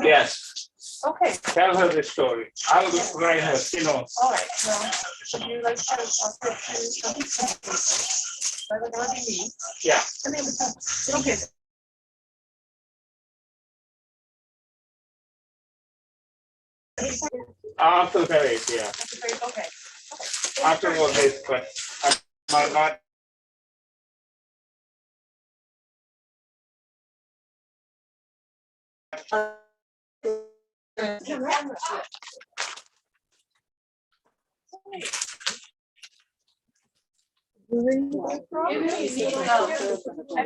Yes. Okay. Tell her the story. I'll write her, All right. Well, would you like to offer that would be me. Yeah. Okay. After the parade, yeah. Okay. After all this, but I'm not. I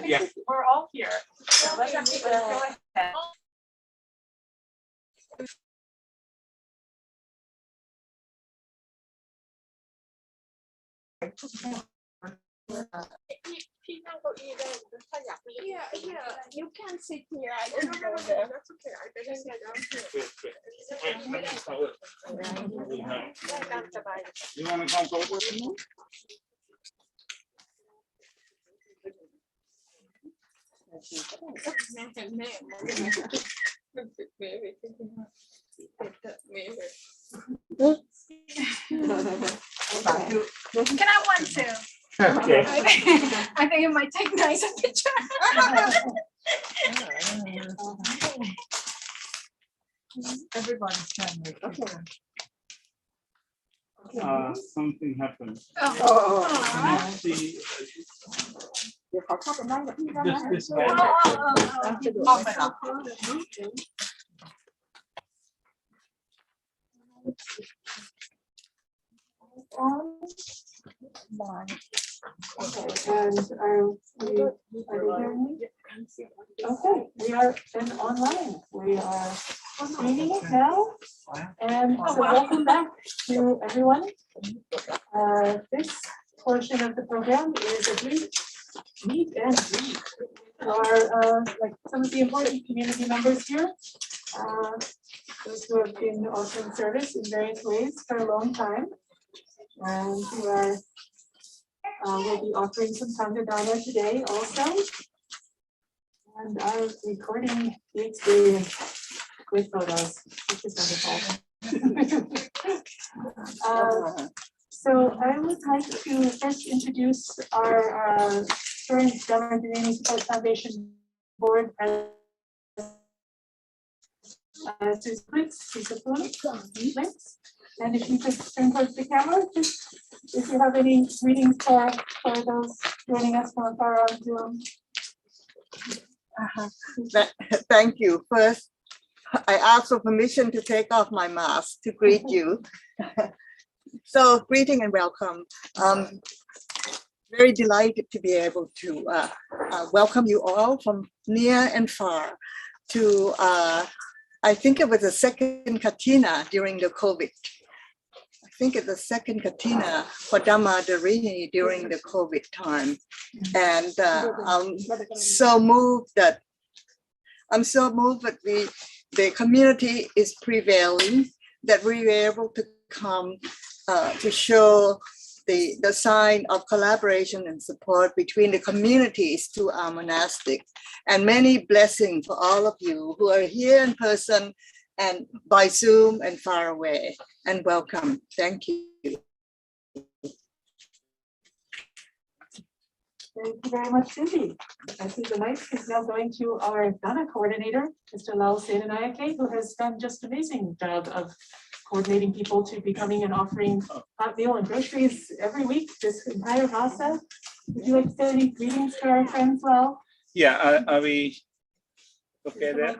think we're all here. Let's go ahead. Yeah, you can sit here. I don't know. That's okay. I can sit down here. You want to come forward? Can I want to? Okay. I think it might take nicer picture. Everybody's trying to. Something happened. See, this Okay, we are online. We are streaming it now. And so welcome back to everyone. This portion of the program is a brief meet and greet. Our like some of the important community members here, those who have been offering service in various ways for a long time, and who are will be offering some Sangha Dana today also. And are recording the experience with photos, which is wonderful. So I would like to first introduce our current Dhammadharini Support Foundation Board Susan Blitz. And if you could turn towards the camera, just if you have any greetings for those joining us from afar on Zoom. Thank you. First, I ask for permission to take off my mask to greet you. So, greeting and welcome. Very delighted to be able to welcome you all from near and far to, I think it was the second Kathina during the COVID. I think it's the second Kathina for Dhammadharini during the COVID time. And I'm so moved that the community is prevailing, that we were able to come to show the sign of collaboration and support between the communities to our monastic. And many blessings for all of you who are here in person and by Zoom and far away. And welcome. Thank you. Thank you very much, Cindy. I see the mic is now going to our Dana coordinator, Mr. Lal Senanayake, who has done just an amazing job of coordinating people to be coming and offering hot meal and groceries every week, this entire process. Would you like to say any greetings to our friends, Lal? Yeah, are we okay there?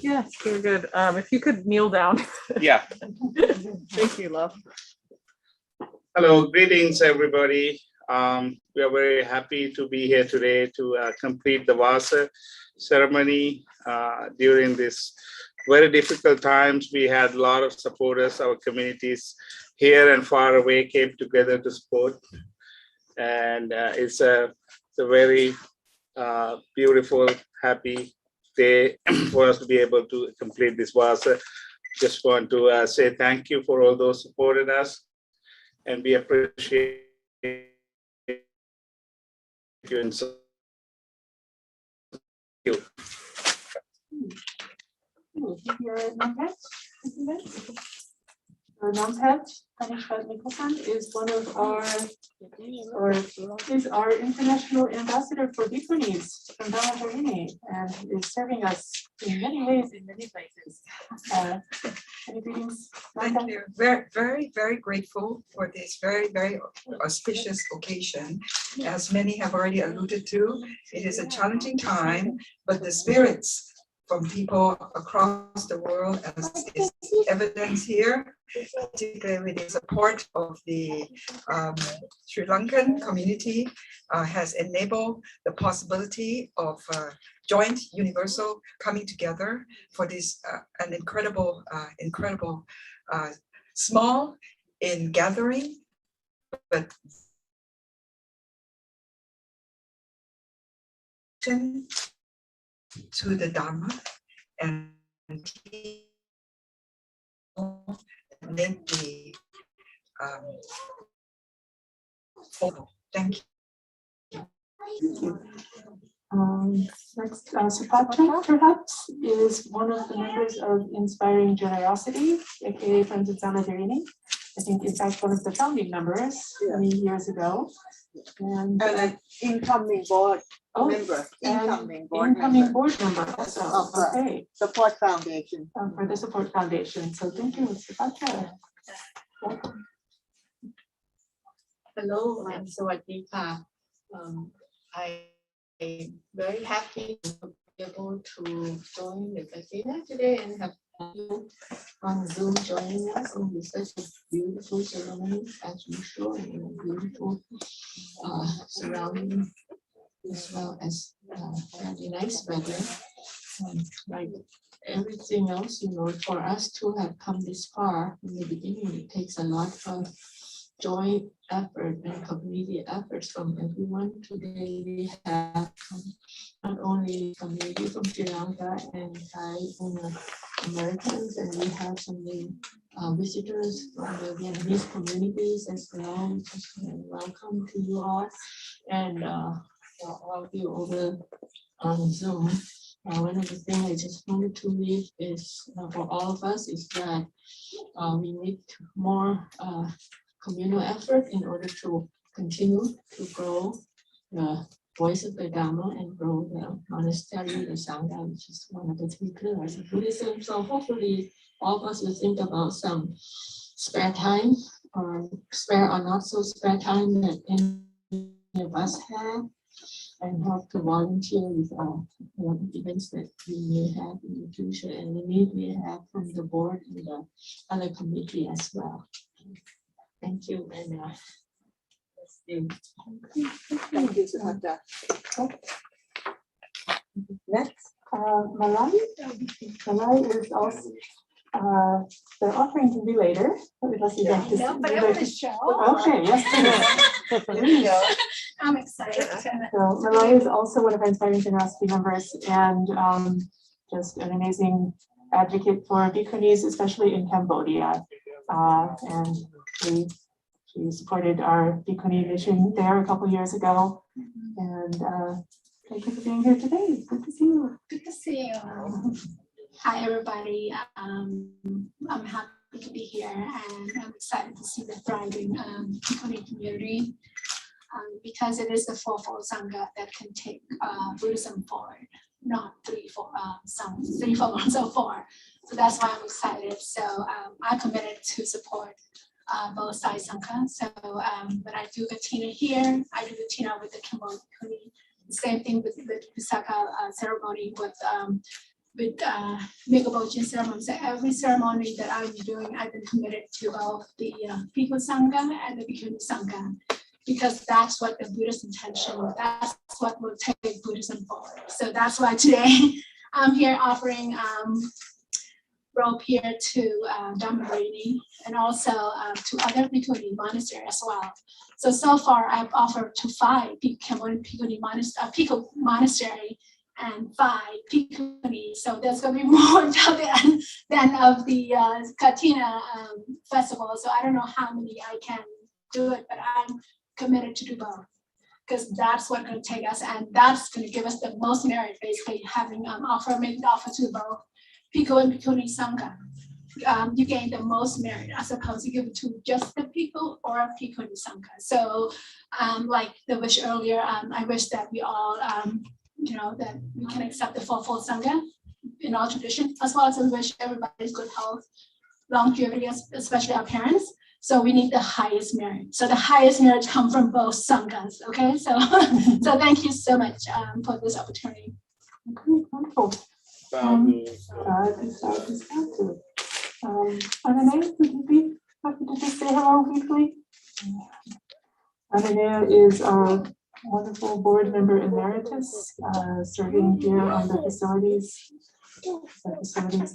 Yes, we're good. If you could kneel down. Yeah. Thank you, love. Hello, greetings, everybody. We are very happy to be here today to complete the Vasa ceremony during this very difficult times. We had a lot of supporters. Our communities here and far away came together to support. And it's a very beautiful, happy day for us to be able to complete this Vasa. Just want to say thank you for all those supporting us, and we appreciate you in you. Your non-pet, or non-pet, Tanishwat Nicholson is one of our, or is our international ambassador for Bhikkhunis from Dhammadharini, and is serving us in many ways in many places. Any greetings? Thank you. Very, very, very grateful for this very, very auspicious occasion. As many have already alluded to, it is a challenging time, but the spirits from people across the world, as is evidence here, particularly with the support of the Sri Lankan community, has enabled the possibility of joint universal coming together for this an incredible, small in gathering, but to the Dharma and make the thank you. Next, Supatra perhaps is one of the members of Inspiring Generosity, aka Friends of Dhammadharini. I think in fact one of the founding members many years ago. And an incoming board member, incoming board member. So, of the okay, Support Foundation. For the Support Foundation. So thank you, Supatra. Hello, I'm Sawadika. I'm very happy to be able to join the Kathina today and have you on Zoom joining us in this such a beautiful ceremony as usual, and a beautiful surrounding as well as very nice weather. Like everything else, for us to have come this far in the beginning, it takes a lot of joint effort and community efforts from everyone. Today we have not only community from Sri Lanka and Thai and Americans, and we have some visitors from the Vietnamese communities as well. Welcome to you all, and for all of you over on Zoom. One of the things I just wanted to leave is for all of us is that we need more communal effort in order to continue to grow the voice of the Dhamma and grow the monastery, the Sangha, which is one of the three pillars of Buddhism. So hopefully all of us will think about some spare time, or spare or not so spare time that any of us have, and help to volunteer with events that we may have in the future, and the need we have from the board and the other committee as well. Thank you, and let's do. Thank you, Supatra. Next, Malai. Malai is also, the offering can be later. Unless you want to No, but I want to show. Okay, yes, please. There you go. I'm excited. So Malai is also one of our Inspiring Generosity members, and just an amazing advocate for Bhikkhunis, especially in Cambodia. And she supported our Bhikkhuni mission there a couple years ago. And thank you for being here today. Good to see you. Good to see you. Hi, everybody. I'm happy to be here, and I'm excited to see the thriving Bhikkhuni community, because it is the fourfold Sangha that can take Buddhism forward, not three-fold months or four. So that's why I'm excited. So I'm committed to support both sides Sangha. So when I do Kathina here, I do Kathina with the Bhikkhuni. Same thing with the Visakha ceremony with Megabojin ceremony. So every ceremony that I'm doing, I've been committed to both the Bhikkhu Sangha and the Bhikkhuni Sangha, because that's what the Buddhist intention, that's what will take Buddhism forward. So that's why today I'm here offering robe here to Dhammadharini, and also to other Bhikkhuni monasteries as well. So far I've offered to 5 Bhikkhuni monastery and 5 Bhikkhuni. So there's going to be more than of the Kathina festival. So I don't know how many I can do it, but I'm committed to do both. because that's what's going to take us, and that's going to give us the most merit, basically having making the offer to both Bhikkhu and Bhikkhuni Sangha. You gain the most merit as opposed to give it to just the Bhikkhu or Bhikkhuni Sangha. So like the wish earlier, I wish that we all, that we can accept the fourfold Sangha in our tradition, as well as I wish everybody's good health, longevity, especially our parents. So we need the highest merit. So the highest merit come from both sanghas. Okay, so so thank you so much for this opportunity. Okay, wonderful. Anime, would you be happy to just say hello briefly? Anime is our wonderful board member emeritus, serving here on the facilities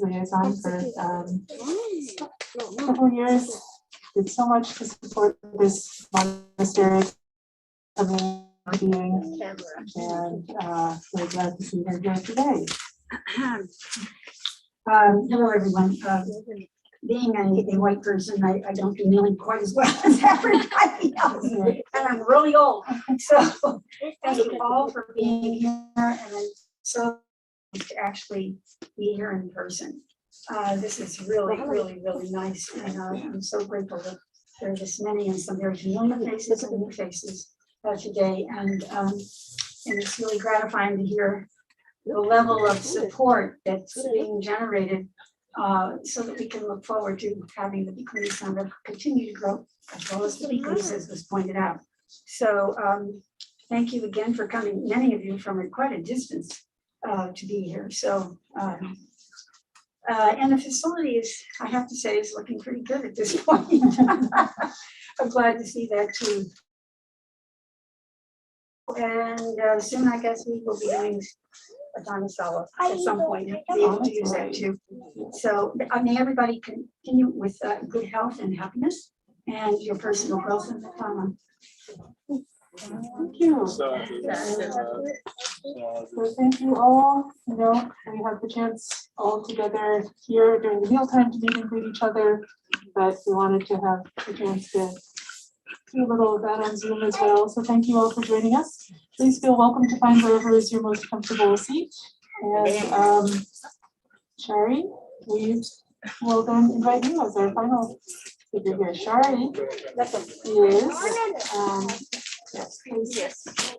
liaison for a couple of years. Did so much to support this monastery being, and we're glad to see her here today. Hello, everyone. Being a white person, I don't do kneeling quite as well as everybody else, and I'm really old. So thank you all for being here, and I'm so pleased to actually be here in person. This is really, really, really nice, and I'm so grateful that there are this many and some very familiar faces and new faces today, and it's really gratifying to hear the level of support that's being generated so that we can look forward to having the Bhikkhuni Sangha continue to grow, as well as the Bhikkhus, as was pointed out. So thank you again for coming, many of you from quite a distance to be here. So, and the facility is, I have to say, is looking pretty good at this point. I'm glad to see that too. And soon, I guess we will be doing a Dhamma Sala at some point, and be able to use that too. So may everybody continue with good health and happiness and your personal growth in the Dhamma. Thank you. So thank you all. We have the chance all together here during the mealtime to meet and greet each other, but we wanted to have the chance to do a little of that on Zoom as well. So thank you all for joining us. Please feel welcome to find wherever is your most comfortable seat. And Shari, we will then invite you as our final speaker here. Shari is, yes, please. Yes, okay.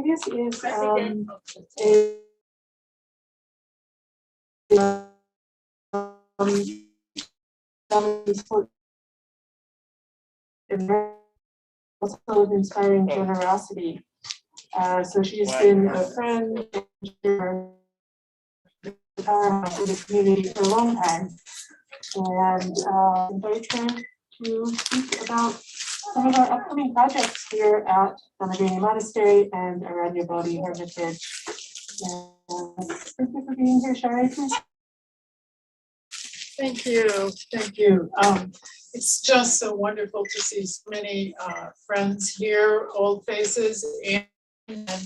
This is also of inspiring generosity. So she's been a friend and powerhouse in the community for a long time, and invite her to speak about some of our upcoming projects here at Dhammadharini Monastery and around your Bodhi Hermitage. And thank you for being here, Shari. Please. Thank you. Thank you. It's just so wonderful to see so many friends here, old faces, and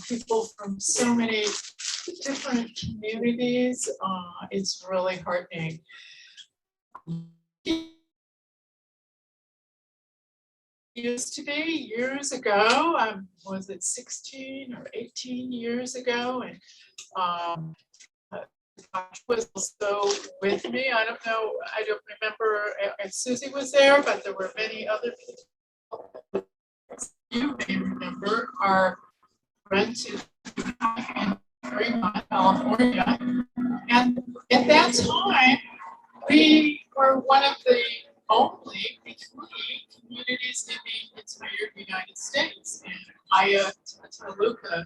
people from so many different communities. It's really heartening. Used to be years ago, was it 16 or 18 years ago, and was also with me. I don't know, I don't remember if Susie was there, but there were many other people. You may remember our friend to Fremont, California. And at that time, we were one of the only Bhikkhuni communities in the entire United States. And Aya Taluka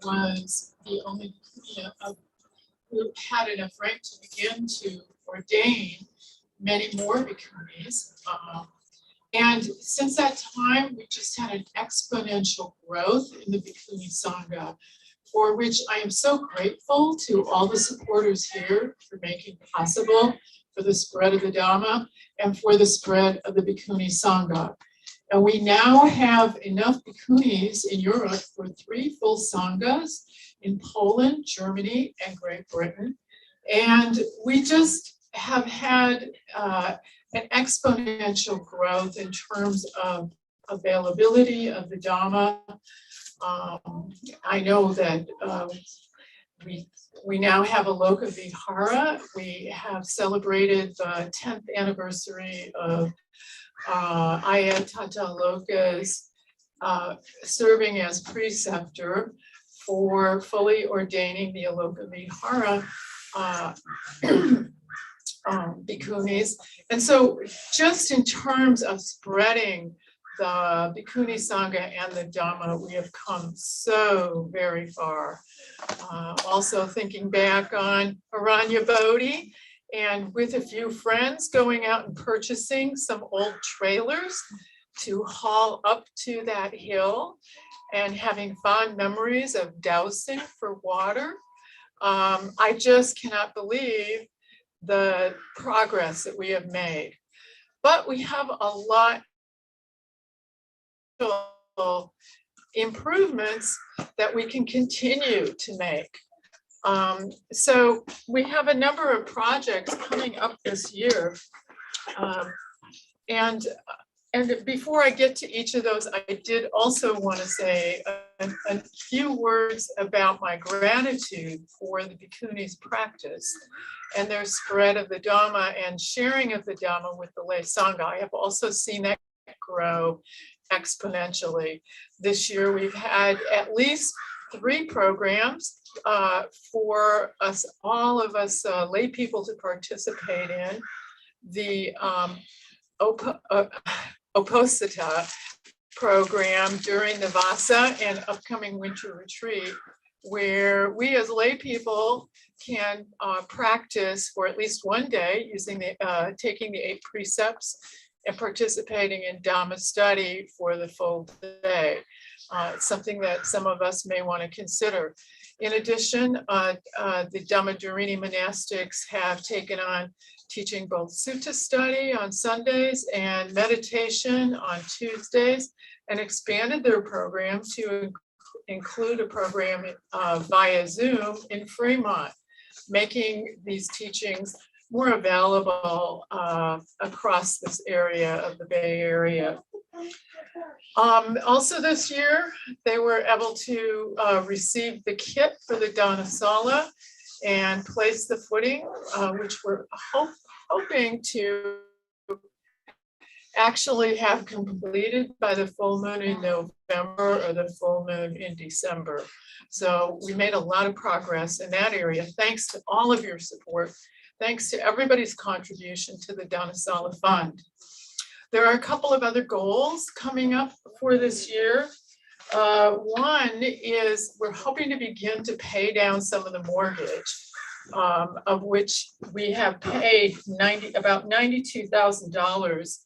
was the only Bhikkhuni who had enough rank to begin to ordain many more bhikkhunis. And since that time, we just had an exponential growth in the Bhikkhuni Sangha, for which I am so grateful to all the supporters here for making possible for the spread of the Dhamma and for the spread of the Bhikkhuni Sangha. And we now have enough bhikkhunis in Europe for 3 full sanghas in Poland, Germany, and Great Britain. And we just have had an exponential growth in terms of availability of the Dhamma. I know that we now have a Loka Vihara. We have celebrated the 10th anniversary of Ayatata Loka's serving as preceptor for fully ordaining the Aloka Vihara bhikkhunis. And so just in terms of spreading the Bhikkhuni Sangha and the Dhamma, we have come so very far. Also thinking back on Aranya Bodhi, and with a few friends going out and purchasing some old trailers to haul up to that hill and having fond memories of dousing for water. I just cannot believe the progress that we have made. But we have a lot of improvements that we can continue to make. So we have a number of projects coming up this year. And before I get to each of those, I did also want to say a few words about my gratitude for the Bhikkhunis' practice and their spread of the Dhamma and sharing of the Dhamma with the lay Sangha. I have also seen that grow exponentially. This year we've had at least 3 programs for us, all of us lay people to participate in. The Oposita program during the Vasa and upcoming winter retreat, where we as lay people can practice for at least one day using the taking the 8 precepts and participating in Dhamma study for the full day. It's something that some of us may want to consider. In addition, the Dhammadharini monastics have taken on teaching both sutta study on Sundays and meditation on Tuesdays, and expanded their program to include a program via Zoom in Fremont, making these teachings more available across this area of the Bay Area. Also this year, they were able to receive the kit for the Dhanasala and place the footing, which we're hoping to actually have completed by the full moon in November or the full moon in December. So we made a lot of progress in that area, thanks to all of your support, thanks to everybody's contribution to the Dhanasala Fund. There are a couple of other goals coming up for this year. One is we're hoping to begin to pay down some of the mortgage, of which we have paid about $92,000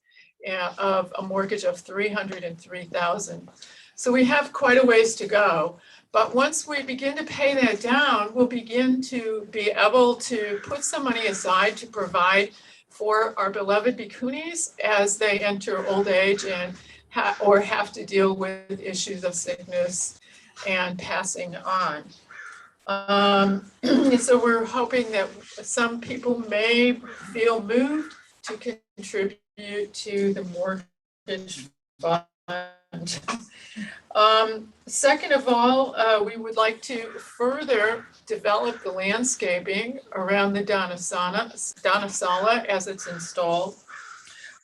of a mortgage of $303,000. So we have quite a ways to go. But once we begin to pay that down, we'll begin to be able to put some money aside to provide for our beloved bhikkhunis as they enter old age and or have to deal with issues of sickness and passing on. So we're hoping that some people may feel moved to contribute to the mortgage fund. Second of all, we would like to further develop the landscaping around the Dhanasala as it's installed.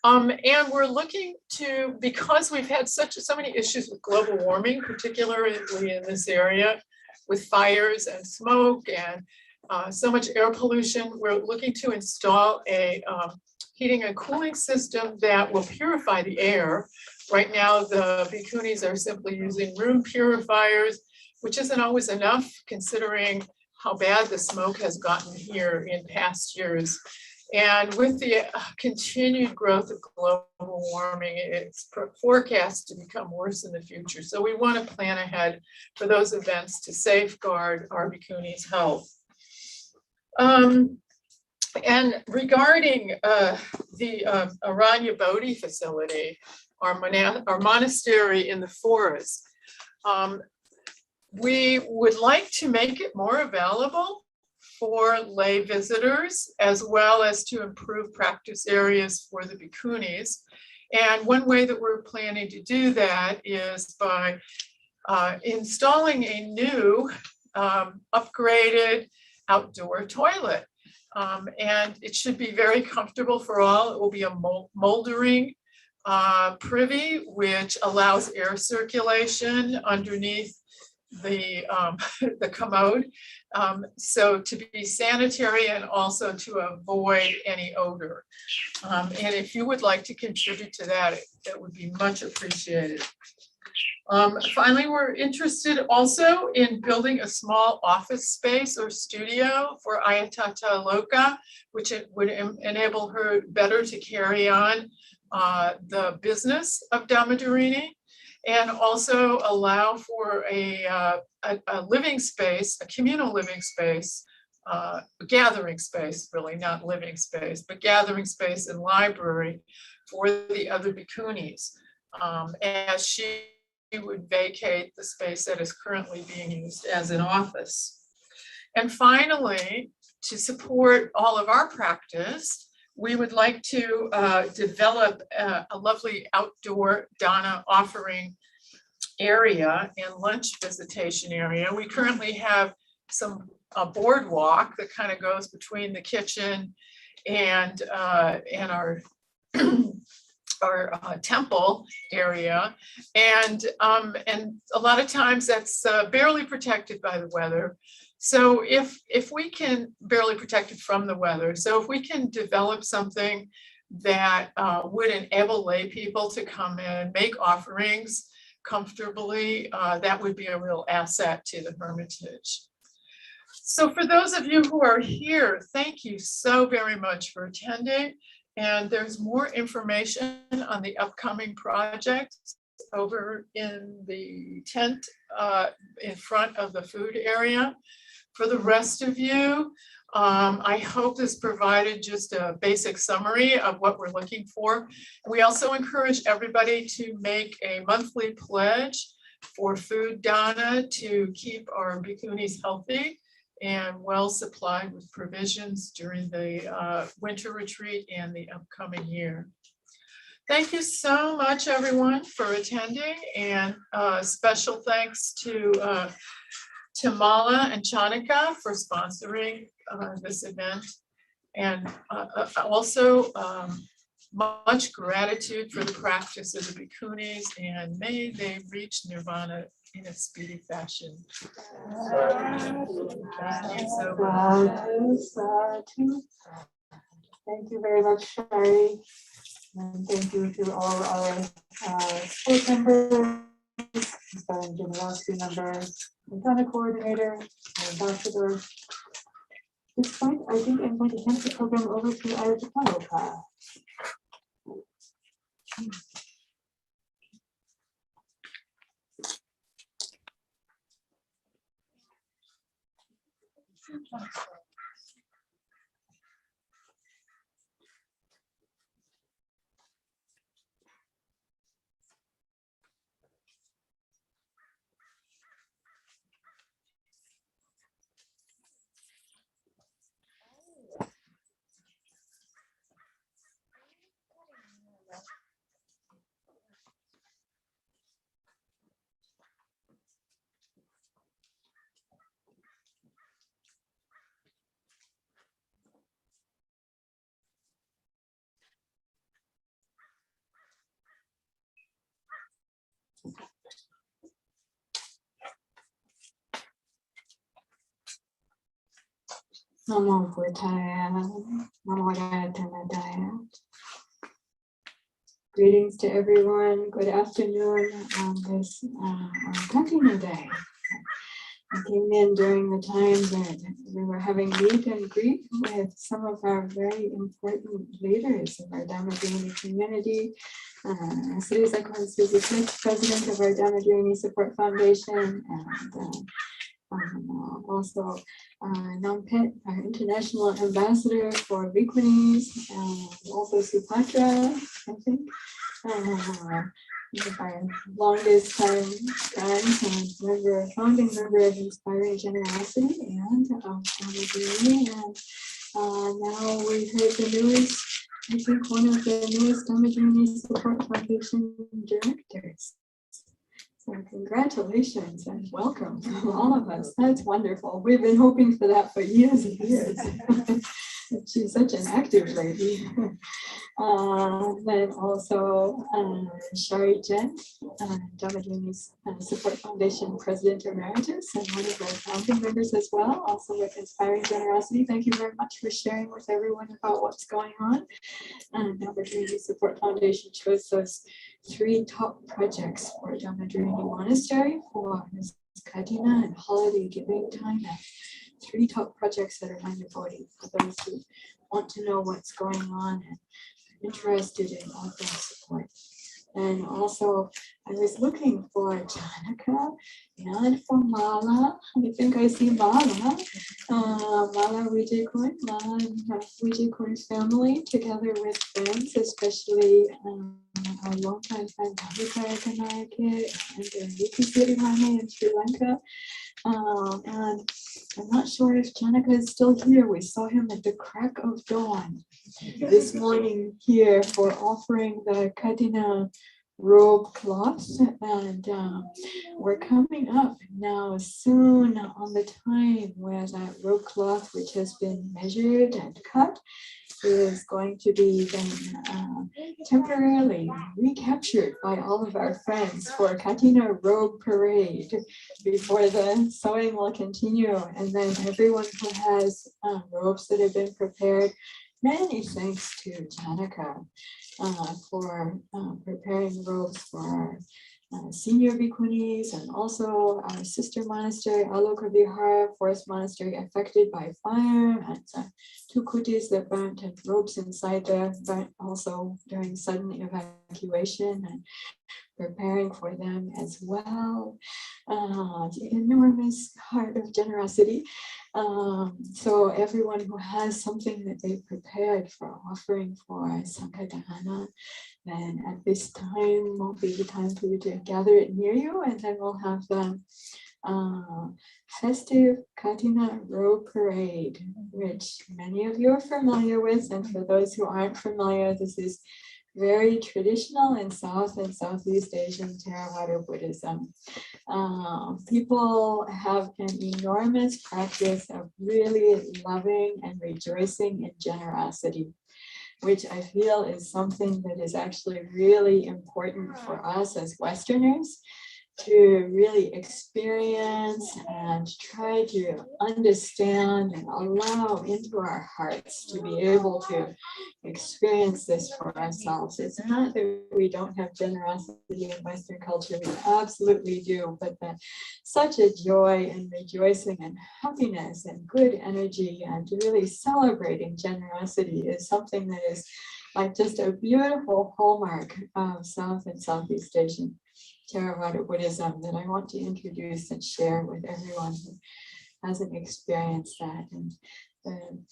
And we're looking to, because we've had so many issues with global warming, particularly in this area, with fires and smoke and so much air pollution, we're looking to install a heating and cooling system that will purify the air. Right now, the bhikkhunis are simply using room purifiers, which isn't always enough considering how bad the smoke has gotten here in past years. And with the continued growth of global warming, it's forecast to become worse in the future. So we want to plan ahead for those events to safeguard our bhikkhunis' health. And regarding the Aranya Bodhi facility, our monastery in the forest, we would like to make it more available for lay visitors, as well as to improve practice areas for the bhikkhunis. And one way that we're planning to do that is by installing a new upgraded outdoor toilet. And it should be very comfortable for all. It will be a moldering privy, which allows air circulation underneath the commode. So to be sanitary and also to avoid any odor. And if you would like to contribute to that, that would be much appreciated. Finally, we're interested also in building a small office space or studio for Ayatata Loka, which it would enable her better to carry on the business of Dhammadharini, and also allow for a living space, a communal living space, gathering space, really not living space, but gathering space and library for the other bhikkhunis, as she would vacate the space that is currently being used as an office. And finally, to support all of our practice, we would like to develop a lovely outdoor Dana offering area and lunch visitation area. We currently have a boardwalk that kind of goes between the kitchen and our temple area, and a lot of times that's barely protected by the weather. So if we can, barely protected from the weather, so if we can develop something that would enable lay people to come in, make offerings comfortably, that would be a real asset to the Hermitage. So for those of you who are here, thank you so very much for attending. And there's more information on the upcoming projects over in the tent in front of the food area. For the rest of you, I hope this provided just a basic summary of what we're looking for. We also encourage everybody to make a monthly pledge for food dana to keep our bhikkhunis healthy and well supplied with provisions during the winter retreat and the upcoming year. Thank you so much, everyone, for attending, and special thanks to Mala and Chanika for sponsoring this event, and also much gratitude for the practice of the bhikkhunis, and may they reach nirvana in a speedy fashion. Thank you so much. Thank you very much, Shari. And thank you to all our school members, and generosity members, and Dana coordinator, and ambassador. At this point, I think I'm going to hand the program over to Ayatollah. Namo Buddhaya, Namo Dhammadharini. Greetings to everyone. Good afternoon on this Kathina day. I came in during the time that we were having meet and greet with some of our very important leaders of our Dhammadharini community. Sri Sakwan Susie Smith, president of our Dhammadharini Support Foundation, and also Nampet, our international ambassador for Bhikkhunis, and also Supatra, I think. Our longest time friends and member, founding member of Inspiring Generosity and Dhammadharini. And now we heard the news I think one of the newest Dhammadharini Support Foundation directors. So congratulations and welcome from all of us. That's wonderful. We've been hoping for that for years and years. She's such an active lady. Then also Shari Jen, Dhammadharini Support Foundation President Emeritus and one of our founding members as well, also with Inspiring Generosity. Thank you very much for sharing with everyone about what's going on. Dhammadharini Support Foundation chose us 3 top projects for Dhammadharini Monastery for Kathina and holiday giving time, and 3 top projects that are mind-body for those who want to know what's going on and interested in offering support. And also, I was looking for Janaka and for Mala. I think I see Mala. Mala Vijayakun, Mala and Vijayakun's family, together with friends, especially our longtime friend Bhavika Kanayake and Yuki Sirimane in Sri Lanka. And I'm not sure if Janaka is still here. We saw him at the crack of dawn this morning here for offering the Kathina robe cloth, and we're coming up now soon on the time where that robe cloth, which has been measured and cut, is going to be then temporarily recaptured by all of our friends for Kathina robe parade before the sewing will continue. And then everyone who has robes that have been prepared, many thanks to Janaka for preparing robes for our senior bhikkhunis and also our sister monastery, Aloka Vihara, forest monastery affected by fire, and 2 kutis that burnt and robes inside there burnt also during sudden evacuation, and preparing for them as well. The enormous heart of generosity. So everyone who has something that they prepared for offering for Sangha Dana, then at this time will be the time for you to gather it near you, and then we'll have the festive Kathina robe parade, which many of you are familiar with, and for those who aren't familiar, this is very traditional in South and Southeast Asian Theravada Buddhism. People have an enormous practice of really loving and rejoicing in generosity, which I feel is something that is actually really important for us as Westerners to really experience and try to understand and allow into our hearts to be able to experience this for ourselves. It's not that we don't have generosity in Western culture, we absolutely do, but such a joy and rejoicing and happiness and good energy and really celebrating generosity is something that is like just a beautiful hallmark of South and Southeast Asian Theravada Buddhism that I want to introduce and share with everyone who hasn't experienced that. And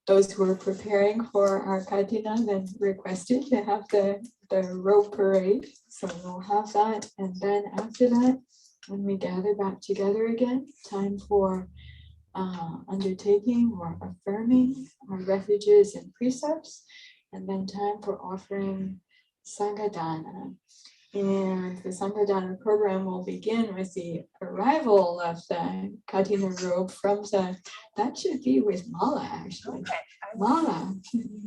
those who are preparing for our Kathina then requested to have the robe parade. So we'll have that. And then after that, when we gather back together again, time for undertaking or affirming our refuges and precepts, and then time for offering Sangha Dana. And the Sangha Dana program will begin with the arrival of the Kathina robe from that should be with Mala actually. Mala,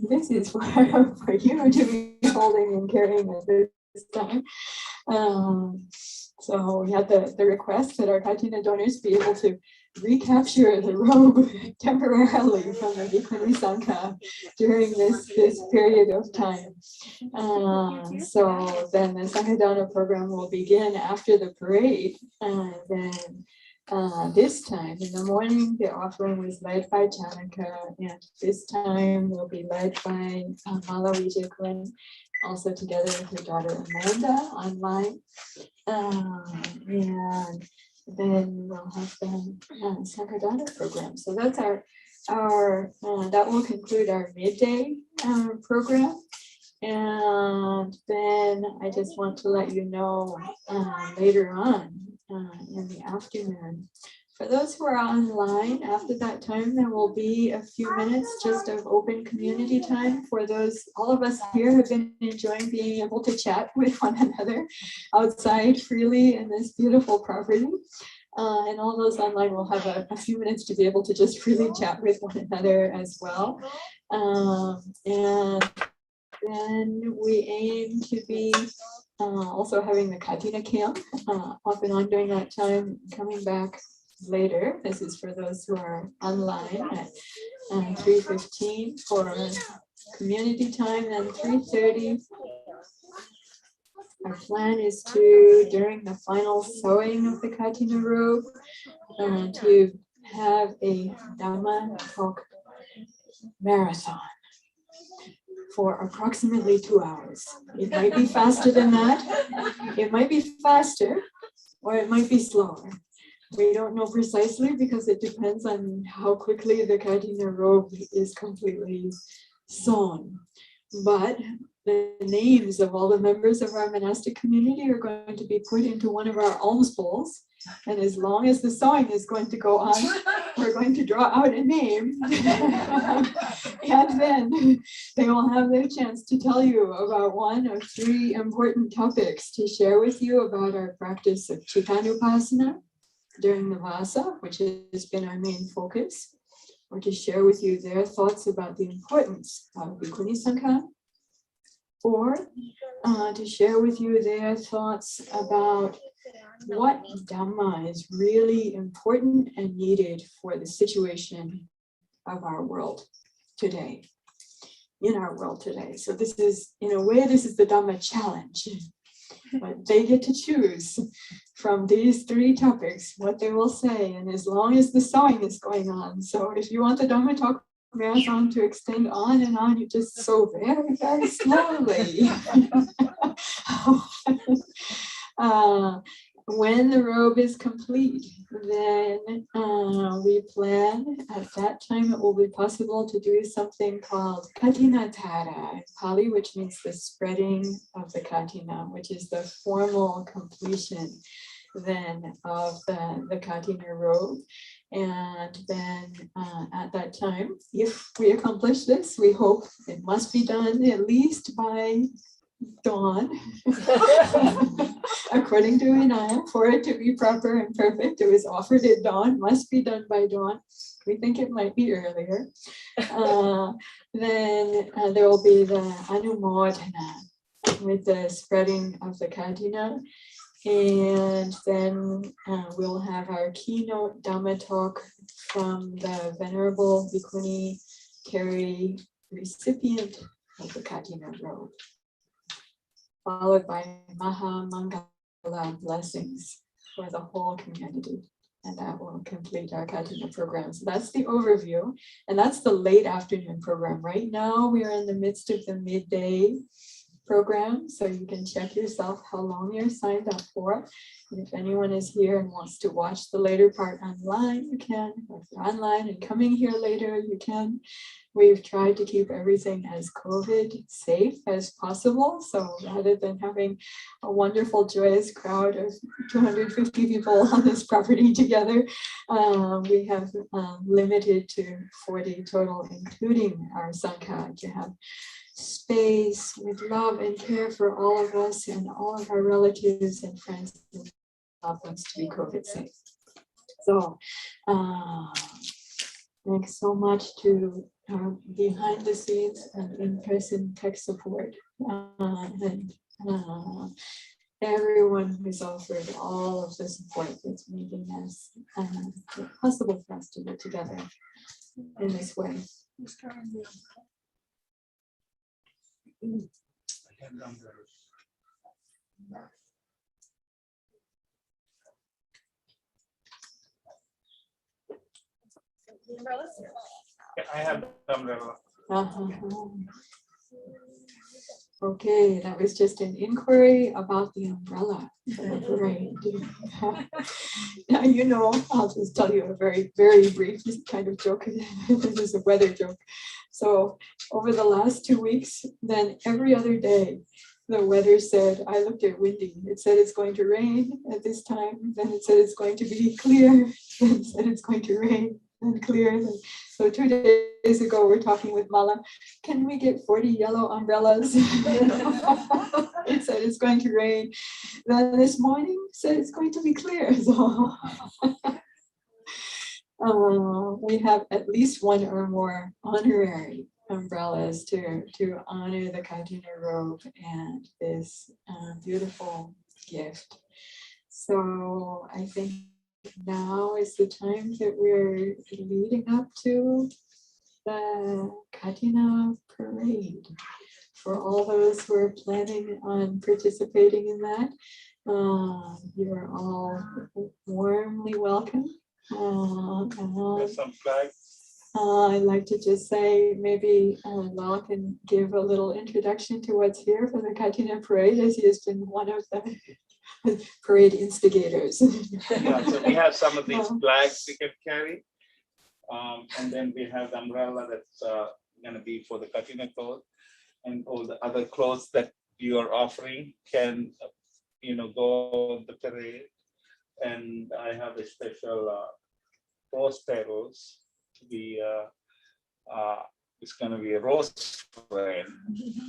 this is for you to be holding and carrying at this time. So we had the request that our Kathina donors be able to recapture the robe temporarily from the Bhikkhuni Sangha during this period of time. So then the Sangha Dana program will begin after the parade. And then this time in the morning, the offering was led by Janaka, and this time will be led by Mala Vijakun, also together with her daughter Amanda online. And then we'll have the Sangha Dana program. So that's our that will conclude our midday program. And then I just want to let you know later on in the afternoon For those who are online, after that time, there will be a few minutes just of open community time for those. All of us here have been enjoying being able to chat with one another outside freely in this beautiful property. And all those online will have a few minutes to be able to just freely chat with one another as well. And then we aim to be also having the Kathina camp off and on during that time, coming back later. This is for those who are online at 3:15 for community time, and 3:30. Our plan is to, during the final sewing of the Kathina robe, to have a Dhamma Talk Marathon for approximately 2 hours. It might be faster than that. It might be faster, or it might be slower. We don't know precisely because it depends on how quickly the Kathina robe is completely sewn. But the names of all the members of our monastic community are going to be put into one of our alms bowls. And as long as the sewing is going to go on, we're going to draw out a name. And then they will have their chance to tell you about one of 3 important topics to share with you about our practice of Chittanupasana during the Vasa, which has been our main focus, or to share with you their thoughts about the importance of Bhikkhuni Sangha, or to share with you their thoughts about what Dhamma is really important and needed for the situation of our world today, in our world today. So this is, in a way, this is the Dhamma challenge. But they get to choose from these 3 topics what they will say, and as long as the sewing is going on. So if you want the Dhamma Talk Marathon to extend on and on, you just sew very, very slowly. When the robe is complete, then we plan at that time it will be possible to do something called Kathina Tara in Pali, which means the spreading of the Kathina, which is the formal completion then of the Kathina robe. And then at that time, if we accomplish this, we hope it must be done at least by dawn, according to Vinaya, for it to be proper and perfect. It was offered at dawn, must be done by dawn. We think it might be earlier. Then there will be the Anumodhana with the spreading of the Kathina. And then we'll have our keynote Dhamma talk from the Venerable Bhikkhuni Carry, recipient of the Kathina robe, followed by Maha Mangala blessings for the whole community. And that will complete our Kathina program. So that's the overview. And that's the late afternoon program. Right now, we are in the midst of the midday program. So you can check yourself how long you're signed up for. And if anyone is here and wants to watch the later part online, you can. Or if you're online and coming here later, you can. We've tried to keep everything as COVID safe as possible. So rather than having a wonderful, joyous crowd of 250 people on this property together, we have limited to 40 total, including our Sangha, to have space with love and care for all of us and all of our relatives and friends and loved ones to be COVID safe. So thanks so much to behind the scenes and in-person tech support and everyone who's offered all of the support that's making us possible for us to get together in this way. I have the umbrella. Okay, that was just an inquiry about the umbrella. Right. Now, you know, I'll just tell you a very, very brief kind of joke. This is a weather joke. So over the last 2 weeks, then every other day, the weather said, I looked at windy, it said it's going to rain at this time, then it said it's going to be clear, then it said it's going to rain, then clear. So 2 days ago, we're talking with Mala, can we get 40 yellow umbrellas? It said it's going to rain. Then this morning said it's going to be clear. So we have at least one or more honorary umbrellas to honor the Kathina robe and this beautiful gift. So I think now is the time that we're leading up to the Kathina parade. For all those who are planning on participating in that, you are all warmly welcome. There's some flags. I'd like to just say maybe Lal can give a little introduction to what's here for the Kathina parade, as he has been one of the parade instigators. Yeah, so we have some of these flags we can carry. And then we have the umbrella that's going to be for the Kathina cloth, and all the other clothes that you are offering can, go on the parade. And I have a special rose petals. It's going to be a rose rain,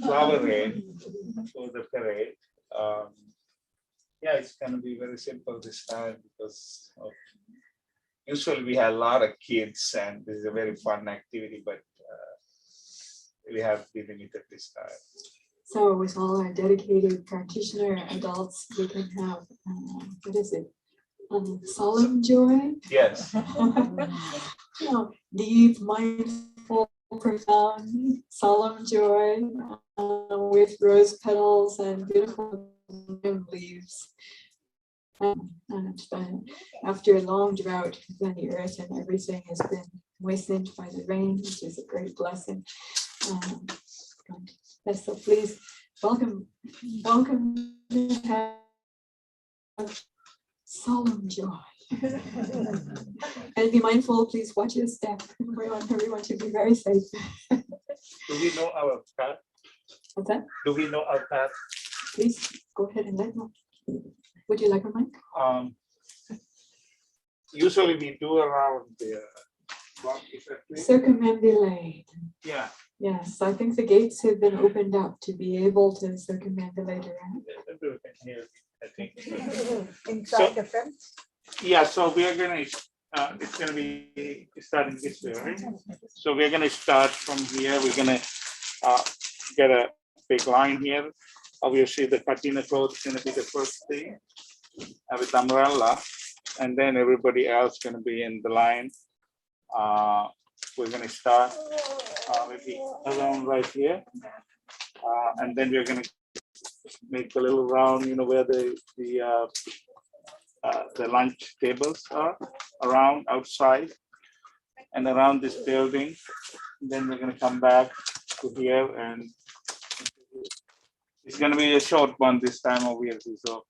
flower rain for the parade. Yeah, it's going to be very simple this time because usually we have a lot of kids and this is a very fun activity, but we have been limited this time. So with all our dedicated practitioner adults, we can have, what is it? Solemn joy? Yes. Deep, mindful, profound, solemn joy with rose petals and beautiful leaves. And after a long drought, then the earth and everything has been moistened by the rain, which is a great blessing. So please welcome to have solemn joy. And be mindful, please watch your step. We want everyone to be very safe. Do we know our path? What's that? Do we know our path? Please go ahead and let know. Would you like a mic? Usually we do around the block. Circumambulate. Yeah. Yes, I think the gates have been opened up to be able to circumambulate around. Here, I think. Inside the fence? Yeah, so we are going to, it's going to be starting this way, right? So we're going to start from here. We're going to get a big line here. Obviously, the Kathina cloth is going to be the first thing with the umbrella, and then everybody else going to be in the line. We're going to start maybe around right here, and then we're going to make a little round, where the lunch tables are around outside and around this building. Then we're going to come back to here, and it's going to be a short one this time, obviously. So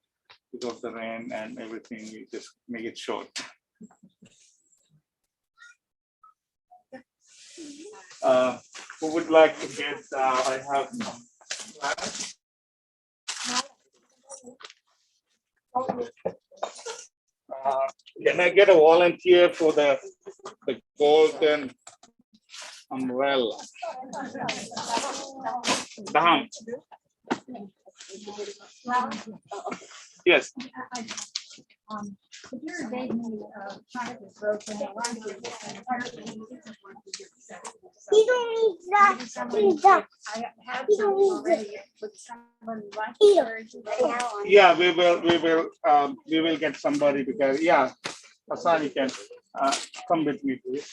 because of the rain and everything, we just make it short. Who would like to get? I have some flags. Can I get a volunteer for the golden umbrella? Dham. Yes. You don't need that. I have some already. Yeah, we will get somebody because Hassan, you can come with me, please.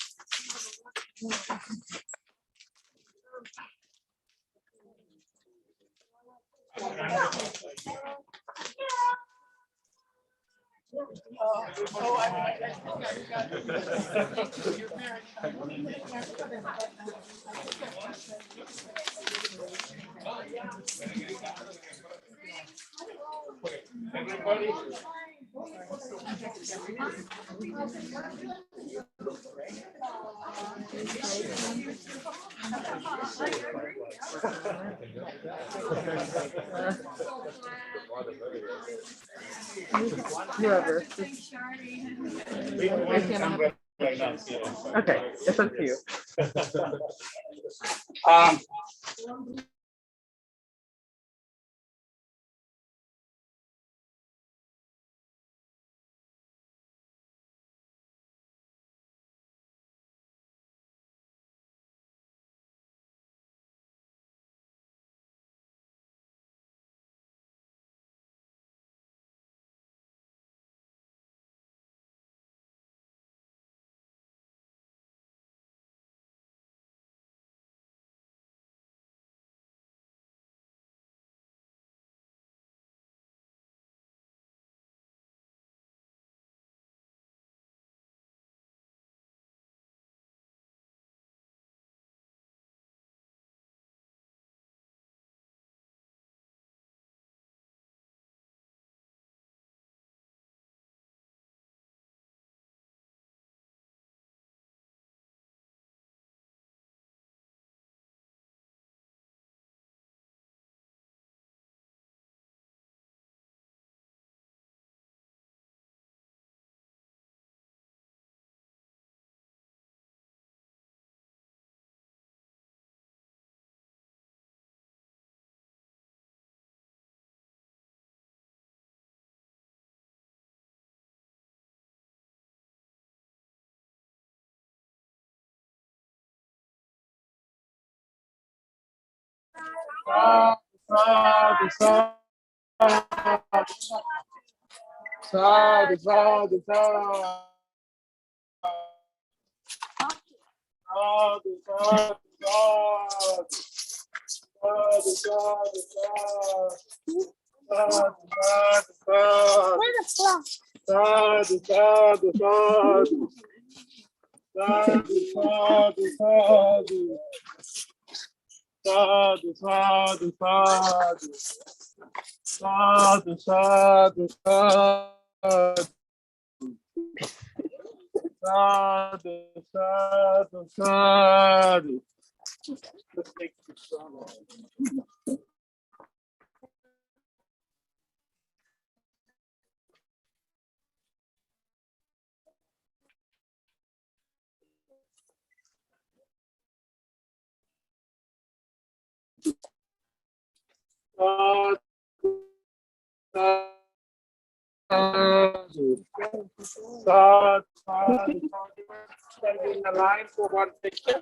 Everybody. Whoever. Okay, it's up to you. In the line for one picture.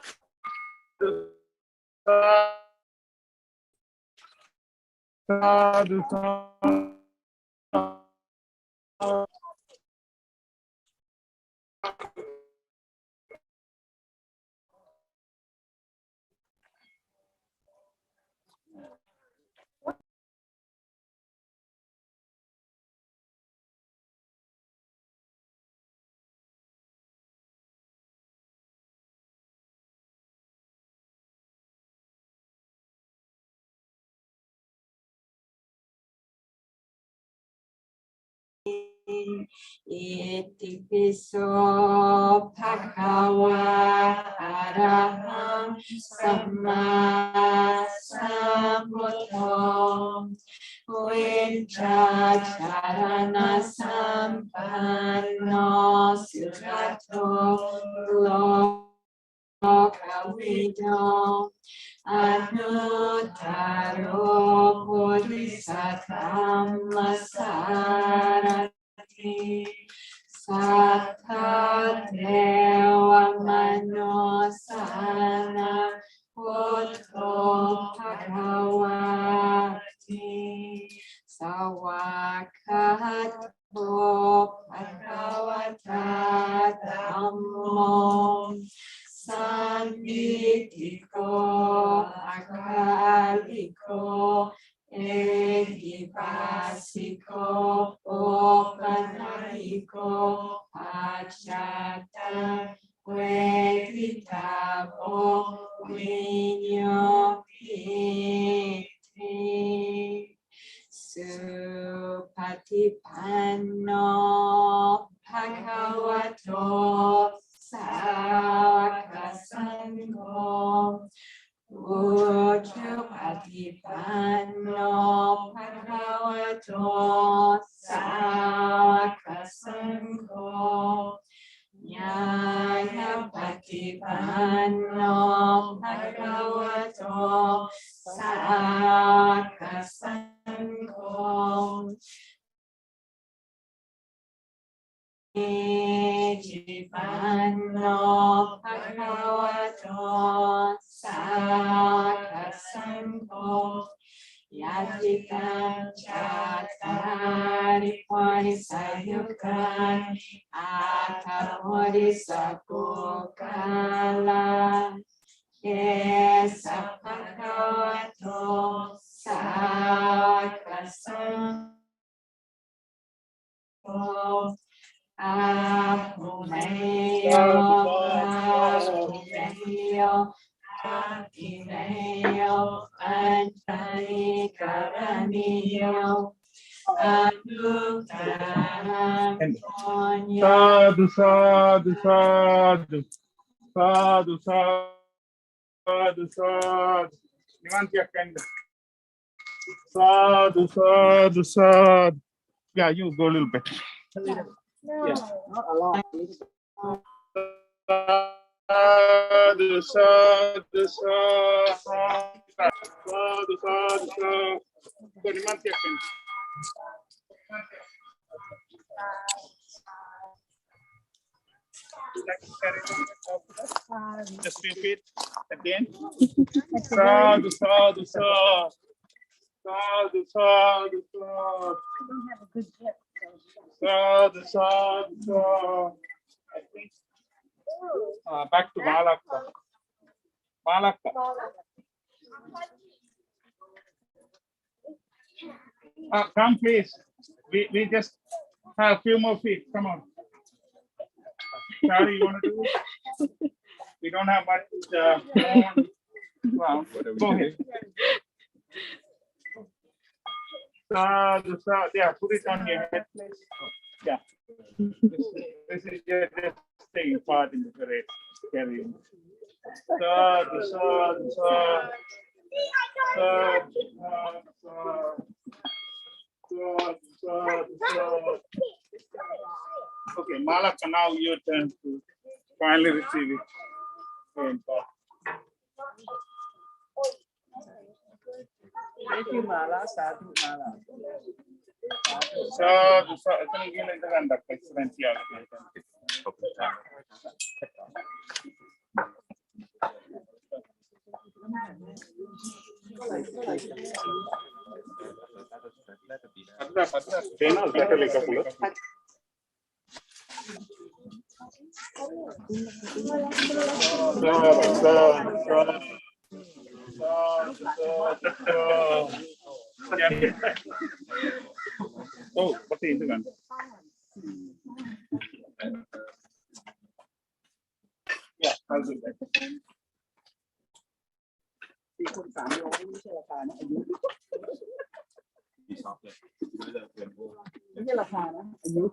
Iti piso bhagava araham samma sambuddho Vajracharana sampanno surato lokavido Anuttaro bodhisattva sarati sattva deva manosana buddho bhagavati sawakkato bhagavata dhammo Sanditiko akaliko ehipasiko opanariko achata veditavo vinyopiti supatipanno bhagavato Sangha Ujjupatipanno bhagavato Sangha ติปันโนภะคะวะโตสาวกสังโฆอิติปันโนภะคะวะโตสาวกสังโฆยะติตังจัตตาริวานิสัยยุกันอาคาวริสัพพุกาลาเยสัพพะคะวะโตสาวกสังโฆอาหุเมโยอาหุเมโยอาทิเมโยอัญชลิการณิโยอนุตตรังปุญญา Sadhu, sadhu, sadhu, sadhu, sadhu, sadhu. Nivanti Akanda. Sadhu, sadhu, sadhu. Yeah, you go a little bit. Yeah. Sadhu, sadhu, sadhu, sadhu, sadhu. Go Nivanti Akanda. Just repeat again. Sadhu, sadhu, sadhu. Sadhu, sadhu, sadhu. Sadhu, sadhu, sadhu. I think. Back to Malakka. Malakka. Come please. We just have a few more feet. Come on. Charlie, you want to do it? We don't have much ground. Go ahead. Sadhu, sadhu. Yeah, put it on your head, please. Yeah. This is just taking part in the parade. Carrying. Sadhu, sadhu, sadhu. Sadhu, sadhu, sadhu, sadhu. Okay, Malakka, now your turn to finally receive it. Thank you, Mala. Sadhu, Mala. Sadhu, sadhu. Can you give the conduct? Excellent. Yeah. Oh, what is it? Yeah, I'll do that. 4 คน 300ไม่ใช่ราคานะอายุไม่ใช่ราคานะอายุ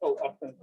Oh, often.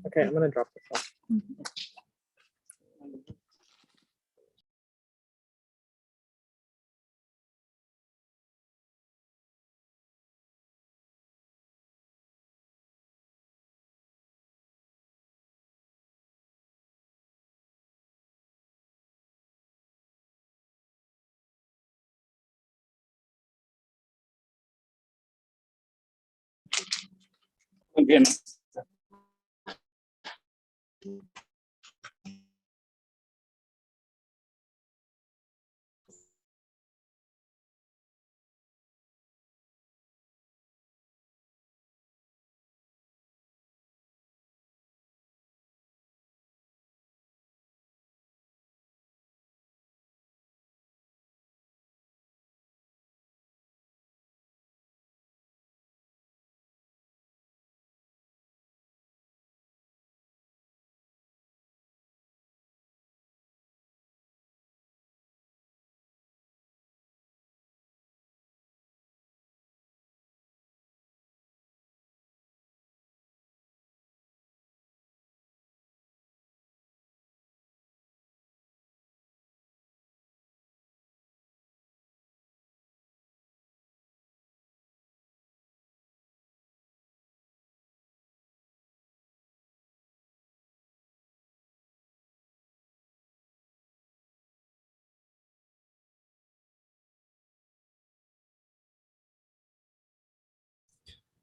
Okay, I'm gonna drop this off. Again.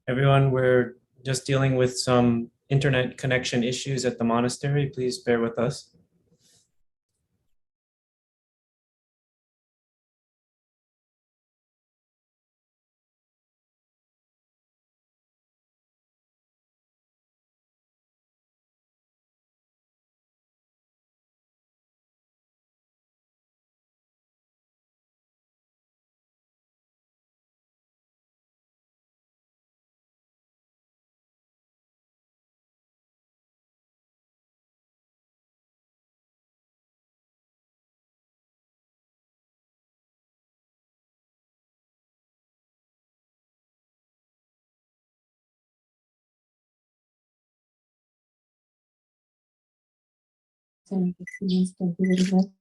Everyone, we're just dealing with some internet connection issues at the monastery. Please bear with us. Thank you very much.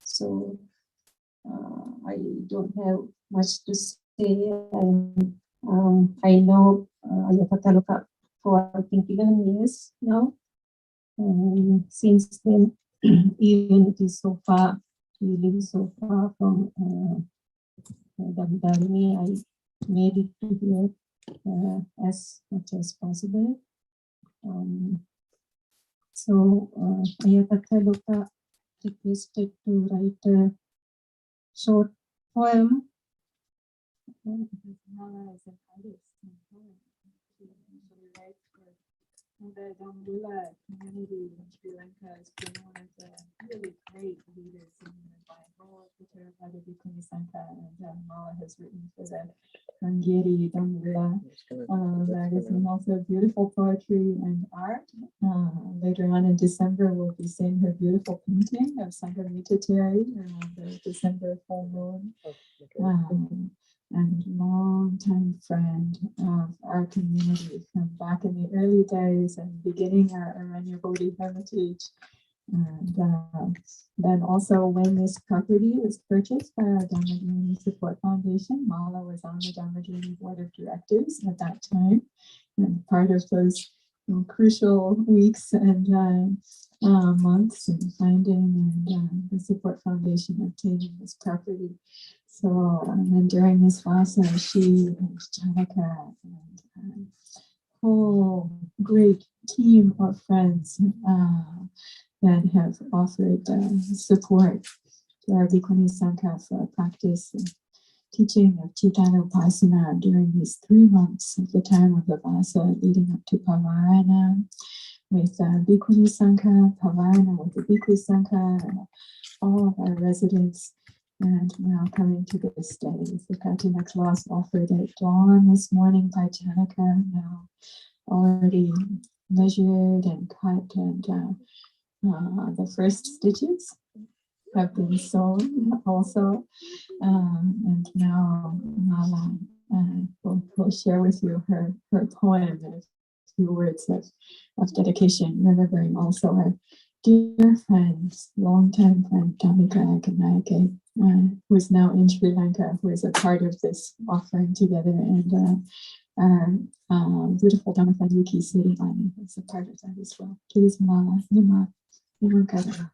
So I don't have much to say. I know Ayataka for I think 11 years now. Since then, even it is so far, we live so far from Dhammadharini, I made it to here as much as possible. So Ayataka requested to write a short poem. The Dhammadharini community in Sri Lanka has been one of the really great leaders in the Bible, Dhammadharini Bhikkhuni Sangha, and Mala has written for the Kangiri Dhammadharini. That is also beautiful poetry and art. Later on in December, we'll be seeing her beautiful painting of Sangha Mittatari, the December full moon. And long-time friend of our community from back in the early days and beginning our Aranya Bodhi Hermitage. And then also when this property was purchased by our Dhammadharini Support Foundation, Mala was on the Dhammadharini Board of Directors at that time. And part of those crucial weeks and months in finding and the Support Foundation obtaining this property. So, and then during this Vasa, she and Janaka and a whole great team of friends that have offered support to our Bhikkhuni Sangha for practice and teaching of Chaitanya Upasana during these 3 months of the time of the Vasa leading up to Pavarana with Bhikkhuni Sangha, Pavarana with the Bhikkhu Sangha, all of our residents. And now coming to this day, the Kathina class offered at dawn this morning by Janaka, now already measured and cut, and the first stitches have been sewn also. And now Mala will share with you her poem and a few words of dedication, remembering also our dear friends, longtime friend Dhammika Akanayake, who is now in Sri Lanka, who is a part of this offering together, and our beautiful Dhamma friend Yuki Sirimani is a part of that as well. Please, Mala, Nima, Nimankara.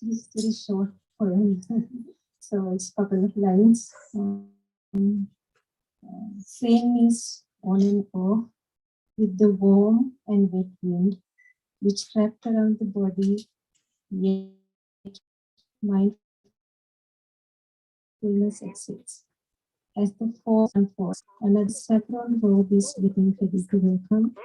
It's very short poem, so it's couple of lines. Saying is on and off with the warm and wet wind which wrapped around the body, yet mindfulness exits. As the force unfolds, another saffron robe is getting ready to welcome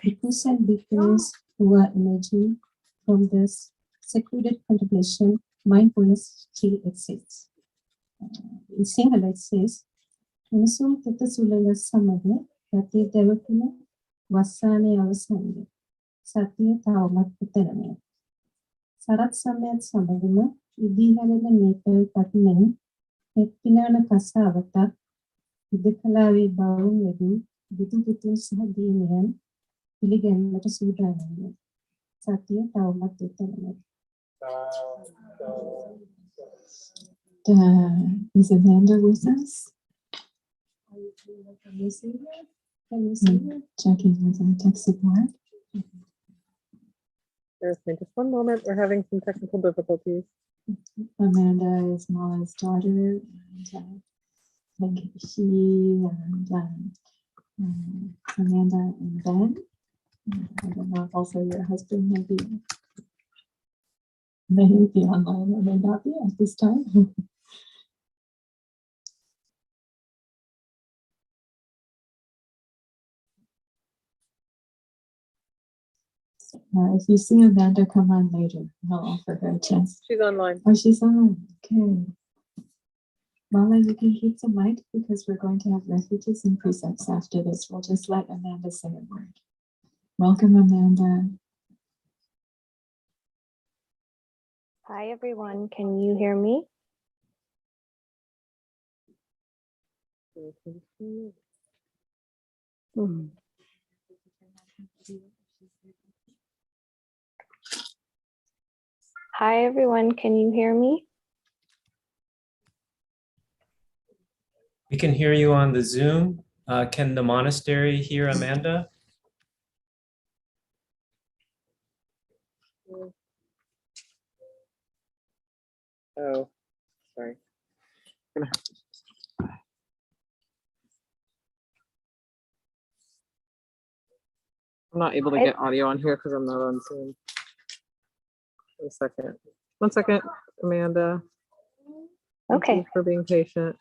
bhikkhus and bhikkhunis who are emerging from this secluded contemplation. Mindfulness still exists. In Sinhala it says, "Unsum tata sulala samaga rati devakuna wasane avasane satya tawmat utaname." Sarath සමයත් සමගම ඉදිහළන maple පත්මෙන් එක්පිනාන කසාවතක් ඉදකලාවේ බවුන් වැඩි බුදු පුතුන් සහ දීනියන් පිළිගැන්මට සූදානම්. සතිය තවමත් උත්තමයි. Is Amanda with us? Can you see her? Checking with our tech support. There's me just one moment. We're having some technical difficulties. Amanda is Mala's daughter, and she and Amanda and Ben. I don't know if also your husband may be online or may not be at this time. If you see Amanda, come on later. I'll offer her a chance. She's online. Oh, she's on. Okay. Mala, you can keep the mic because we're going to have refuges and precepts after this. We'll just let Amanda say a word. Welcome, Amanda. Hi, everyone. Can you hear me? Hi, everyone. Can you hear me? We can hear you on the Zoom. Can the monastery hear Amanda? Oh, sorry. I'm not able to get audio on here because I'm not on Zoom. One second. 1 second, Amanda. Thank Okay. you for being patient.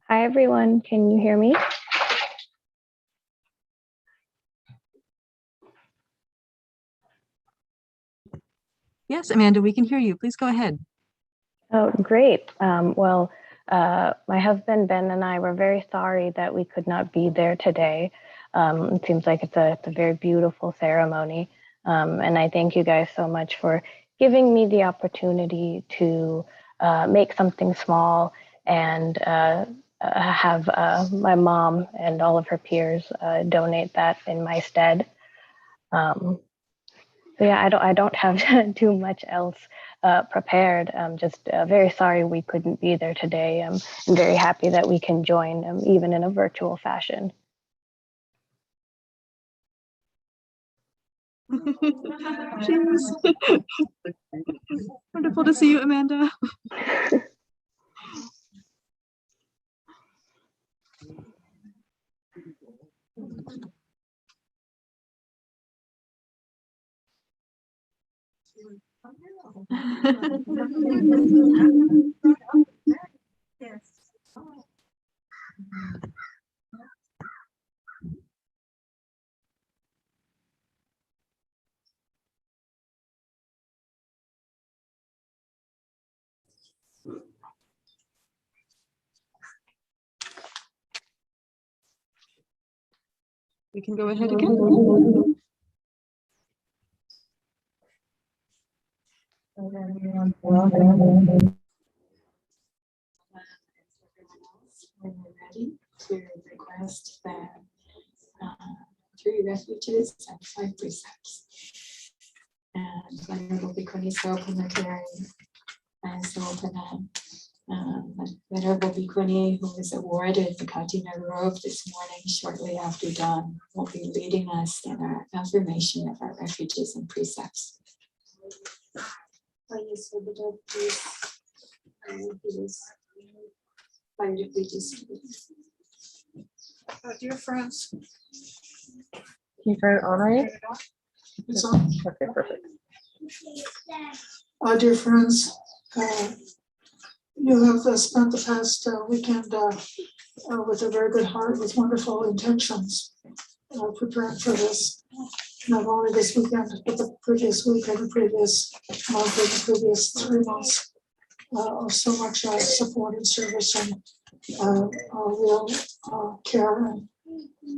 Hi, everyone. Can you hear me? Yes, Amanda, we can hear you. Please go ahead. Oh, great. My husband, Ben, and I were very sorry that we could not be there today. It seems like it's a very beautiful ceremony. And I thank you guys so much for giving me the opportunity to make something small and have my mom and all of her peers donate that in my stead. So yeah, I don't have too much else prepared. I'm just very sorry we couldn't be there today. I'm very happy that we can join, even in a virtual fashion. Cheers. Wonderful to see you, Amanda. We can go ahead again. ready to request the 3 refuges and 5 precepts. And Venerable Bhikkhuni Sangha and Venerable Bhikkhuni, who was awarded the Kathina robe this morning shortly after dawn, will be leading us in our affirmation of our refuges and precepts. Dear friends, Can you turn it on, right? it's on. Okay, perfect. Dear friends, you have spent the past weekend with a very good heart, with wonderful intentions, preparing for this. Not only this weekend, but the previous week and the previous month and the previous 3 months of so much support and service and real care and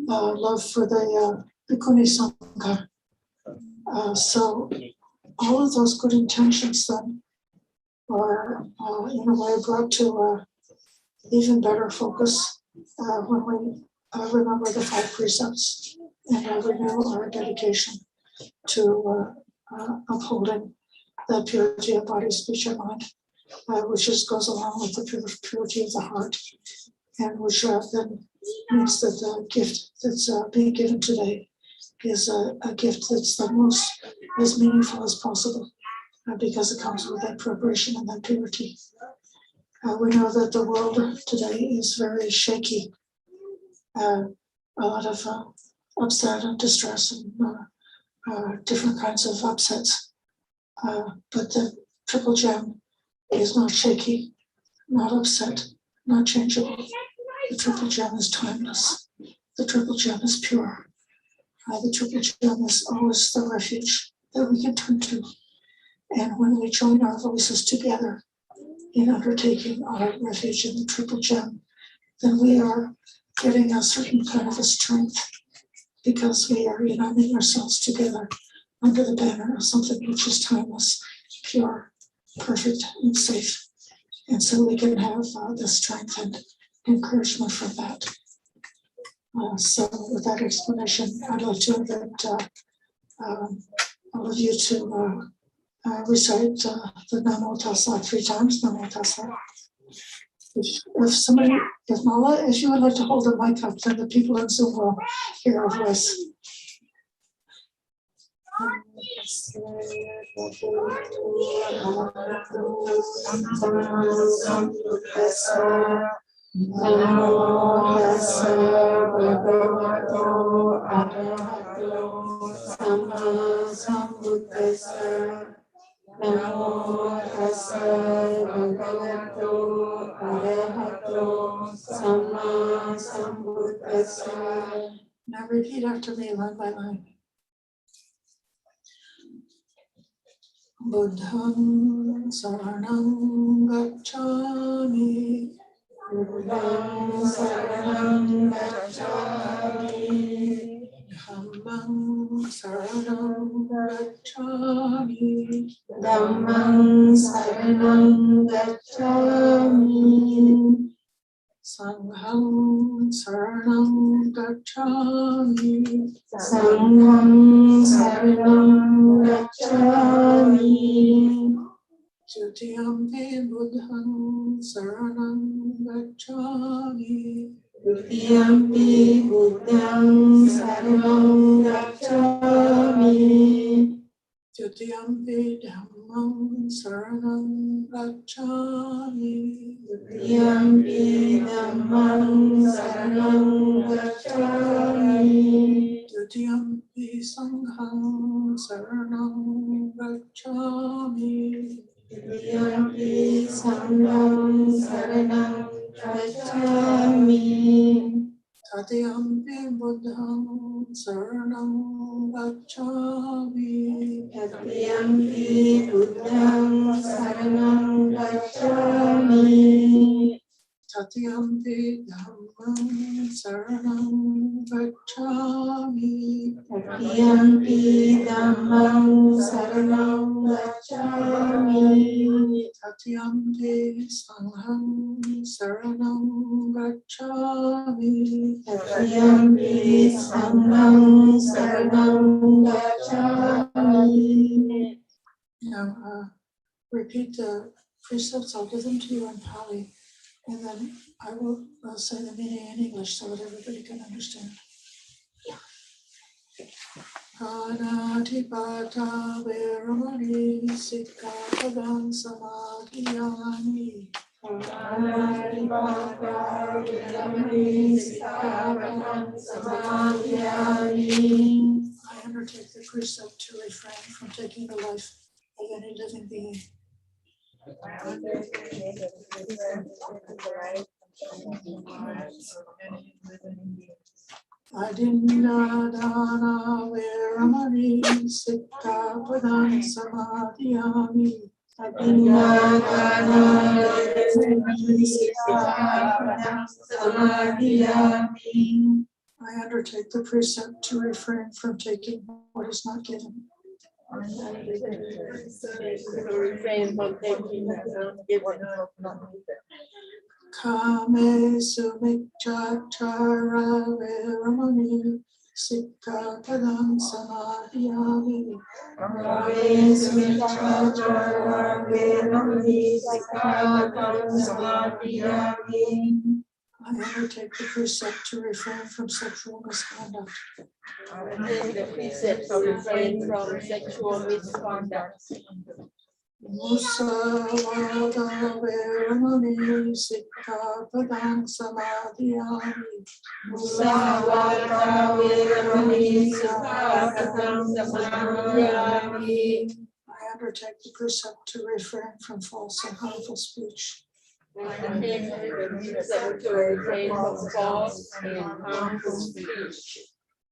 love for the Bhikkhuni Sangha. So all of those good intentions then are in a way brought to even better focus when we remember the 5 precepts and renew our dedication to upholding the purity of body, speech, and mind, which goes along with the purity of the heart, and which then means that the gift that's being given today is a gift that's the most as meaningful as possible, because it comes with that preparation and that purity. We know that the world today is very shaky. A lot of upset and distress and different kinds of upsets. But the triple gem is not shaky, not upset, not changeable. The triple gem is timeless. The triple gem is pure. The triple gem is always the refuge that we can turn to. And when we join our voices together in undertaking our refuge in the triple gem, then we are getting a certain kind of a strength, because we are uniting ourselves together under the banner of something which is timeless, pure, perfect, and safe. And so we can have the strength and encouragement from that. So with that explanation, I'd like to invite all of you to recite the Namo Tassa 3 times, Namo Tassa. If somebody, if Mala, if you would like to hold the mic up, then the people in Zoom will hear our voice. Namo tassa bhagavato arahato samma sambuddhassa. Now repeat after me line by line. Buddham saranam gacchami. Buddham saranam gacchami. Dhammam saranam gacchami. Dhammam saranam gacchami. Sangham saranam gacchami. Sangham saranam gacchami. Tutiyampi buddham saranam gacchami. Tutiyampi buddham saranam gacchami. Tutiyampi dhammam saranam gacchami. Tutiyampi dhammam saranam gacchami. Tutiyampi sangham saranam gacchami. Tutiyampi sangham saranam gacchami. Tatiyampi buddham saranam gacchami. Tatiyampi buddham saranam gacchami. Tatiyampi dhammam saranam gacchami. Tatiyampi dhammam saranam gacchami. Tatyampi Sangham Saranam Gacchami. Tatyampi Sangham Saranam Gacchami. Now repeat the precepts. I'll give them to you in Pali, and then I will say the meaning in English so that everybody can understand. Anatipata Veramani Sikkhapadam Samadhiyami. Anatipata Veramani Sikkhapadam Samadhiyami. I undertake the precept to refrain from taking the life of any living being. Adinna Dana Veramani Sikkhapadam Samadhiyami. Adinna Dana Veramani Sikkhapadam Samadhiyami. I undertake the precept to refrain from taking what is not given. Kame Sumikchachara Veramani Sikkhapadam Samadhiyami. Kame Sumikchachara Veramani Sikkhapadam Samadhiyami. I undertake the precept to refrain from sexual misconduct. I undertake the precept to refrain from sexual misconduct. Musavada Veramani Sikkhapadam Samadhiyami. Musavada Veramani Sikkhapadam Samadhiyami. I undertake the precept to refrain from false and harmful speech. I undertake the precept to refrain from false and harmful speech.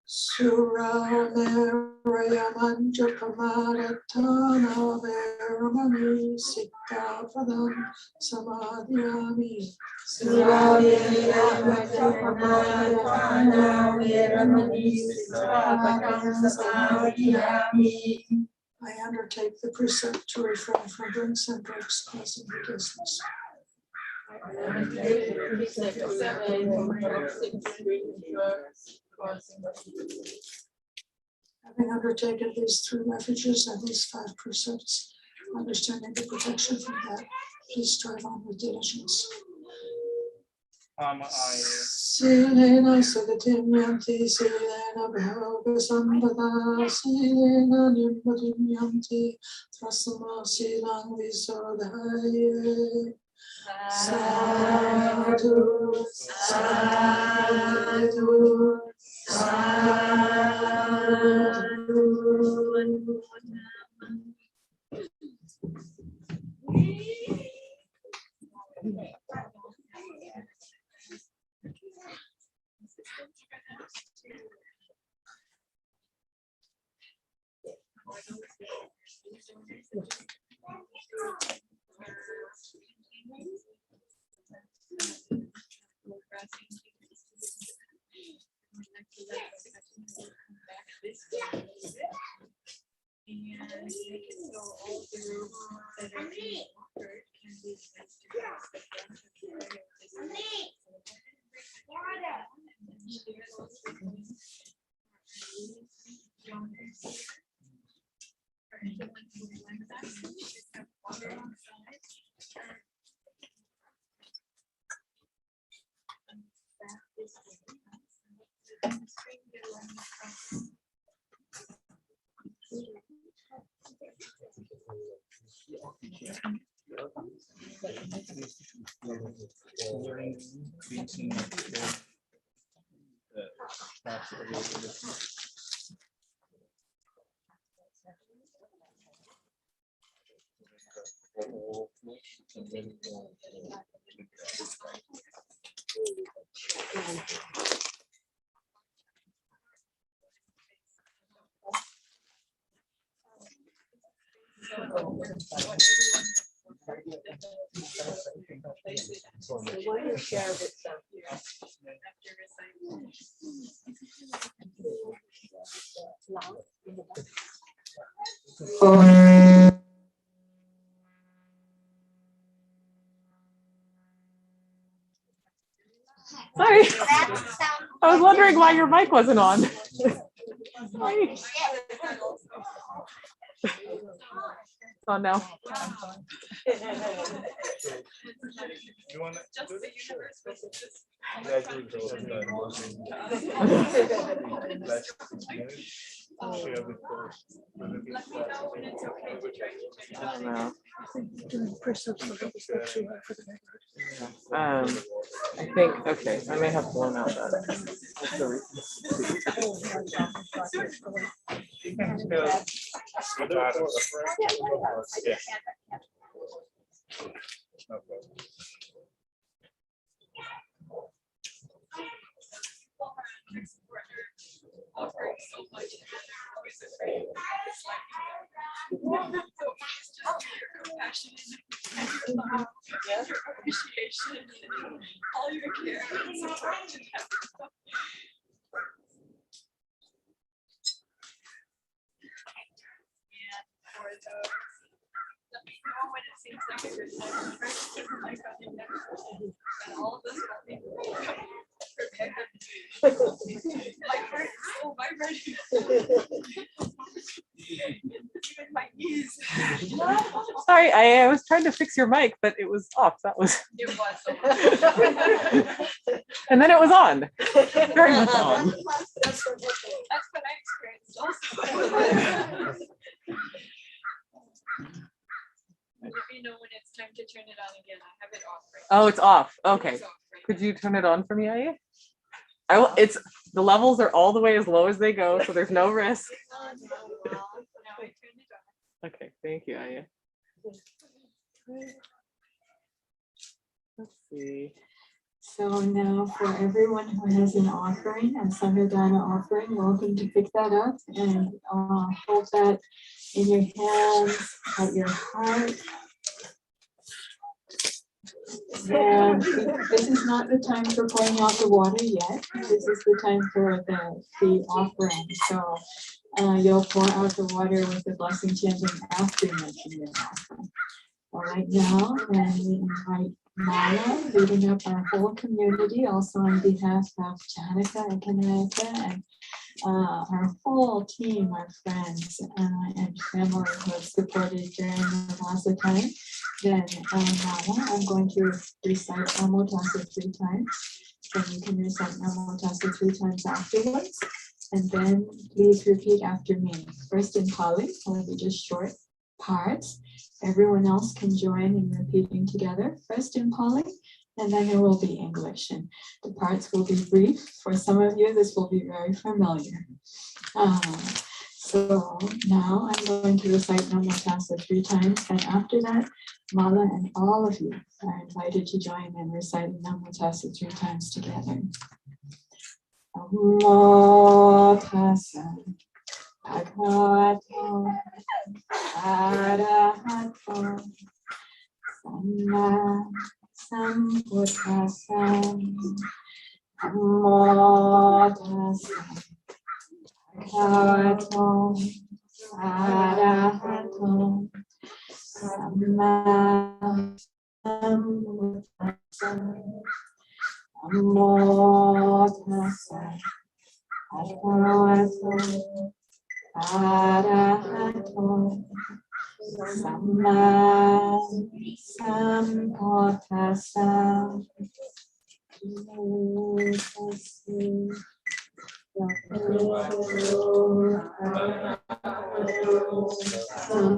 Sura Meraya Manjapamaratana Veramani Sikkhapadam Samadhiyami. Sura Manjapamaratana Veramani Sikkhapadam Samadhiyami. I undertake the precept to refrain from drinks and drugs causing ridiculous. I undertake the precept to refrain from toxic drugs causing ridiculous. Having undertaken these 3 refuges and these 5 precepts, understanding the protection from that, please strive on with diligence. Silena Sagatim Yanti, Silena Bhoga Sambhada, Silena Nimbadim Yanti, Trasama Silang Visodhaya. Sadhu, sadhu, sadhu. And make it so all the robes that are being offered can be placed across the front of the prayer. For anyone who would like that, just have water on the side. And back this way. String it along the front. Sorry. I was wondering why your mic wasn't on. Sorry. It's on now. I think, okay, I may have blown out that. Sorry, I was trying to fix your mic, but it was off. That was. It was. And then it was on. Very much on. That's what I experienced also. Let me know when it's time to turn it on again. I have it off right now. Oh, it's off. Okay. Could you turn it on for me, Aya? I will, it's the levels are all the way as low as they go, so there's no risk. Okay, thank you, Aya. Let's see. So now for everyone who has an offering, a Sangha Dana offering, welcome to pick that up and hold that in your hands, at your heart. And this is not the time for pouring out the water yet. This is the time for the offering. So you'll pour out the water with the blessing chanting after making your offering. All right, now, and we invite Mala, leading up our whole community, also on behalf of Janica and Kanayaka and our whole team, our friends and family who have supported during the Vasa time. Then Mala, I'm going to recite Namo Tassa 3 times. Then you can recite Namo Tassa 3 times afterwards. And then please repeat after me. First in Pali, will be just short parts. Everyone else can join in repeating together. First in Pali, and then there will be English. And the parts will be brief. For some of you, this will be very familiar. So now I'm going to recite Namo Tassa 3 times. And after that, Mala and all of you are invited to join in reciting Namo Tassa 3 times together. Namo Tassa Bhagavato Arahato Samma Sambuddhassa. Namo Tassa Bhagavato Arahato Samma Sambuddhassa. Namo Tassa Bhagavato Arahato Samma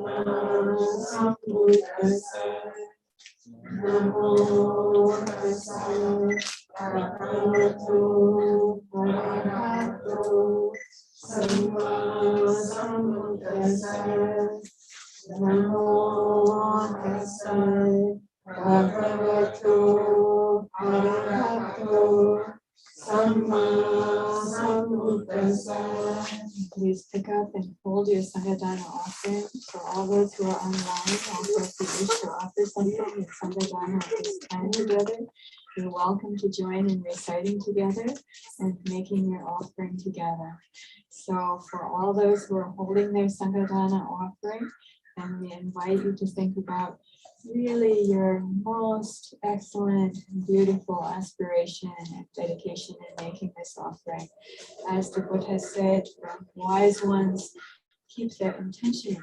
Sambuddhassa. Namo Tassa Bhagavato Arahato Samma Sambuddhassa. Namo Tassa Bhagavato Arahato Samma Sambuddhassa. Please pick up and hold your Sangha Dana offering. For all those who are online, also if you wish to offer something in Sangha Dana at this time together, you're welcome to join in reciting together and making your offering together. So for all those who are holding their Sangha Dana offering, then we invite you to think about really your most excellent, beautiful aspiration and dedication in making this offering. As the Buddha said, the wise ones keep their intention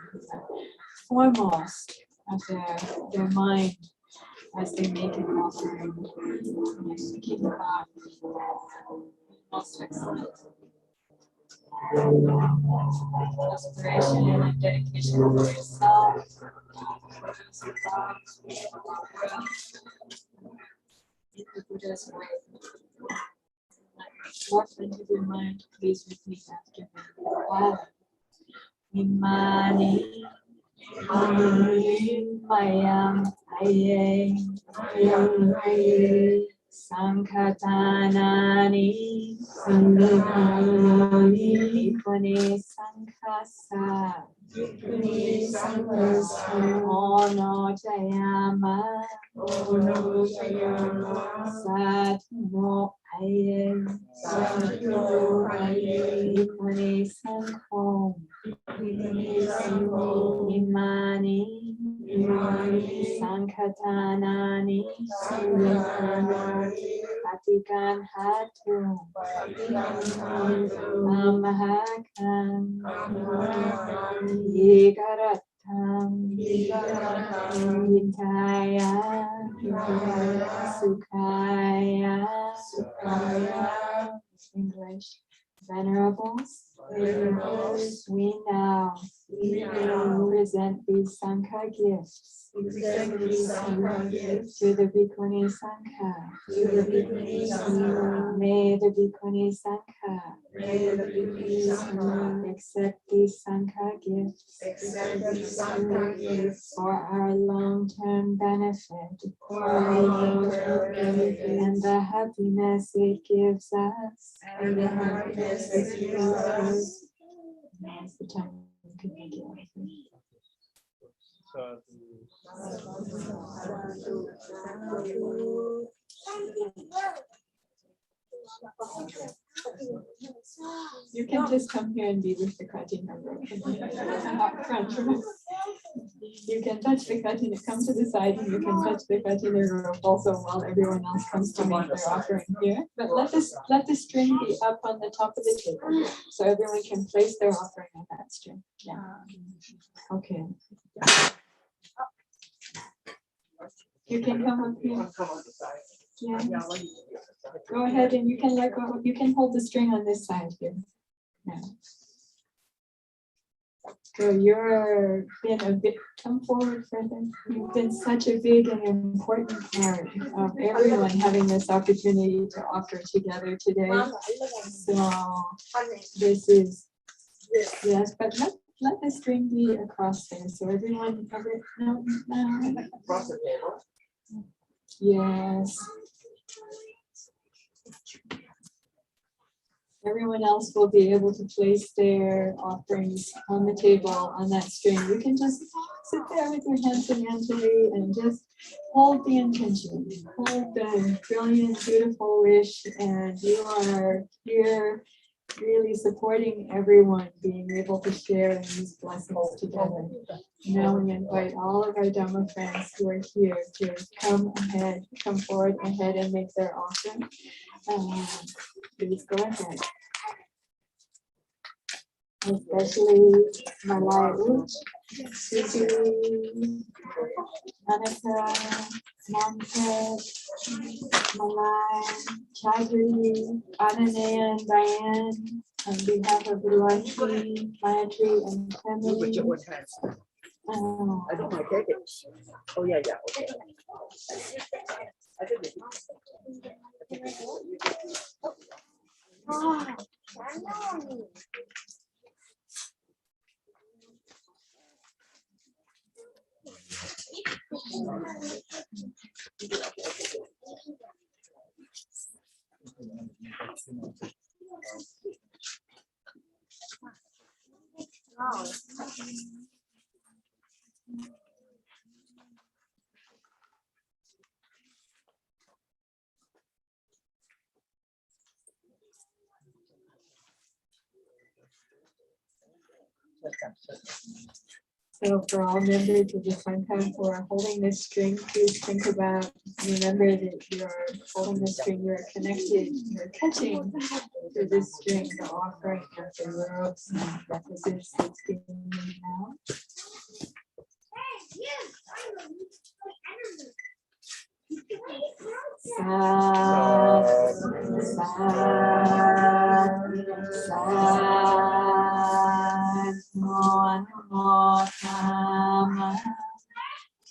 foremost of their mind as they make an offering. Keep it back. Most excellent aspiration and dedication to yourself. In the Buddha's way. Often to your mind, please repeat after me. Wow. Imani, Mayam, Aye, Sangha Dana, Bhikkhuni Sangha Ono Jayama, Sadhu Aye, Bhikkhuni Sangha Imani, Sankhatanani, Patikan Hatu, Amahakam, Yigaratam, Yitaya, Sukhaya, English. Venerables, we now present these Sangha gifts to the Bhikkhuni Sangha. May the Bhikkhuni Sangha accept these Sangha gifts for our long-term benefit and the happiness it gives us. Now's the time you can make it. You can just come here and be with the Kathina robe. You can touch the Kathina, come to the side, and you can touch the Kathina robe also while everyone else comes to make their offering here. But let the string be up on the top of the table so everyone can place their offering on that string. Yeah. Okay. You can come up here. Yeah. Go ahead and you can let go. You can hold the string on this side here. Yeah. So you're been a bit, come forward further. You've been such a big and important part of everyone having this opportunity to offer together today. So this is, yes, but let the string be across there. So everyone, no. Yes. Everyone else will be able to place their offerings on the table on that string. You can just sit there with your hands mentally and just hold the intention, hold the brilliant, beautiful wish, and you are here really supporting everyone being able to share in these blessings together. Now we invite all of our Dhamma friends who are here to come forward ahead and make their offering. Please go ahead. Especially Malaya Uch, Susie, Annika, Monica, Malay, Chagri, Anane and Diane, on behalf of Luanchi, Mayatri, and family. I don't want to take it. Oh, yeah, okay. I did it. So for all members of the Sangha who are holding this string, please think about, remember that you're holding the string, you're connected, you're catching to this string, the offering of the robes and represents that's being made now.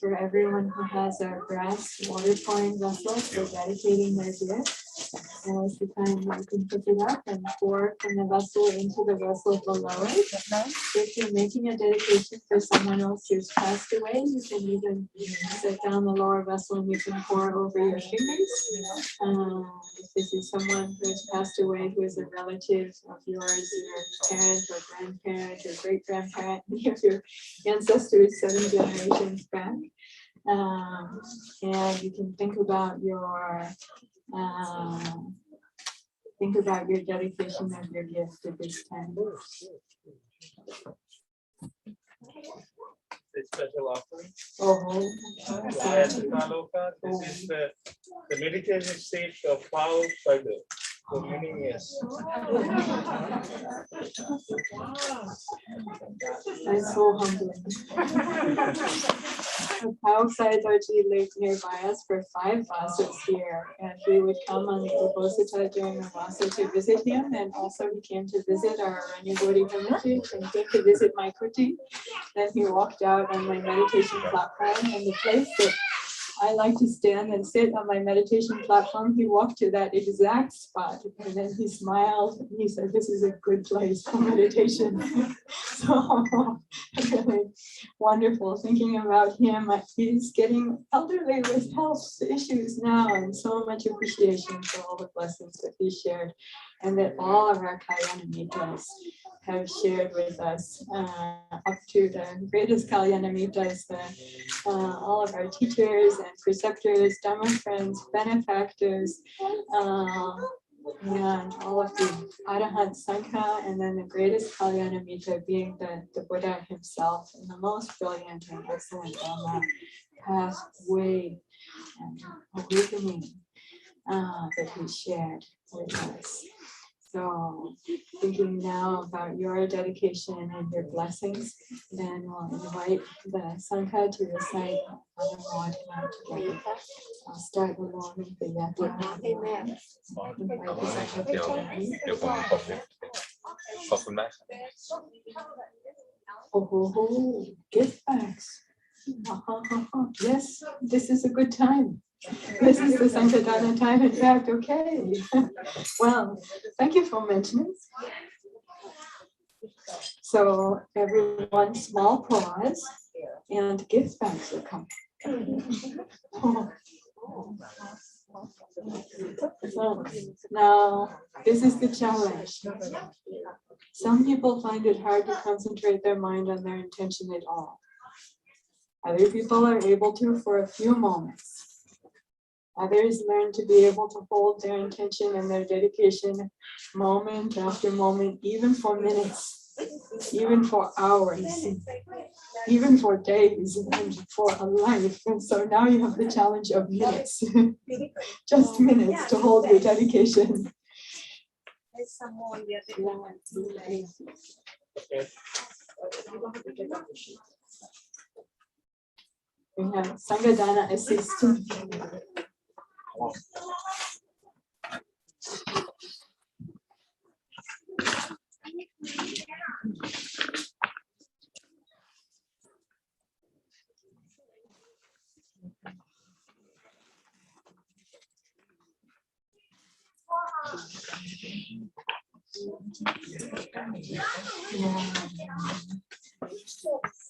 For everyone who has a brass water pouring vessel for dedicating their gift, now is the time that you can pick it up and pour from the vessel into the vessel below it. If you're making a dedication for someone else who's passed away, you can even set down the lower vessel and you can pour over your fingers. If this is someone who has passed away, who is a relative of yours, your parent or grandparent or great-grandparent, any of your ancestors 7 generations back. And you can think about your dedication of your gift at this time. The special offering. This is the meditative state of Pao Saga for many years. That's so humbling. Pao Sayadaw lived nearby us for 5 vasas here, and we would come on the Ubosita during the vasa to visit him, and also he came to visit our Aranyagodi hermitage and came to visit my kuti. Then he walked out on my meditation platform, and the place that I like to stand and sit on my meditation platform, he walked to that exact spot, and then he smiled and he said, "This is a good place for meditation." So really wonderful thinking about him. He's getting elderly with health issues now, and so much appreciation for all the blessings that he shared, and that all of our Kalyanamitas have shared with us, up to the greatest Kalyanamitas, all of our teachers and preceptors, Dhamma friends, benefactors, and all of the Arahant Sangha, and then the greatest Kalyanamita being the Buddha himself, and the most brilliant and excellent Dhamma pathway and awakening that he shared with us. So thinking now about your dedication and your blessings, then we'll invite the Sangha to recite Dhammadharini together. I'll start along with the Yatna. Amen. Invite the Sangha to join me. Oh, gift bags. Yes, this is a good time. This is the Sangha Dana time, in fact, okay. Well, thank you for mentioning. So everyone, small pause, and gift bags will come. So now, this is the challenge. Some people find it hard to concentrate their mind on their intention at all. Other people are able to for a few moments. Others learn to be able to hold their intention and their dedication moment after moment, even for minutes, even for hours, even for days, and for a life. And so now you have the challenge of minutes, just minutes to hold your dedication. We have Sangha Dana assistant.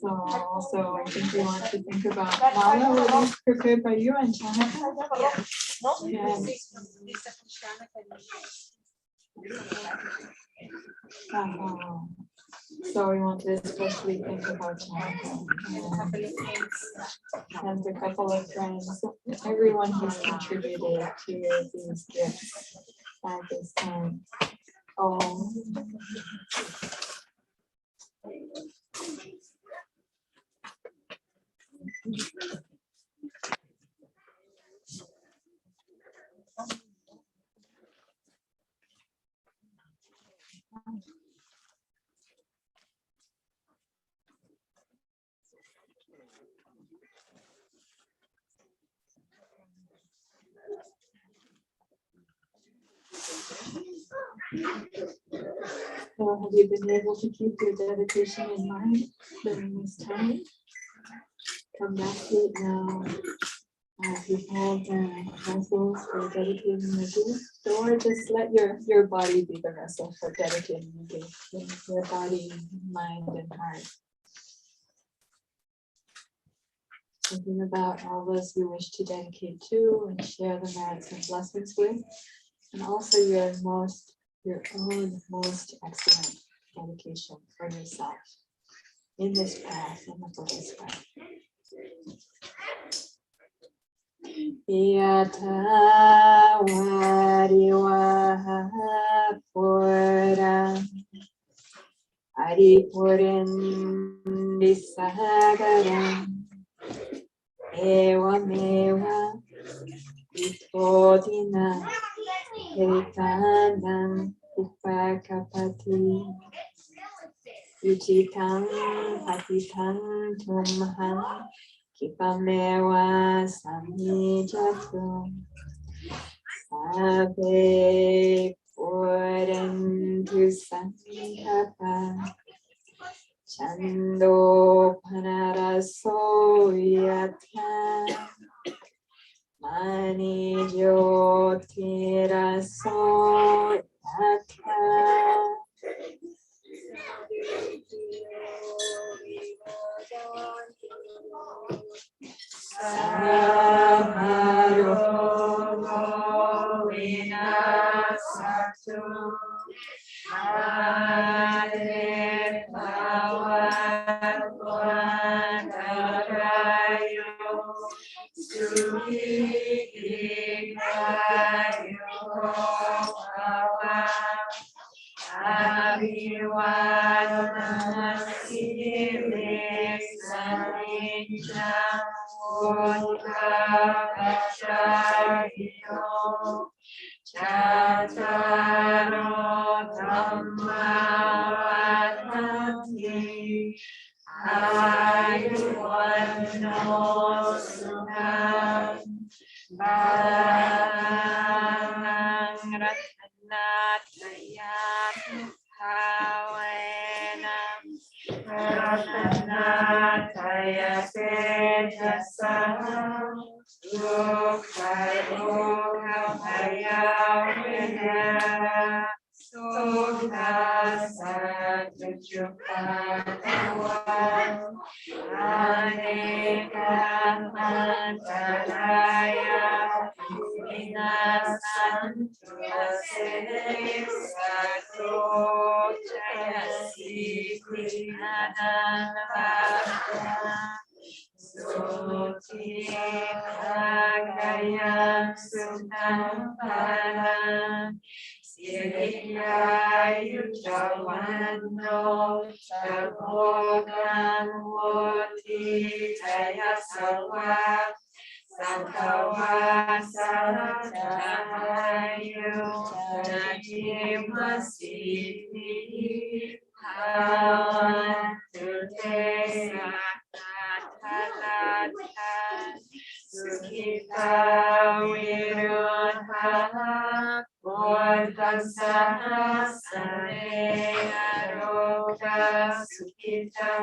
So also I think we want to think about Mala, what is prepared by you and Chanaka. So we want to especially think about Chanaka and a couple of friends, everyone who's contributed to these gifts at this time. Oh. So have you been able to keep your dedication in mind during this time? Come back to it now. As you hold the vessels for dedicating the gift, or just let your body be the vessel for dedicating the gift, your body, mind, and heart. Thinking about all those you wish to dedicate to and share the merits and blessings with, and also your own most excellent dedication for yourself in this path and for this way. Yata varivaha pura Aripurin Disagaram Eva Vitodina Heritanam Upakapati Uchitam Patitam Tumham Kipamewa Samijatu Sabe Purentu Sankapa Chando Panaraso Yata Mani Jyotiraso Yata Samarogo Vinasatu Ade Pavadvarayo Sukikayo Bhava Abhivadana Saninja Uttavachayo Chataro Dhamma Vadhanti Ayuvanno Sukham Bhalang Ratnatayam Bhavanam Ratnataya Tejasam Sukha Sukha Satchupadavam Aneka Mantaraya Vinasantu Asene Sato Jayasi Krishnananda Suti Bhagayam Sundamparam Siriyayujavanno Shapogan Voti Jaya Salva Sankhawa Sarajahayo Najimasiddhi Bhavantu Te Sakathalata Sukhita Viruddha Bodhasattva Aroga Sukhita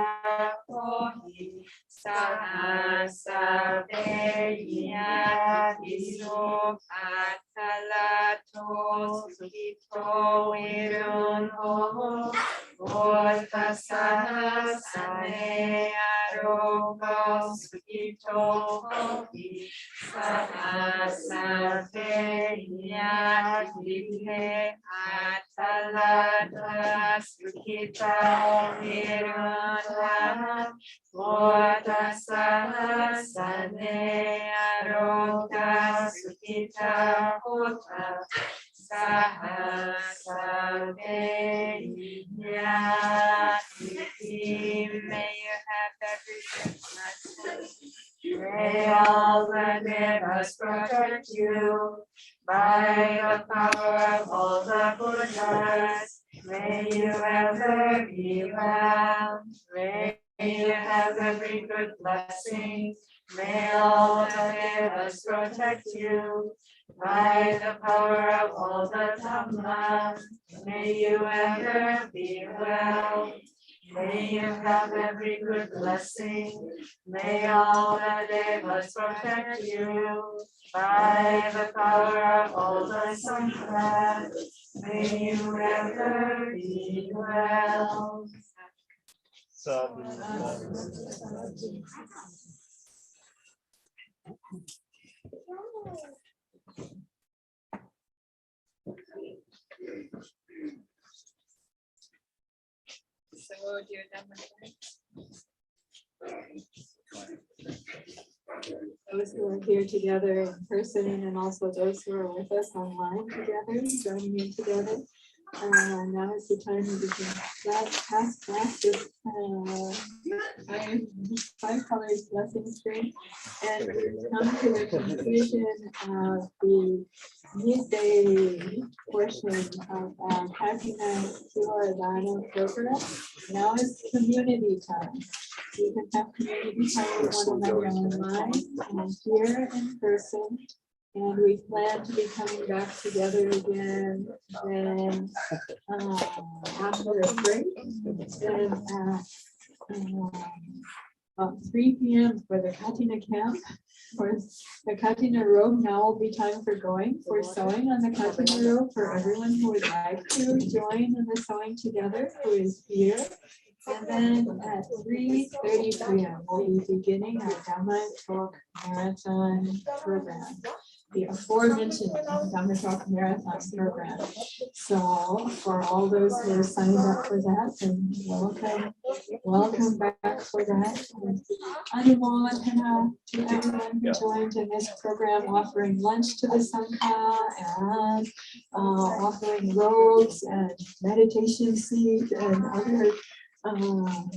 Pohi Sahasadeya Iso Atalato Sukhito Viruddha Bodhasattva Aroga Sukhito Pohi Sahasadeya Vidhe Atalata Sukhita Viruddha Bodhasattva Aroga Sukhita Putra Sahasadeya May you have every good blessing. May all the devas protect you. By the power of all the Buddhas, may you ever be well. May you have every good blessing. May all the devas protect you. By the power of all the Dhammas, may you ever be well. May you have every good blessing. May all the devas protect you. By the power of all the Sangha, may you ever be well. So, dear Dhammadharini, those who are here together in person and also those who are with us online together, joining in together. Now is the time that we can pass this five colors blessing string, and we come to the conclusion of the midday portion of our Kathina Sila Dana program. Now is community time. We can have community time with one another online and here in person. And we plan to be coming back together again then after a break. And at 3 p.m. for the Kathina camp. For the Kathina robe, now will be time for going for sewing on the Kathina robe for everyone who would like to join in the sewing together who is here. And then at 3:30 p.m. we'll be beginning our Dhamma Talk Marathon program. The aforementioned Dhamma Talk Marathon program. So for all those who are signed up for that, and welcome back for that. Anumodana to everyone who joined in this program, offering lunch to the Sangha and offering robes and meditation seat and other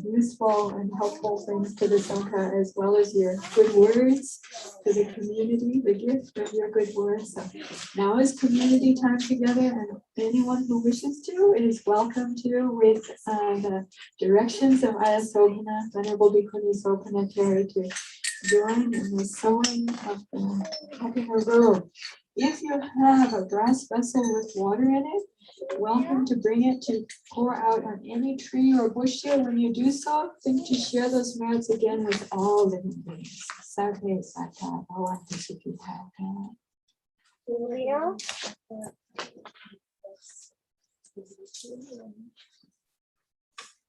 useful and helpful things to the Sangha, as well as your good words to the community, the gift of your good words. So now is community time together, and anyone who wishes to is welcome to with the directions of Ayasohana, Venerable Bhikkhuni Sangha, to join in the sewing of the Kathina robe. If you have a brass vessel with water in it, welcome to bring it to pour out on any tree or bush here. When you do so, think to share those merits again with all living beings. Sarve Sata Bhavantu Sukhita.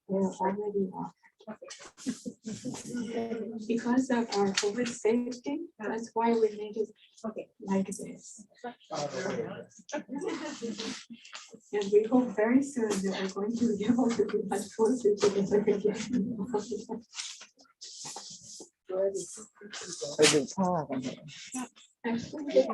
We're already off. Because of our COVID safety, that's why we made it like this. And we hope very soon that we're going to be able to be much closer together again. Actually,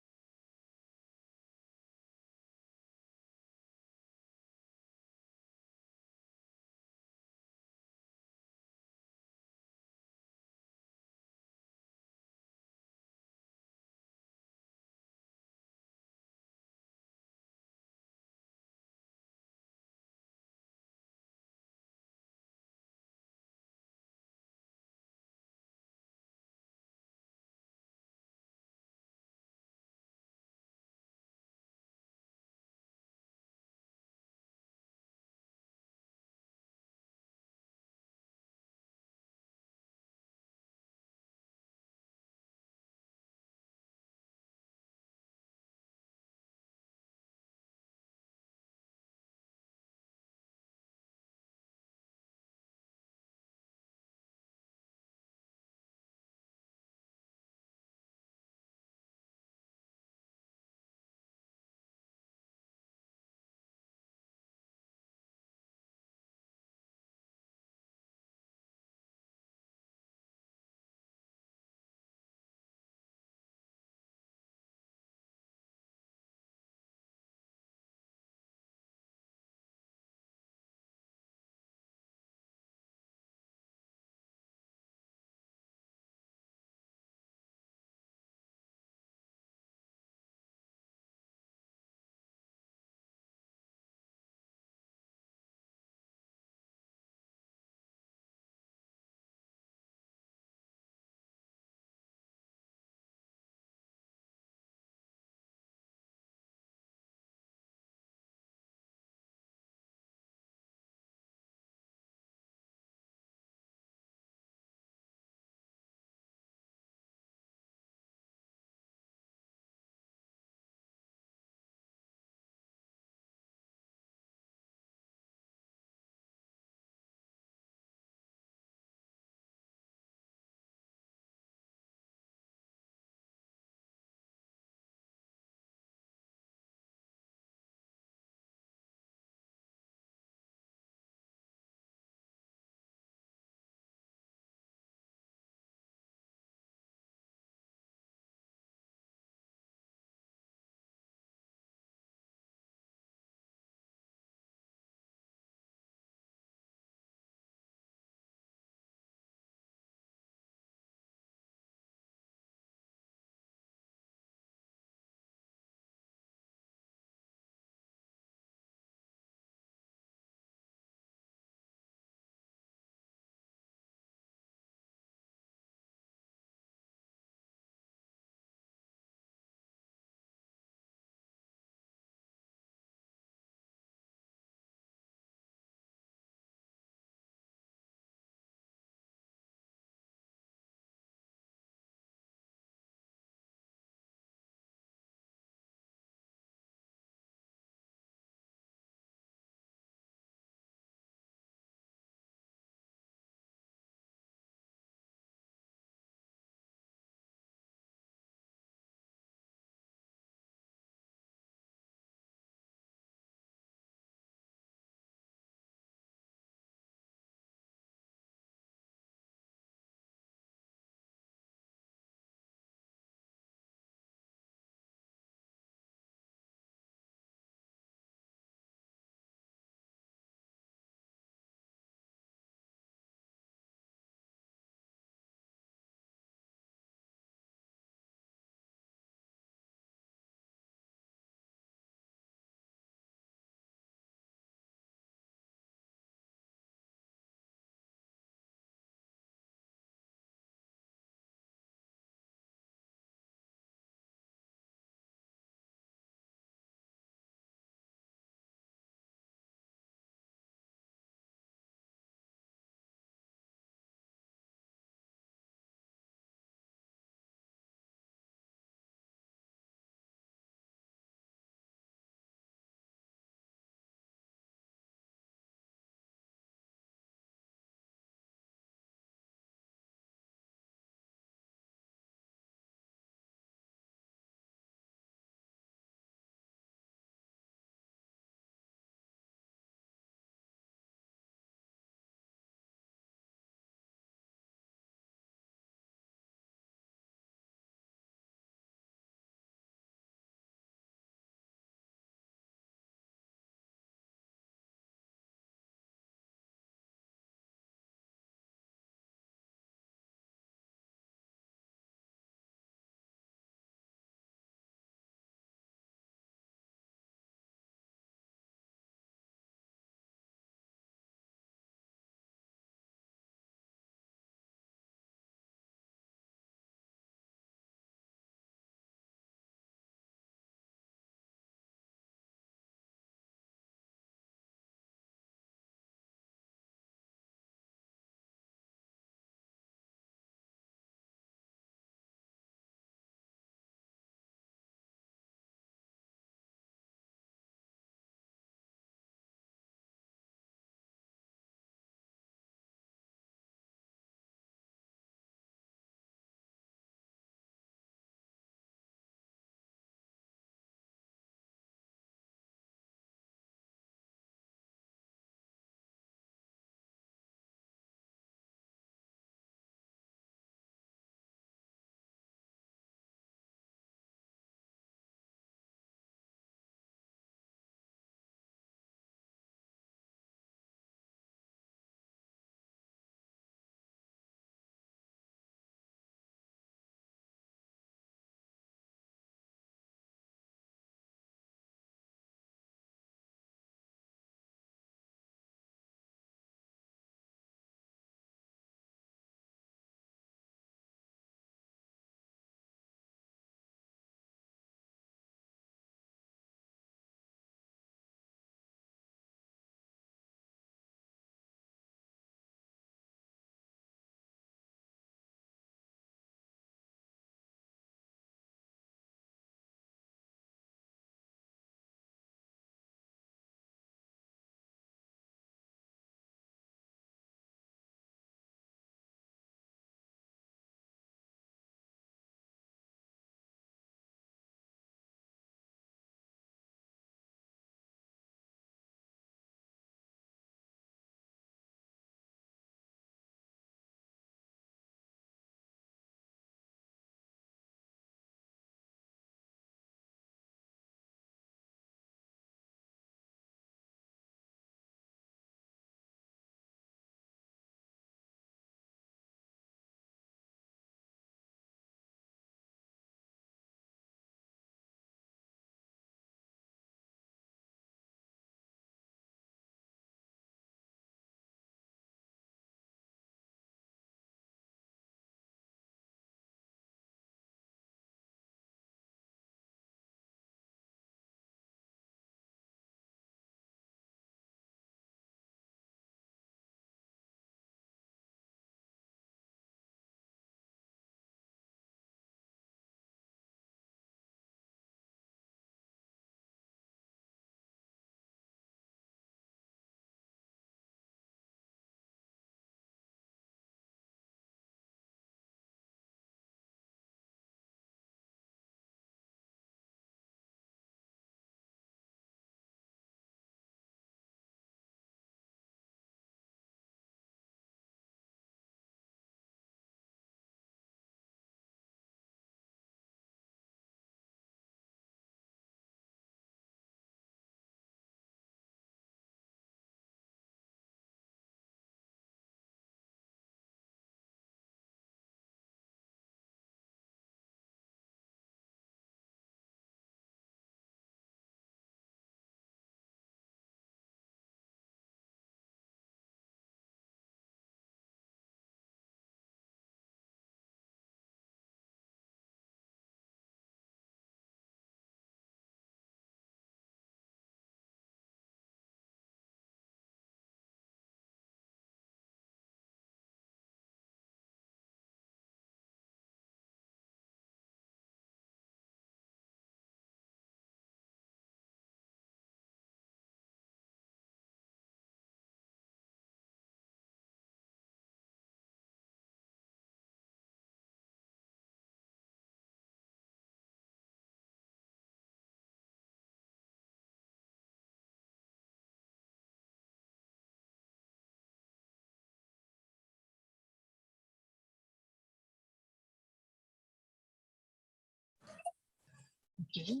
Okay.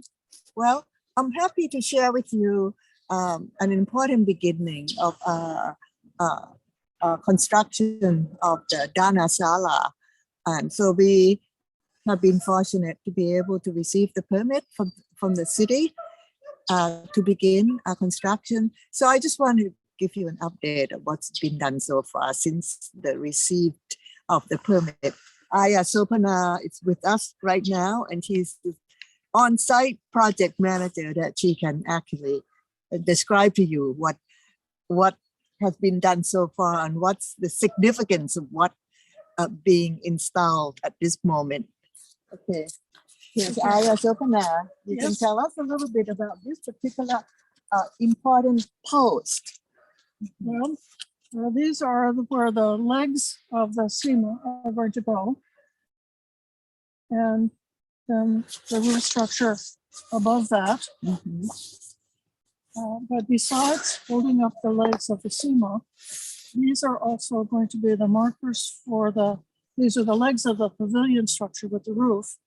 Well, I'm happy to share with you an important beginning of construction of the Dana Sala. And so we have been fortunate to be able to receive the permit from the city to begin our construction. So I just want to give you an update of what's been done so far since the receipt of the permit. Aya Sopana is with us right now, and she's the on-site project manager that she can actually describe to you what has been done so far and what's the significance of what being installed at this moment. Okay. Yes, Aya Sopana, you can tell us a little bit about this particular important post. Well, these are where the legs of the sima are going to go. And then the roof structure above that. But besides holding up the legs of the sima, these are also going to be the markers for these are the legs of the pavilion structure with the roof,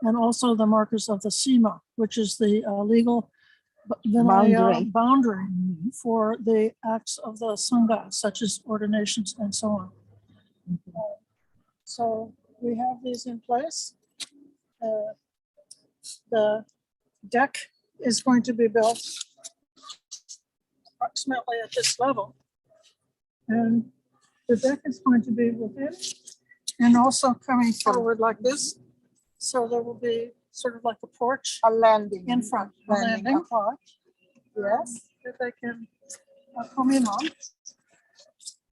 and also the markers of the sima, which is the legal boundary for the acts of the Sangha, such as ordinations and so on. So we have these in place. The deck is going to be built approximately at this level. And the deck is going to be within and also coming forward like this. So there will be sort of like a porch. A landing. In front. A landing. Yes, that they can come in on.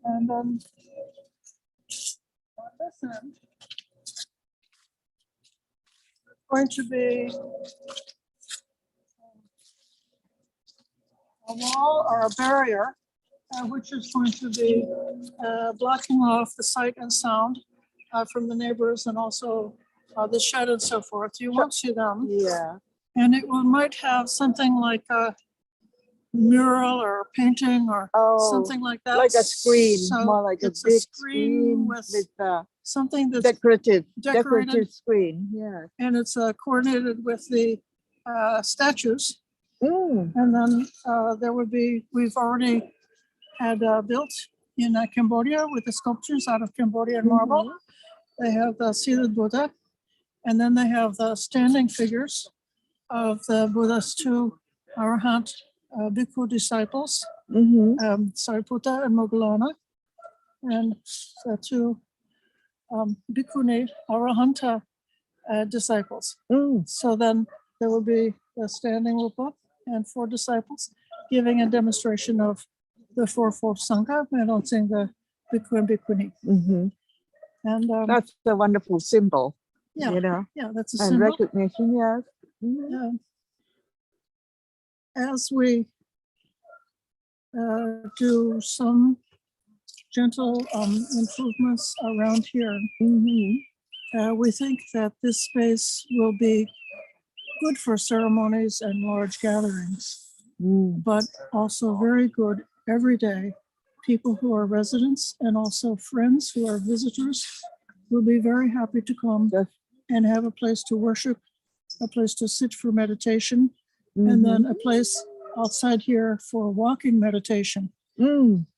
And then on this end, going to be a wall or a barrier, which is going to be blocking off the sight and sound from the neighbors and also the shed and so forth. You won't see them. Yeah. And it might have something like a mural or a painting or something like that. Like a screen, So more like a it's big screen with something that's decorative decorated. screen. Yeah. And it's coordinated with the statues. Mm. And then there would be, we've already had built in Cambodia with the sculptures out of Cambodian marble. They have the seated Buddha, and then they have the standing figures of the Buddha's two Arahant Bhikkhu disciples, Sariputta and Moggallana, and the two Bhikkhuni Arahanta disciples. So then there will be a standing rupa and 4 disciples giving a demonstration of the fourfold Sangha, announcing the Bhikkhu and Bhikkhuni. And that's a wonderful symbol. Yeah, you know. Yeah, that's a and symbol. recognition. Yes. Yeah. As we do some gentle improvements around here, we think that this space will be good for ceremonies and large gatherings, but also very good every day. People who are residents and also friends who are visitors will be very happy to come and have a place to worship, a place to sit for meditation, and then a place outside here for walking meditation.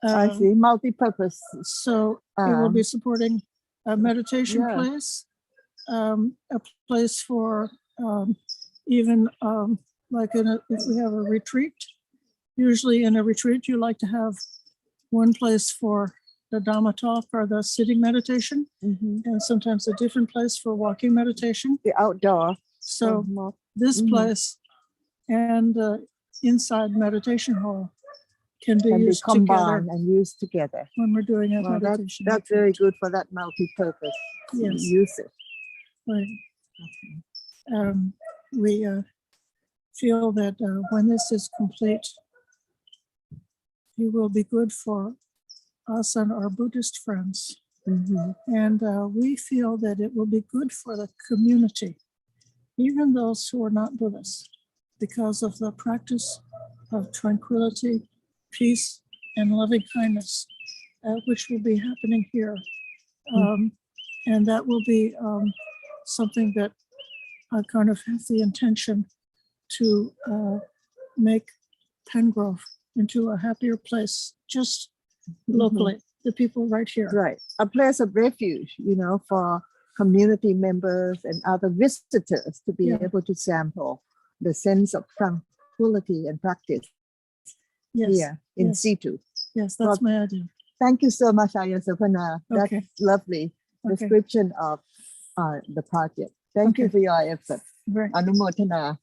I see, multi-purpose. So it will be supporting a meditation place, a place for even like if we have a retreat. Usually in a retreat, you like to have one place for the Dhamma talk or the sitting meditation, and sometimes a different place for walking meditation. The outdoor. So this place and the inside meditation hall can be used combined together and used together when we're doing a meditation. That's very good for that multi-purpose usage. Right. We feel that when this is complete, it will be good for us and our Buddhist friends. And we feel that it will be good for the community, even those who are not Buddhists, because of the practice of tranquility, peace, and loving kindness, which will be happening here. And that will be something that I kind of have the intention to make Pengrove into a happier place, just locally, the people right here. Right. A place of refuge, for community members and other visitors to be Yeah. able to sample the sense of tranquility and practice Yes. here in Yes. situ. Yes, that's my idea. Thank you so much, Ayya Sapana. That's Okay. lovely Okay. description of the project. Thank you Okay. for your effort. Great. Anumotana.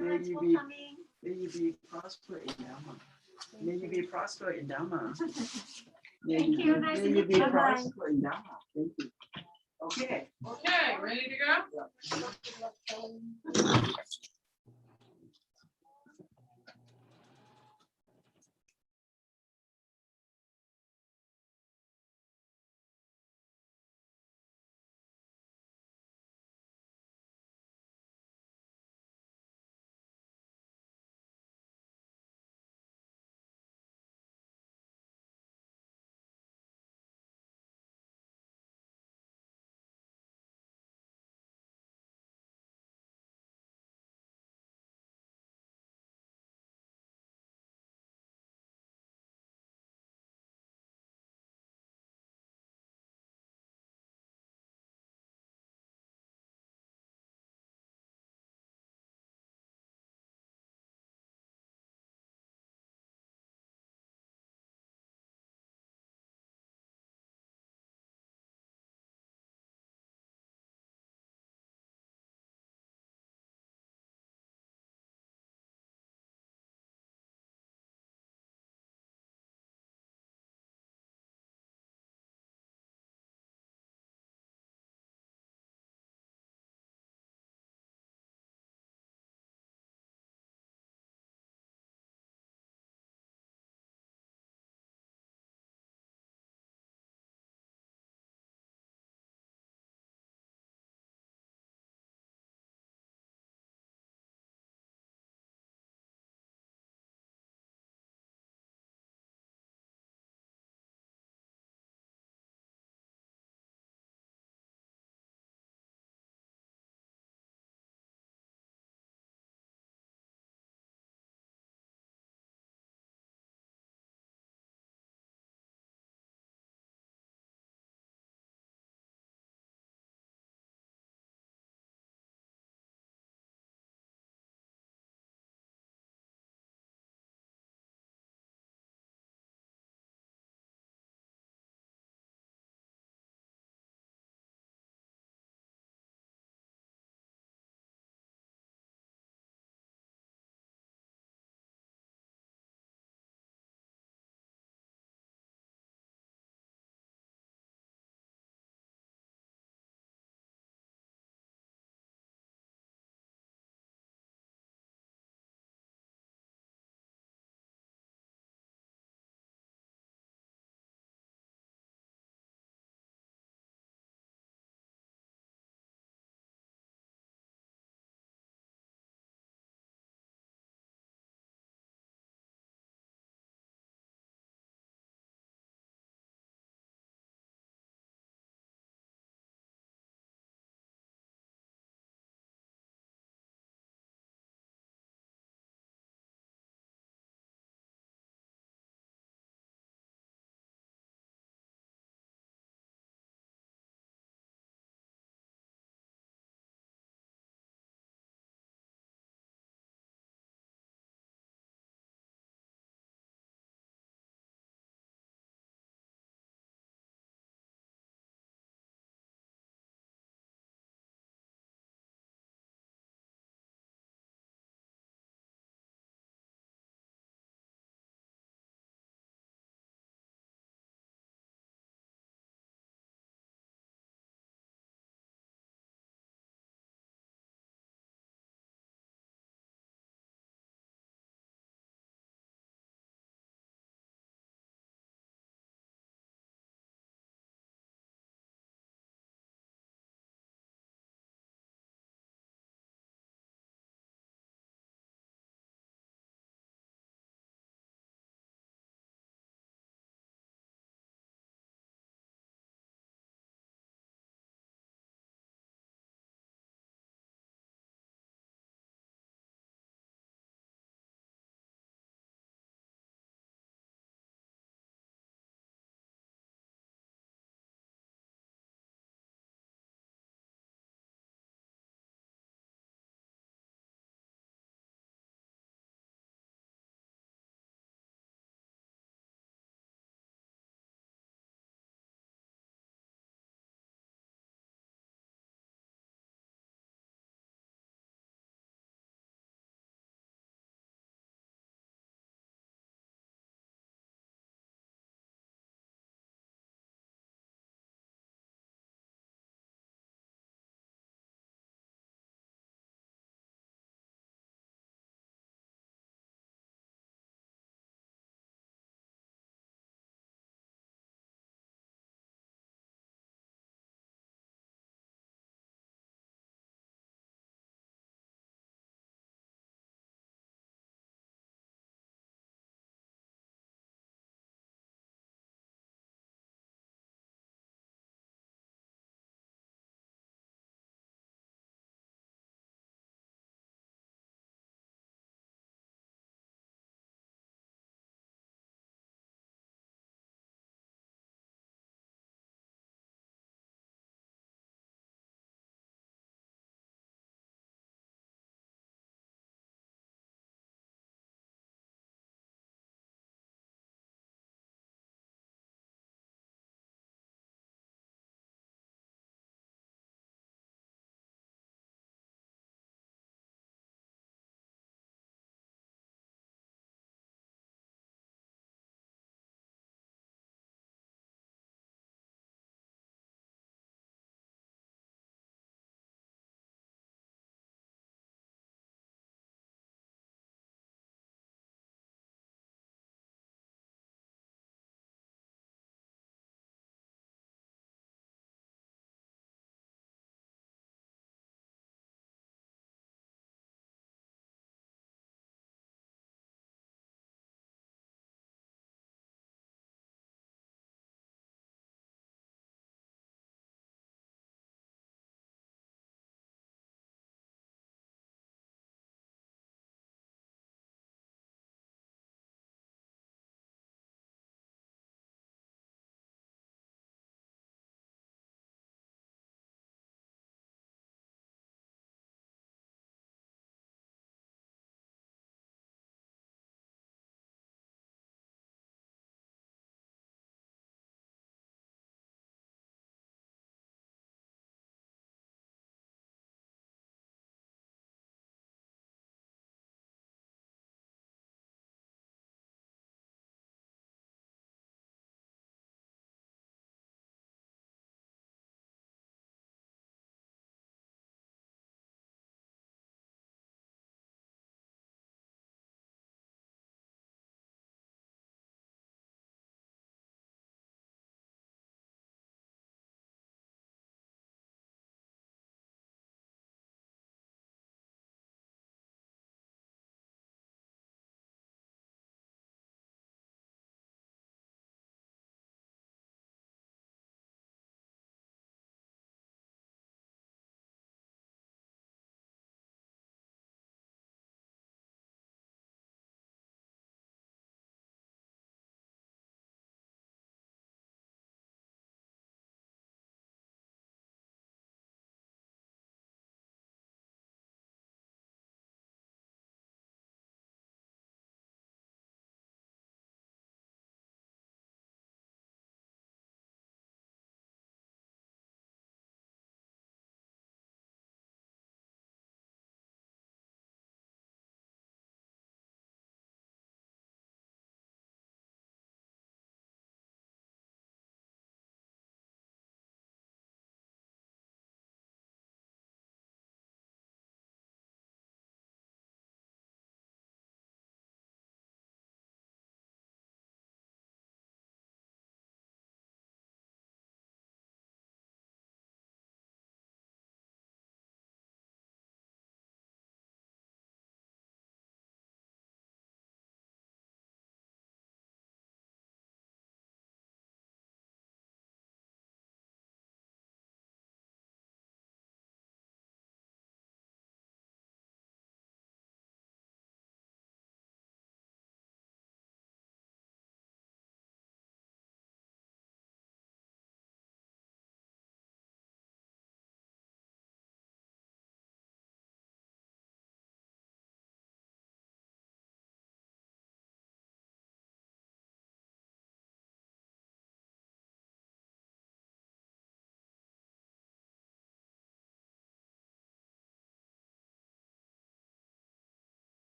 May you be, may you be prosper in Dhamma. May you be prosper in Dhamma. May you be prosper in Dhamma. Thank you. Okay. Okay, ready to go?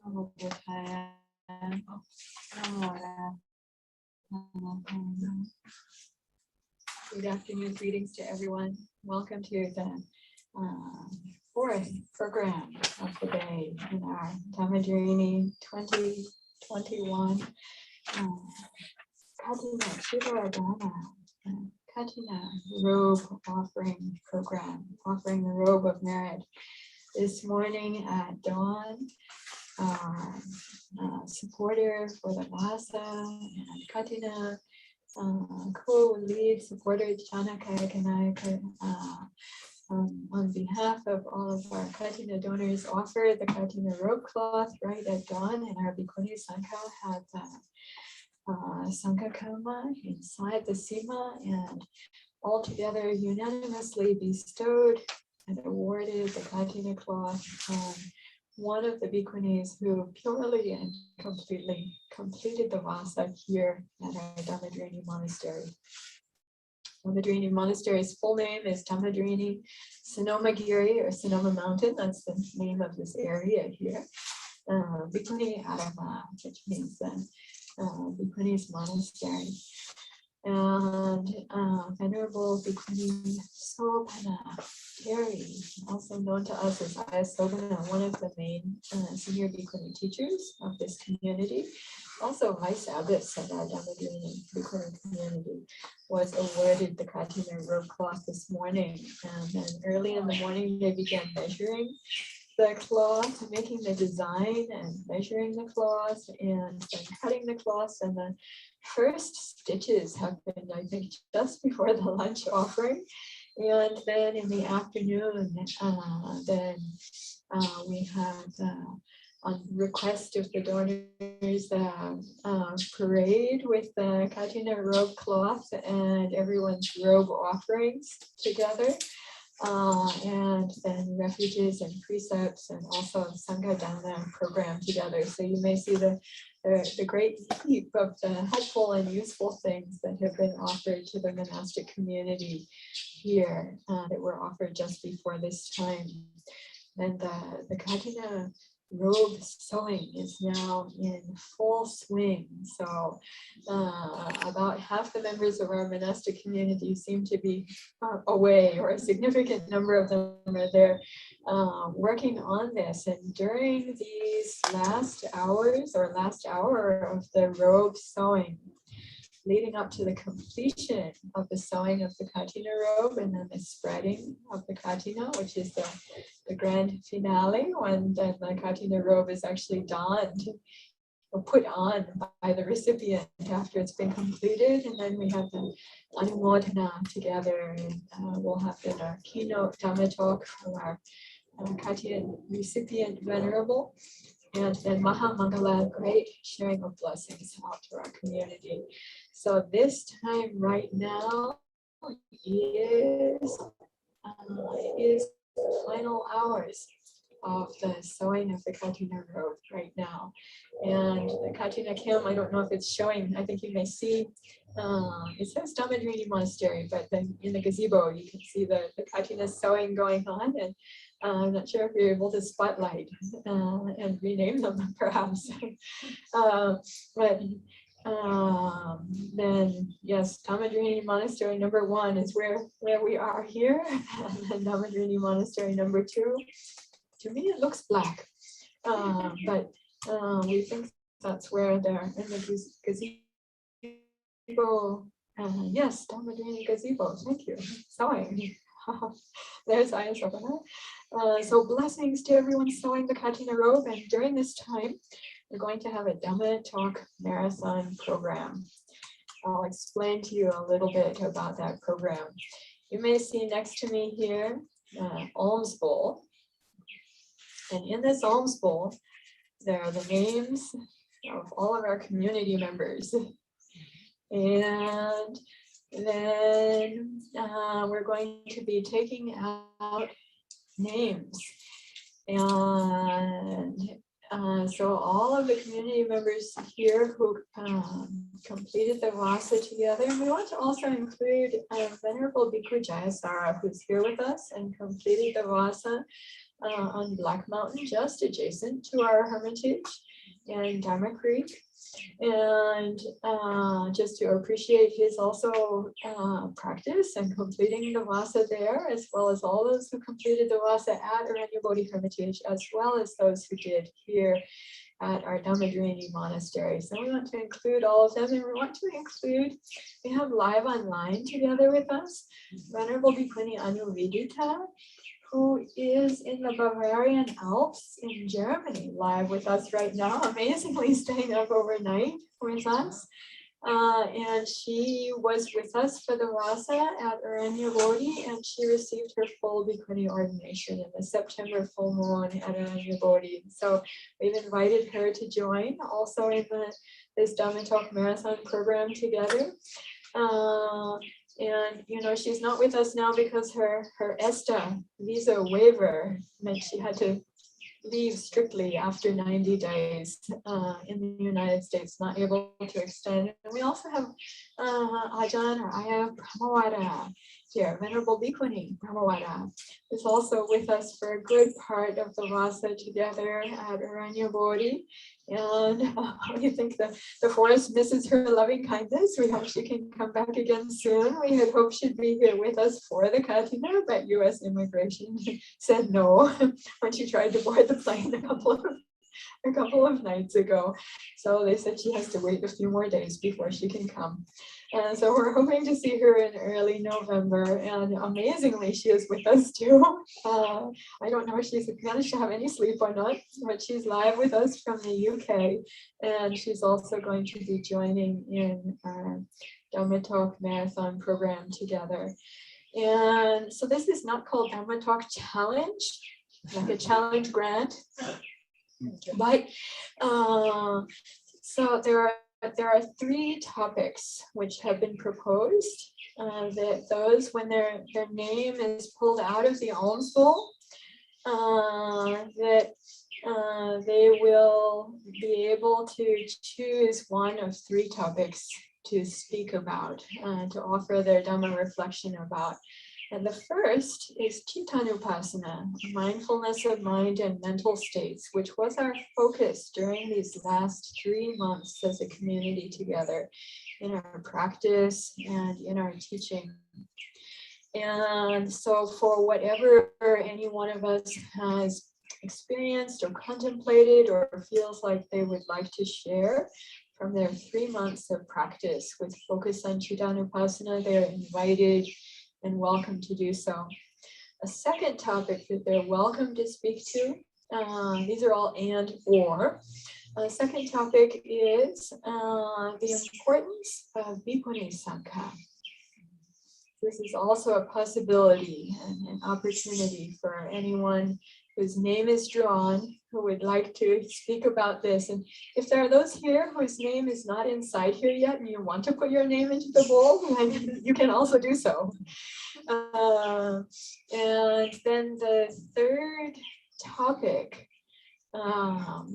Good afternoon, greetings to everyone. Welcome to the fourth program of the day in our Dhammadharini 2021 Kathina Sila Dana Kathina robe offering program, offering the robe of merit. This morning at dawn, supporter for the Vasa and Kathina, co-lead supporter Janaka Kanayaka, on behalf of all of our Kathina donors, offer the Kathina robe cloth right at dawn, and our Bhikkhuni Sangha had Sangha Kama inside the Sima, and all together unanimously bestowed and awarded the Kathina cloth on one of the bhikkhunis who purely and completely completed the Vasa here at our Dhammadharini Monastery. Dhammadharini Monastery's full name is Dhammadharini Sonoma-Giri, or Sonoma Mountain. That's the name of this area here. Bhikkhuni Arama, which means Bhikkhuni's monastery. And Venerable Bhikkhuni Sobhana Giri, also known to us as Ayya Sobhana, one of the main senior Bhikkhuni teachers of this community, also vice abbess of our Dhammadharini Bhikkhuni community, was awarded the Kathina robe cloth this morning. And then early in the morning, they began measuring the cloth, making the design and measuring the cloth, and then cutting the cloth. And the first stitches happened, I think, just before the lunch offering. And then in the afternoon, we had, on request of the donors, parade with the Kathina robe cloth and everyone's robe offerings together. And then refuges and precepts, and also Sangha Dana program together. So you may see the great heap of the helpful and useful things that have been offered to the monastic community here that were offered just before this time. And the Kathina robe sewing is now in full swing. So about half the members of our monastic community seem to be away, or a significant number of them are there working on this. And during these last hours, or last hour of the robe sewing, leading up to the completion of the sewing of the Kathina robe and then the spreading of the Kathina, which is the grand finale when the Kathina robe is actually donned or put on by the recipient after it's been completed. And then we have the Anumodhana together, and we'll have our keynote Dhamma talk from our Kathina recipient venerable. And then Maha Mangala, great sharing of blessings out to our community. So this time right now is the final hours of the sewing of the Kathina robe right now. And the Kathina Kim, I don't know if it's showing, I think you may see, it says Dhammadharini Monastery, but then in the gazebo, you can see the Kathina sewing going on. And I'm not sure if you're able to spotlight and rename them perhaps. Then yes, Dhammadharini Monastery number 1 is where we are here. And then Dhammadharini Monastery number 2, to me it looks black, but we think that's where they're in the gazebo. Yes, Dhammadharini gazebo, thank you. Sewing. There's Ayasapana. So blessings to everyone sewing the Kathina robe, and during this time we're going to have a Dhamma Talk Marathon program. I'll explain to you a little bit about that program. You may see next to me here alms bowl, and in this alms bowl there are the names of all of our community members. And then we're going to be taking out names. And so all of the community members here who completed the Vasa together, and we want to also include Venerable Bhikkhu Jayasara, who's here with us and completed the Vasa on Black Mountain, just adjacent to our hermitage in Dharma Creek. And just to appreciate his also practice and completing the Vasa there, as well as all those who completed the Vasa at Aranya Bodhi Hermitage, as well as those who did here at our Dhammadharini Monastery. So we want to include all of them, and we want to include, we have live online together with us, Venerable Bhikkhuni Anuvidita, who is in the Bavarian Alps in Germany, live with us right now, amazingly staying up overnight with us. And she was with us for the Vasa at Aranya Bodhi, and she received her full Bhikkhuni ordination in the September full moon at Aranya Bodhi. So we've invited her to join also in this Dhamma Talk Marathon program together. And you know, she's not with us now because her ESTA visa waiver meant she had to leave strictly after 90 days in the United States, not able to extend. And we also have Ajahn or Aya Brahmawada here, Venerable Bhikkhuni Brahmawada, who's also with us for a good part of the Vasa together at Aranya Bodhi. And we think that the forest misses her loving kindness. We hope she can come back again soon. We had hoped she'd be here with us for the Kathina, but US immigration said no when she tried to board the plane a couple of nights ago. So they said she has to wait a few more days before she can come. And so we're hoping to see her in early November, and amazingly, she is with us too. I don't know if she's managed to have any sleep or not, but she's live with us from the UK, and she's also going to be joining in our Dhamma Talk Marathon program together. And so this is not called Dhamma Talk Challenge, like a challenge grant, but so there are 3 topics which have been proposed, that those, when their name is pulled out of the alms bowl, that they will be able to choose one of 3 topics to speak about, to offer their Dhamma reflection about. And the first is Chittanupasana, mindfulness of mind and mental states, which was our focus during these last 3 months as a community together in our practice and in our teaching. And so for whatever any one of us has experienced or contemplated or feels like they would like to share from their 3 months of practice with focus on Chidanupasana, they're invited and welcome to do so. A second topic that they're welcome to speak to, these are all and or. The second topic is the importance of Bhikkhuni Sangha. This is also a possibility and an opportunity for anyone whose name is drawn who would like to speak about this. And if there are those here whose name is not inside here yet and you want to put your name into the bowl, you can also do so. And then the third topic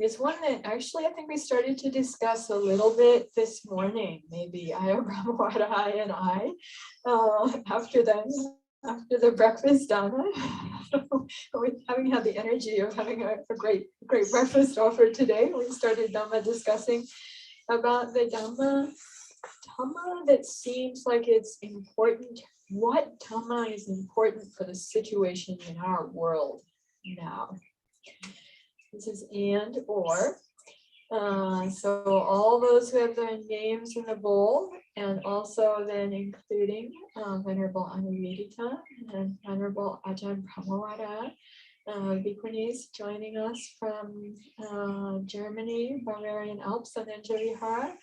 is one that actually I think we started to discuss a little bit this morning, maybe Ayya Brahmawara and I, after the breakfast Dana, having had the energy of having a great breakfast offered today, we started Dhamma discussing about the Dhamma that seems like it's important. What Dhamma is important for the situation in our world now? This is and or. So all those who have their names in the bowl, and also then including Venerable Anuvedita and Venerable Ajahn Brahmawara, Bhikkhunis joining us from Germany, Bavarian Alps, and Anjalihara,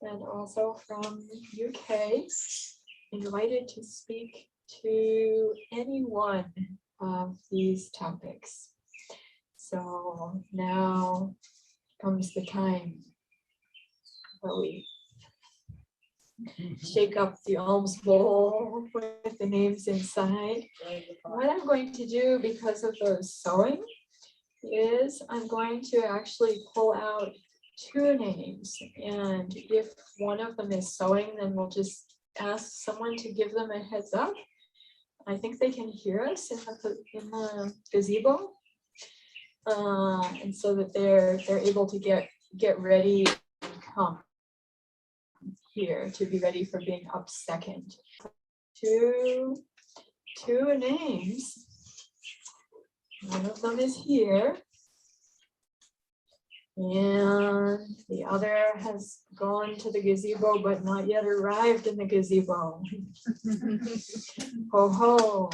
and also from UK, invited to speak to any one of these topics. So now comes the time where we shake up the alms bowl with the names inside. What I'm going to do, because of the sewing, is I'm going to actually pull out 2 names. And if one of them is sewing, then we'll just ask someone to give them a heads up. I think they can hear us in the gazebo. And so that they're able to get ready and come here to be ready for being up second. Two names. One of them is here, and the other has gone to the gazebo but not yet arrived in the gazebo. Ho ho.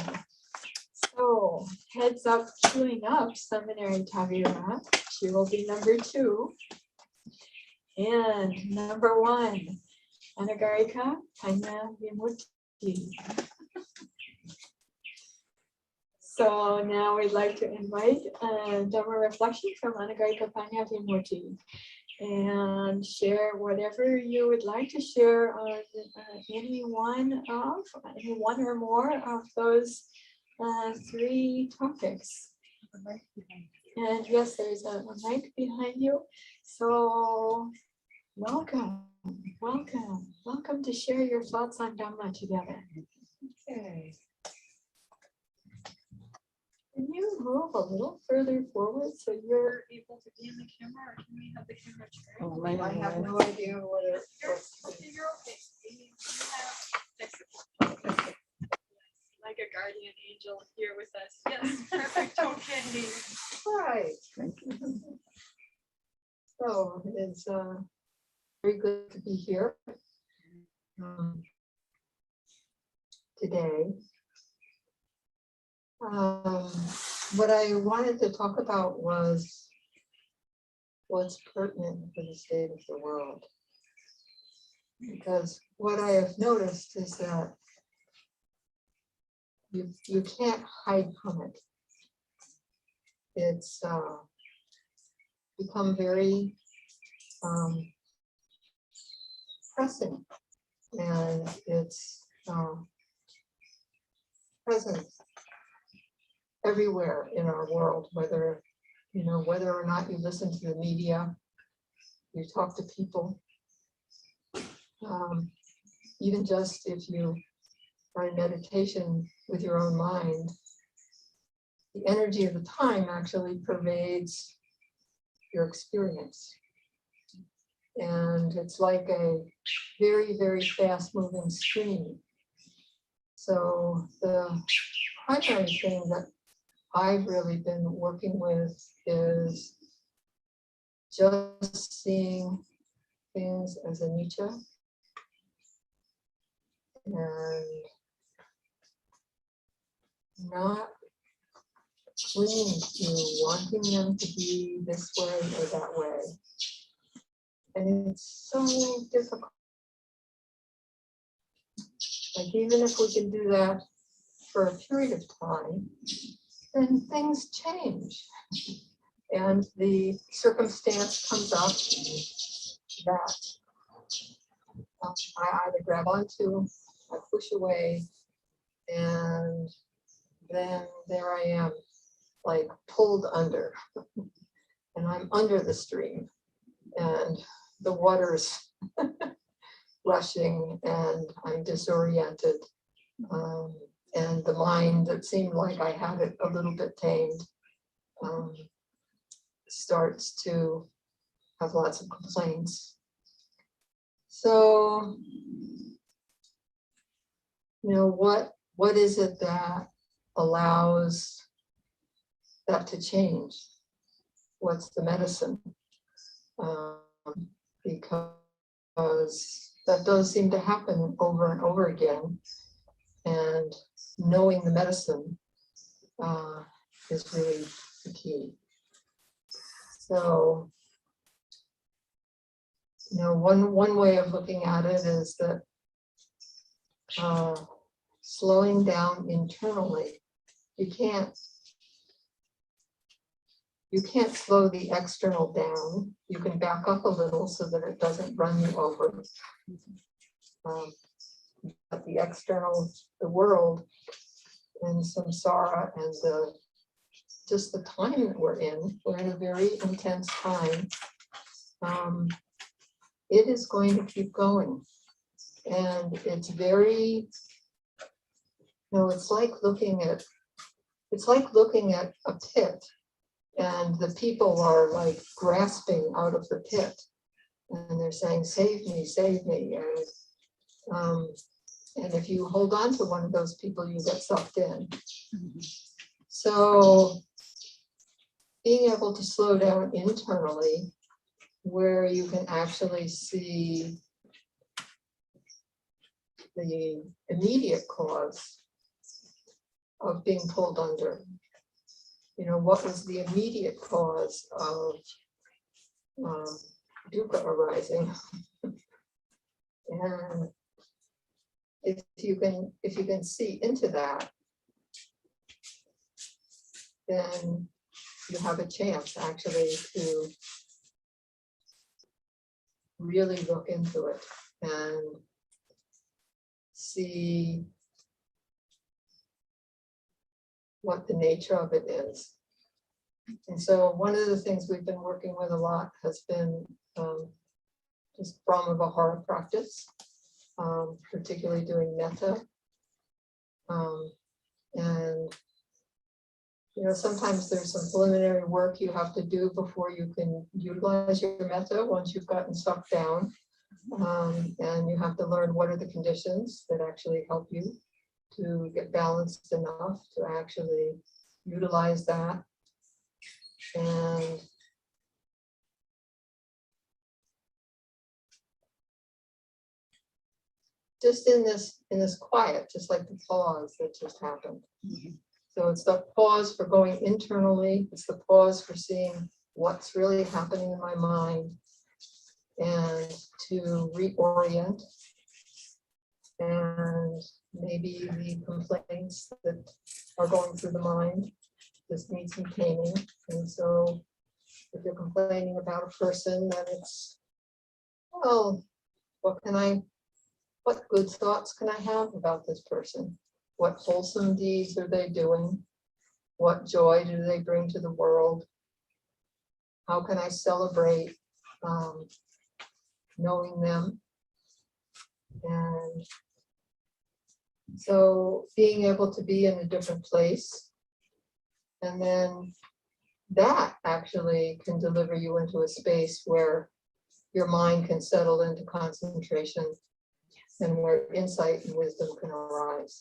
So, heads up, queuing up, Seminary Tavira. She will be number 2. And number 1, Anagarika Panya Vimurti. So now we'd like to invite Dhamma reflection from Anagarika Panya Vimurti and share whatever you would like to share on any one or more of those 3 topics. And yes, there's a mic behind you. So welcome to share your thoughts on Dhamma together. Okay. Can you move a little further forward so you're able to be in the camera, or can we have the camera turned? Oh, I have no idea what it was. You're okay. Like a guardian angel here with us. Yes, perfect. Okay. Right. So it's very good to be here today. What I wanted to talk about was what's pertinent for the state of the world. Because what I have noticed is that you can't hide from it. It's become very pressing, and it's present everywhere in our world, whether or not you listen to the media, you talk to people, even just if you are in meditation with your own mind, the energy of the time actually pervades your experience. And it's like a very, very fast moving stream. So the primary thing that I've really been working with is just seeing things as anicca and not clinging to wanting them to be this way or that way. And it's so difficult. Like even if we can do that for a period of time, then things change. And the circumstance comes up that I either grab onto, I push away, and then there I am, like pulled under. And I'm under the stream, and the water's rushing, and I'm disoriented. And the mind that seemed like I had it a little bit tamed starts to have lots of complaints. So, you know, what is it that allows that to change? What's the medicine? Because that does seem to happen over and over again. And knowing the medicine is really the key. So, you know, one way of looking at it is that slowing down internally, you can't slow the external down. You can back up a little so that it doesn't run you over. But the external, the world and samsara and just the time that we're in a very intense time. It is going to keep going. And it's very, it's like looking at a pit, and the people are like grasping out of the pit, and they're saying, save me, save me. And if you hold on to one of those people, you get sucked in. So being able to slow down internally, where you can actually see the immediate cause of being pulled under. You know, what was the immediate cause of dukkha arising? And if you can see into that, then you have a chance actually to really look into it and see what the nature of it is. And so one of the things we've been working with a lot has been just Brahma Vihara practice, particularly doing metta. And you know, sometimes there's some preliminary work you have to do before you can utilize your metta once you've gotten sucked down. And you have to learn what are the conditions that actually help you to get balanced enough to actually utilize that. And just in this quiet, just like the pause that just happened. So it's the pause for going internally. It's the pause for seeing what's really happening in my mind and to reorient. And maybe the complaints that are going through the mind just need some taming. And so if you're complaining about a person, then it's, well, what good thoughts can I have about this person? What wholesome deeds are they doing? What joy do they bring to the world? How can I celebrate knowing them? And so being able to be in a different place, and then that actually can deliver you into a space where your mind can settle into concentration and where insight and wisdom can arise.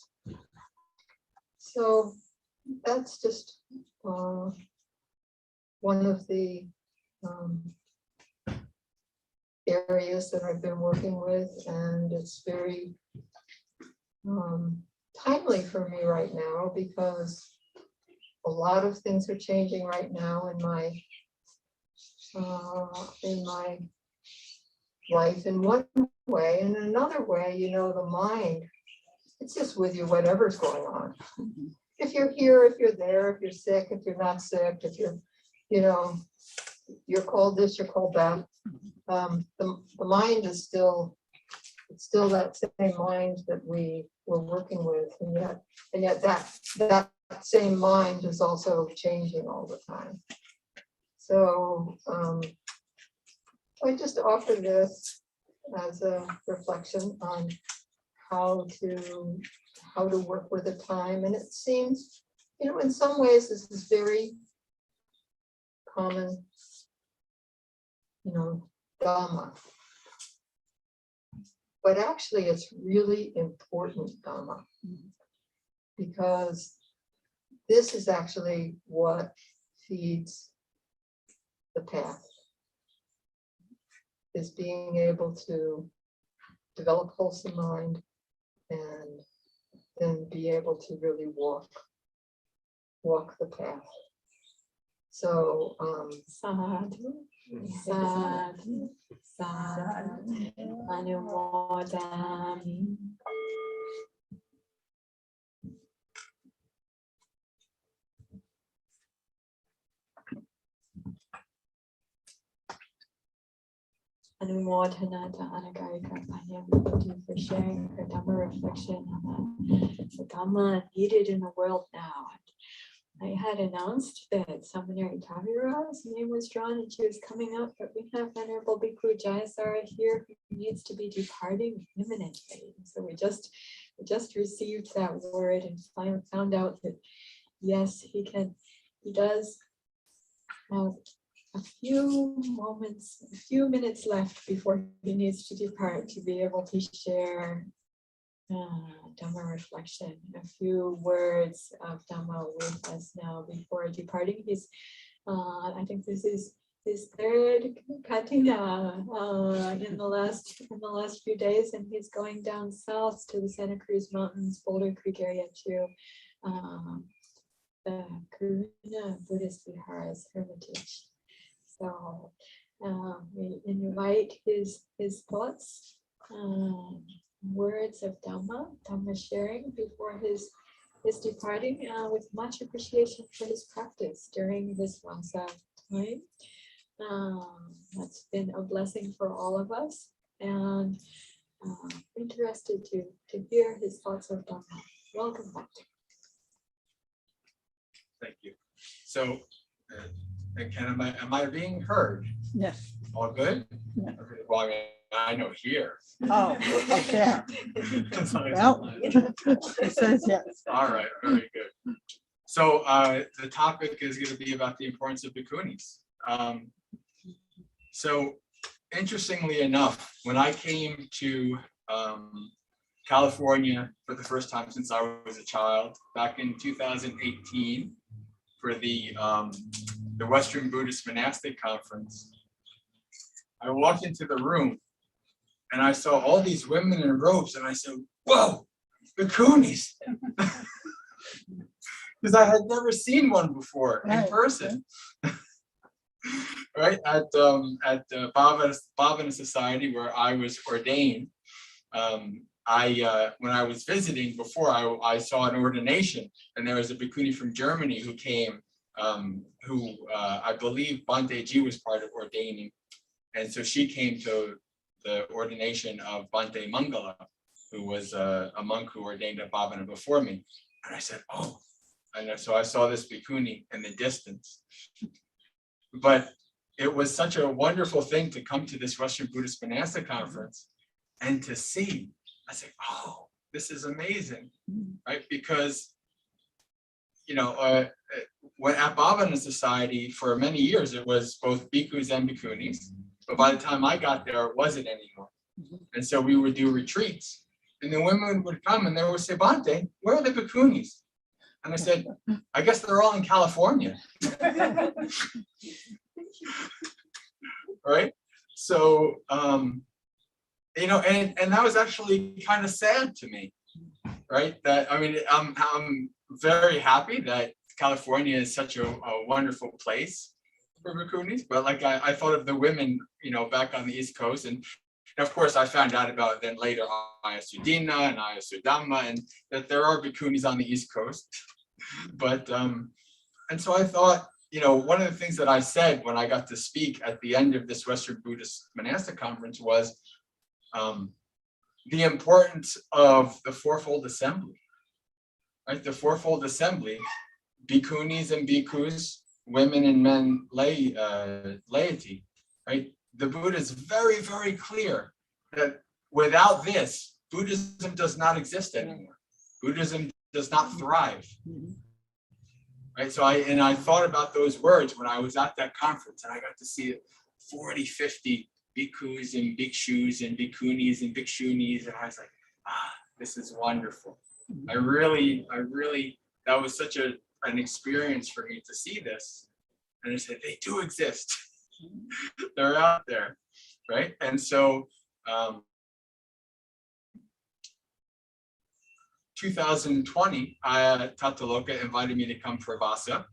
So that's just one of the areas that I've been working with, and it's very timely for me right now because a lot of things are changing right now in my life in one way. And in another way, you know, the mind, it's just with you, whatever's going on. If you're here, if you're there, if you're sick, if you're not sick, if you're, you know, you're called this, you're called that. The mind is still, it's still that same mind that we were working with, and yet that same mind is also changing all the time. So I just offer this as a reflection on how to work with the time. And it seems, you know, in some ways this is very common, you know, Dhamma. But actually it's really important Dhamma, because this is actually what feeds the path, is being able to develop wholesome mind and then be able to really walk the path. So sadhu, sadhu, sadhu, anumodami. Anumodhanata Anagarika Panya Vibhuti for sharing her Dhamma reflection on the Dhamma needed in the world now. I had announced that Seminary Tavira's name was drawn and she was coming up, but we have Venerable Bhikkhu Jayasara here who needs to be departing imminently. So we just received that word and found out that yes, he does have a few minutes left before he needs to depart to be able to share Dhamma reflection, a few words of Dhamma with us now before departing. He's, I think this is his third Kathina in the last few days, and he's going down south to the Santa Cruz Mountains, Boulder Creek area to the Karuna Buddhist Vihara's hermitage. So we invite his thoughts, words of Dhamma sharing before his departing, with much appreciation for his practice during this Vasa time. That's been a blessing for all of us, and interested to hear his thoughts of Dhamma. Welcome back. Thank you. So, am I being heard? Yes. All good? Yeah. Okay, well, I mean, I know here. Oh, okay. Well, it says yes. All right, very good. So the topic is going to be about the importance of bhikkhunis. So interestingly enough, when I came to California for the first time since I was a child, back in 2018, for the Western Buddhist Monastic Conference, I walked into the room and I saw all these women in robes, and I said, "Whoa, bhikkhunis!" Because I had never seen one before in person. Right at the Bhavana Society where I was ordained, when I was visiting before, I saw an ordination, and there was a bhikkhuni from Germany who came, who I believe Bhante Ji was part of ordaining, and so she came to the ordination of Bhante Mangala, who was a monk who ordained at Bhavana before me, and I said, "Oh," and so I saw this bhikkhuni in the distance, but it was such a wonderful thing to come to this Western Buddhist Monastic Conference and to see. I said, "Oh, this is amazing," right? Because, you know, when at Bhavana Society for many years, it was both bhikkhus and bhikkhunis, but by the time I got there, it wasn't anymore. And so we would do retreats, and the women would come and they would say, "Bhante, where are the bhikkhunis?" And I said, "I guess they're all in California." Right? So, you know, and that was actually kind of sad to me, right? That, I mean, I'm very happy that California is such a wonderful place for Bhikkhunis, but like I thought of the women, you know, back on the East Coast, and of course I found out about then later Ayasudina and Ayasudhamma, and that there are Bhikkhunis on the East Coast. But, and so I thought, you know, one of the things that I said when I got to speak at the end of this Western Buddhist monastic conference was the importance of the fourfold assembly, right? The fourfold assembly, bhikkhunis and bhikkhus, women and men, laity, right? The Buddha is very, very clear that without this, Buddhism does not exist anymore. Buddhism does not thrive. Right, so I thought about those words when I was at that conference, and I got to see 40, 50 bhikkhus and bhikshus and bhikkhunis and bhikshunis, and I was like, this is wonderful. I really, that was such an experience for me to see this. And I said, they do exist. They're out there, right? And so 2020, Tataloka invited me to come for Vasa,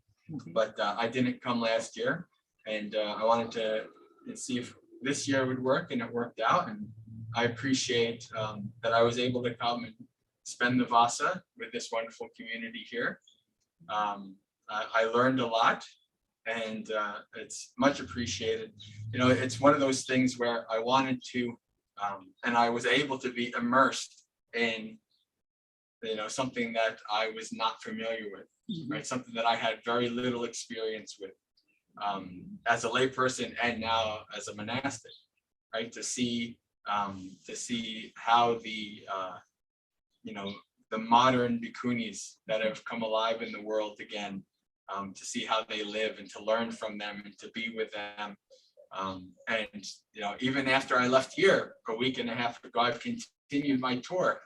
but I didn't come last year. And I wanted to see if this year would work, and it worked out. And I appreciate that I was able to come and spend the Vasa with this wonderful community here. I learned a lot, and it's much appreciated. You know, it's one of those things where I wanted to, and I was able to be immersed in, you know, something that I was not familiar with, right? Something that I had very little experience with as a layperson and now as a monastic, right? To see how the, you know, the modern bhikkhunis that have come alive in the world again, to see how they live and to learn from them and to be with them. And, you know, even after I left here a week and a half ago, I've continued my tour.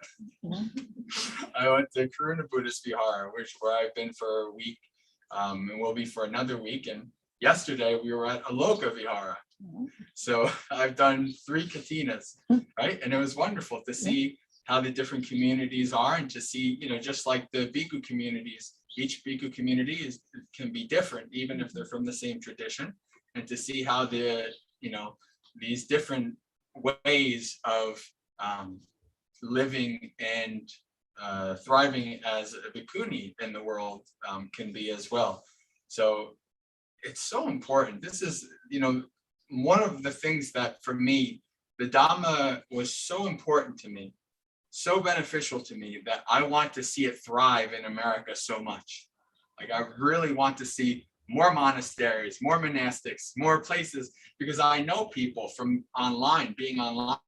I went to Karuna Buddhist Vihara, where I've been for a week, and will be for another week. And yesterday we were at Aloka Vihara. So I've done 3 Kathinas, right? And it was wonderful to see how the different communities are, and to see, you know, just like the bhikkhu communities, each bhikkhu community can be different, even if they're from the same tradition, and to see how the, you know, these different ways of living and thriving as a bhikkhuni in the world can be as well. So it's so important. This is, you know, one of the things that for me, the Dhamma was so important to me, so beneficial to me, that I want to see it thrive in America so much. Like, I really want to see more monasteries, more monastics, more places, because I know people from online, being online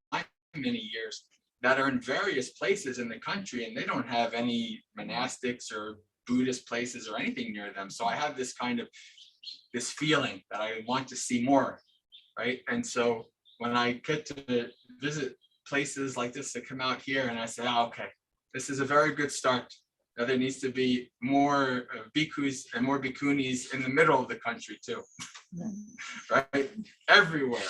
many years, that are in various places in the country, and they don't have any monastics or Buddhist places or anything near them. So I have this kind of, this feeling that I want to see more, right? And so when I get to visit places like this, to come out here and I say, oh, okay, this is a very good start. Now there needs to be more bhikkhus and more bhikkhunis in the middle of the country too, right? Everywhere.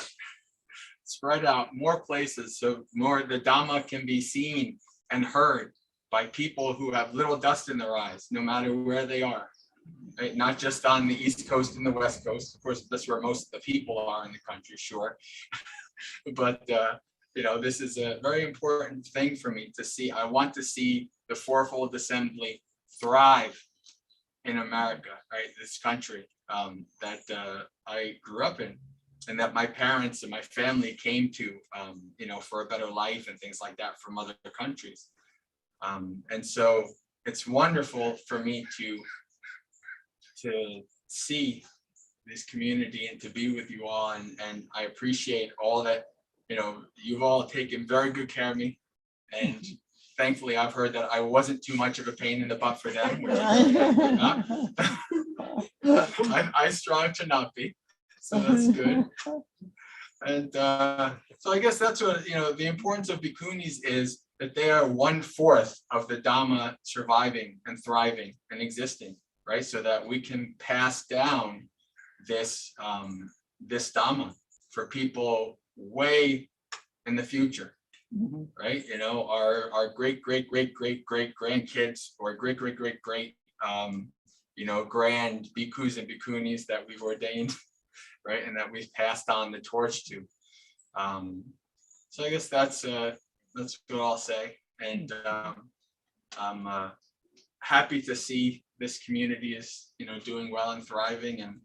Spread out more places, so more the Dhamma can be seen and heard by people who have little dust in their eyes, no matter where they are, right? Not just on the East Coast and the West Coast. Of course, that's where most of the people are in the country, sure. But, you know, this is a very important thing for me to see. I want to see the fourfold assembly thrive in America, right? This country that I grew up in, and that my parents and my family came to, you know, for a better life and things like that from other countries. And so it's wonderful for me to see this community and to be with you all. And I appreciate all that, you know, you've all taken very good care of me. And thankfully, I've heard that I wasn't too much of a pain in the butt for them, which I strive to not be. So that's good. And so I guess that's what, you know, the importance of bhikkhunis is that they are 1/4 of the Dhamma surviving and thriving and existing, right? So that we can pass down this this Dhamma for people way in the future, right? You know, our great grandkids or great you know, grand bhikkhus and bhikkhunis that we've ordained, right, and that we've passed on the torch to. So I guess that's what I'll say, and I'm happy to see this community is, you know, doing well and thriving, and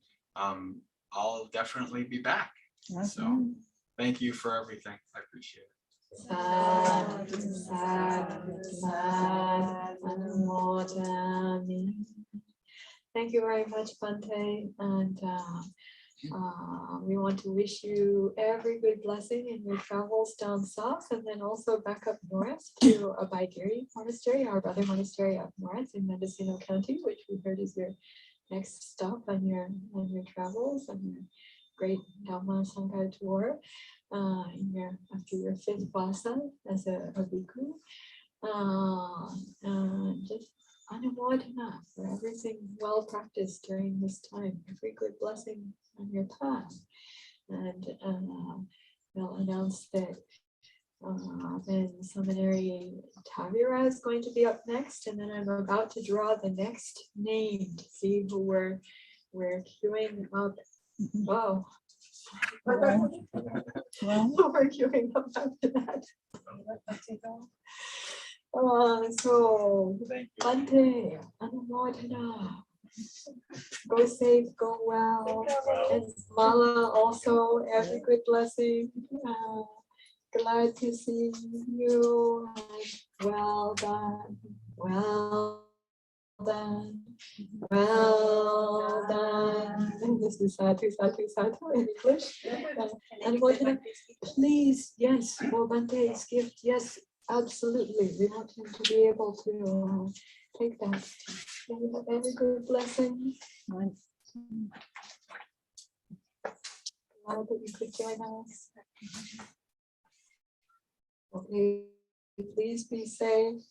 I'll definitely be back. So thank you for everything. I appreciate it. Sadhu, sadhu, sadhu. Thank you very much, Bhante, and we want to wish you every good blessing in your travels down south, and then also back up north to Abhayagiri Monastery, our brother monastery up north in Mendocino County, which we heard is your next stop on your travels and your great Dhamma Sangha tour after your 5th vasa as a bhikkhu. Just anumodana for everything well practiced during this time, every good blessing on your path. And we'll announce that then Seminary Tavira is going to be up next, and then I'm about to draw the next name to see who we're queuing up. Wow. We're queuing up after that. So Bhante, anumodana. Go safe, go well, and Mala also, every good blessing. Glad to see you, and well done, well done, well done. And this is sadhu, sadhu, sadhu in English. And what please, yes, for Bhante's gift, yes, absolutely. We want him to be able to take that. May you have every good blessing. Glad that you could join us. Okay, please be safe.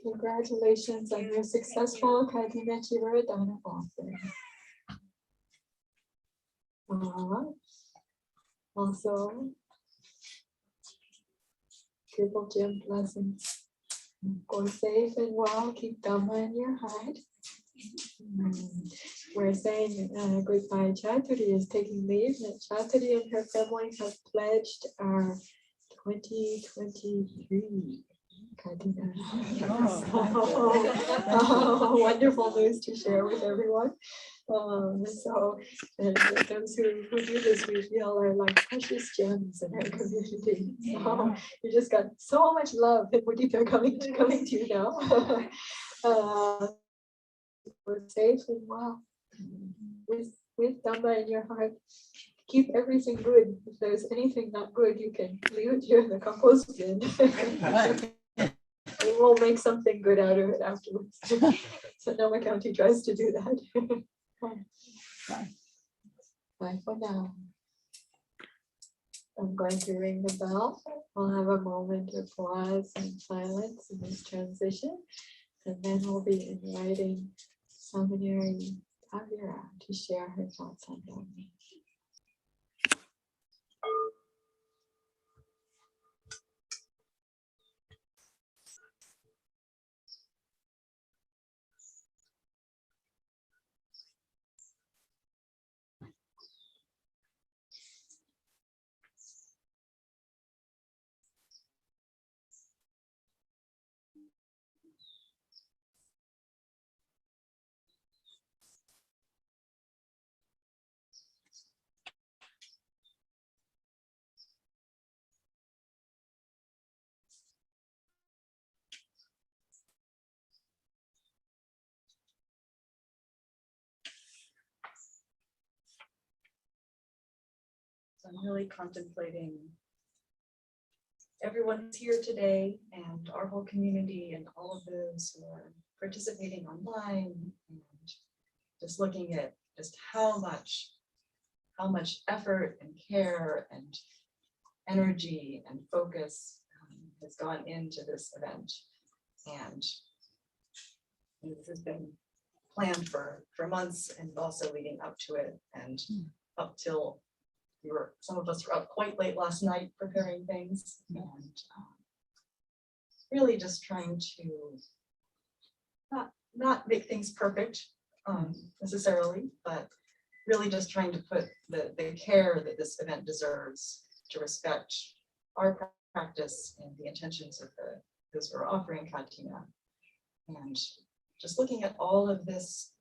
Congratulations on your successful Kathina Chivara Dana offering. Also, triple gem blessings. Go safe and well. Keep Dhamma in your heart. We're saying goodbye. Chaturi is taking leave. And Chaturi and her family have pledged our 2023 Kathina. Wonderful news to share with everyone. So, and those who do this, we feel are like precious gems in our community. So you just got so much love and mudita coming to you now. We're safe and well with Dhamma in your heart. Keep everything good. If there's anything not good, you can leave it here in the compost bin. We will make something good out of it afterwards. Sonoma County tries to do that. Bye for now. I'm going to ring the bell. We'll have a moment of pause and silence in this transition, and then we'll be inviting Seminary Tavira to share her thoughts on Dhamma. I'm really contemplating everyone's here today and our whole community and all of those who are participating online, and just looking at just how much effort and care and energy and focus has gone into this event. And this has been planned for months, and also leading up to it, and up till some of us were up quite late last night preparing things, and really just trying to not make things perfect necessarily, but really just trying to put the care that this event deserves to respect our practice and the intentions of those who are offering Kathina, and just looking at all of this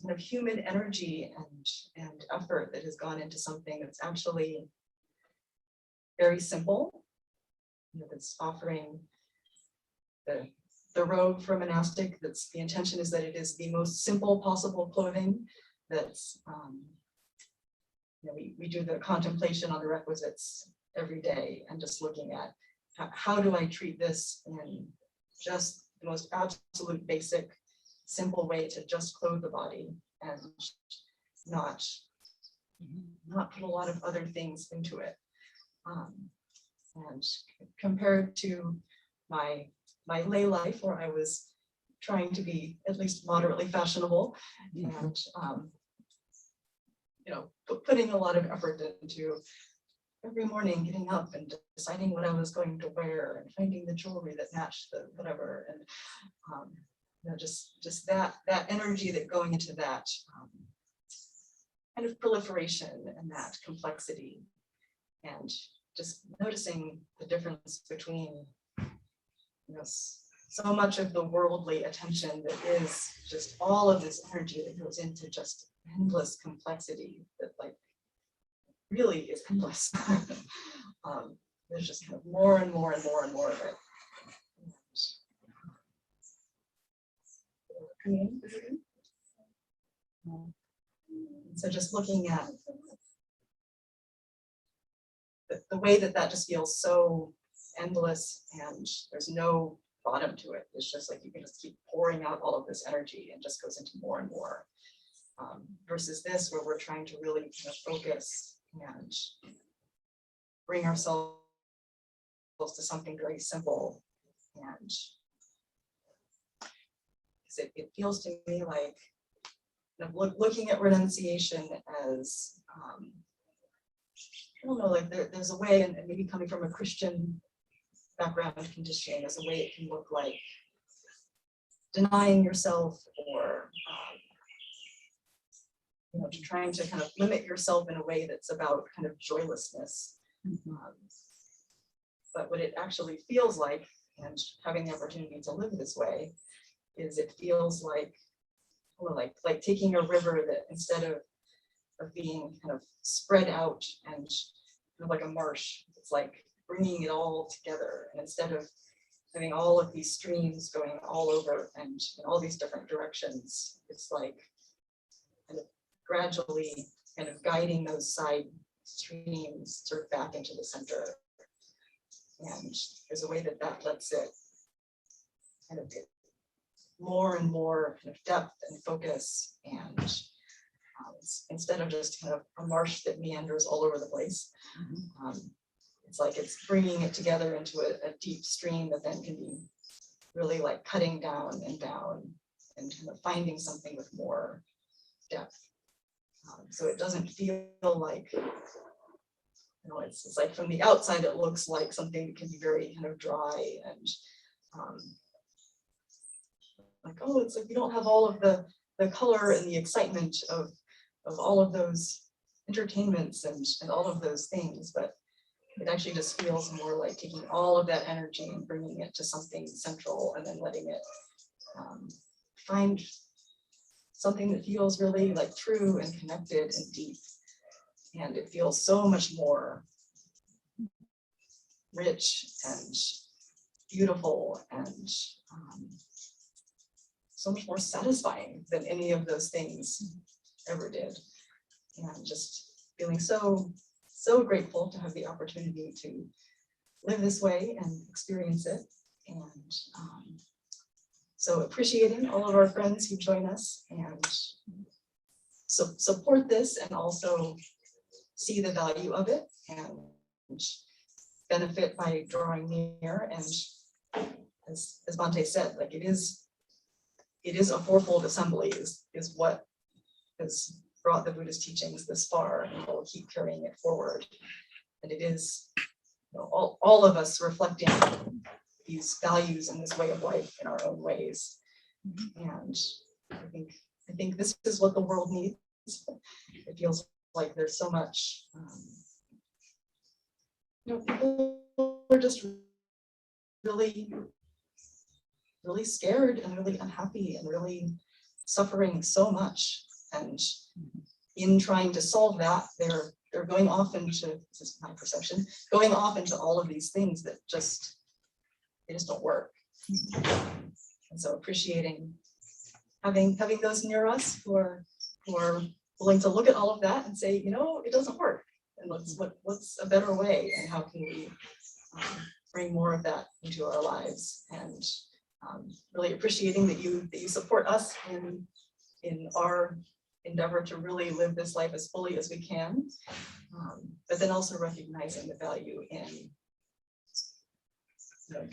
kind of human energy and effort that has gone into something that's actually very simple. That's offering the robe for a monastic. That's the intention is that it is the most simple possible clothing. That's we do the contemplation on the requisites every day, and just looking at how do I treat this in just the most absolute basic simple way to just clothe the body and not put a lot of other things into it. And compared to my lay life, where I was trying to be at least moderately fashionable, and putting a lot of effort into every morning getting up and deciding what I was going to wear and finding the jewelry that matched the whatever, and just that energy that going into that kind of proliferation and that complexity, and just noticing the difference between so much of the worldly attention that is just all of this energy that goes into just endless complexity that really is endless. There's just kind of more and more and more and more of it. So just looking at the way that just feels so endless, and there's no bottom to it. It's just like you can just keep pouring out all of this energy and just goes into more and more. Versus this, where we're trying to really kind of focus and bring ourselves to something very simple, and it feels to me like looking at renunciation as I don't know, like there's a way, and maybe coming from a Christian background conditioning, there's a way it can look like denying yourself, or trying to kind of limit yourself in a way that's about kind of joylessness. But what it actually feels like, and having the opportunity to live this way, is it feels like taking a river that instead of being kind of spread out and kind of like a marsh, it's like bringing it all together. And instead of having all of these streams going all over and in all these different directions, it's like kind of gradually kind of guiding those side streams sort of back into the center. And there's a way that lets it kind of get more and more kind of depth and focus, and instead of just kind of a marsh that meanders all over the place, it's like it's bringing it together into a deep stream that then can be really like cutting down and kind of finding something with more depth. So it doesn't feel like, it's like from the outside it looks like something that can be very kind of dry and it's like you don't have all of the color and the excitement of all of those entertainments and all of those things, but it actually just feels more like taking all of that energy and bringing it to something central, and then letting it find something that feels really like true and connected and deep. And it feels so much more rich and beautiful and so much more satisfying than any of those things ever did. And just feeling so grateful to have the opportunity to live this way and experience it. And so appreciating all of our friends who join us and support this, and also see the value of it and benefit by drawing near. And as Bhante said, like it is a fourfold assembly is what has brought the Buddhist teachings this far and will keep carrying it forward. And it is, you know, all of us reflecting these values and this way of life in our own ways. And I think this is what the world needs. It feels like there's so much, you know, people are just really scared and really unhappy and really suffering so much. And in trying to solve that, they're going off into, this is my perception, going off into all of these things that they just don't work. And so appreciating having those near us who are willing to look at all of that and say, you know, it doesn't work. And what's a better way, and how can we bring more of that into our lives? And really appreciating that you support us in our endeavor to really live this life as fully as we can, but then also recognizing the value in, you know,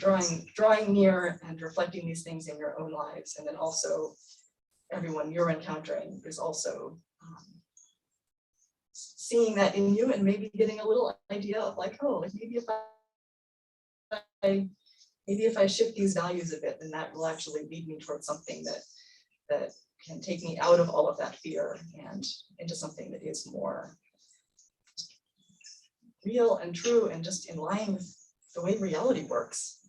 drawing near and reflecting these things in your own lives, and then also everyone you're encountering is also seeing that in you, and maybe getting a little idea of like, oh, like maybe if I shift these values a bit, then that will actually lead me towards something that can take me out of all of that fear and into something that is more real and true and just in line with the way reality works.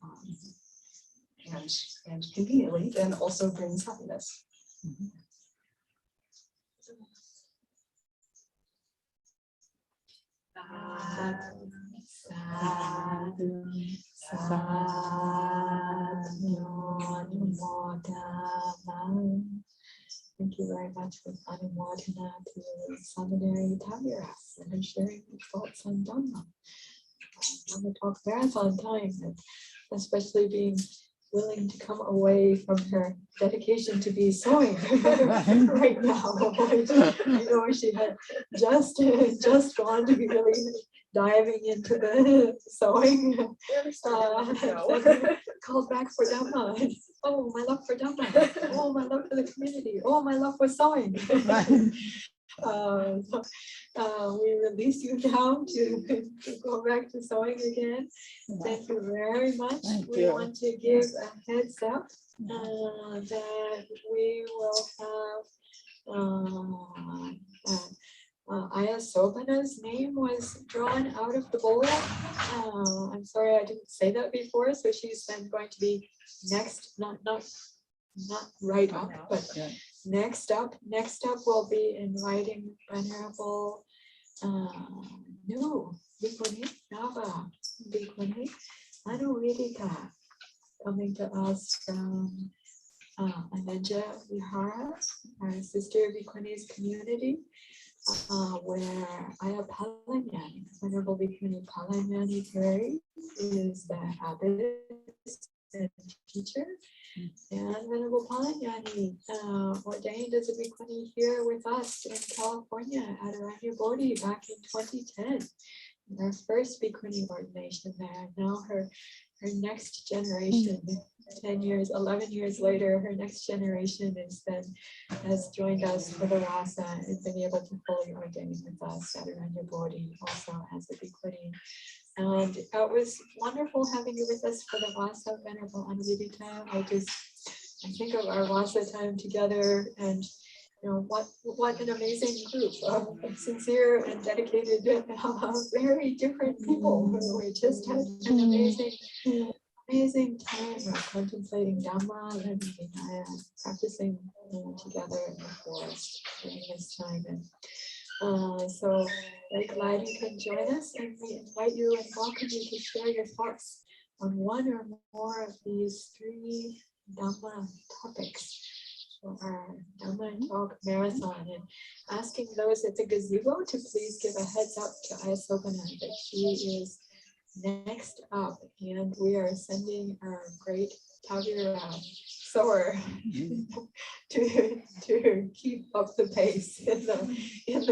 And conveniently then also brings happiness. Sadhu, sadhu, anumodana. Thank you very much for Anumodana to Seminary Taviras and sharing your thoughts on Dhamma. Dhamma Talk Marathon time, and especially being willing to come away from her dedication to be sewing right now. I know she had just gone to be really diving into the sewing. Called back for Dhamma. Oh, my love for Dhamma. Oh, my love for the community. Oh, my love for sewing. We release you now to go back to sewing again. Thank you very much. We want to give a heads up that we will have Aya Sobana's name was drawn out of the bowl. I'm sorry I didn't say that before, so she's then going to be next, not right up, but next up will be inviting Venerable new Bhikkhuni Nava Bhikkhuni Anuvedita, coming to us from Anaja Vihara, our sister Bhikkhuni's community, where Aya Palanyani, Venerable Bhikkhuni Palanyani Terry, is the abbess and teacher. And Venerable Palanyani ordained as a Bhikkhuni here with us in California at Aranya Bodhi back in 2010. Our first Bhikkhuni ordination there. Now her next generation, 11 years later, her next generation has joined us for the Rasa and been able to fully ordain with us at Aranya Bodhi, also as a Bhikkhuni. And it was wonderful having you with us for the Vasa, Venerable Anuvedita. I think of our Vasa time together, and you know what an amazing group of sincere and dedicated, very different people. We just had an amazing time contemplating Dhamma and practicing together in the forest during this time. And so very glad you can join us, and we invite you and welcome you to share your thoughts on one or more of these 3 Dhamma topics for our Dhamma Talk Marathon, and asking those at the gazebo to please give a heads up to Ayasobana that she is next up, and we are sending our great Tavira sewer to keep up the pace in the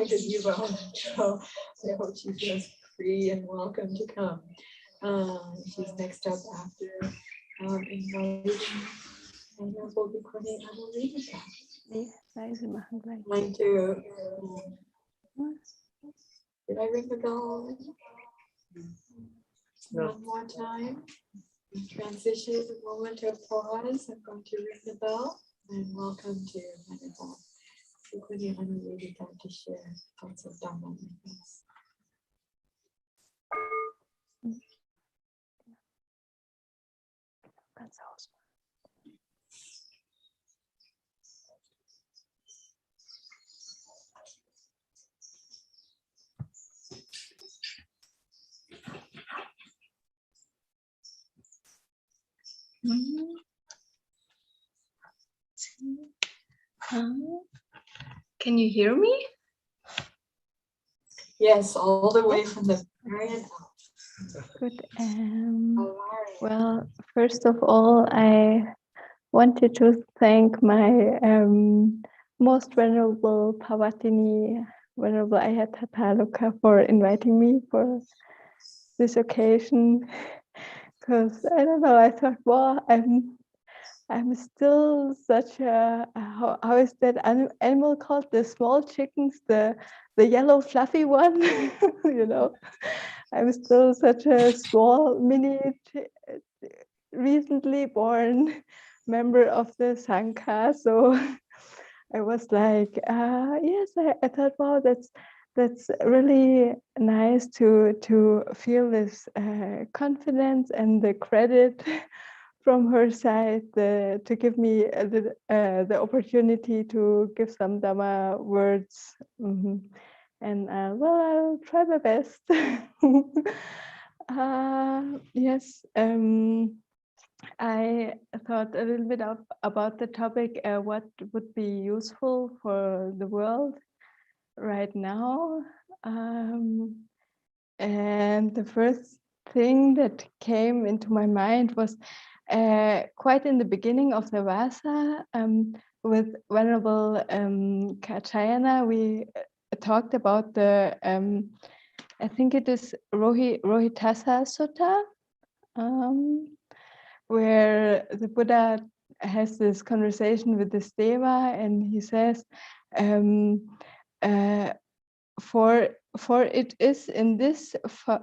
gazebo. So I hope she feels free and welcome to come. She's next up after inviting Venerable Bhikkhuni Anuvedita. leise machen gleich. Mine too. Did I ring the bell? No. One more time. Transition, a moment of pause. I'm going to ring the bell and welcome to Venerable Bhikkhuni Anuruddha to share thoughts of Dhamma with us. Ganz aus. Can you hear me? Yes, all the way from the very end. Good. Well, first of all, I wanted to thank my most venerable Pavatini, Venerable Ayatthha for inviting me for this occasion. Because I don't know, I thought, well, I'm still such a how is that animal called? The small chickens, the yellow fluffy one, you know. I'm still such a small mini recently born member of the Sangha, so I was like, yes, I thought, wow, that's really nice to feel this confidence and the credit from her side to give me the opportunity to give some Dhamma words. And well, I'll try my best. Yes, I thought a little bit about the topic, what would be useful for the world right now. And the first thing that came into my mind was quite in the beginning of the Vasa, with Venerable Kachayana, we talked about the, I think it is Rohitassa Sutta, where the Buddha has this conversation with this Deva, and he says, for it is in this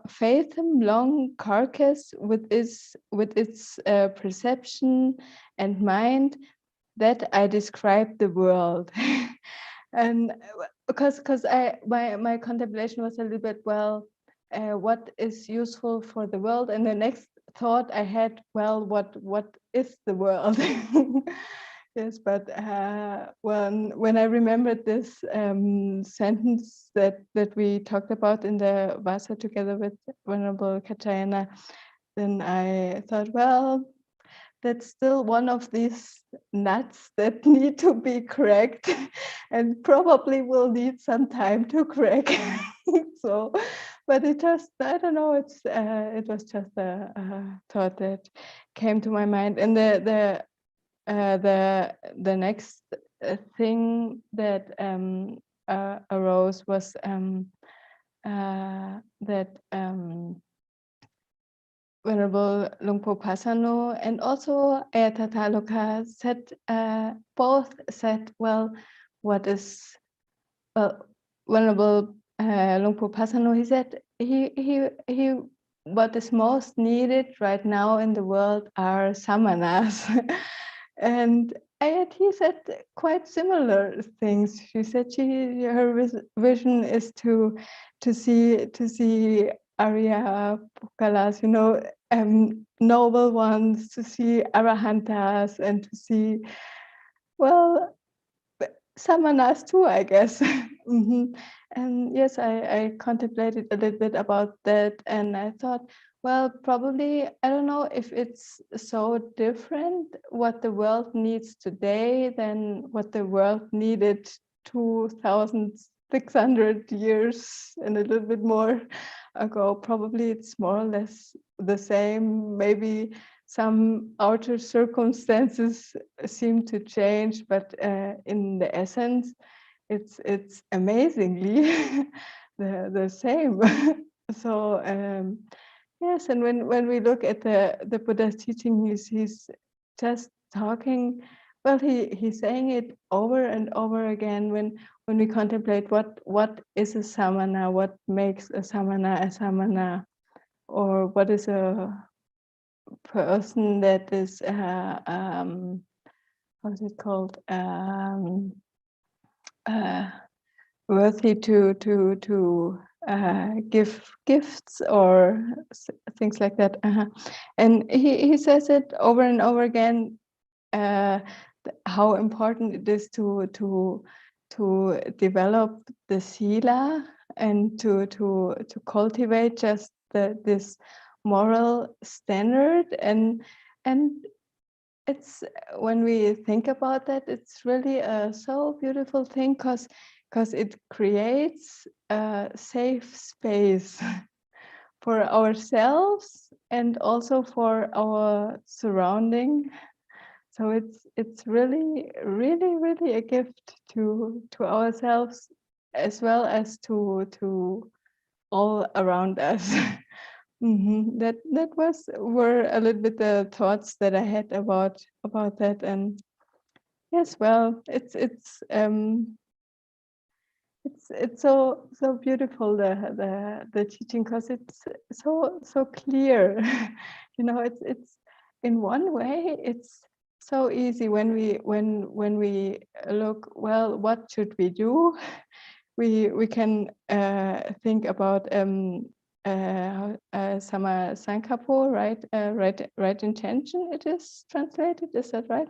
fathom long carcass with its perception and mind that I describe the world. And because my contemplation was a little bit, well, what is useful for the world, and the next thought I had, well, what is the world? Yes, but when I remembered this sentence that we talked about in the Vasa together with Venerable Kachayana, then I thought, well, that's still one of these nuts that need to be cracked and probably will need some time to crack. So, but it just, I don't know, it was just a thought that came to my mind. And the next thing that arose was that Venerable Lungpo Pasano and also Ayatthha said, both said, well, what is, well, Venerable Lungpo Pasano, he said, he what is most needed right now in the world are samanas. And he said quite similar things. She said her vision is to see Arya Pukalas, you know, noble ones, to see Arahantas, and to see, well, samanas too, I guess. And yes, I contemplated a little bit about that, and I thought, well, probably, I don't know if it's so different what the world needs today than what the world needed 2,600 years and a little bit more ago. Probably it's more or less the same. Maybe some outer circumstances seem to change, but in the essence, it's amazingly the same. So yes, and when we look at the Buddha's teaching, he's just talking well, he's saying it over and over again when we contemplate what is a samana, what makes a samana, or what is a person that is how's it called, worthy to give gifts or things like that. And he says it over and over again, how important it is to develop the sila and to cultivate just this moral standard, and it's, when we think about that, it's really a so beautiful thing, because it creates a safe space for ourselves and also for our surrounding. So it's really a gift to ourselves as well as to all around us. That were a little bit the thoughts that I had about that. And yes, well, it's so beautiful, the teaching, because it's so clear. You know, it's in one way it's so easy when we look, well, what should we do? We can think about Sama Sankapo, right? Right intention, it is translated, is that right?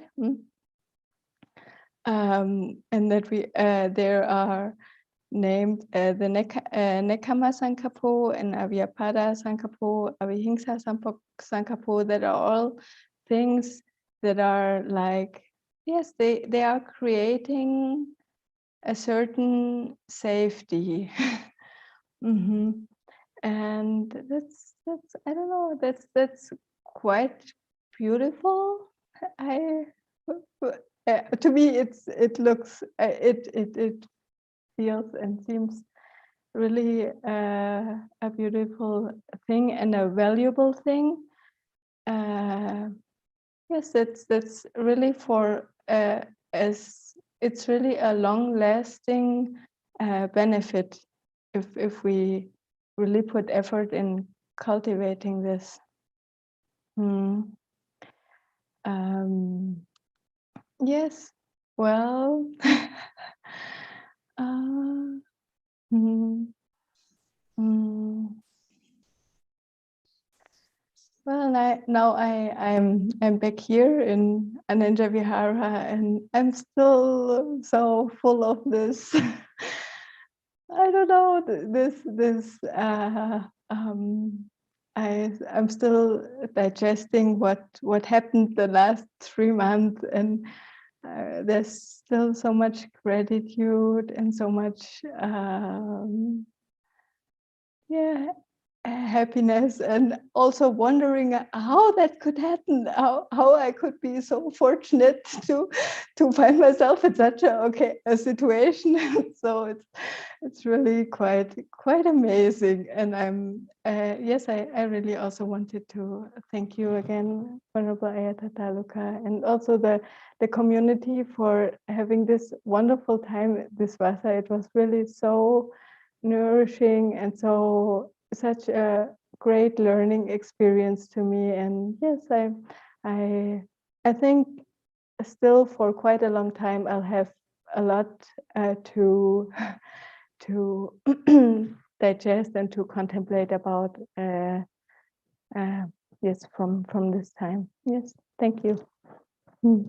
And that we there are named the Nekama Sankapo and Avyapada Sankapo, Avihingsa Sankapo, that are all things that are like, yes, they are creating a certain safety. And that's I don't know, that's quite beautiful. To me it looks it feels and seems really a beautiful thing and a valuable thing. Yes, that's really for as it's really a long-lasting benefit if we really put effort in cultivating this. Yes, well, well, now I'm back here in Ananja Vihara, and I'm still so full of this. I don't know, this. I'm still digesting what happened the last 3 months, and there's still so much gratitude and so much happiness, and also wondering how that could happen, how I could be so fortunate to find myself in such a situation. So it's really quite amazing. And I'm yes, I really also wanted to thank you again, Venerable Ayata Taluka, and also the community for having this wonderful time, this Vasa. It was really so nourishing and such a great learning experience to me. And yes, I think still for quite a long time I'll have a lot to digest and to contemplate about. Yes, from this time. Yes, thank you. Very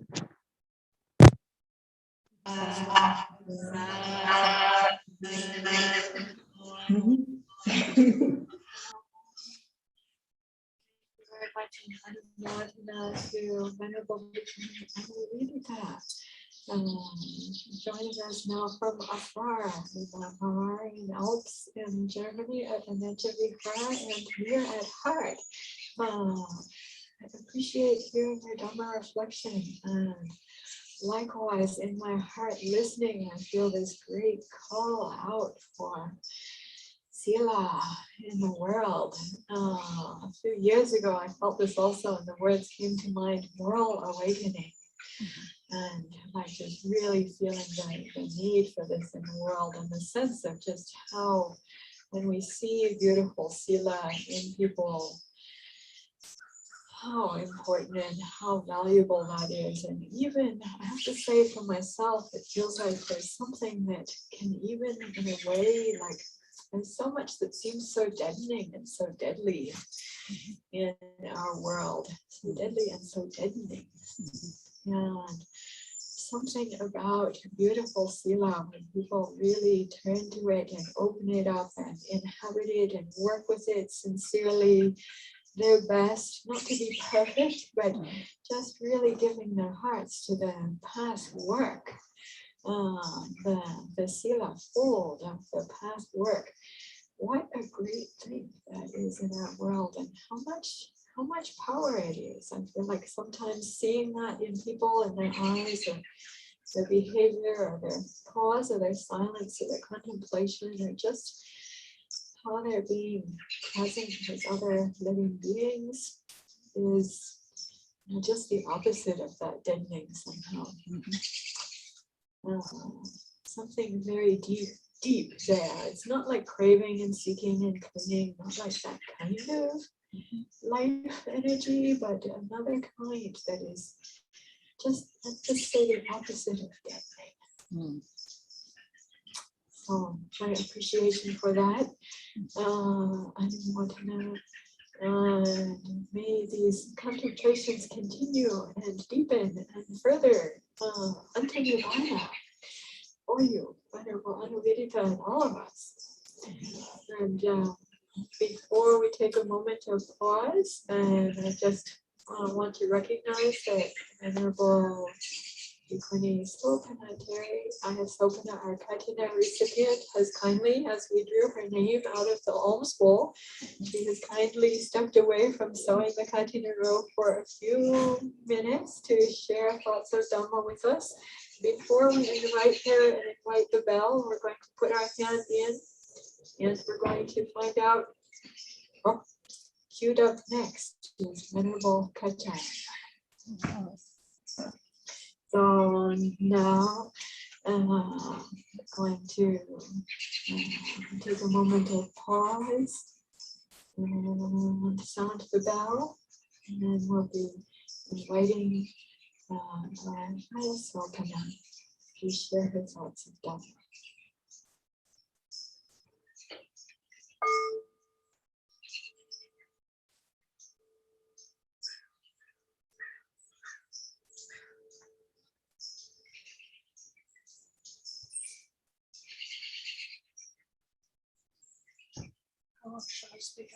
much in Dhammadharini to Venerable Bhikkhuni joining us now from afar in the Bavarian Alps in Germany at Ananja Vihara, and here at heart. I appreciate hearing your Dhamma reflection. Likewise, in my heart, listening, I feel this great call out for sila in the world. A few years ago, I felt this also, and the words came to mind: moral awakening. And like just really feeling the need for this in the world, and the sense of just how when we see beautiful sila in people, how important and how valuable that is. And even I have to say for myself, it feels like there's something that can even in a way, like there's so much that seems so deadening and so deadly in our world, so deadly and so deadening. And something about beautiful sila when people really turn to it and open it up and inhabit it and work with it sincerely, their best, not to be perfect, but just really giving their hearts to the past work, the sila fold of the past work. What a great thing that is in our world, and how much power it is. I feel like sometimes seeing that in people, in their eyes, or their behavior, or their pause, or their silence, or their contemplation, or just how they're being present with other living beings is just the opposite of that deadening somehow. Something very deep there. It's not like craving and seeking and clinging, not like that kind of life energy, but another kind that is just, let's just say, the opposite of deadening. So my appreciation for that. I didn't want to know. And may these contemplations continue and deepen and further unto Nirvana for you, Venerable Anuvedita, and all of us. And before we take a moment of pause, and I just want to recognize that Venerable Bhikkhuni Sopana, our Kathina recipient, has kindly, as we drew her name out of the alms bowl, she has kindly stepped away from sewing the Kathina robe for a few minutes to share thoughts of Dhamma with us. Before we invite her and invite the bell, we're going to put our hand in, and we're going to find out, queued up next is Venerable Kachan. So now I'm going to take a moment of pause and sound the bell, and then we'll be inviting our highest Sopana to share her thoughts of Dhamma. How long should I speak?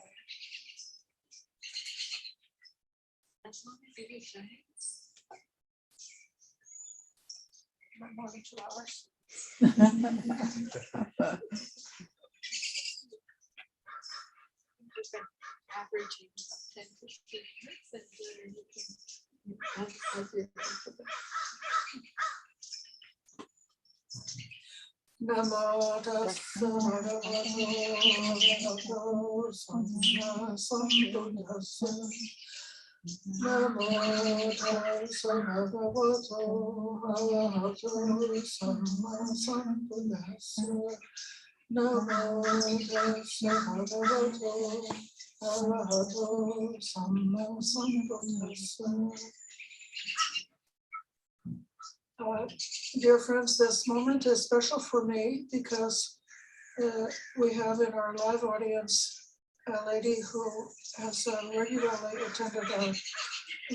As long as it is giants. Not more than 2 hours. We've been averaging about 10-15 minutes, and you can as you're comfortable. Namo tassa bhagavato samma sambuddhassa. Namo tassa bhagavato arahato samma sambuddhassa. Namo tassa bhagavato arahato samma sambuddhassa. Dear friends, this moment is special for me because we have in our live audience a lady who has regularly attended our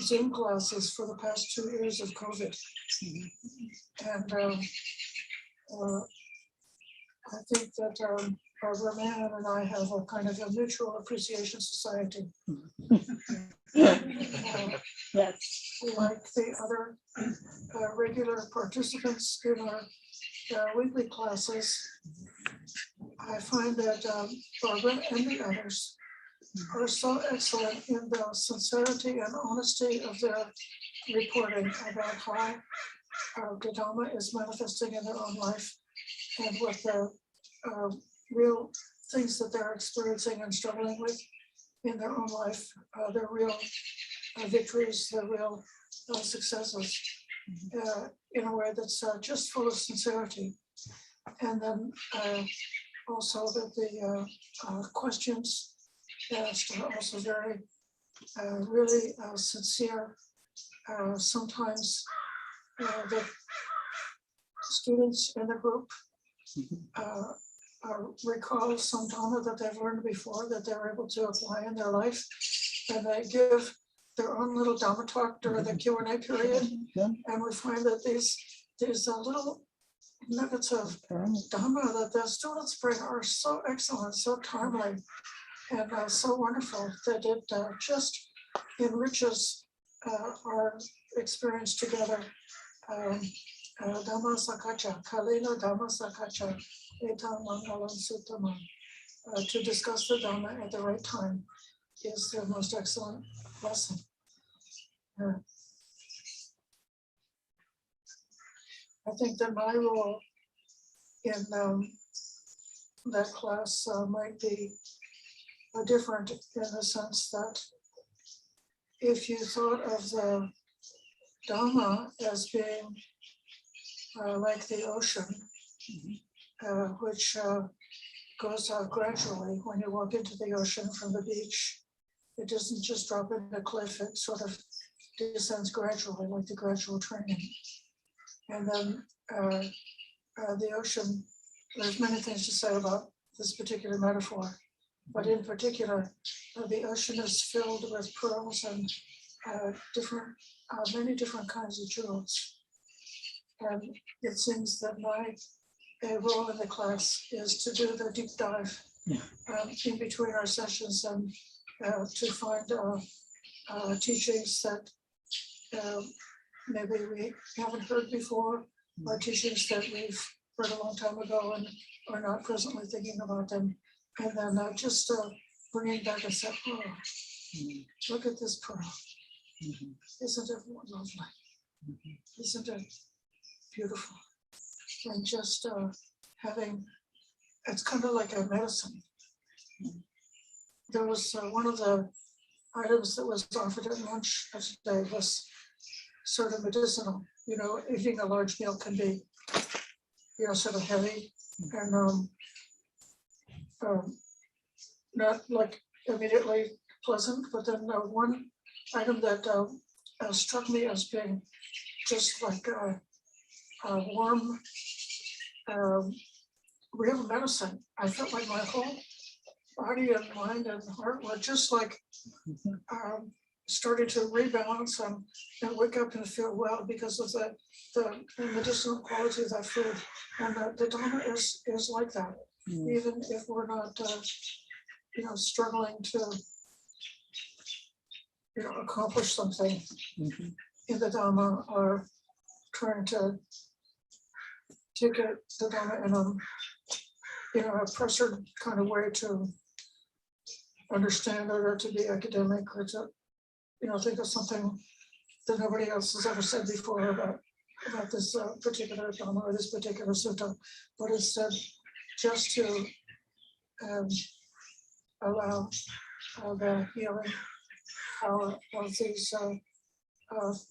Zoom classes for the past 2 years of COVID. And I think that Barbara Mann and I have a kind of a mutual appreciation society. Yes. Like the other regular participants in our weekly classes, I find that Barbara and the others are so excellent in the sincerity and honesty of their reporting about how the Dhamma is manifesting in their own life and what the real things that they're experiencing and struggling with in their own life, their real victories, their real successes. in a way that's just full of sincerity. And then also that the questions asked are also very, really sincere. Sometimes the students in the group recall some Dhamma that they've learned before that they're able to apply in their life, and they give their own little Dhamma talk during the Q&A period. And we find that these little nuggets of Dhamma that the students bring are so excellent, so timely, and so wonderful that it just enriches our experience together. Dhamma Sakacha, Kalina Dhamma Sakacha, Etam Mangalam Suttama. To discuss the Dhamma at the right time is the most excellent lesson. I think that my role in that class might be different in the sense that if you thought of the Dhamma as being like the ocean, which goes out gradually when you walk into the ocean from the beach. It doesn't just drop in a cliff, it sort of descends gradually, like the gradual training. And then the ocean, there's many things to say about this particular metaphor, but in particular, the ocean is filled with pearls and many different kinds of jewels. And it seems that my role in the class is to do the deep dive in between our sessions and to find teachings that maybe we haven't heard before, or teachings that we've heard a long time ago and are not presently thinking about them. And then just bringing back and say, oh, look at this pearl. Isn't it lovely? Isn't it beautiful? And just having, it's kind of like a medicine. There was one of the items that was offered at lunch today was sort of medicinal. You know, eating a large meal can be, you know, sort of heavy and not like immediately pleasant. But then one item that struck me as being just like a warm, real medicine. I felt like my whole body and mind and heart were just like starting to rebalance and wake up and feel well because of the medicinal quality of that food. And the Dhamma is like that, even if we're not, you know, struggling to, you know, accomplish something in the Dhamma or trying to take the Dhamma in a, you know, a pressured kind of way to understand it or to be academic or to, you know, think of something that nobody else has ever said before about this particular Dhamma or this particular sutta, but instead just to allow the healing power of these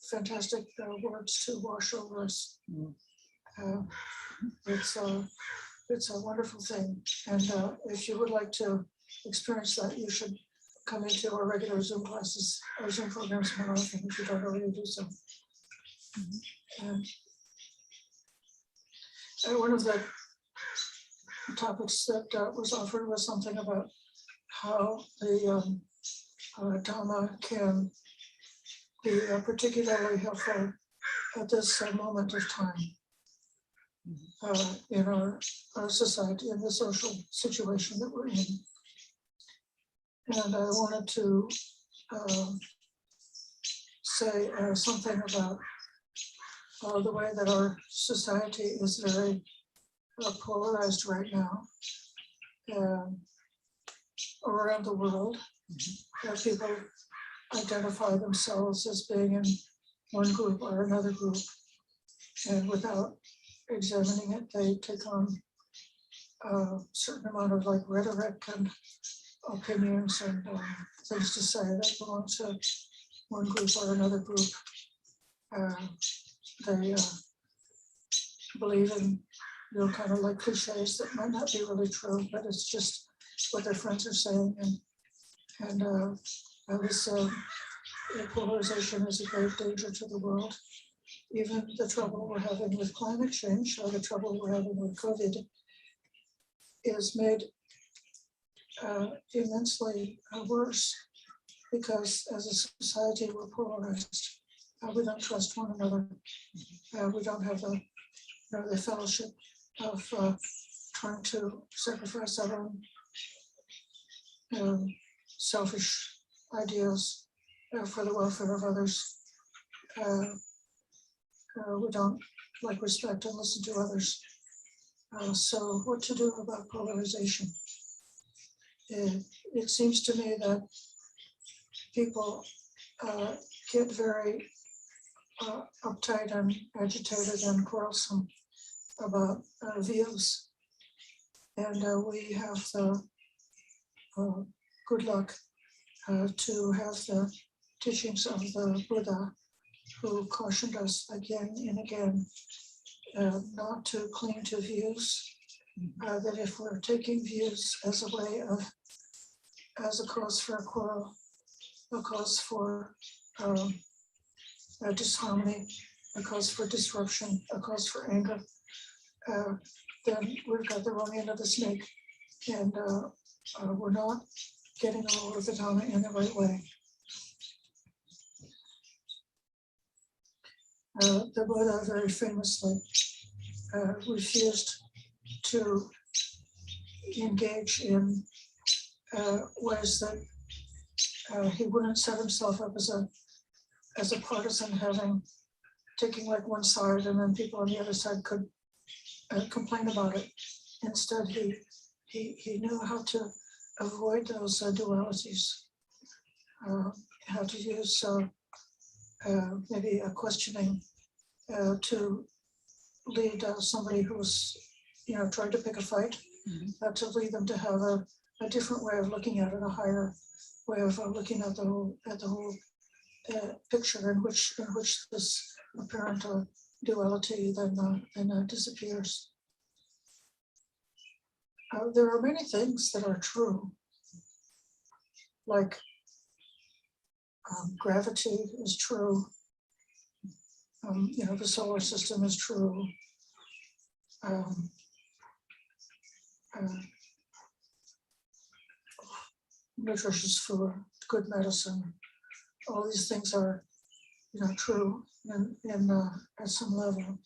fantastic words to wash over us. It's a wonderful thing, and if you would like to experience that, you should come into our regular Zoom classes, our Zoom programs more often if you don't already do so. And one of the topics that was offered was something about how the Dhamma can be particularly helpful at this moment of time in our society, in the social situation that we're in. And I wanted to say something about the way that our society is very polarized right now around the world. People identify themselves as being in one group or another group, and without examining it, they take on a certain amount of like rhetoric and opinions and things to say that belong to one group or another group. they believe in, kind of like cliches that might not be really true, but it's just what their friends are saying. And this polarization is a great danger to the world. Even the trouble we're having with climate change, or the trouble we're having with COVID, is made immensely worse because as a society we're polarized. We don't trust one another. We don't have the fellowship of trying to sacrifice our own selfish ideas for the welfare of others. We don't respect and listen to others. So what to do about polarization? It seems to me that people get very uptight and agitated and quarrelsome about views. And we have the good luck to have the teachings of the Buddha, who cautioned us again and again not to cling to views, that if we're taking views as a way of, as a cause for a quarrel, a cause for disharmony, a cause for disruption, a cause for anger, then we've got the wrong end of the snake, and we're not getting a hold of the Dhamma in the right way. The Buddha very famously refused to engage in ways that he wouldn't set himself up as a partisan, taking one side, and then people on the other side could complain about it. Instead, he knew how to avoid those dualities, how to use maybe a questioning to lead somebody who's trying to pick a fight, to lead them to have a different way of looking at it, a higher way of looking at the whole picture, in which this apparent duality then disappears. There are many things that are true, like gravity is true. The solar system is true. Nutritious food, good medicine. All these things are, true at some level.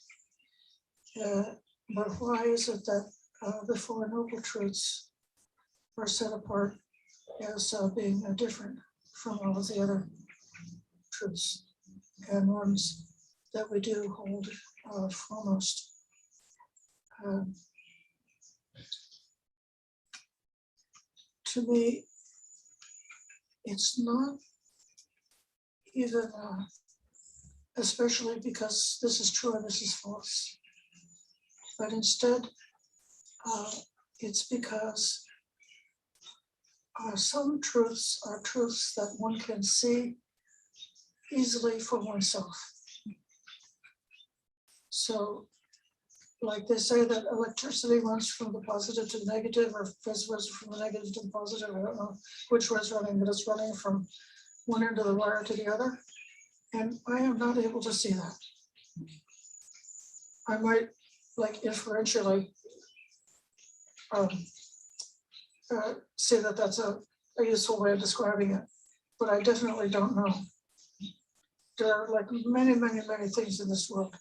But why is it that the Four Noble Truths are set apart as being different from all of the other truths and ones that we do hold foremost? To me, it's not even, especially because this is true and this is false, but instead it's because some truths are truths that one can see easily for oneself. So, like they say that electricity runs from the positive to the negative, or vice versa from the negative to the positive. I don't know which way it's running, but it's running from one end of the wire to the other. And I am not able to see that. I might inferentially say that that's a useful way of describing it, but I definitely don't know. There are many, many, many things in this world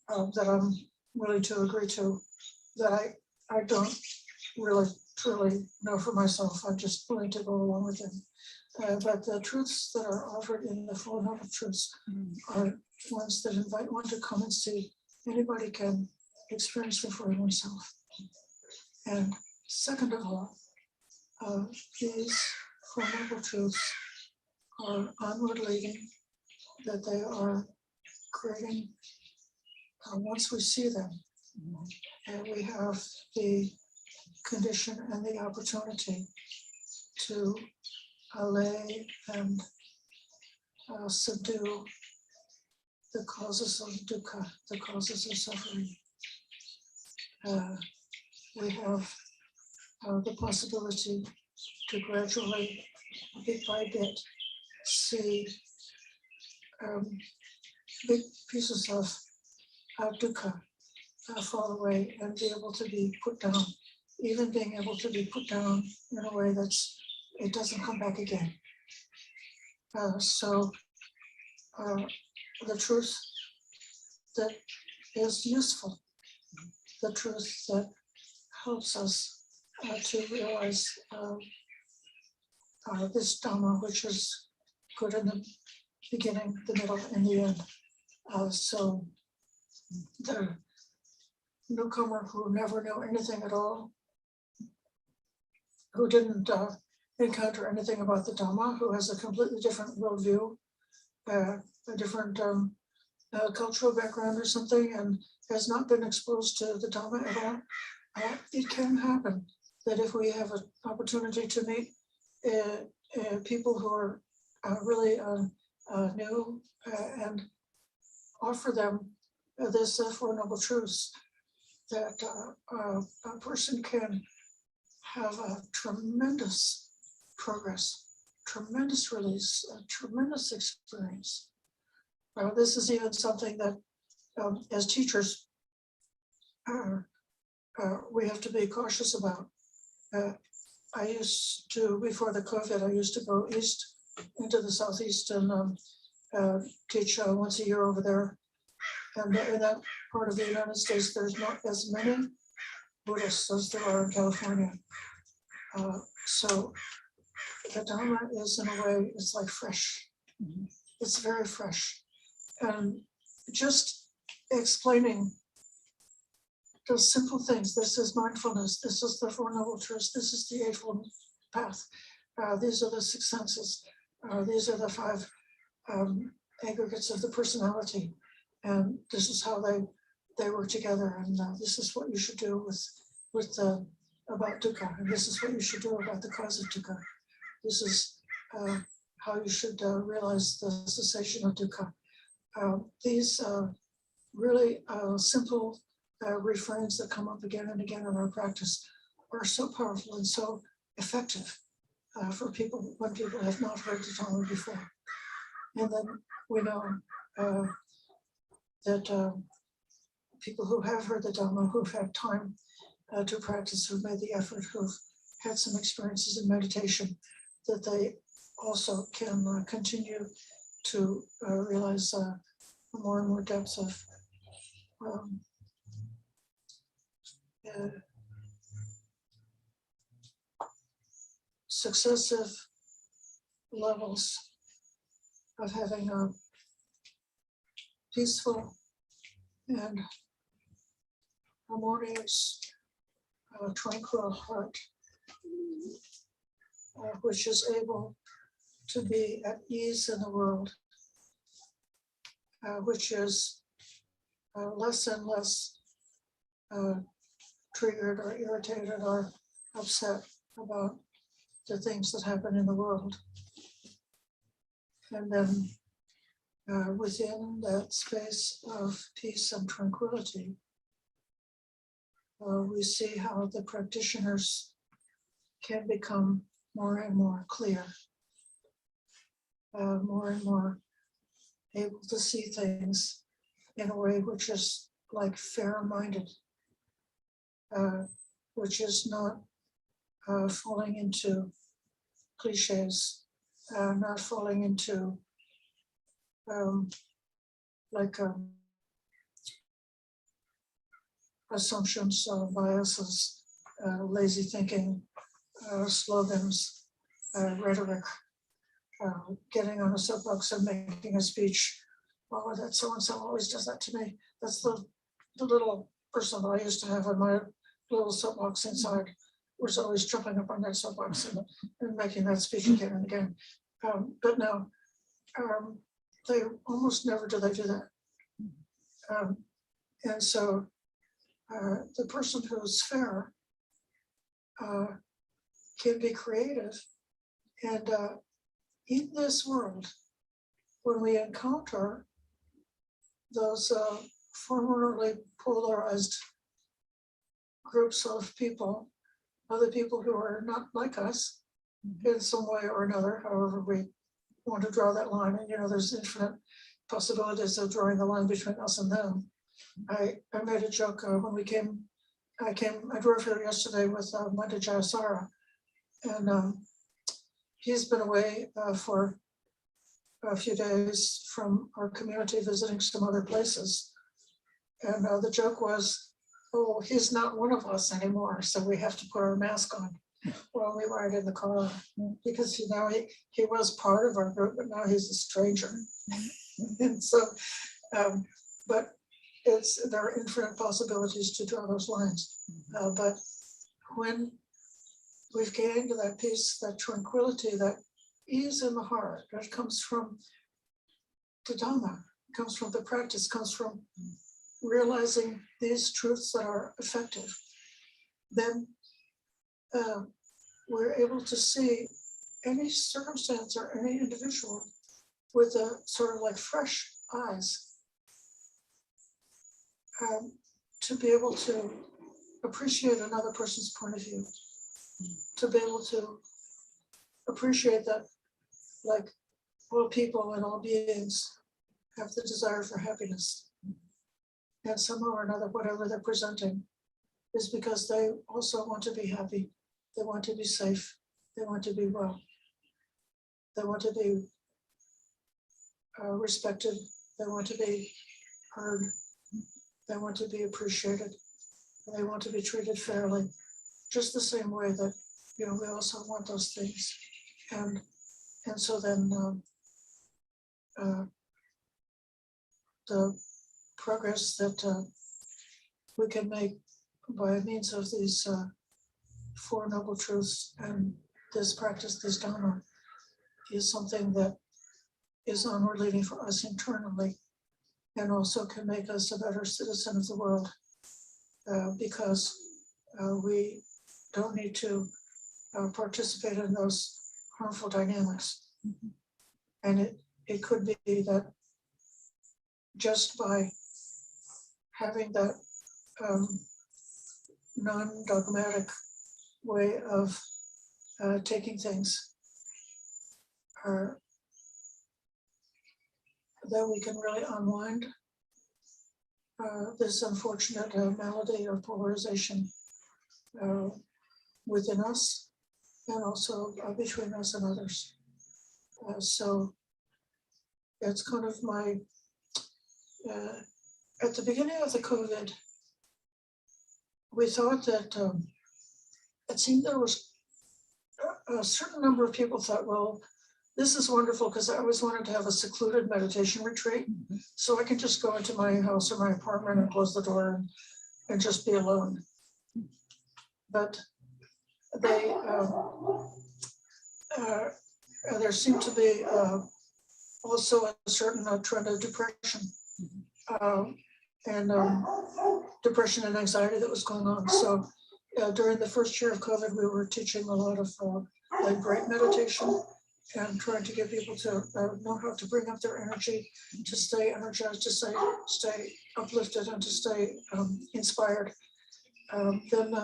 that I'm willing to agree to that I don't really truly know for myself. I'm just willing to go along with them. But the truths that are offered in the Four Noble Truths are ones that invite one to come and see. Anybody can experience them for oneself. And second of all, these Four Noble Truths are onward leading, that they are creating, once we see them, and we have the condition and the opportunity to allay and subdue the causes of dukkha, the causes of suffering. We have the possibility to gradually, bit by bit, see big pieces of dukkha fall away and be able to be put down, even being able to be put down in a way that's, it doesn't come back again. So the truth that is useful, the truth that helps us to realize this Dhamma, which is good in the beginning, the middle, and the end. So the newcomer who never knew anything at all, who didn't encounter anything about the Dhamma, who has a completely different worldview, a different cultural background or something, and has not been exposed to the Dhamma at all, it can happen that if we have an opportunity to meet people who are really new and offer them this Four Noble Truths, that a person can have a tremendous progress, tremendous release, a tremendous experience. This is even something that as teachers, we have to be cautious about. I used to, before the COVID, I used to go east into the southeast and teach once a year over there. And in that part of the United States, there's not as many Buddhists as there are in California. So the Dhamma is, in a way, it's like fresh. It's very fresh. And just explaining those simple things. This is mindfulness. This is the Four Noble Truths. This is the Eightfold Path. These are the six senses. These are the five aggregates of the personality. And this is how they work together. And this is what you should do with about dukkha. And this is what you should do about the cause of dukkha. This is how you should realize the cessation of dukkha. These really simple refrains that come up again and again in our practice are so powerful and so effective for people when people have not heard the Dhamma before. And then we know that people who have heard the Dhamma, who've had time to practice, who've made the effort, who've had some experiences in meditation, that they also can continue to realize more and more depths of successive levels of having a peaceful and harmonious, tranquil heart, which is able to be at ease in the world, which is less and less triggered or irritated or upset about the things that happen in the world. And then within that space of peace and tranquility, we see how the practitioners can become more and more clear, more and more able to see things in a way which is like fair-minded, which is not falling into cliches, not falling into assumptions, biases, lazy thinking, slogans, rhetoric, getting on a soapbox and making a speech. Oh, that so-and-so always does that to me. That's the little person that I used to have on my little soapbox inside, was always jumping up on that soapbox and making that speech again and again. But now, they almost never do they do that. And so the person who's fair can be creative. And in this world, when we encounter those formerly polarized groups of people, other people who are not like us in some way or another, however we want to draw that line. And, you know, there's infinite possibilities of drawing the line between us and them. I made a joke when I drove here yesterday with Manda Jayasara, and he's been away for a few days from our community, visiting some other places. And the joke was, oh, he's not one of us anymore, so we have to put our mask on while we ride in the car, because, you know, he was part of our group, but now he's a stranger. And so, but there are infinite possibilities to draw those lines. But when we've gained that peace, that tranquility, that ease in the heart that comes from the Dhamma, comes from the practice, comes from realizing these truths that are effective, then we're able to see any circumstance or any individual with a sort of like fresh eyes, to be able to appreciate another person's point of view, to be able to appreciate that, like, all people and all beings have the desire for happiness. And somehow or another, whatever they're presenting is because they also want to be happy. They want to be safe. They want to be well. They want to be respected. They want to be heard. They want to be appreciated. They want to be treated fairly, just the same way that, you know, we also want those things. And so then the progress that we can make by means of these Four Noble Truths and this practice, this Dhamma, is something that is onward leading for us internally, and also can make us a better citizen of the world, because we don't need to participate in those harmful dynamics. And it could be that just by having that non-dogmatic way of taking things, that we can really unwind this unfortunate malady of polarization within us, and also between us and others. So it's kind of my, at the beginning of the COVID, we thought that it seemed there was a certain number of people thought, well, this is wonderful, because I always wanted to have a secluded meditation retreat. So I can just go into my house or my apartment and close the door and just be alone. But they, there seemed to be also a certain trend of depression, and depression and anxiety that was going on. So during the first year of COVID, we were teaching a lot of like break meditation, and trying to get people to know how to bring up their energy, to stay energized, to stay uplifted, and to stay inspired. Then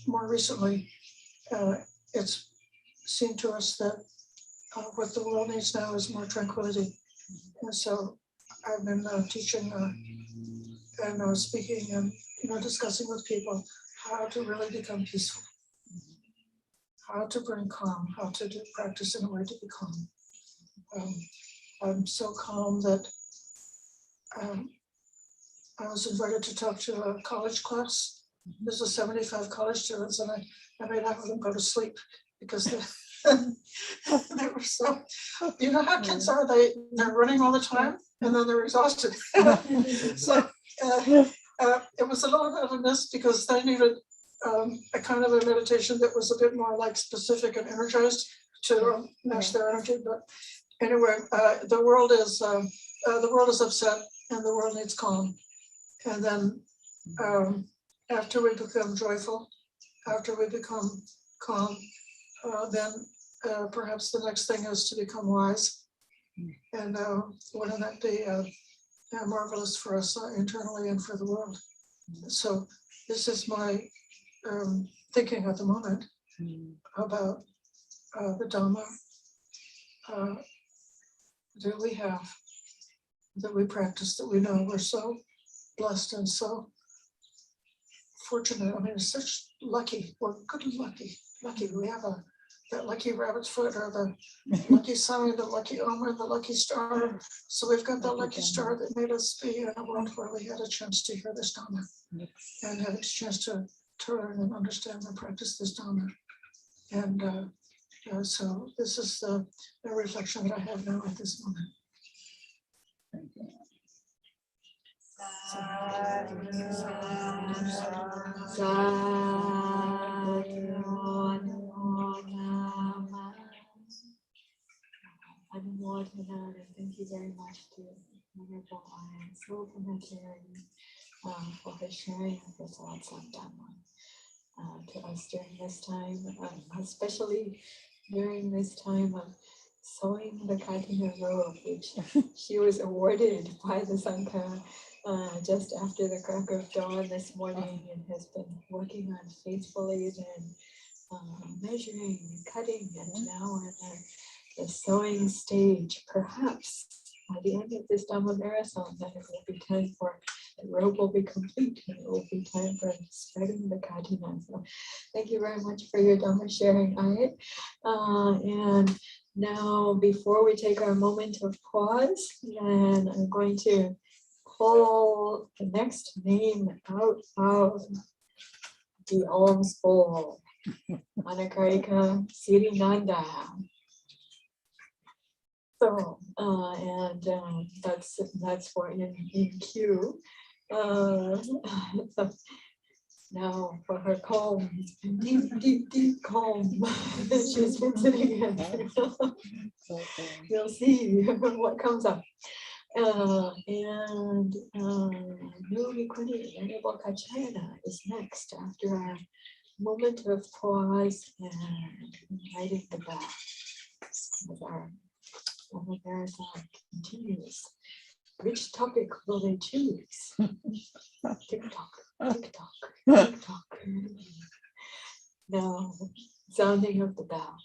more recently, it's seemed to us that what the world needs now is more tranquility. And so I've been teaching and speaking and, you know, discussing with people how to really become peaceful, how to bring calm, how to practice in a way to be calm. I'm so calm that I was invited to talk to a college class. There's a 75 college students, and I made half of them go to sleep because they were so, you know how kids are, they're running all the time and then they're exhausted. So it was a little bit of a miss, because they needed a kind of a meditation that was a bit more like specific and energized to match their energy. But anyway, the world is upset, and the world needs calm. And then after we become joyful, after we become calm, then perhaps the next thing is to become wise. And wouldn't that be marvelous for us internally and for the world. So this is my thinking at the moment about the Dhamma that we have, that we practice, that we know. We're so blessed and so fortunate. I mean, it's such lucky. We're good and lucky. We have that lucky rabbit's foot, or the lucky sign, the lucky omen, the lucky star. So we've got that lucky star that made us be in a world where we had a chance to hear this Dhamma and had a chance to learn and understand and practice this Dhamma. And so this is the reflection that I have now at this moment. Anumodhana, and thank you very much to Honorable Ian So for her sharing of her thoughts on Dhamma to us during this time, especially during this time of sewing the Kathina robe, which she was awarded by the Sangha just after the crack of dawn this morning, and has been working on faithfully and measuring and cutting, and now at the sewing stage. Perhaps by the end of this Dhamma marathon, that it will be time for the robe will be complete, and it will be time for spreading the Kathina. So thank you very much for your Dhamma sharing, Ayat. And now, before we take our moment of pause, and I'm going to pull the next name out of the alms bowl. Anakarika Sirinanda. So, that's for in queue. So now for her calm, deep calm. She's been sitting in. You'll see what comes up. And New Bhikkhuni Venerable Kachayana is next after our moment of pause and inviting the back as our marathon continues. Which topic will they choose? TikTok, TikTok, TikTok. Now, sounding of the bell.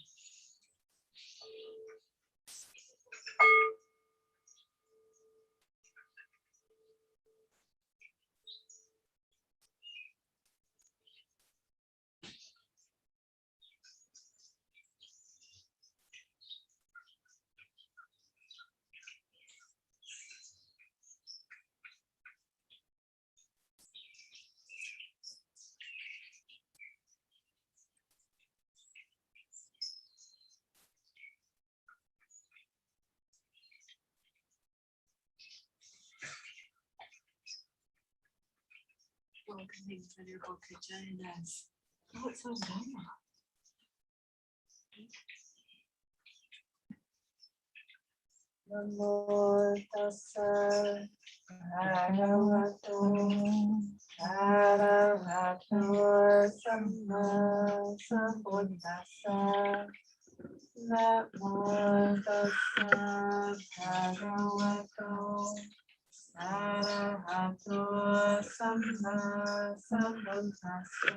Welcoming Venerable Kachayana's thoughts on Dhamma. Namo tassa bhagavato arahato samma sambuddhassa. Namo tassa bhagavato arahato samma sambuddhassa.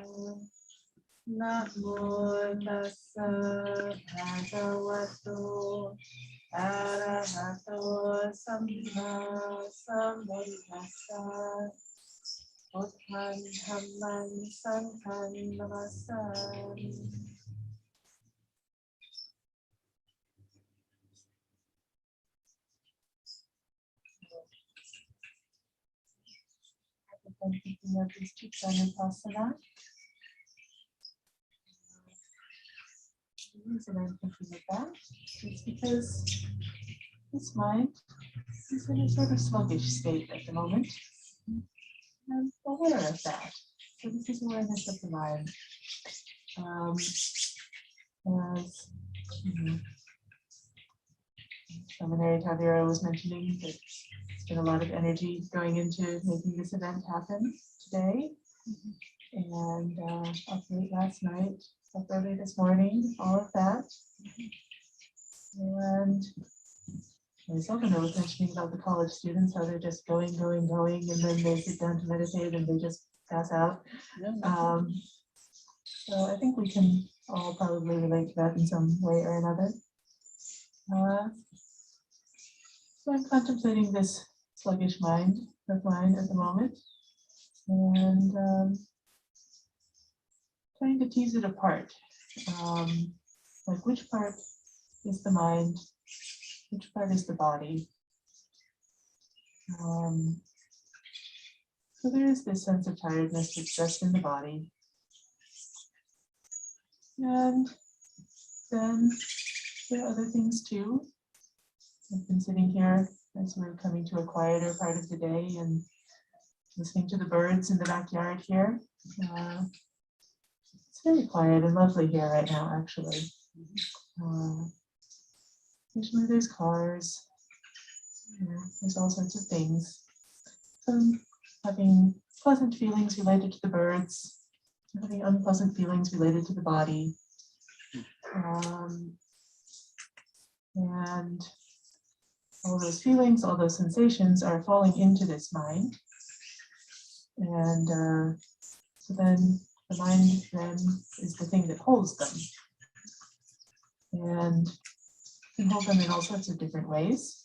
Namo tassa bhagavato arahato samma sambuddhassa. Buddhaṃ Dhammaṃ Sanghaṃ Namassāmi. I'm thinking of these two Anupasana. The reason I'm thinking of that is because this mind is in a sort of sluggish state at the moment. I'm aware of that. So this is awareness of the mind. As Seminary Tavira was mentioning, that there's been a lot of energy going into making this event happen today. And up late last night, up early this morning, all of that. And myself, and I was mentioning about the college students, how they're just going, and then they sit down to meditate and they just pass out. So I think we can all probably relate to that in some way or another. So I'm contemplating this sluggish mind of mine at the moment, and trying to tease it apart. Like, which part is the mind? Which part is the body? So there is this sense of tiredness that's just in the body. And then there are other things too. I've been sitting here as we're coming to a quieter part of the day and listening to the birds in the backyard here. It's very quiet and lovely here right now, actually. Usually there's cars, there's all sorts of things. So I'm having pleasant feelings related to the birds, having unpleasant feelings related to the body. And all those feelings, all those sensations are falling into this mind. And so then the mind then is the thing that holds them. And you can hold them in all sorts of different ways.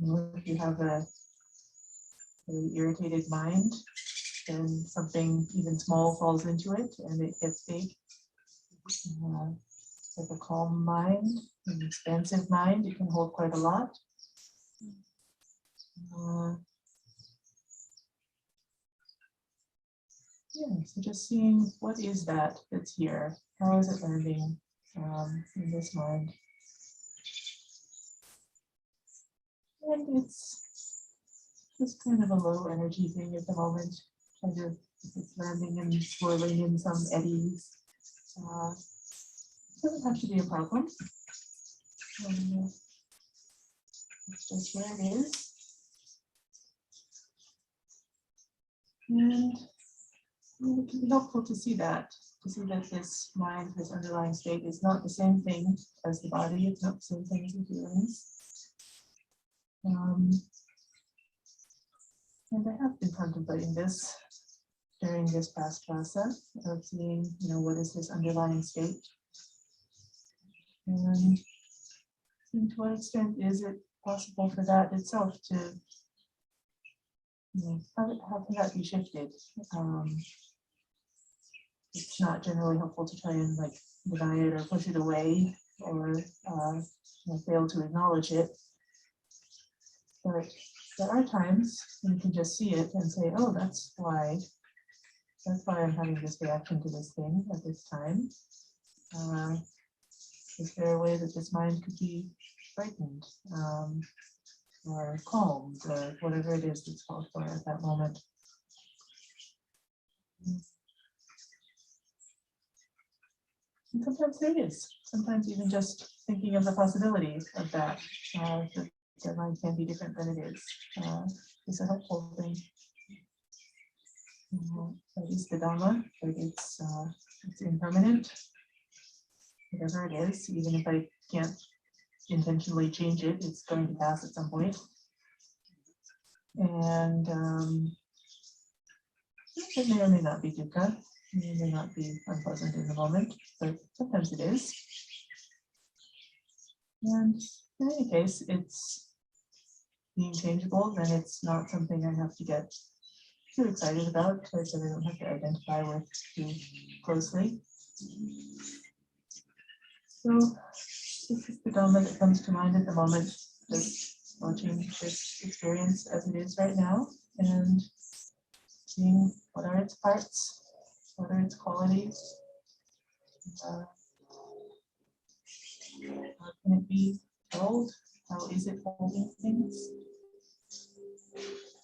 If you have a really irritated mind, then something even small falls into it and it gets big. Like a calm mind, an expansive mind, it can hold quite a lot. So just seeing what is that that's here. How is it landing in this mind? And it's just kind of a low energy thing at the moment. Kind of, it's landing and swirling in some eddies. Doesn't have to be a problem. It's just where it is. And it can be helpful to see that this mind, this underlying state is not the same thing as the body. It's not the same thing as the feelings. And I have been contemplating this during this past process of seeing, what is this underlying state? And to what extent is it possible for that itself to, how can that be shifted? It's not generally helpful to try and deny it or push it away or fail to acknowledge it. But there are times when you can just see it and say, oh, that's why I'm having this reaction to this thing at this time. Is there a way that this mind could be frightened or calmed or whatever it is that's called for at that moment? And sometimes there is. Sometimes even just thinking of the possibility of that their mind can be different than it is a helpful thing. That is the Dhamma, but it's impermanent. Whatever it is, even if I can't intentionally change it, it's going to pass at some point. And it may or may not be dukkha, it may not be unpleasant in the moment, but sometimes it is. And in any case, it's being changeable, then it's not something I have to get too excited about, so I don't have to identify with too closely. So this is the Dhamma that comes to mind at the moment, just watching this experience as it is right now and seeing what are its parts, what are its qualities, how can it be held, how is it holding things.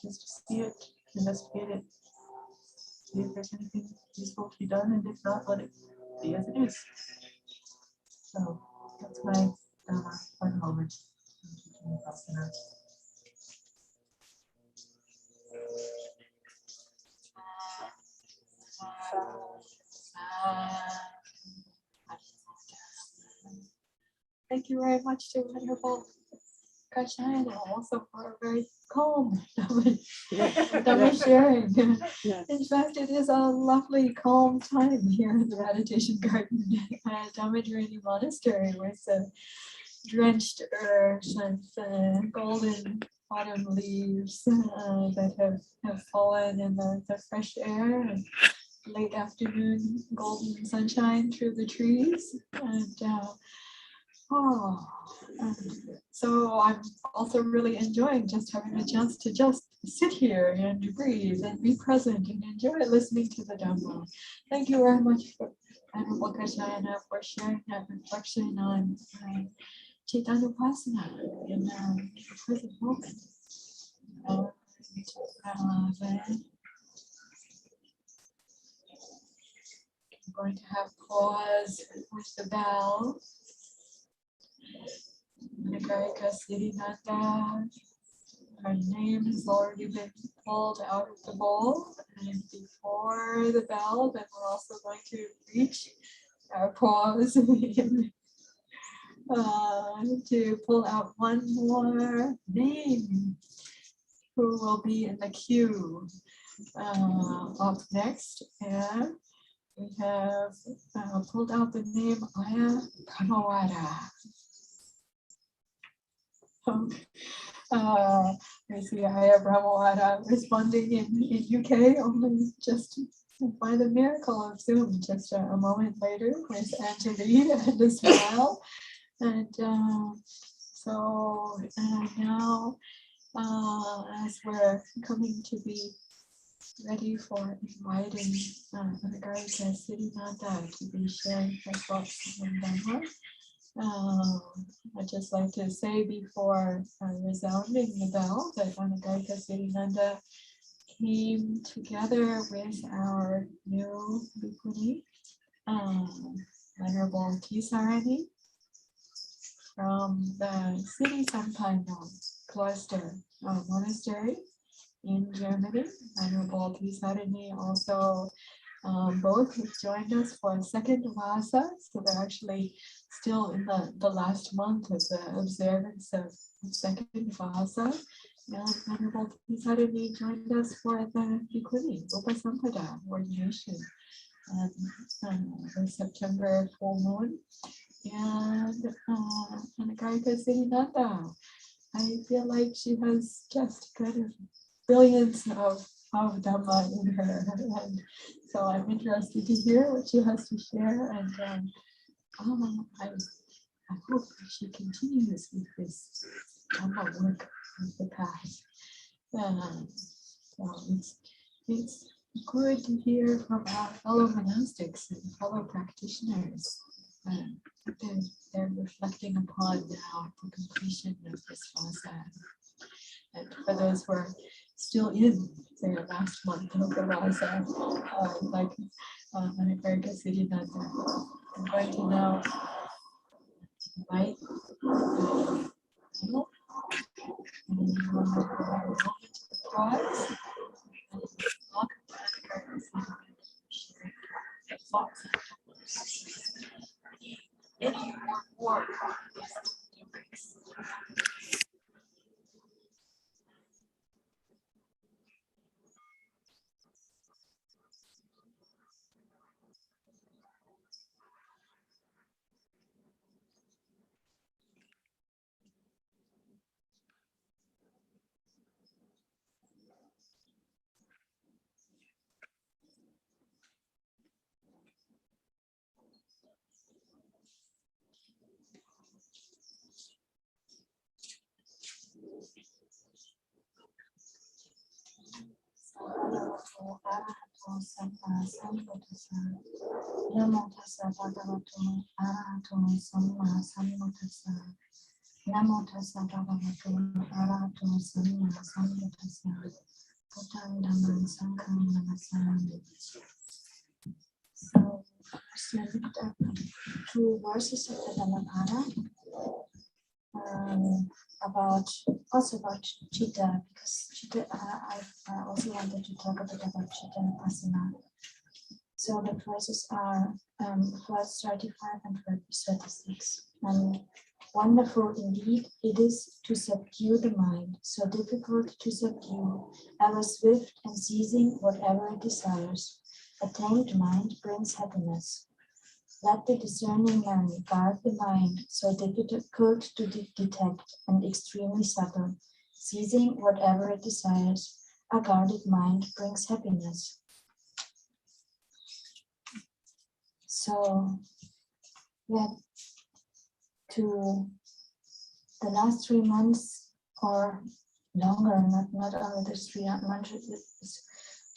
Just to see it, investigate it, see if there's anything useful to be done, and if not, let it be as it is. So that's my Dhamma for the moment. Thank you very much, too. Wonderful. Kachayana, also for a very calm Dhamma sharing. In fact, it is a lovely, calm time here in the meditation garden at Dhammadharini Monastery with drenched earth and golden autumn leaves that have fallen in the fresh air and late afternoon golden sunshine through the trees. And so I'm also really enjoying just having a chance to just sit here and breathe and be present and enjoy listening to the Dhamma. Thank you very much, Venerable Kachayana, for sharing that reflection on Chitanupasana in the present moment. Then I'm going to have pause with the bell. Nagarika Siddhinanda, her name has already been pulled out of the bowl, and before the bell, then we're also going to reach our pause to pull out one more name who will be in the queue up next. And we have pulled out the name Aya Pramawada. I see Aya Brahmawada responding in UK only just by the miracle of Zoom, just a moment later with Angeline and a smile. And so now, as we're coming to be ready for inviting Nagarika Siddhinanda to be sharing her thoughts on Dhamma, I'd just like to say before resounding the bell that Nagarika Siddhinanda came together with our new Bhikkhuni, Venerable Kisarani, from the city Sampaino cloister monastery in Germany. Venerable Kisarani also both have joined us for a second Vasa, so they're actually still in the last month of the observance of second Vasa. And Venerable Kisarani joined us for the Bhikkhuni Upasampada ordination the September full moon. And Nagarika Siddhinanda, I feel like she has just kind of billions of Dhamma in her, and so I'm interested to hear what she has to share, and I hope she continues with this Dhamma work of the past. So it's good to hear from our fellow monastics and fellow practitioners. They're reflecting upon now the completion of this Vasa. And for those who are still in their last month of the Vasa, like Nagarika Siddhinanda, I'm going to now invite pause and welcome Nagarika Siddhinanda to share her thoughts. Any more topics. Namo tassa bhagavato arahato samma sambuddhassa. Namo tassa bhagavato arahato samma sambuddhassa. Buddham dhammam sangham namasami. So, two verses of the Dhammapada about Chitta, because Chitta, I also wanted to talk a bit about Chitta Pasana. So the verses are verse 35 and verse 36. And wonderful indeed it is to subdue the mind, so difficult to subdue, ever swift and seizing whatever it desires. A tamed mind brings happiness. Let the discerning man guard the mind, so difficult to detect and extremely subtle, seizing whatever it desires. A guarded mind brings happiness. So, yeah, to the last 3 months or longer, not only this 3 months, it's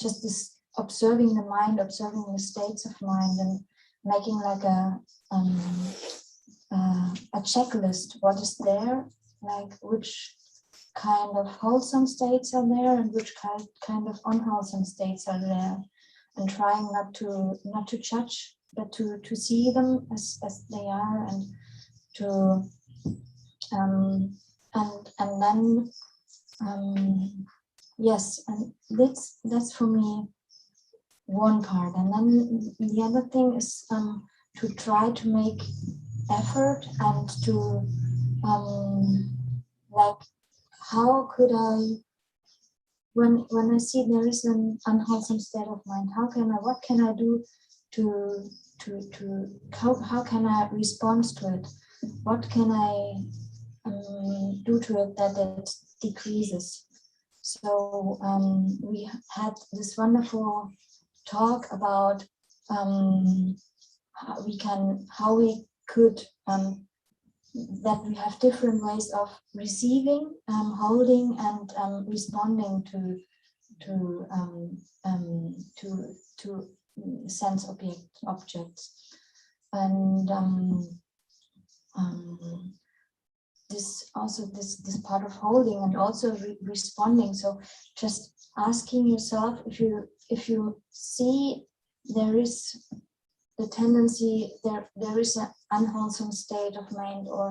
just this observing the mind, observing the states of mind, and making like a checklist. What is there, like which kind of wholesome states are there, and which kind of unwholesome states are there, and trying not to judge, but to see them as they are, and to and then yes, and that's for me one part. And then the other thing is to try to make effort and to like, how could I, when I see there is an unwholesome state of mind, what can I do how can I respond to it? What can I do to it that it decreases? So we had this wonderful talk about how we could that we have different ways of receiving, holding, and responding to sense objects, and this part of holding and also responding. So just asking yourself, if you see there is the tendency, there is an unwholesome state of mind, or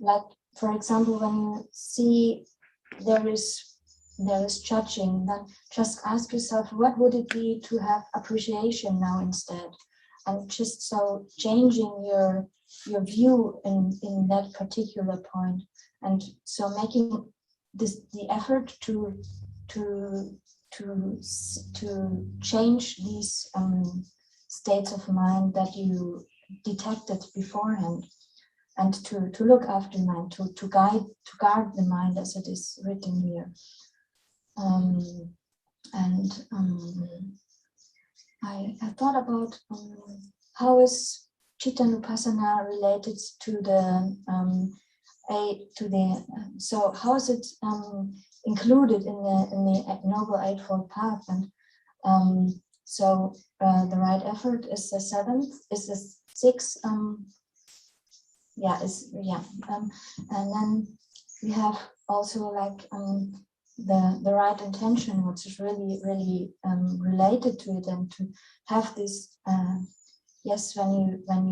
like, for example, when you see there is judging, then just ask yourself, what would it be to have appreciation now instead? And just so changing your view in that particular point, and so making the effort to change these states of mind that you detected beforehand, and to look after the mind, to guard the mind, as it is written here. I thought about how is Chittanupassana related to the so how is it included in the Noble Eightfold Path? And so the right effort is the 7th, is the 6th. And then we have also like the right intention, which is really related to it, and to have this. Yes, when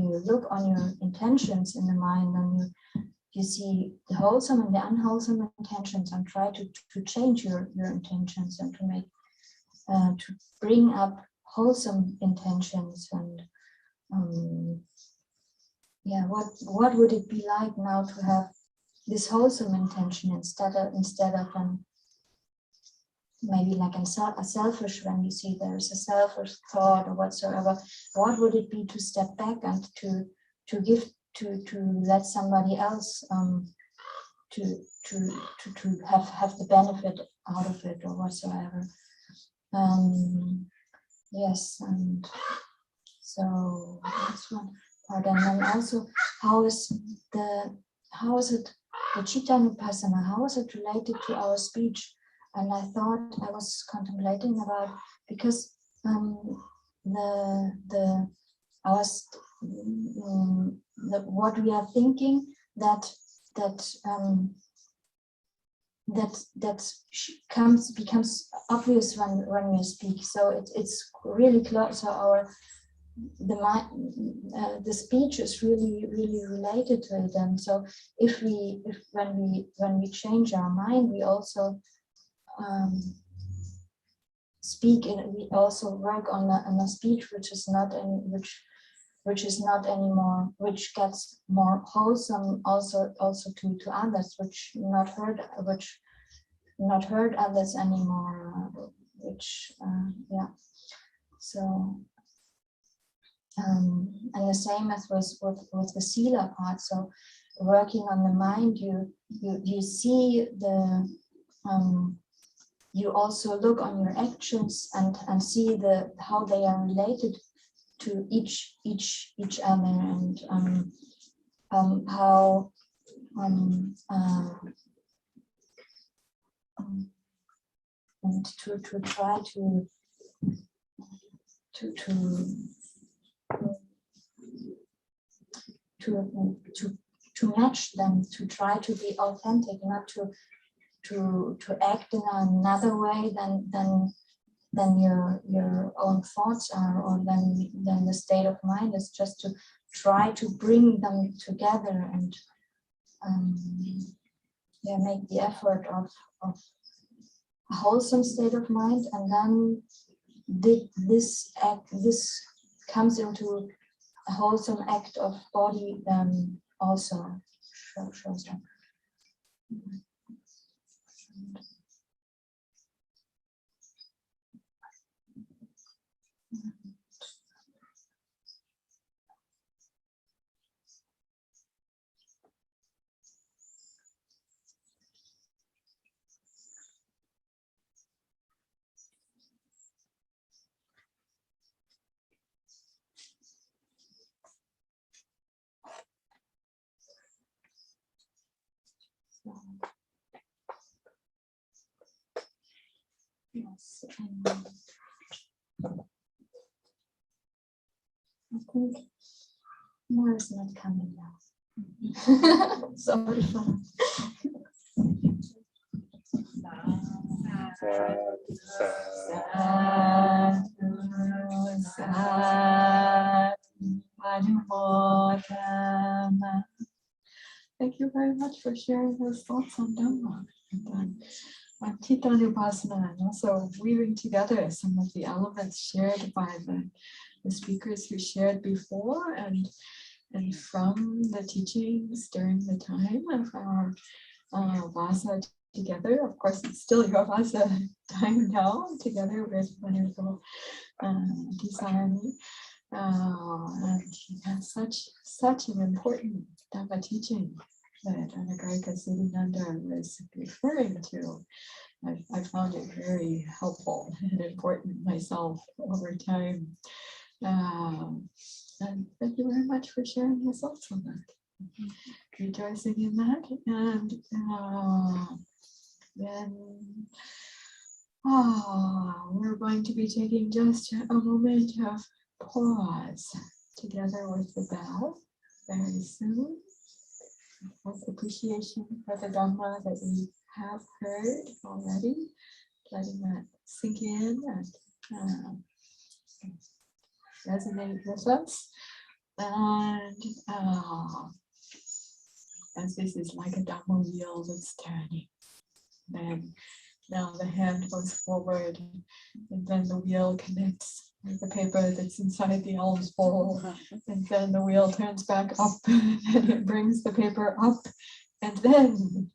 you look on your intentions in the mind, then you see the wholesome and the unwholesome intentions, and try to change your intentions, and to make to bring up wholesome intentions. And what would it be like now to have this wholesome intention instead of maybe like a selfish, when you see there is a selfish thought or whatsoever? What would it be to step back and to give to let somebody else to have the benefit out of it or whatsoever? Yes, and so that's one part. And then also, how is it the Chittanupassana, how is it related to our speech? And I thought, I was contemplating about, because what we are thinking that becomes obvious when we speak. So it's really close. So the speech is really related to it. And so when we change our mind, we also speak, and we also work on a speech which is not which which is not anymore, which gets more wholesome also to others, which not hurt others anymore, which yeah. So and the same as with the sila part. So working on the mind, you see the you also look on your actions and see how they are related to each other, and how and to try to match them, to try to be authentic, not to act in another way than your own thoughts are, or than the state of mind is, just to try to bring them together and yeah, make the effort of a wholesome state of mind, and then this comes into a wholesome act of body also shows up. Yes, I think more is not coming now. Sorry. Thank you very much for sharing those thoughts on Dhamma and on Chitta-nupasana, and also weaving together some of the elements shared by the speakers who shared before, and from the teachings during the time of our Vasa together. Of course, it's still your Vasa time now, together with wonderful Dhammadharini. And yeah, such an important Dhamma teaching that Anagarika Siddhananda was referring to. I found it very helpful and important myself over time. And thank you very much for sharing your thoughts on that. Rejoicing in that. And then we're going to be taking just a moment of pause together with the bell very soon. With appreciation for the Dhamma that we have heard already, letting that sink in and resonate with us. And as this is like a Dhamma wheel that's turning, then now the hand goes forward, and then the wheel connects with the paper that's inside the alms bowl, and then the wheel turns back up, and it brings the paper up, and then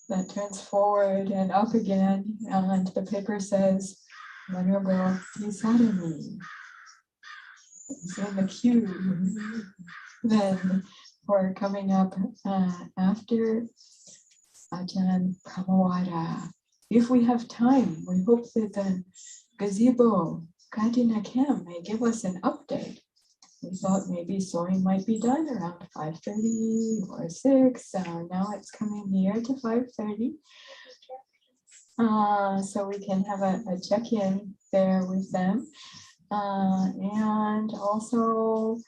that turns forward and up again, and the paper says, Venerable Dhammadharini. It's in the queue. Then we're coming up after Ajahn Pramawada. If we have time, we hope that the gazebo Kathina camp may give us an update. We thought maybe sewing might be done around 5:30 or 6. Now it's coming near to 5:30. So we can have a check-in there with them. And also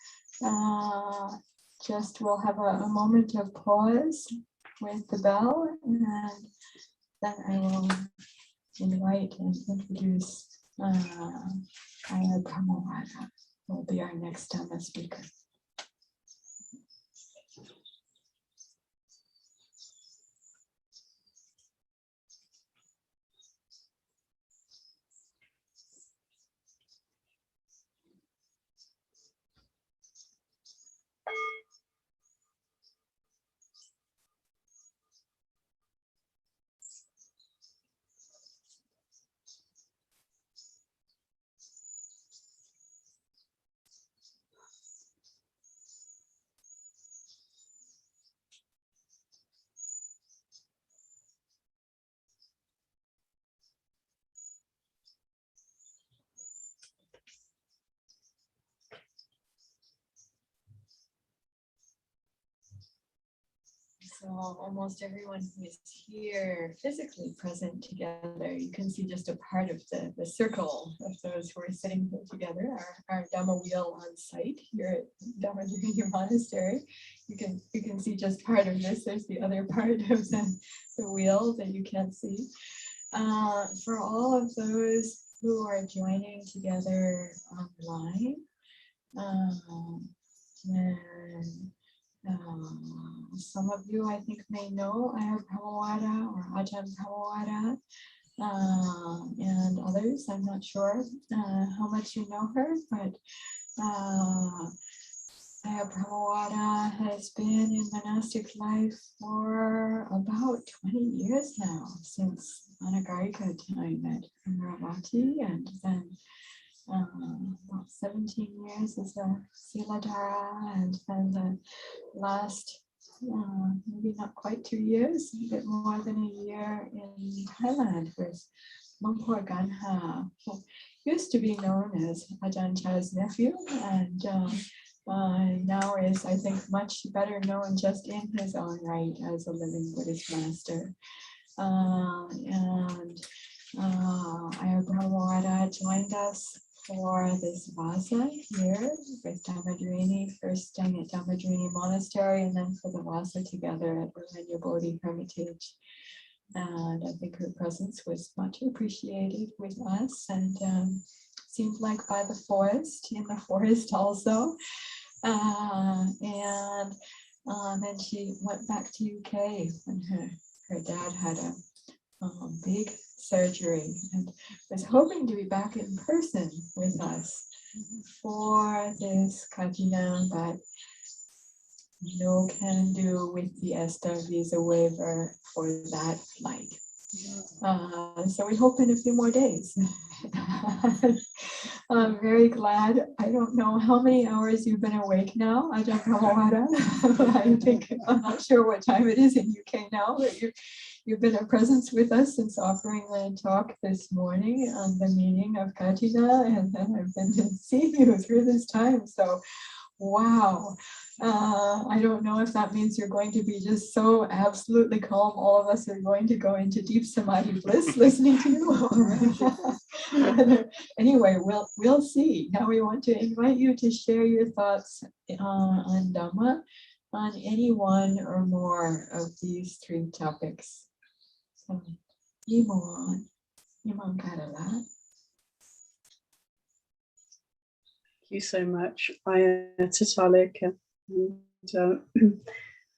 just we'll have a moment of pause with the bell, and then I will invite and introduce Ayya Pramawada, who will be our next Dhamma speaker. So almost everyone who is here physically present together, you can see just a part of the circle of those who are sitting here together, our Dhamma wheel on site here at Dhammadharini Monastery. You can see just part of this. There's the other part of the wheel that you can't see. For all of those who are joining together online, some of you I think may know Ayya Brahmawada or Ajahn Brahmawada, and others, I'm not sure how much you know her, but Ayya Brahmawada has been in monastic life for about 20 years now, since Anagarika time at Amaravati, and then about 17 years as a sila, and then the last maybe not quite 2 years, a bit more than a year in Thailand with Mampur Ganha, who used to be known as Ajahn Chah's nephew, and now is, I think, much better known just in his own right as a living Buddhist master. And Ayya Brahmawada joined us for this Vasa here with Dhammadharini, first staying at Dhammadharini Monastery, and then for the Vasa together at Orlando Bodhi Hermitage. And I think her presence was much appreciated with us, and seemed like by the forest, in the forest also. And then she went back to UK when her dad had a big surgery, and was hoping to be back in person with us for this Kathina, but no can do with the ESTA visa waiver for that flight. So we hope in a few more days. I'm very glad. I don't know how many hours you've been awake now, Ajahn Brahmawada. I think, I'm not sure what time it is in UK now, but you've been a presence with us since offering the talk this morning on the meaning of Kathina, and then I've been seeing you through this time. So, wow. I don't know if that means you're going to be just so absolutely calm. All of us are going to go into deep samadhi bliss listening to you. Anyway, we'll see. Now we want to invite you to share your thoughts on Dhamma, on any one or more of these three topics. So, Imon Karala. Thank you so much, Ayya Tatalik, and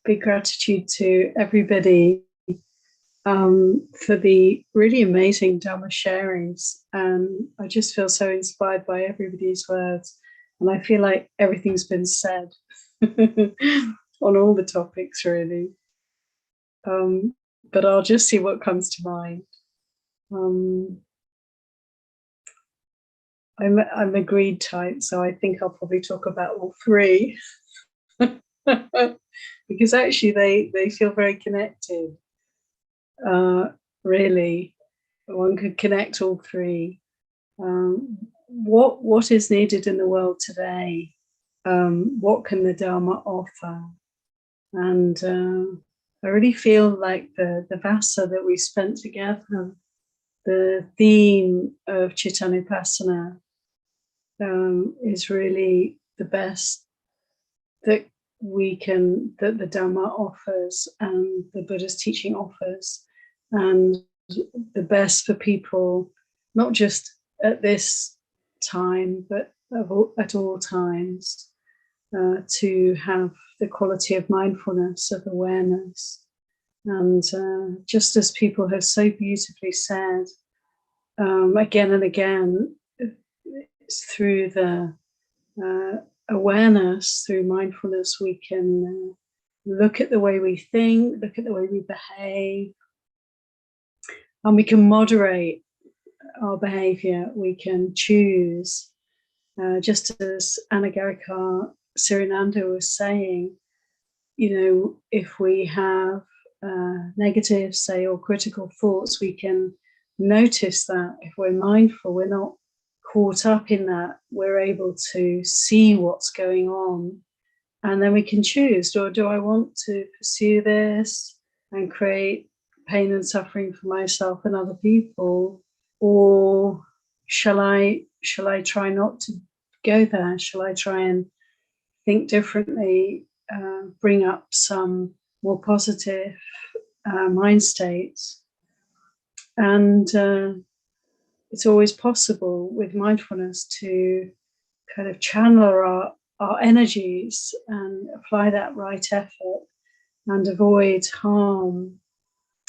big gratitude to everybody for the really amazing Dhamma sharings. I just feel so inspired by everybody's words, and I feel like everything's been said on all the topics, really. But I'll just see what comes to mind. I'm a greed type, so I think I'll probably talk about all three because actually they feel very connected. Really, one could connect all three. What is needed in the world today? What can the Dharma offer? And I really feel like the Vasa that we spent together, the theme of Chittanupassana, is really the best that the Dhamma offers and the Buddha's teaching offers, and the best for people, not just at this time, but at all times, to have the quality of mindfulness, of awareness. And just as people have so beautifully said, again and again, it's through the awareness, through mindfulness, we can look at the way we think, look at the way we behave, and we can moderate our behavior. We can choose, just as Anagarika Sirananda was saying, if we have negative, say, or critical thoughts, we can notice that. If we're mindful, we're not caught up in that, we're able to see what's going on And then we can choose, do I want to pursue this and create pain and suffering for myself and other people? Or shall I try not to go there? Shall I try and think differently, bring up some more positive mind states? And it's always possible with mindfulness to kind of channel our energies and apply that right effort and avoid harm.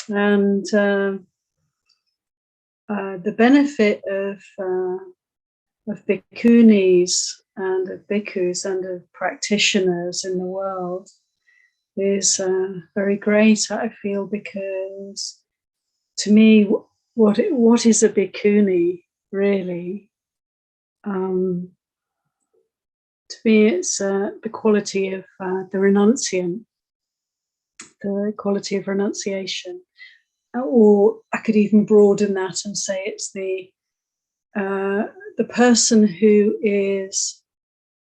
And the benefit of bhikkhunis and of bhikkhus and of practitioners in the world is very great, I feel, because to me, what is a bhikkhuni really? To me, it's the quality of the renunciant, the quality of renunciation. Or I could even broaden that and say it's the person who is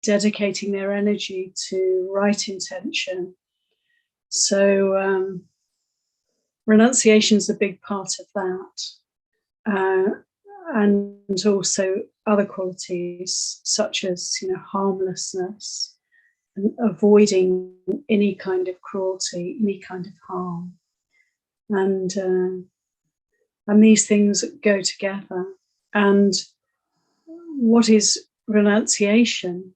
dedicating their energy to right intention. So renunciation is a big part of that, and also other qualities such as harmlessness and avoiding any kind of cruelty, any kind of harm, and these things go together. And what is renunciation?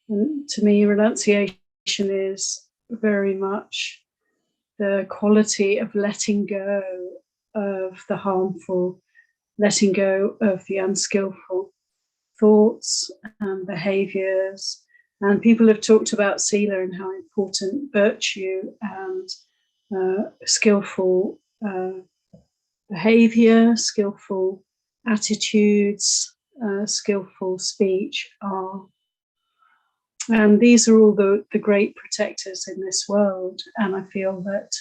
And to me, renunciation is very much the quality of letting go of the harmful, letting go of the unskillful thoughts and behaviors. And people have talked about sila and how important virtue and skillful behavior, skillful attitudes, skillful speech are. And these are all the great protectors in this world. And I feel that,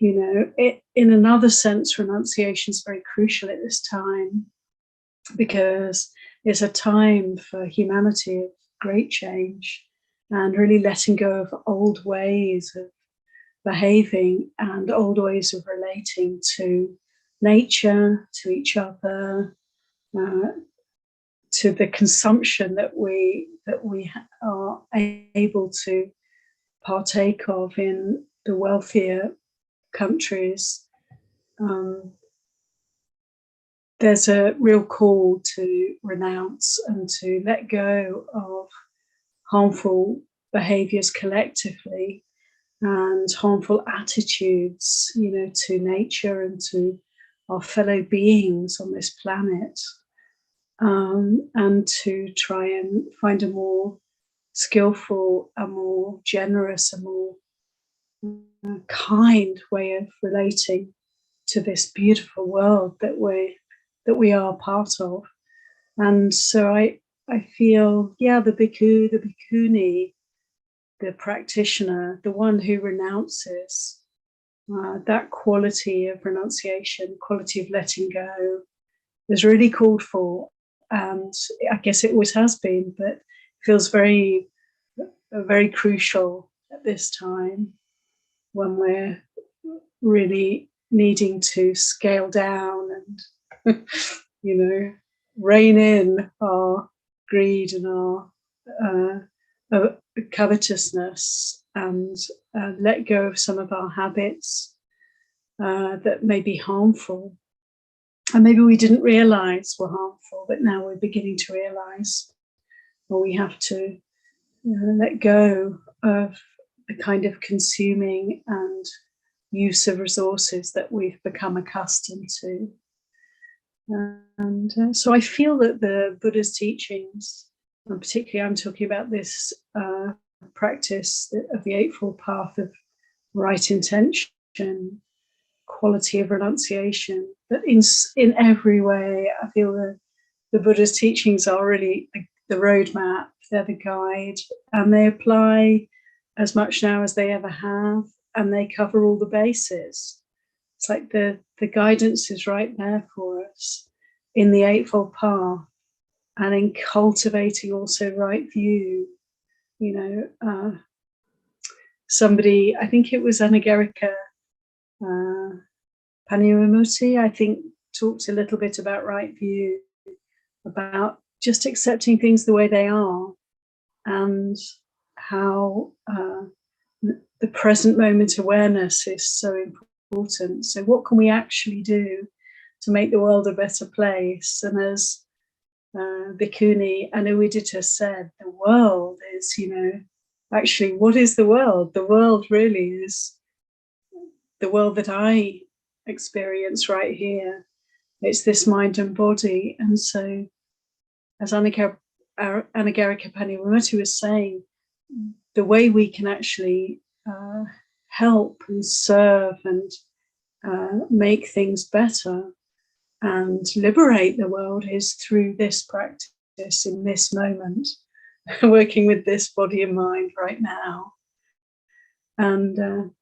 in another sense, renunciation is very crucial at this time, because it's a time for humanity of great change and really letting go of old ways of behaving and old ways of relating to nature, to each other, to the consumption that we are able to partake of in the wealthier countries. There's a real call to renounce and to let go of harmful behaviors collectively and harmful attitudes, to nature and to our fellow beings on this planet. And to try and find a more skillful, a more generous, a more kind way of relating to this beautiful world that we are part of. And so I feel, the bhikkhu, the bhikkhuni, the practitioner, the one who renounces, that quality of renunciation, quality of letting go, is really called for. And I guess it always has been, but feels very, very crucial at this time when we're really needing to scale down and, rein in our greed and our covetousness, and let go of some of our habits that may be harmful. And maybe we didn't realize were harmful, but now we're beginning to realize, well, we have to let go of the kind of consuming and use of resources that we've become accustomed to. And so I feel that the Buddha's teachings, and particularly I'm talking about this practice of the Eightfold Path of right intention, quality of renunciation, that in every way I feel that the Buddha's teachings are really the roadmap, they're the guide, and they apply as much now as they ever have, and they cover all the bases. It's like the guidance is right there for us in the Eightfold Path, and in cultivating also right view somebody, I think it was Anagarika Panimuti, I think, talked a little bit about right view, about just accepting things the way they are, and how the present moment awareness is so important. So what can we actually do to make the world a better place? And as Bhikkhuni Anuwadita said, the world is, actually, what is the world? The world really is the world that I experience right here. It's this mind and body. And so, as Anagarika Panimuti was saying, the way we can actually help and serve and make things better and liberate the world is through this practice in this moment, working with this body and mind right now. And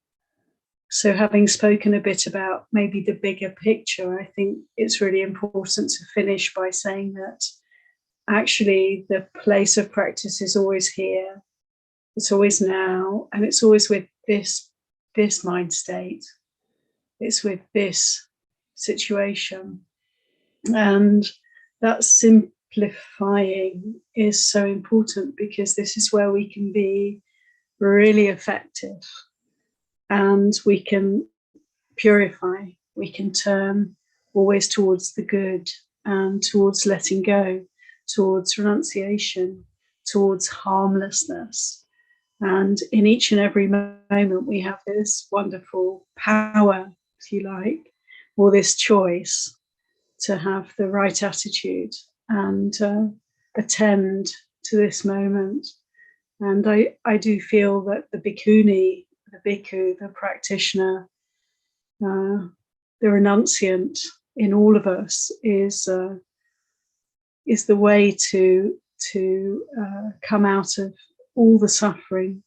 so having spoken a bit about maybe the bigger picture, I think it's really important to finish by saying that actually the place of practice is always here, it's always now, and it's always with this mind state. It's with this situation. And that simplifying is so important, because this is where we can be really effective, and we can purify, we can turn always towards the good and towards letting go, towards renunciation, towards harmlessness. And in each and every moment we have this wonderful power, if you like, or this choice to have the right attitude and attend to this moment. And I do feel that the bhikkhuni, the bhikkhu, the practitioner, the renunciant in all of us is the way to come out of all the suffering,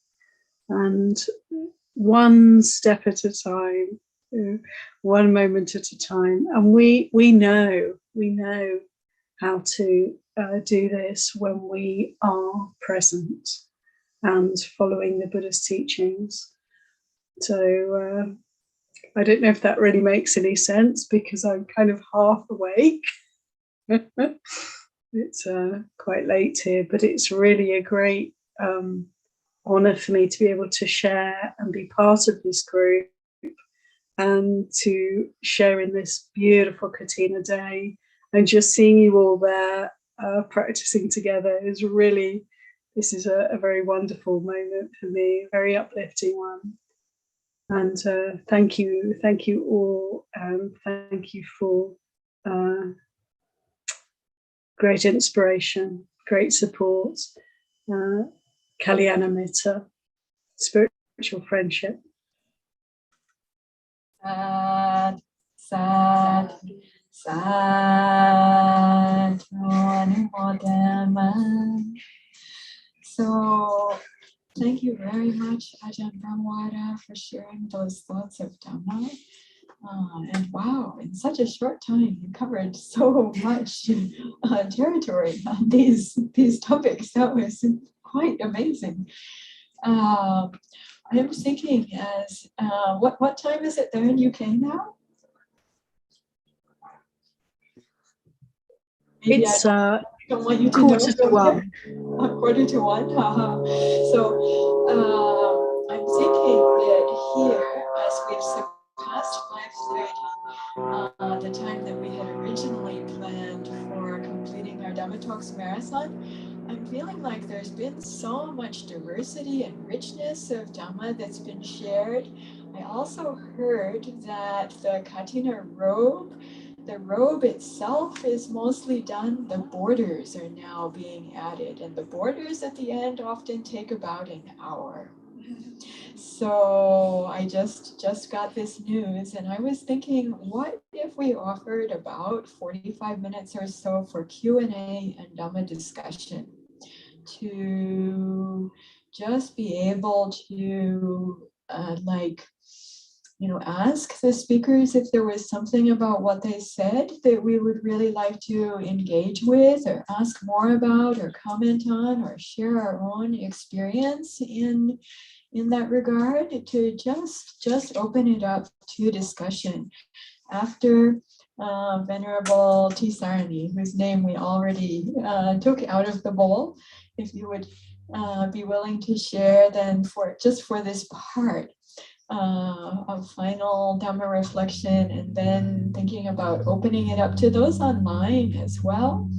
and one step at a time, one moment at a time. And we know how to do this when we are present and following the Buddha's teachings. So I don't know if that really makes any sense, because I'm kind of half awake. It's quite late here, but it's really a great honor for me to be able to share and be part of this group, and to share in this beautiful Kathina day. And just seeing you all there practicing together is really, this is a very wonderful moment for me, a very uplifting one. And thank you all, and thank you for great inspiration, great support, Kalyana Mitta, spiritual friendship. Sad, sad, sad, So thank you very much, Ajahn Brahmawara, for sharing those thoughts of Dhamma. And wow, in such a short time, you covered so much territory on these topics. That was quite amazing. I am thinking, as what time is it there in UK now? Maybe it's I don't want you to quarter know. to one. Quarter to one. So I'm thinking that here, as we've surpassed 5:30, the time that we had originally planned for completing our Dhamma Talks Marathon, I'm feeling like there's been so much diversity and richness of Dhamma that's been shared. I also heard that the Kathina robe, the robe itself is mostly done. The borders are now being added, and the borders at the end often take about an hour. So I just got this news, and I was thinking, what if we offered about 45 minutes or so for Q&A and Dhamma discussion, to just be able to ask the speakers if there was something about what they said that we would really like to engage with or ask more about or comment on or share our own experience in that regard, to just open it up to discussion. After Venerable Tisarani, whose name we already took out of the bowl, if you would be willing to share then for this part of final Dhamma reflection, and then thinking about opening it up to those online as well.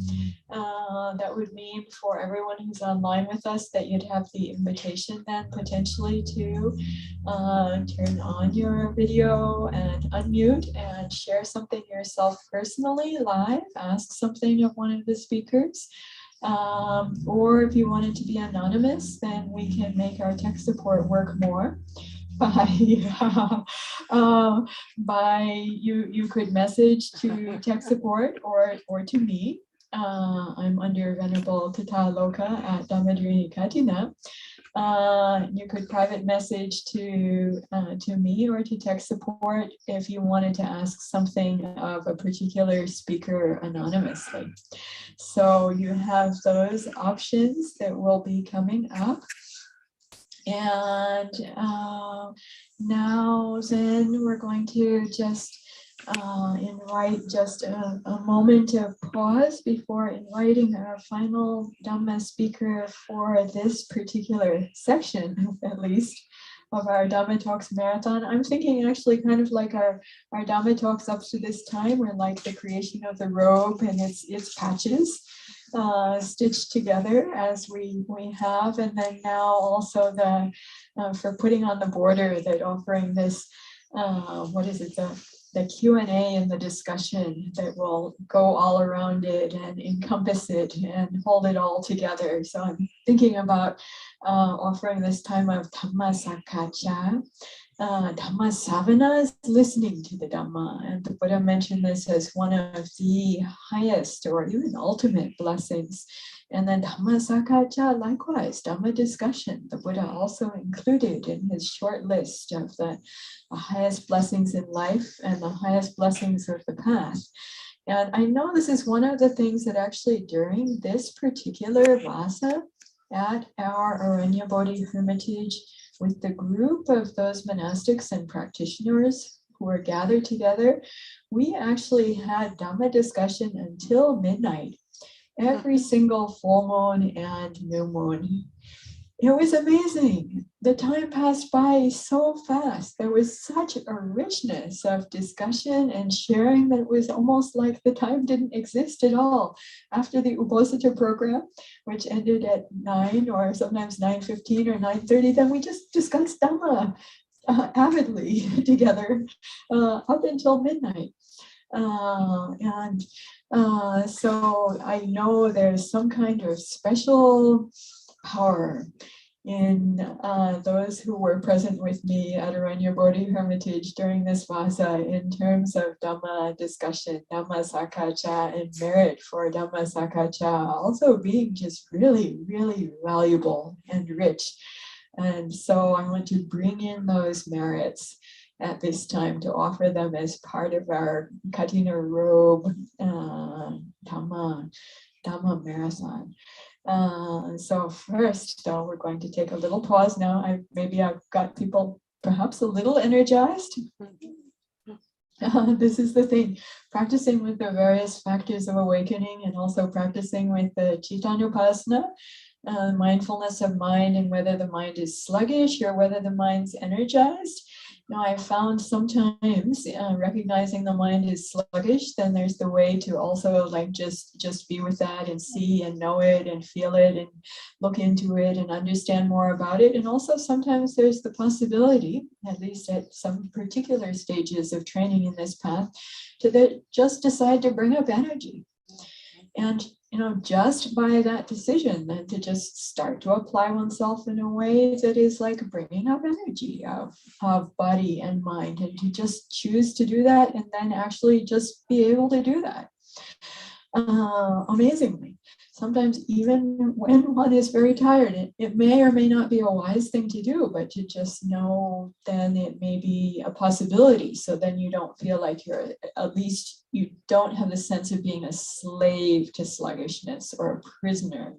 That would mean for everyone who's online with us that you'd have the invitation then potentially to turn on your video and unmute and share something yourself personally live, ask something of one of the speakers. Or if you wanted to be anonymous, then we can make our tech support work more by you could message to tech support or to me. I'm under Venerable Tata Loka at Dhammadharini Kathina. You could private message to me or to tech support if you wanted to ask something of a particular speaker anonymously. So you have those options that will be coming up. And now then we're going to just invite just a moment of pause before inviting our final Dhamma speaker for this particular section, at least, of our Dhamma Talks Marathon. I'm thinking actually kind of like our Dhamma Talks up to this time were like the creation of the robe and its patches stitched together as we have, and then now also the for putting on the border, that offering this the Q&A and the discussion that will go all around it and encompass it and hold it all together. So I'm thinking about offering this time of Dhamma Sakacha. Dhamma Savana is listening to the Dhamma, and the Buddha mentioned this as one of the highest or even ultimate blessings. And then Dhamma Sakacha, likewise, Dhamma discussion, the Buddha also included in his short list of the highest blessings in life and the highest blessings of the path. And I know this is one of the things that actually during this particular Vasa at our Aranya Bodhi Hermitage, with the group of those monastics and practitioners who were gathered together, we actually had Dhamma discussion until midnight, every single full moon and new moon. It was amazing. The time passed by so fast. There was such a richness of discussion and sharing that it was almost like the time didn't exist at all. After the Uposatha program, which ended at 9 or sometimes 9:15 or 9:30, then we just discussed Dhamma avidly together up until midnight. So I know there's some kind of special power in those who were present with me at Aranya Bodhi Hermitage during this Vasa in terms of Dhamma discussion, Dhamma Sakacha, and merit for Dhamma Sakacha also being just really, really valuable and rich. And so I want to bring in those merits at this time to offer them as part of our Kathina robe Dhamma Marathon. So first, though, we're going to take a little pause now. I've got people perhaps a little energized. This is the thing, practicing with the various factors of awakening and also practicing with the Chittanupasana, mindfulness of mind, and whether the mind is sluggish or whether the mind's energized. Now, I found sometimes recognizing the mind is sluggish, then there's the way to also like just be with that and see and know it and feel it and look into it and understand more about it. And also sometimes there's the possibility, at least at some particular stages of training in this path, to just decide to bring up energy. And just by that decision, then to just start to apply oneself in a way that is like bringing up energy of body and mind, and to just choose to do that and then actually just be able to do that amazingly. sometimes even when one is very tired, it may or may not be a wise thing to do, but to just know then it may be a possibility. So then you don't feel like you're, at least you don't have the sense of being a slave to sluggishness or a prisoner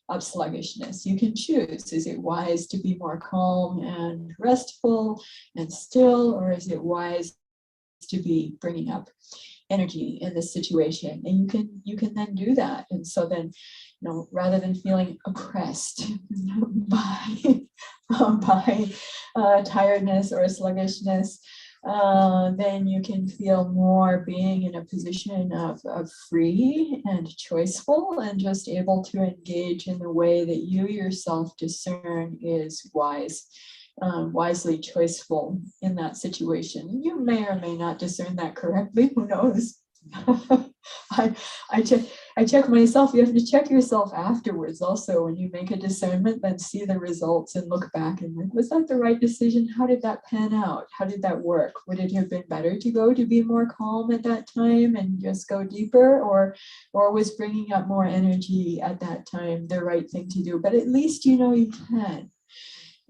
of sluggishness. You can choose. Is it wise to be more calm and restful and still, or is it wise to be bringing up energy in this situation? And you can then do that. And so then, rather than feeling oppressed by tiredness or sluggishness, then you can feel more being in a position of free and choiceful and just able to engage in the way that you yourself discern is wise. Wisely choiceful in that situation. You may or may not discern that correctly, who knows? I check myself. You have to check yourself afterwards also. When you make a discernment, then see the results and look back and like, was that the right decision? How did that pan out? How did that work? Would it have been better to be more calm at that time and just go deeper, or was bringing up more energy at that time the right thing to do? But at least you can.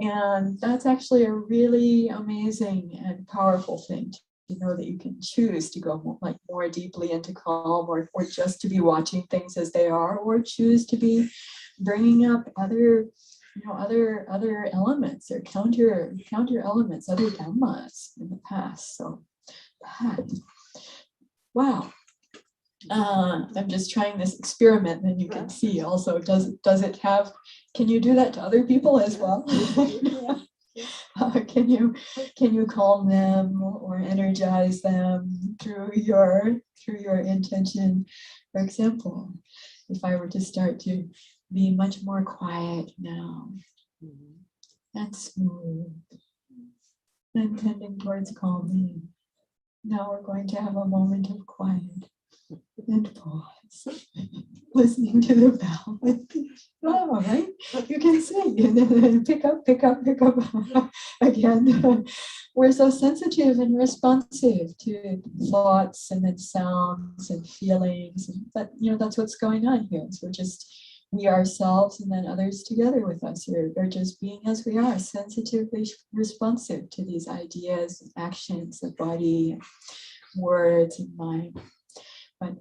And that's actually a really amazing and powerful thing to know, that you can choose to go more deeply into calm, or just to be watching things as they are, or choose to be bringing up other elements or counter elements, other dhammas in the past. So wow. I'm just trying this experiment, and you can see also, does it have, can you do that to other people as well? Can you calm them or energize them through your intention? For example, if I were to start to be much more quiet now and smooth and tending towards calming, now we're going to have a moment of quiet and pause, listening to the bell. Oh, right? You can sing and then pick up again. We're so sensitive and responsive to thoughts and then sounds and feelings. And that's what's going on here. So we ourselves and then others together with us. We're just being as we are, sensitively responsive to these ideas and actions of body, words, and mind. But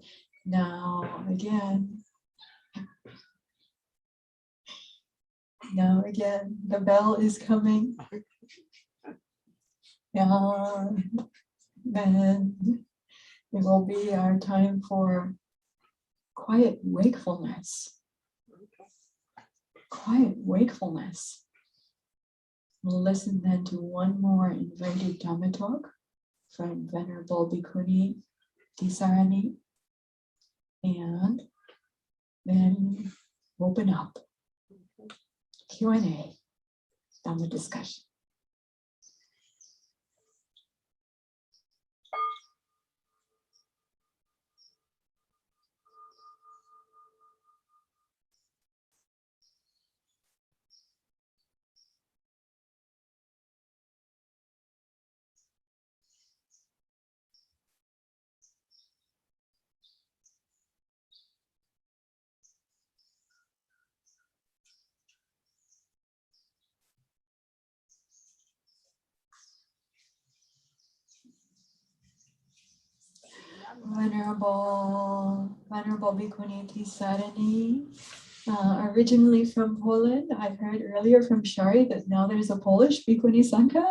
now again, the bell is coming. And then it will be our time for quiet wakefulness. Quiet wakefulness. We'll listen then to one more invited Dhamma talk from Venerable Bhikkhuni Sangha, and then open up Q&A, Dhamma discussion. Venerable Bhikkhuni Sangha, originally from Poland. I've heard earlier from Shari that now there's a Polish Bhikkhuni Sangha.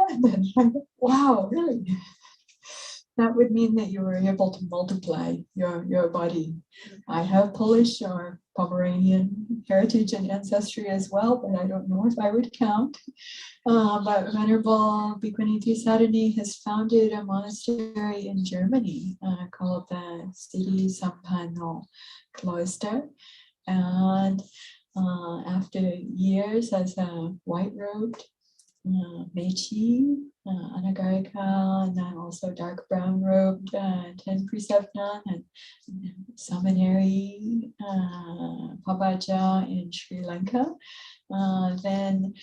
Wow, really? That would mean that you were able to multiply your body. I have Polish or Pomeranian heritage and ancestry as well, but I don't know if I would count. But Venerable Bhikkhuni Sangha has founded a monastery in Germany called the Siddhi Sampano Cloister. And after years as a white-robed Meiji, Anagarika, and then also dark brown robed 10 precept nun and seminary Pabaja in Sri Lanka. Then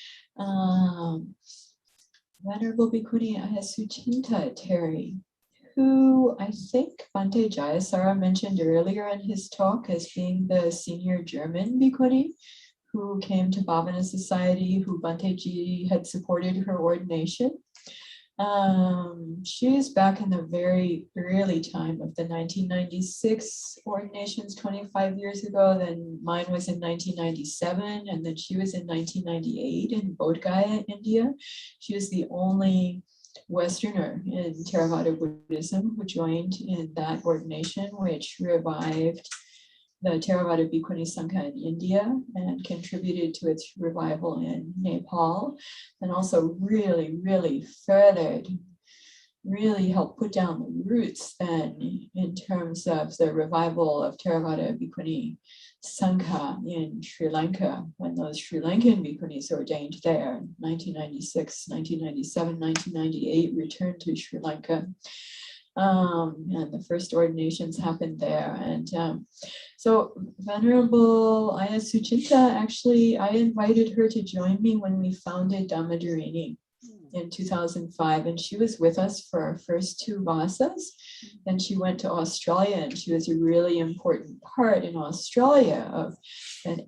Venerable Bhikkhuni Suchinta Terry, who I think Bhante Jayasara mentioned earlier in his talk as being the senior German Bhikkhuni who came to Bhavana Society, who Bhante Ji had supported her ordination. She is back in the very early time of the 1996 ordinations 25 years ago. Then mine was in 1997, and then she was in 1998 in Bodh Gaya, India. She was the only Westerner in Theravada Buddhism who joined in that ordination, which revived the Theravada Bhikkhuni Sangha in India and contributed to its revival in Nepal, and also really furthered, really helped put down the roots then in terms of the revival of Theravada Bhikkhuni Sangha in Sri Lanka, when those Sri Lankan Bhikkhunis ordained there in 1996, 1997, 1998, returned to Sri Lanka. And the first ordinations happened there. And so Venerable Aya Suchinta, actually, I invited her to join me when we founded Dhammadharini in 2005. And she was with us for our first two Vasas. Then she went to Australia, and she was a really important part in Australia of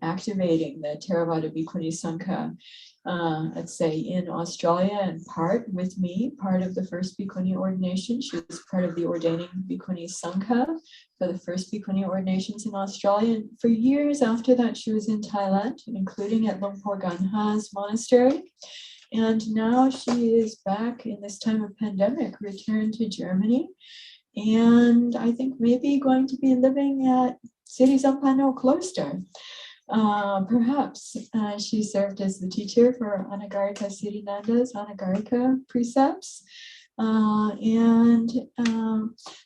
activating the Theravada Bhikkhuni Sangha. Let's say in Australia, and part with me, part of the first Bhikkhuni ordination. She was part of the ordaining Bhikkhuni Sangha for the first Bhikkhuni ordinations in Australia. And for years after that, she was in Thailand, including at Lumpur Ganha's monastery. And now she is back in this time of pandemic, returned to Germany. And I think maybe going to be living at Sri Zampano Cloister. Perhaps she served as the teacher for Anagarika Siddhinanda's Anagarika precepts.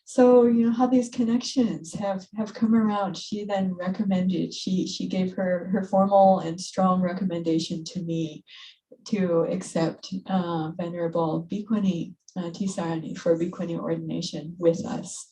So, you know, how these connections have come around. She then recommended, she gave her formal and strong recommendation to me to accept Venerable Bhikkhuni Tisarani for Bhikkhuni ordination with us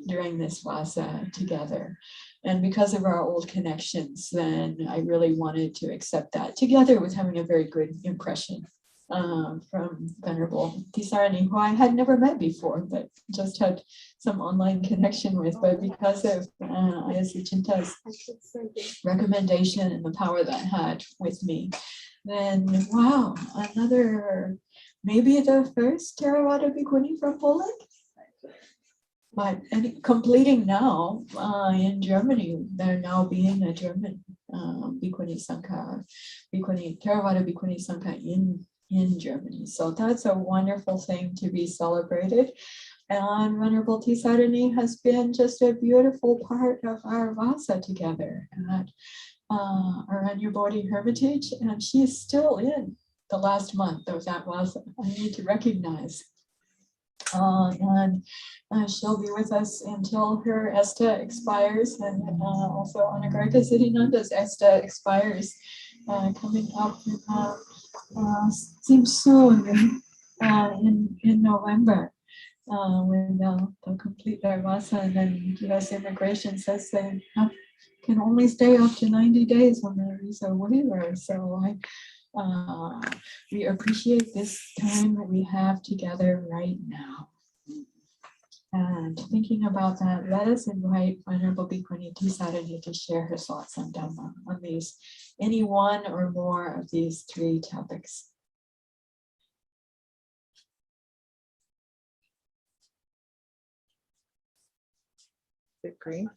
during this Vasa together. And because of our old connections, then I really wanted to accept that, together with having a very good impression from Venerable Tisarani, who I had never met before, but just had some online connection with. But because of Aya Suchinta's recommendation and the power that had with me, then wow, another, maybe the first Theravada Bhikkhuni from Poland. But completing now in Germany, there now being a German Bhikkhuni Sangha, Theravada Bhikkhuni Sangha in Germany. So that's a wonderful thing to be celebrated. And Venerable Tisarani has been just a beautiful part of our Vasa together at Aranya Bodhi Hermitage. And she is still in the last month of that Vasa. I need to recognize. And she'll be with us until her ESTA expires, and also Anagarika Siddhinanda's ESTA expires coming up seems soon in November, when they'll complete their Vasa, and then US immigration says they can only stay up to 90 days when there is a waiver. So we appreciate this time that we have together right now. And thinking about that, let us invite Venerable Bhikkhuni Tisarani to share her thoughts on Dhamma, on these, any one or more of these three topics. Is it green?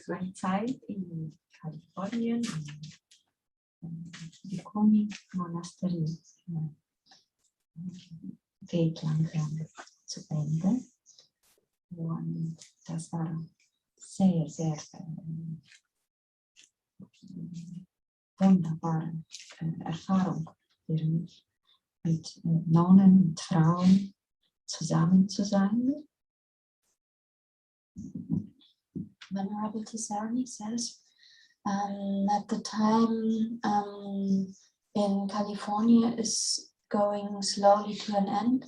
One side in California, Bhikkhuni monastery, geht langsam zu Ende. Und das war sehr wunderbare Erfahrung für mich, mit Nonnen und Frauen zusammen zu sein. Venerable Tisarni says that the time in California is going slowly to an end,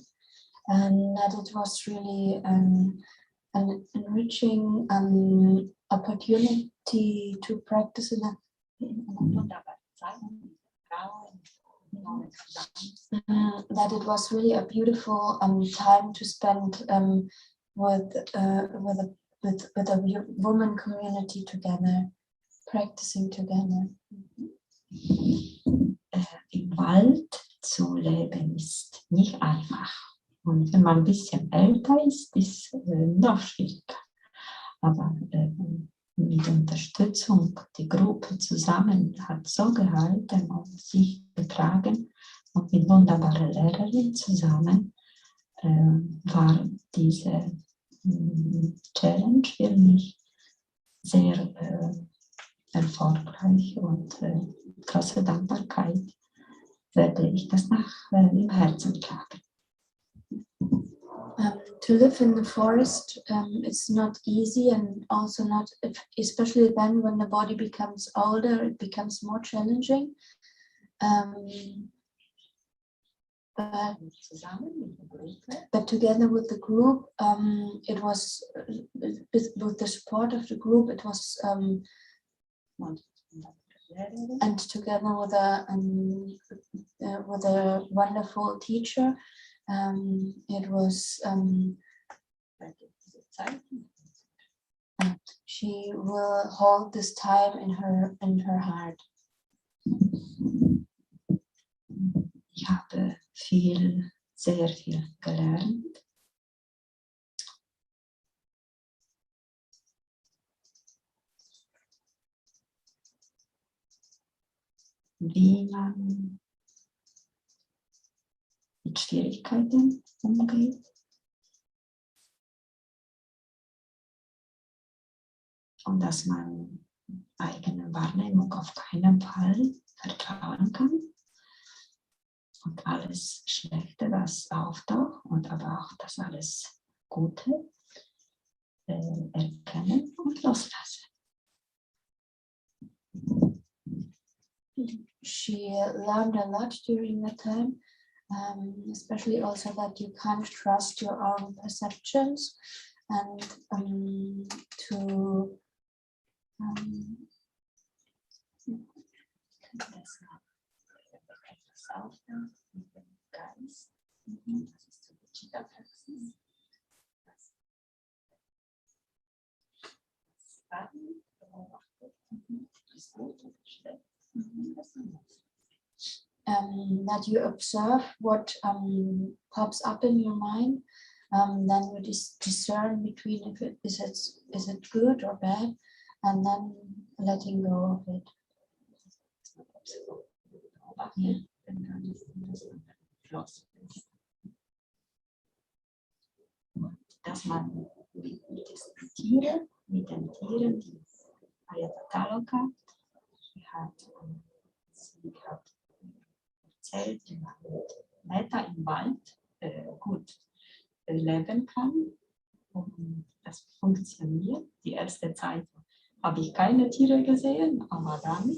and that it was really an enriching opportunity to practice in a that it was really a beautiful time to spend with a woman community together, practicing together. Im Wald zu leben ist nicht einfach. Und wenn man ein bisschen älter ist, ist noch schwieriger. Aber mit Unterstützung, die Gruppe zusammen hat so gehalten und sich getragen. Und mit wunderbarer Lehrerin zusammen war diese Challenge für mich sehr erfolgreich und große Dankbarkeit werde ich das im Herzen tragen. To live in the forest is not easy, and also not, especially then when the body becomes older, it becomes more challenging. But together with the group, it was with the support of the group, it was and together with a wonderful teacher, it was and she will hold this time in her heart. Ich habe sehr viel gelernt. Wie man mit Schwierigkeiten umgeht. Und dass man eigene Wahrnehmung auf keinen Fall vertrauen kann. Und alles Schlechte, das auftaucht, und aber auch das alles Gute erkennen und loslassen. She learned a lot during that time, especially also that you can't trust your own perceptions, and to that you observe what pops up in your mind, then you discern between if it is it good or bad, and then letting go of it. Yeah. Dass man mit den Tieren, die Ayatollah hat erzählt, wie man mit Meta im Wald gut leben kann. Und das funktioniert. Die erste Zeit habe ich keine Tiere gesehen, aber dann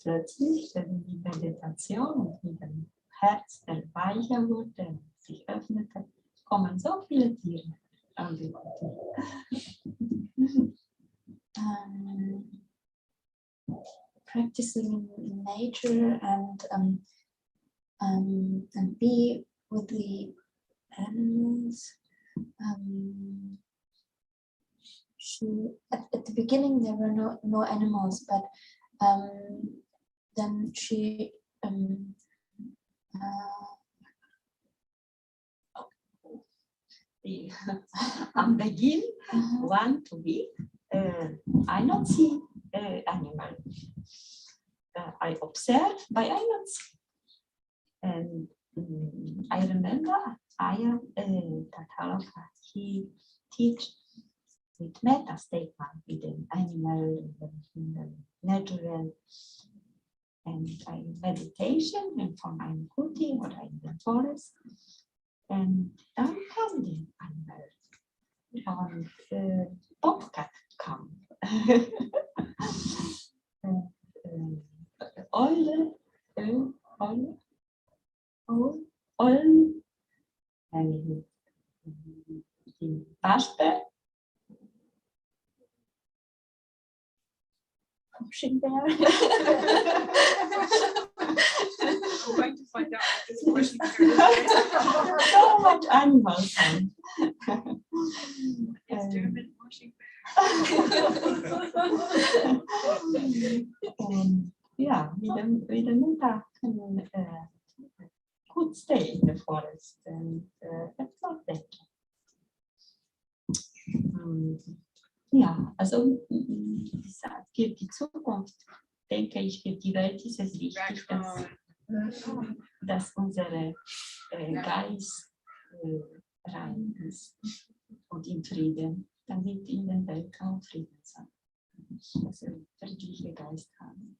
plötzlich die Meditation und mit dem Herz, der weicher wurde, sich öffnete, kommen so viele Tiere. Practicing in nature and be with the animals. At the beginning there were no animals, but then she am Beginn want to be I not see animal. I observe, but I not see. And I remember that he teach with meta statement with an animal, in the natural. and ein Meditation und von einem Kuti oder in der Forest. Und dann kam die Anwalt und Bobcat kam. Eule, die Waschbär, Pushing Bear. We're going to find out what this pushing bear is. So much animals. It's German pushing Yeah, we don't talk could stay in the forest and that's not that. Ja, also für die Zukunft denke ich, für die Welt ist es wichtig, dass unser Geist rein ist und in Frieden, damit in der Welt auch Frieden sein. Also friedliche Geist haben.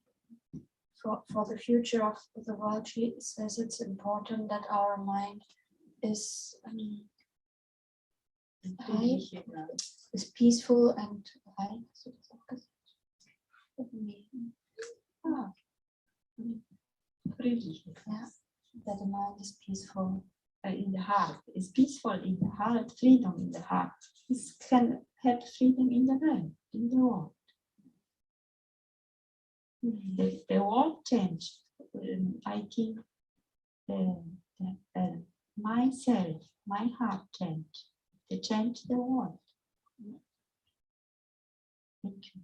For the future of the world, she says it's important that our mind is is peaceful and Yeah, that the mind is peaceful. In the heart, is peaceful in the heart, freedom in the heart. This can have freedom in the world, in the world. The world changed. I think myself, my heart changed. To change the world. Thank you.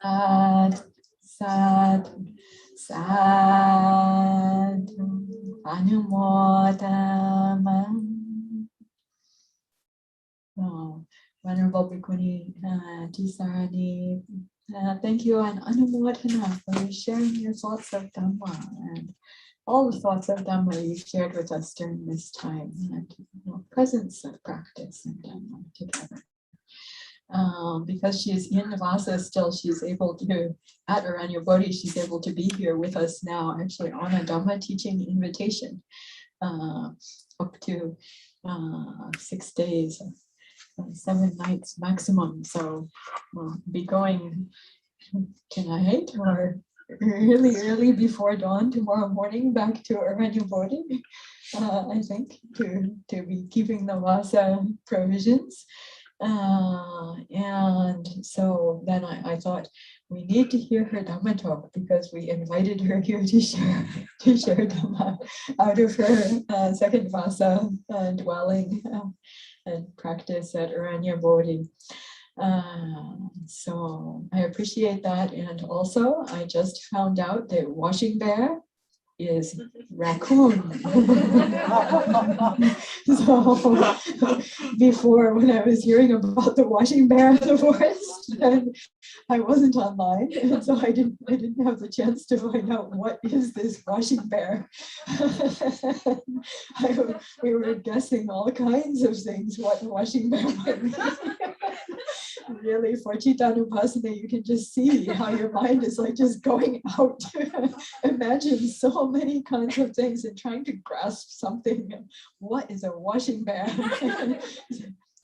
Sad, Anumodama. Oh, Venerable Bhikkhuni Tisarani, thank you and Anumodana for sharing your thoughts of Dhamma and all the thoughts of Dhamma you shared with us during this time and presence of practice and Dhamma together. Because she is in Vasa still, she's able to, at Aranya Bodhi, she's able to be here with us now, actually on a Dhamma teaching invitation, up to 6 days, 7 nights maximum. So we'll be going tonight or really early before dawn tomorrow morning back to Aranya Bodhi, I think, to be keeping the Vasa provisions. And so then I thought we need to hear her Dhamma talk because we invited her here to share Dhamma out of her second Vasa dwelling and practice at Aranya Bodhi. So I appreciate that, and also I just found out that washing bear is raccoon. So before, when I was hearing about the washing bear in the forest, and I wasn't online, and so I didn't have the chance to find out what is this washing bear. We were guessing all kinds of things what washing bear might be. Really, for Chittanupassana, you can just see how your mind is like just going out to imagine so many kinds of things and trying to grasp something. What is a washing bear?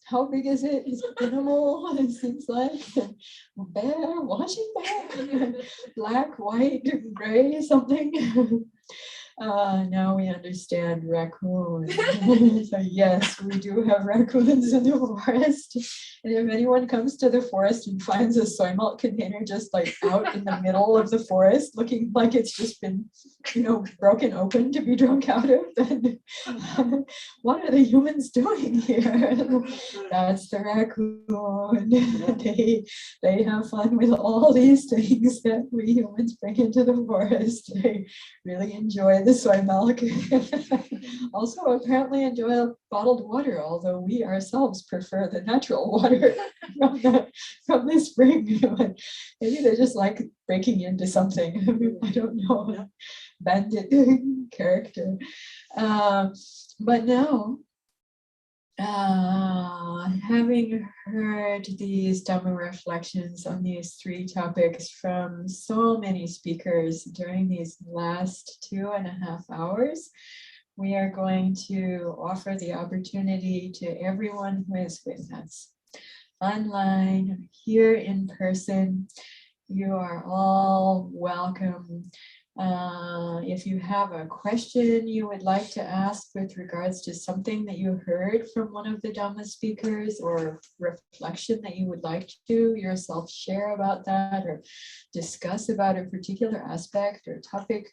How big is it? Is it animal? It seems like bear, washing bear, black, white, gray, something. Now we understand raccoon. So yes, we do have raccoons in the forest. And if anyone comes to the forest and finds a soy milk container just like out in the middle of the forest, looking like it's just been, broken open to be drunk out of, then what are the humans doing here? That's the raccoon. They have fun with all these things that we humans bring into the forest. They really enjoy the soy milk. Also apparently enjoy bottled water, although we ourselves prefer the natural water from the spring. But maybe they just like breaking into something. I don't know. Bandit character. But now Having heard these Dhamma reflections on these three topics from so many speakers during these last 2.5 hours, we are going to offer the opportunity to everyone who is with us, online, here in person. You are all welcome. If you have a question you would like to ask with regards to something that you heard from one of the Dhamma speakers, or reflection that you would like to yourself share about that, or discuss about a particular aspect or topic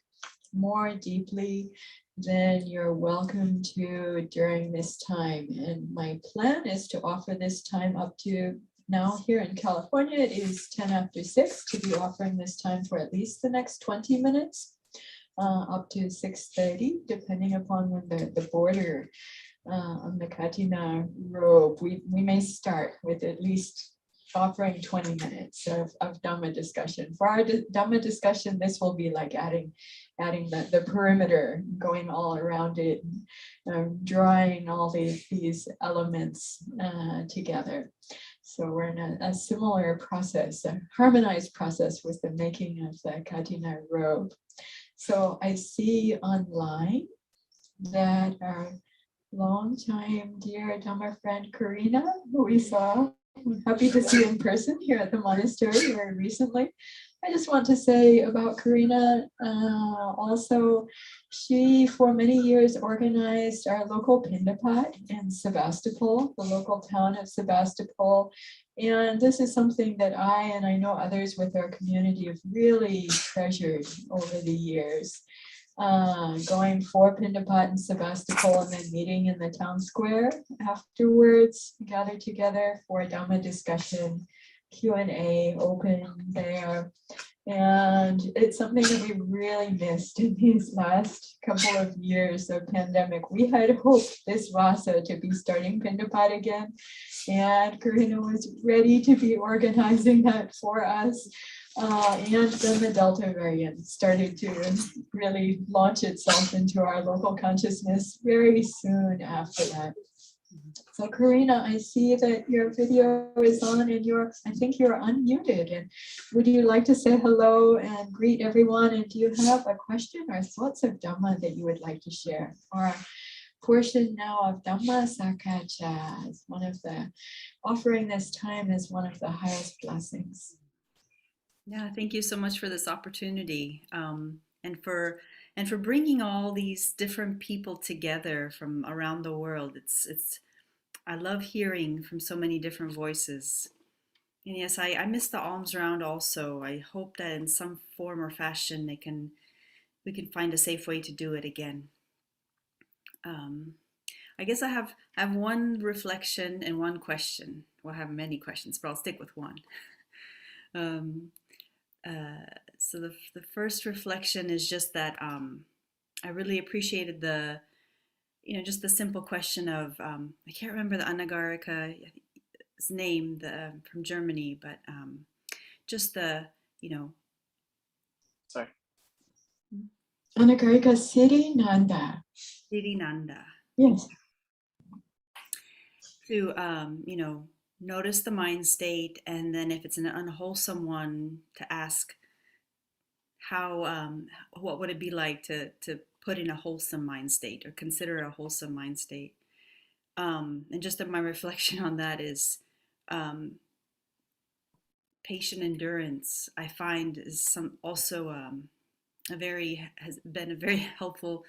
more deeply, then you're welcome to during this time. And my plan is to offer this time up to now. Here in California, it is 10 after 6, to be offering this time for at least the next 20 minutes, up to 6:30, depending upon when the border on the Kathina robe. We may start with at least offering 20 minutes of Dhamma discussion. For our Dhamma discussion, this will be like adding the perimeter, going all around it, drawing all these elements together. So we're in a similar process, a harmonized process with the making of the Kathina robe. So I see online that our longtime dear Dhamma friend Karina, who we saw, I'm happy to see in person here at the monastery very recently. I just want to say about Karina, also, she for many years organized our local Pindapat in Sebastopol, the local town of Sebastopol. And this is something that I know others with our community have really treasured over the years. Going for Pindapat in Sebastopol and then meeting in the town square afterwards, gathered together for a Dhamma discussion, Q&A open there. And it's something that we really missed in these last couple of years of pandemic. We had hoped this Vasa to be starting Pindapat again, and Karina was ready to be organizing that for us. And then the Delta variant started to really launch itself into our local consciousness very soon after that. So Karina, I see that your video is on and I think you're unmuted. And would you like to say hello and greet everyone? And do you have a question or thoughts of Dhamma that you would like to share? Or a portion now of Dhamma Sakacha as one of the, offering this time as one of the highest blessings. Yeah, thank you so much for this opportunity, and for bringing all these different people together from around the world. I love hearing from so many different voices. And yes, I miss the alms round also. I hope that in some form or fashion we can find a safe way to do it again. I guess I have one reflection and one question. Well, I have many questions, but I'll stick with one. So the first reflection is just that I really appreciated just the simple question of, I can't remember the Anagarika's name from Germany, but just the, Sorry. Anagarika Siddhinanda. Siddhinanda. Yes. To, notice the mind state, and then if it's an unwholesome one, to ask what would it be like to put in a wholesome mind state, or consider a wholesome mind state. And just my reflection on that is patient endurance, I find is has been a very helpful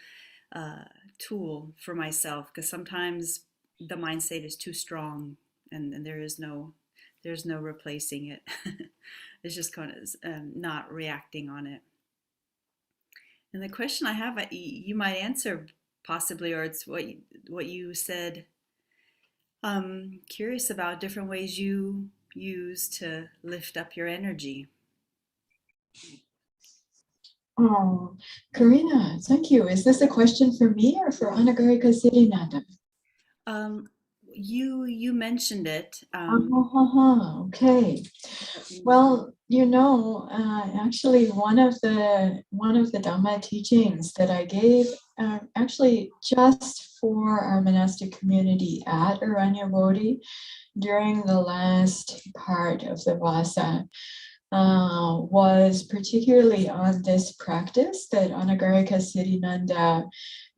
tool for myself, because sometimes the mind state is too strong, and there's no replacing it. It's just kind of not reacting on it. And the question I have, you might answer possibly, or it's what you said. Curious about different ways you use to lift up your energy. Oh, Karina, thank you. Is this a question for me or for Anagarika Siddhinanda? you mentioned it. Okay. Well, you know, actually, one of the Dhamma teachings that I gave, actually just for our monastic community at Aranyabodhi during the last part of the Vasa, was particularly on this practice that Anagarika Siddhinanda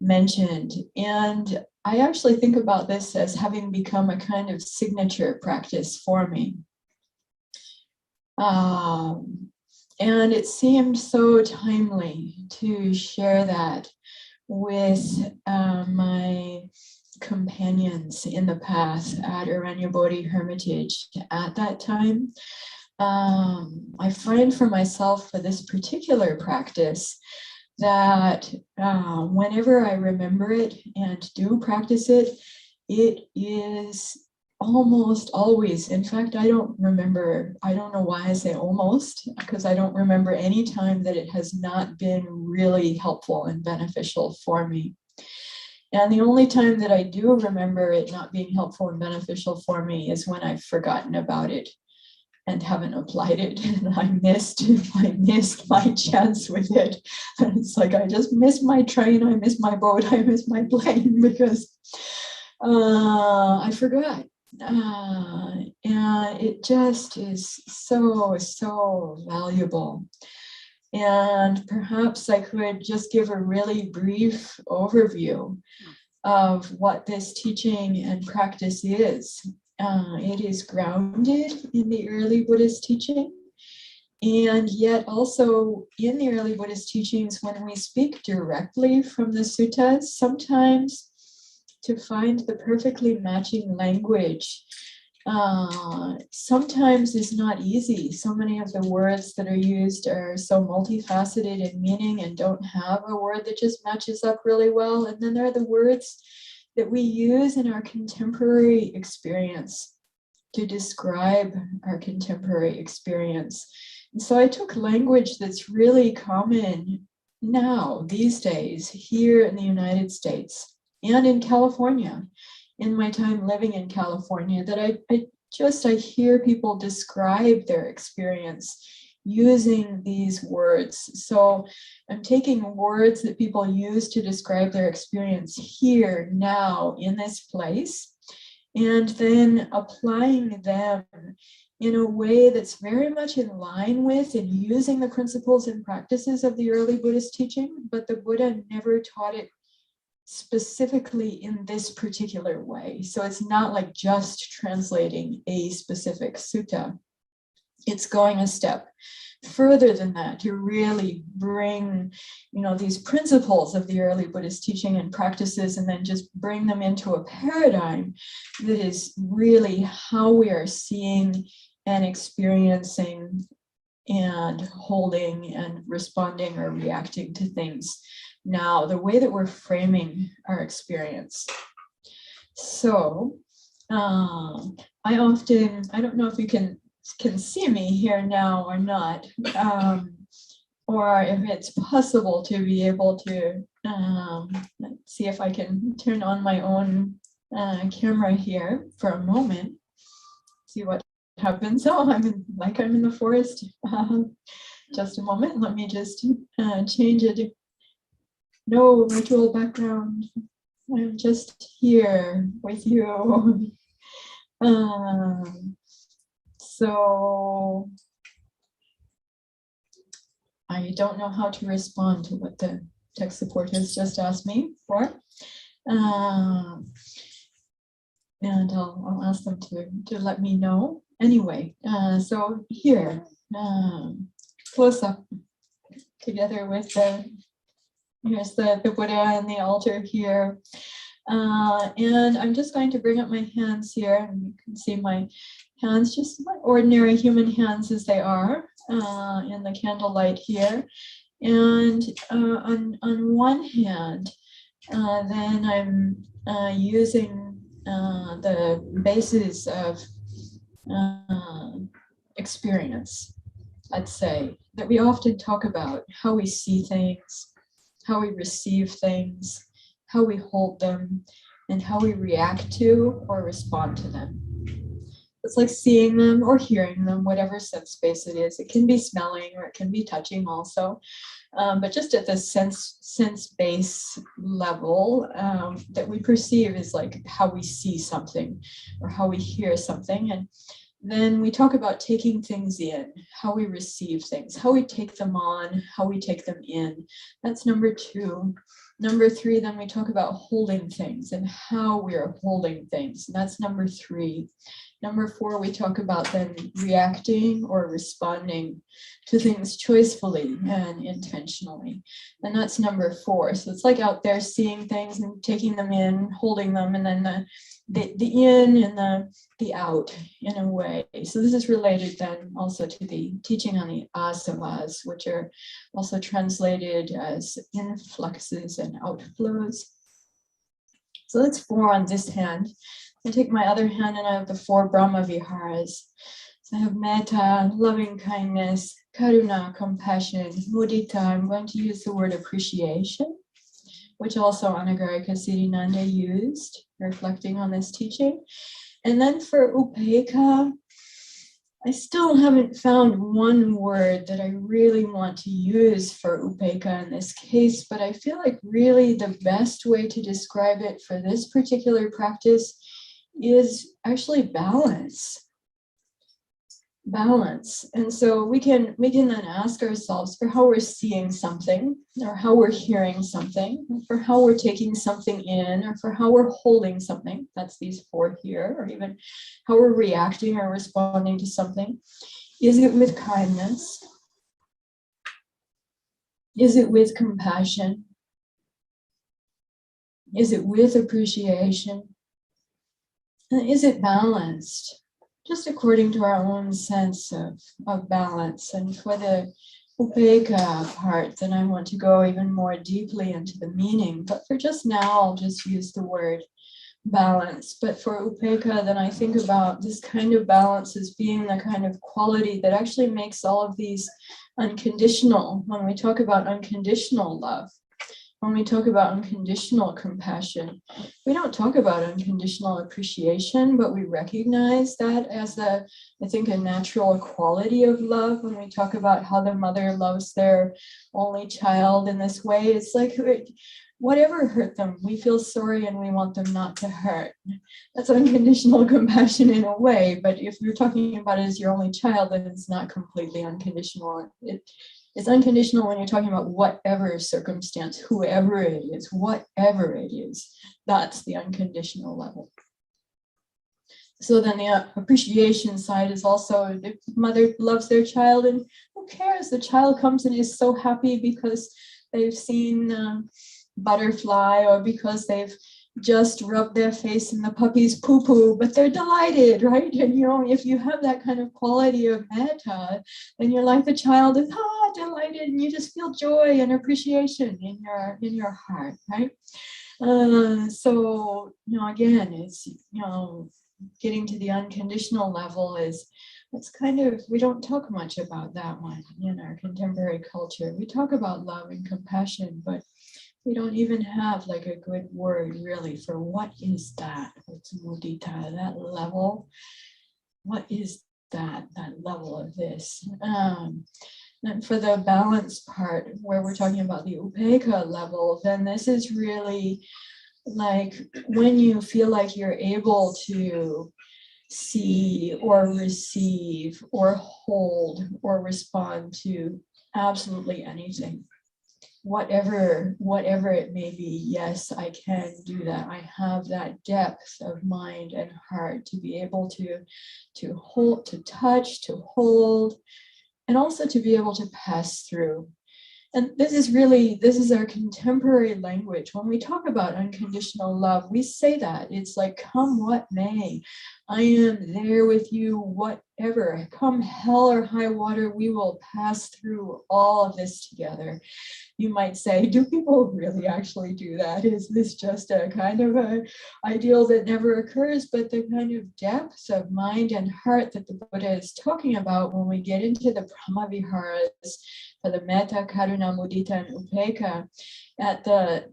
mentioned. And I actually think about this as having become a kind of signature practice for me. And it seemed so timely to share that with my companions in the path at Aranyabodhi Hermitage at that time. I find for myself for this particular practice that whenever I remember it and do practice it, it is almost always, in fact, I don't know why I say almost, because I don't remember any time that it has not been really helpful and beneficial for me. And the only time that I do remember it not being helpful and beneficial for me is when I've forgotten about it and haven't applied it, and I missed my chance with it. And it's like I just missed my train, I missed my boat, I missed my plane because I forgot. And it just is so valuable. And perhaps I could just give a really brief overview of what this teaching and practice is. It is grounded in the early Buddhist teaching, and yet also in the early Buddhist teachings, when we speak directly from the suttas, sometimes to find the perfectly matching language sometimes is not easy. So many of the words that are used are so multifaceted in meaning and don't have a word that just matches up really well. And then there are the words that we use in our contemporary experience to describe our contemporary experience. And so I took language that's really common now, these days, here in the United States and in California, in my time living in California, that I hear people describe their experience using these words. So I'm taking words that people use to describe their experience here, now, in this place, and then applying them in a way that's very much in line with and using the principles and practices of the early Buddhist teaching, but the Buddha never taught it specifically in this particular way. So it's not like just translating a specific sutta. It's going a step further than that to really bring, these principles of the early Buddhist teaching and practices, and then just bring them into a paradigm that is really how we are seeing and experiencing and holding and responding or reacting to things now, the way that we're framing our experience. So I don't know if you can see me here now or not, or if it's possible to be able to, let's see if I can turn on my own camera here for a moment, see what happens. Oh, I'm in the forest. Just a moment, let me just change it. No virtual background. I'm just here with you. So I don't know how to respond to what the tech support has just asked me for. And I'll ask them to let me know. Anyway, so here, close up together with here's the Buddha and the altar here. And I'm just going to bring up my hands here, and you can see my hands, just my ordinary human hands as they are in the candlelight here. And on one hand, then I'm using the basis of experience, let's say, that we often talk about, how we see things, how we receive things, how we hold them, and how we react to or respond to them. It's like seeing them or hearing them, whatever sense space it is. It can be smelling or it can be touching also. But just at the sense base level that we perceive is like how we see something or how we hear something. And then we talk about taking things in, how we receive things, how we take them on, how we take them in. That's number 2. Number 3, then we talk about holding things and how we're holding things. And that's number 3. Number 4, we talk about then reacting or responding to things choicefully and intentionally. And that's number 4. So it's like out there seeing things and taking them in, holding them, and then the in and the out in a way. So this is related then also to the teaching on the asavas, which are also translated as influxes and outflows. So that's 4 on this hand. I take my other hand and I have the 4 Brahma Viharas. So I have metta, loving kindness, karuna, compassion, mudita. I'm going to use the word appreciation, which also Anagarika Siddhinanda used, reflecting on this teaching. And then for upekkha, I still haven't found one word that I really want to use for upekkha in this case, but I feel like really the best way to describe it for this particular practice is actually balance. Balance. And so we can then ask ourselves for how we're seeing something, or how we're hearing something, for how we're taking something in, or for how we're holding something. That's these 4 here, or even how we're reacting or responding to something. Is it with kindness? Is it with compassion? Is it with appreciation? And is it balanced? Just according to our own sense of balance. And for the upekkha part, then I want to go even more deeply into the meaning. But for just now, I'll just use the word balance. But for upekkha, then I think about this kind of balance as being the kind of quality that actually makes all of these unconditional. When we talk about unconditional love, when we talk about unconditional compassion, we don't talk about unconditional appreciation, but we recognize that as I think, a natural quality of love. When we talk about how the mother loves their only child in this way, it's like whatever hurt them, we feel sorry and we want them not to hurt. That's unconditional compassion in a way, but if you're talking about it as your only child, then it's not completely unconditional. It's unconditional when you're talking about whatever circumstance, whoever it is, whatever it is. That's the unconditional level. So then the appreciation side is also the mother loves their child, and who cares? The child comes and is so happy because they've seen butterfly, or because they've just rubbed their face in the puppy's poo-poo, but they're delighted, right? And if you have that kind of quality of metta, then you're like the child is delighted, and you just feel joy and appreciation in your heart, right? So again, it's getting to the unconditional level is, it's kind of, we don't talk much about that one in our contemporary culture. We talk about love and compassion, but we don't even have like a good word really for what is that. It's mudita, that level. What is that level of this? And for the balance part, where we're talking about the upekkha level, then this is really like when you feel like you're able to see or receive or hold or respond to absolutely anything. Whatever it may be, yes, I can do that. I have that depth of mind and heart to be able to hold, to touch, to hold, and also to be able to pass through. And this is our contemporary language. When we talk about unconditional love, we say that. It's like, come what may, I am there with you, whatever. Come hell or high water, we will pass through all of this together. You might say, do people really actually do that? Is this just a kind of an ideal that never occurs? But the kind of depth of mind and heart that the Buddha is talking about when we get into the Brahma Viharas, for the metta, karuna, mudita, and upekkha, at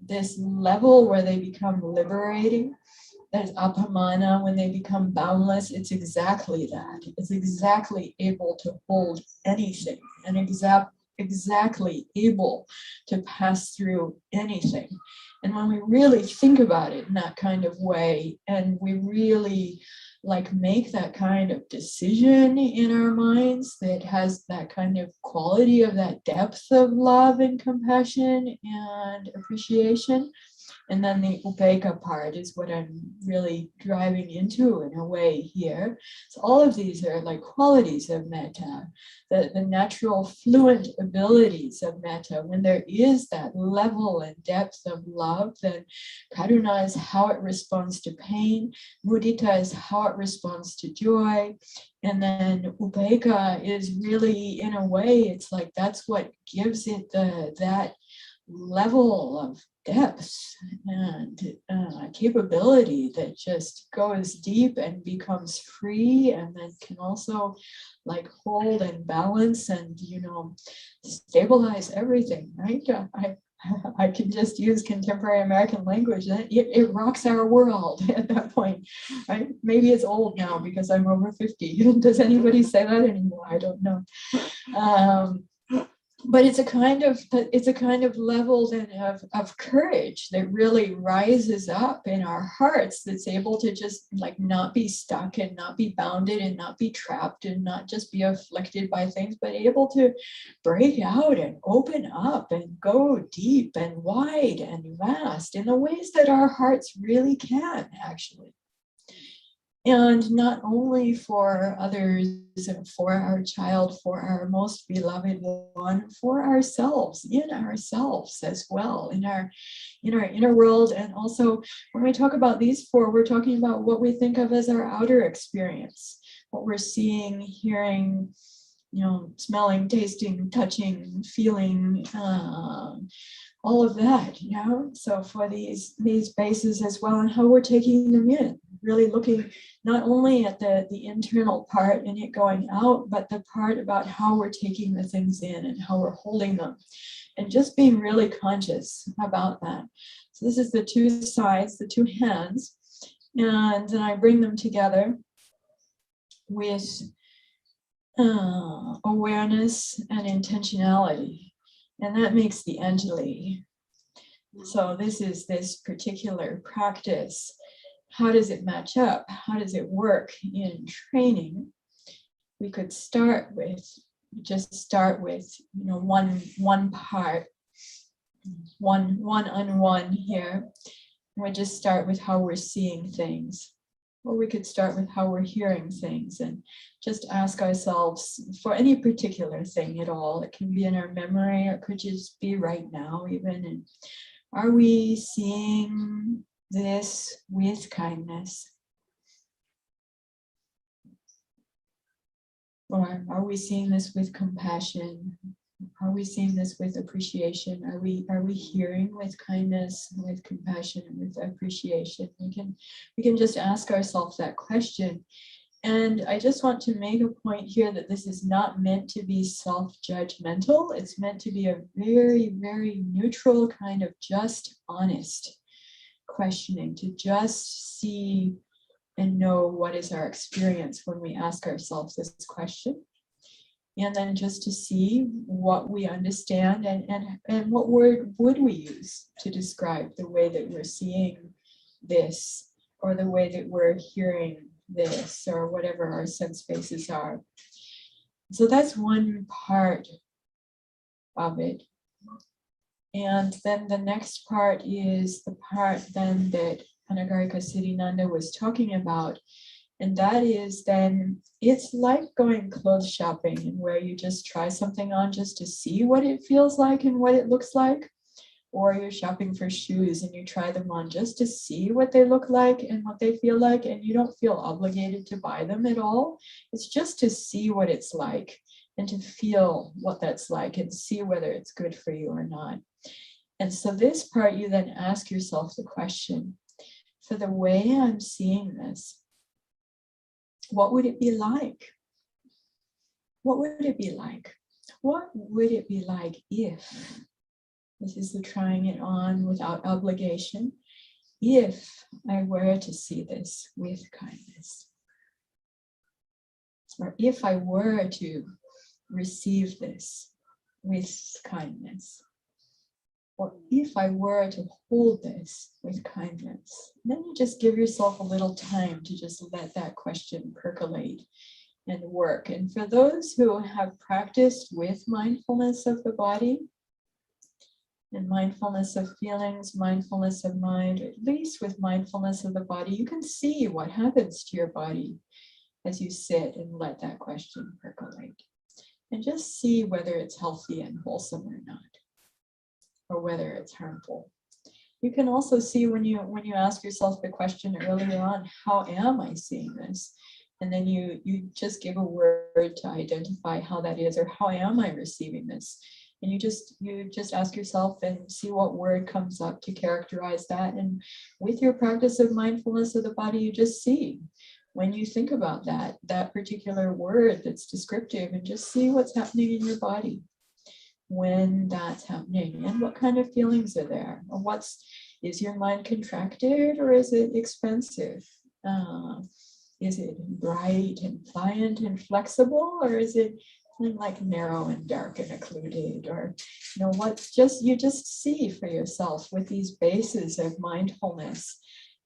this level where they become liberating, there's apamana, when they become boundless, it's exactly that. It's exactly able to hold anything and exactly able to pass through anything. And when we really think about it in that kind of way, and we really like make that kind of decision in our minds that has that kind of quality of that depth of love and compassion and appreciation. And then the upekkha part is what I'm really driving into in a way here. So all of these are like qualities of metta, the natural fluent abilities of metta. When there is that level and depth of love, then karuna is how it responds to pain, mudita is how it responds to joy, and then upekkha is really, in a way, it's like that's what gives it that level of depth and capability that just goes deep and becomes free, and then can also like hold and balance and, you know, stabilize everything, right? I can just use contemporary American language. It rocks our world at that point. Right? Maybe it's old now because I'm over 50. Does anybody say that anymore? I don't know. But it's a kind of level then of courage that really rises up in our hearts, that's able to just like not be stuck and not be bounded and not be trapped and not just be afflicted by things, but able to break out and open up and go deep and wide and vast in the ways that our hearts really can, actually. And not only for others and for our child, for our most beloved one, for ourselves, in ourselves as well, in our inner world. And also when we talk about these four, we're talking about what we think of as our outer experience, what we're seeing, hearing, you know, smelling, tasting, touching, feeling, all of that, you know. So for these bases as well, and how we're taking them in, really looking not only at the internal part and it going out, but the part about how we're taking the things in and how we're holding them, and just being really conscious about that. So this is the two sides, the two hands, and then I bring them together with awareness and intentionality, and that makes the Anjali. So this is this particular practice. How does it match up? How does it work in training? We could start with, you know, one part, one here. We just start with how we're seeing things. Or we could start with how we're hearing things and just ask ourselves for any particular thing at all. It can be in our memory, or it could just be right now even. And are we seeing this with kindness? Or are we seeing this with compassion? Are we seeing this with appreciation? Are we hearing with kindness, with compassion, and with appreciation? We can just ask ourselves that question. And I just want to make a point here that this is not meant to be self-judgmental. It's meant to be a very, very neutral kind of just honest questioning, to just see and know what is our experience when we ask ourselves this question. And then just to see what we understand and what word would we use to describe the way that we're seeing this, or the way that we're hearing this, or whatever our sense spaces are. So that's one part of it. And then the next part is the part then that Anagarika Siddhinanda was talking about. And that is then, it's like going clothes shopping, and where you just try something on just to see what it feels like and what it looks like. Or you're shopping for shoes and you try them on just to see what they look like and what they feel like, and you don't feel obligated to buy them at all. It's just to see what it's like and to feel what that's like and see whether it's good for you or not. And so this part, you then ask yourself the question, for the way I'm seeing this, what would it be like? What would it be like? What would it be like if? This is the trying it on without obligation. If I were to see this with kindness, or if I were to receive this with kindness, or if I were to hold this with kindness, then you just give yourself a little time to just let that question percolate and work. And for those who have practiced with mindfulness of the body and mindfulness of feelings, mindfulness of mind, or at least with mindfulness of the body, you can see what happens to your body as you sit and let that question percolate. And just see whether it's healthy and wholesome or not, or whether it's harmful. You can also see when you ask yourself the question earlier on, how am I seeing this? And then you just give a word to identify how that is, or how am I receiving this? And you just ask yourself and see what word comes up to characterize that. And with your practice of mindfulness of the body, you just see when you think about that particular word that's descriptive, and just see what's happening in your body when that's happening, and what kind of feelings are there, or is your mind contracted, or is it expansive? Is it bright and pliant and flexible, or is it like narrow and dark and occluded? Or you just see for yourself with these bases of mindfulness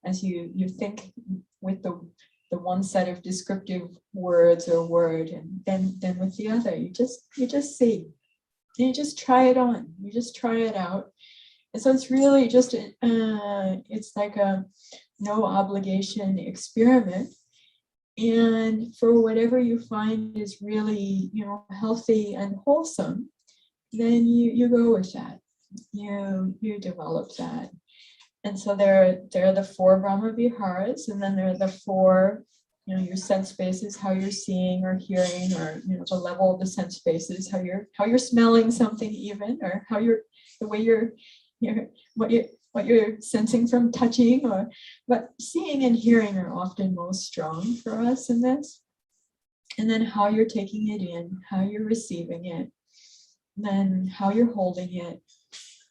as you think with the one set of descriptive words or word, and then with the other, you just see. And you just try it on. You just try it out. And so it's really just it's like a no obligation experiment. And for whatever you find is really healthy and wholesome, then you go with that. You develop that. And so there are the 4 Brahma Viharas, and then there are the 4 your sense bases, how you're seeing or hearing, or the level of the sense bases, how you're smelling something even, or how the way what you're sensing from touching, but seeing and hearing are often most strong for us in this. And then how you're taking it in, how you're receiving it, then how you're holding it,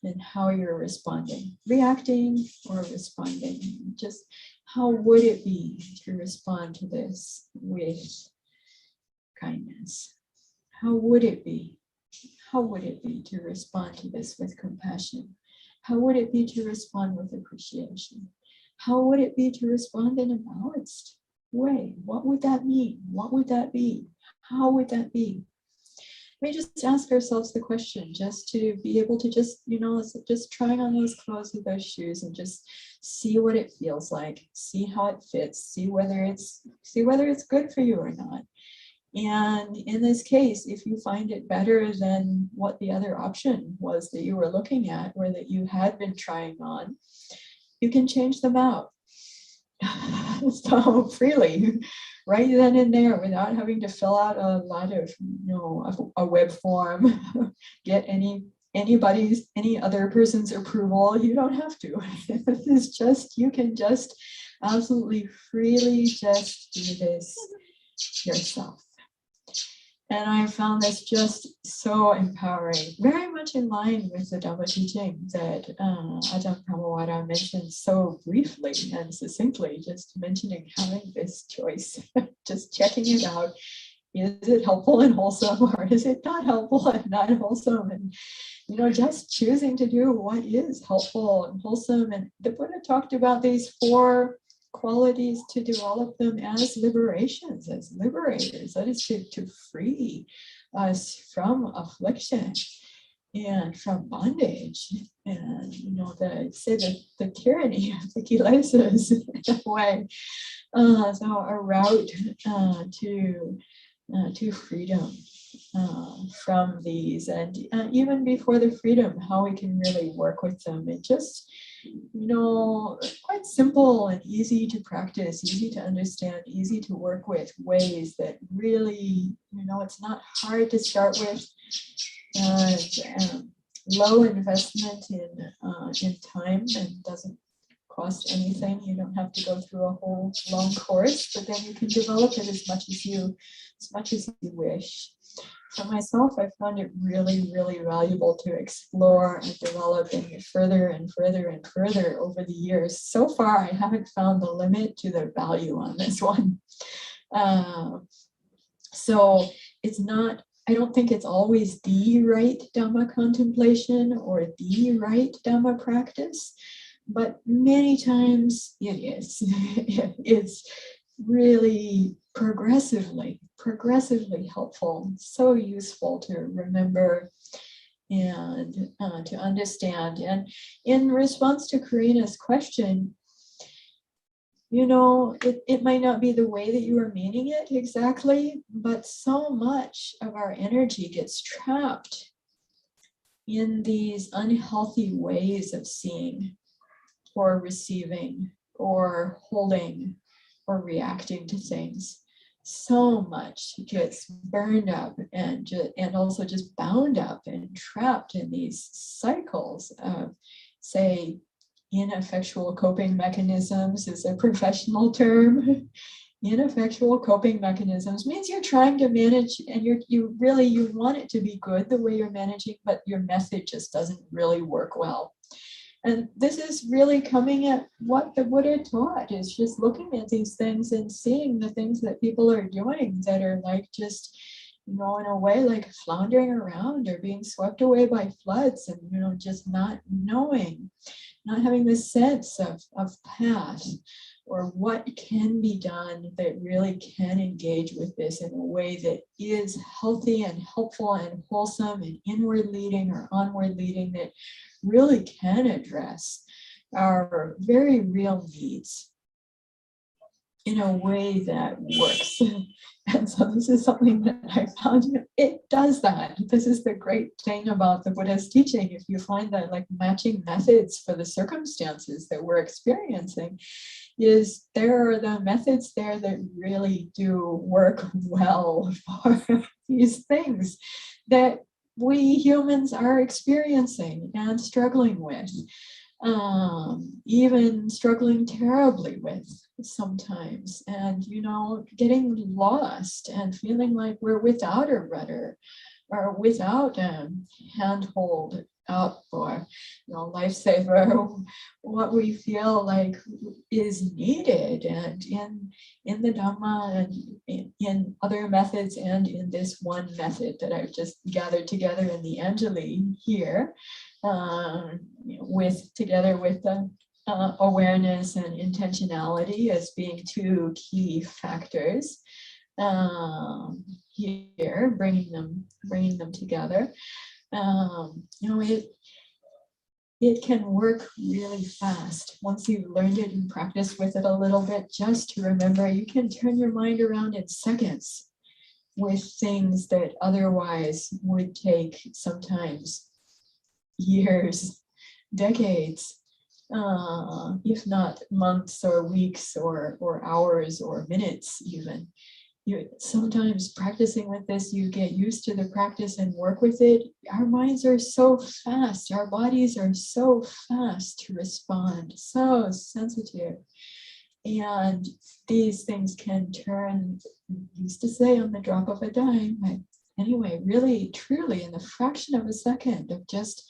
and how you're responding, reacting or responding. Just how would it be to respond to this with kindness? How would it be? How would it be to respond to this with compassion? How would it be to respond with appreciation? How would it be to respond in a balanced way? What would that mean? What would that be? How would that be? We just ask ourselves the question, just to be able to just trying on those clothes with those shoes, and just see what it feels like, see how it fits, see whether it's good for you or not. And in this case, if you find it better than what the other option was that you were looking at, or that you had been trying on, you can change them out. So freely, right then and there, without having to fill out a lot of a web form, get any other person's approval. You don't have to. It's just, you can just absolutely freely just do this yourself. And I found this just so empowering, very much in line with the Dhamma teaching that Ajahn Brahmawara mentioned so briefly and succinctly, just mentioning having this choice, just checking it out. Is it helpful and wholesome, or is it not helpful and not wholesome? And, just choosing to do what is helpful and wholesome. And the Buddha talked about these 4 qualities to develop them as liberations, as liberators. That is to free us from affliction and from bondage, and the tyranny of the kilesas in a way. So a route to freedom from these, and even before the freedom, how we can really work with them. It just quite simple and easy to practice, easy to understand, easy to work with, ways that really, it's not hard to start with, and low investment in time, and doesn't cost anything. You don't have to go through a whole long course, but then you can develop it as much as you wish. for myself, I found it really, really valuable to explore and developing it further and further and further over the years. So far, I haven't found the limit to the value on this one. So it's not, I don't think it's always the right Dhamma contemplation or the right Dhamma practice, but many times it is. It's really progressively helpful, so useful to remember and to understand. And in response to Karina's question, you know, it might not be the way that you are meaning it exactly, but so much of our energy gets trapped in these unhealthy ways of seeing or receiving or holding or reacting to things. So much gets burned up and also just bound up and trapped in these cycles of, say, ineffectual coping mechanisms is a professional term. Ineffectual coping mechanisms means you're trying to manage and you want it to be good the way you're managing, but your method just doesn't really work well. And this is really coming at what the Buddha taught, is just looking at these things and seeing the things that people are doing that are like just, you know, in a way like floundering around or being swept away by floods and, you know, just not knowing, not having this sense of path or what can be done that really can engage with this in a way that is healthy and helpful and wholesome and inward leading or onward leading, that really can address our very real needs in a way that works. And so this is something that I found, it does that. This is the great thing about the Buddha's teaching. If you find that like matching methods for the circumstances that we're experiencing, is there are the methods there that really do work well for these things that we humans are experiencing and struggling with, even struggling terribly with sometimes, and, you know, getting lost and feeling like we're without a rudder or without a handhold up or, you know, lifesaver, what we feel like is needed. And in the Dhamma and in other methods and in this one method that I've just gathered together in the Anjali here, together with the awareness and intentionality as being two key factors here, bringing them together. You know, it can work really fast once you've learned it and practiced with it a little bit. Just to remember, you can turn your mind around in seconds with things that otherwise would take sometimes years, decades, if not months or weeks or hours or minutes even. Sometimes practicing with this, you get used to the practice and work with it. Our minds are so fast, our bodies are so fast to respond, so sensitive. And these things can turn, used to say, on the drop of a dime, but anyway, really, truly in the fraction of a second of just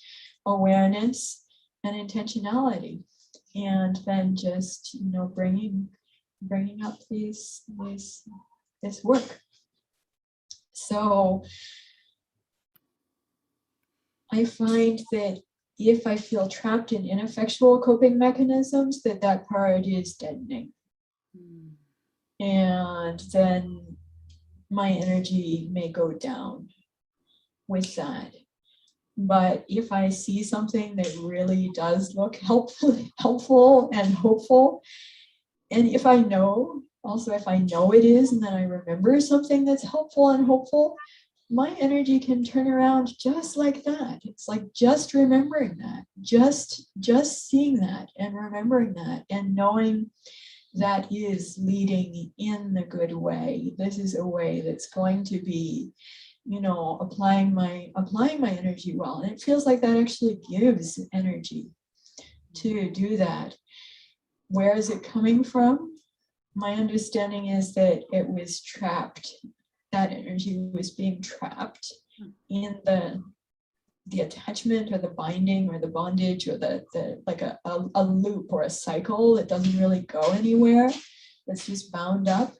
awareness and intentionality. And then just, you know, bringing up this work. So I find that if I feel trapped in ineffectual coping mechanisms, that part is deadening. And then my energy may go down with that. But if I see something that really does look helpful and hopeful, and if I know it is, and then I remember something that's helpful and hopeful, my energy can turn around just like that. It's like just remembering that, just seeing that and remembering that and knowing that is leading in the good way. This is a way that's going to be, you know, applying my energy well. And it feels like that actually gives energy to do that. Where is it coming from? My understanding is that it was trapped that energy was being trapped in the attachment or the binding or the bondage or the like a loop or a cycle that doesn't really go anywhere, that's just bound up.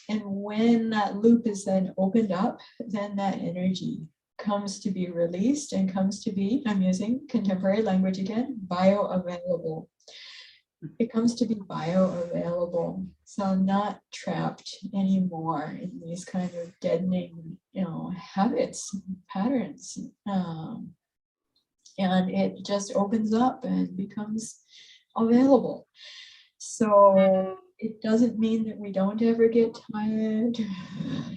And when that loop is then opened up, then that energy comes to be released and comes to be, I'm using contemporary language again, bioavailable. It comes to be bioavailable, so not trapped anymore in these kind of deadening, habits, patterns, and it just opens up and becomes available. So it doesn't mean that we don't ever get tired.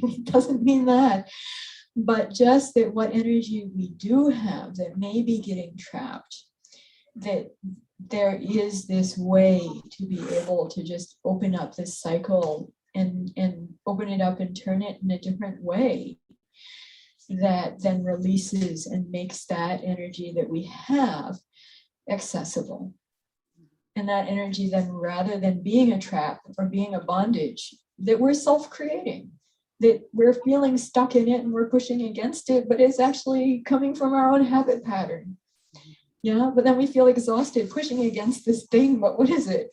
It doesn't mean that, but just that what energy we do have that may be getting trapped, that there is this way to be able to just open up this cycle and open it up and turn it in a different way that then releases and makes that energy that we have accessible. And that energy then, rather than being a trap or being a bondage that we're self-creating, that we're feeling stuck in it and we're pushing against it, but it's actually coming from our own habit pattern. Yeah, but then we feel exhausted pushing against this thing, but what is it?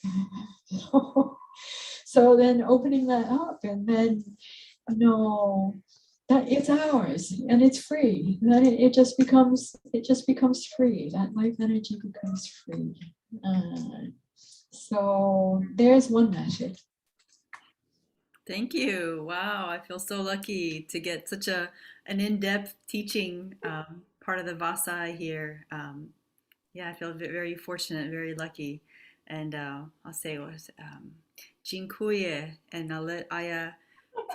So then opening that up and then, that it's ours and it's free. Then it just becomes free. That life energy becomes free. So there's one message. Thank you. Wow, I feel so lucky to get such an in-depth teaching part of the Vasa here. Yeah, I feel very fortunate, very lucky. And I'll say it was Jinkuye, and I'll let Aya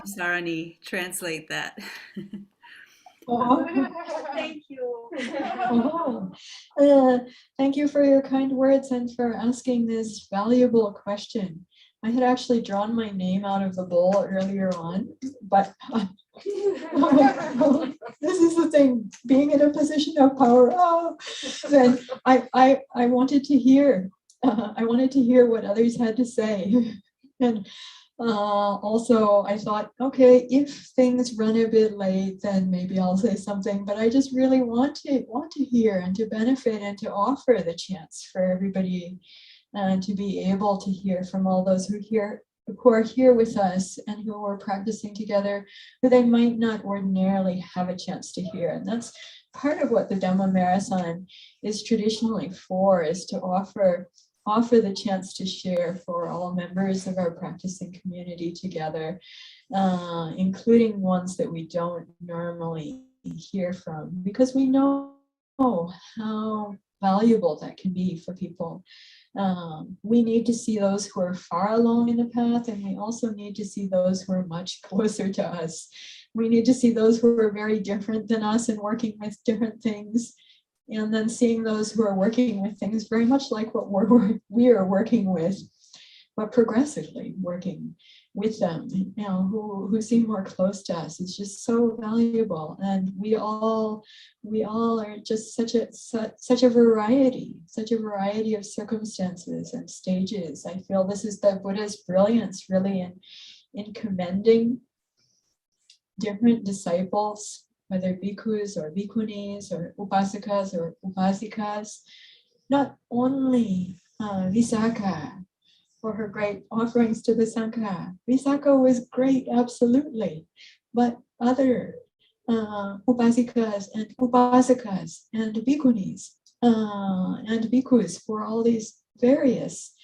Tisarani translate that. Thank you. Thank you for your kind words and for asking this valuable question. I had actually drawn my name out of the bowl earlier on, but this is the thing, being in a position of power. Then I wanted to hear. I wanted to hear what others had to say, and also I thought, okay, if things run a bit late, then maybe I'll say something. But I just really want to hear and to benefit and to offer the chance for everybody to be able to hear from all those who are here with us and who are practicing together, who they might not ordinarily have a chance to hear. And that's part of what the Dhamma Marathon is traditionally for, is to offer the chance to share for all members of our practicing community together, including ones that we don't normally hear from, because we know how valuable that can be for people. We need to see those who are far along in the path, and we also need to see those who are much closer to us. We need to see those who are very different than us and working with different things, and then seeing those who are working with things very much like what we are working with, but progressively working with them, who seem more close to us. It's just so valuable, and we all are just such a variety of circumstances and stages. I feel this is the Buddha's brilliance, really, in commending different disciples, whether bhikkhus or bhikkhunis or upasikas, not only Visakha for her great offerings to the Sangha. Visakha was great, absolutely, but other upasikas and upasikas and bhikkhunis and bhikkhus for all these various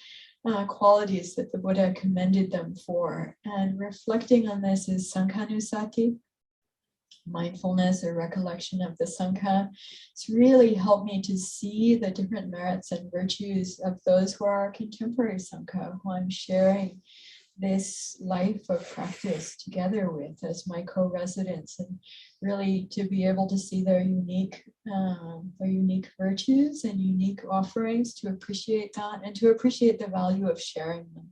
qualities that the Buddha commended them for. And reflecting on this is Sanghanusati, mindfulness or recollection of the Sangha. It's really helped me to see the different merits and virtues of those who are our contemporary Sangha, who I'm sharing this life of practice together with as my co-residents, and really to be able to see their unique virtues and unique offerings, to appreciate that and to appreciate the value of sharing them.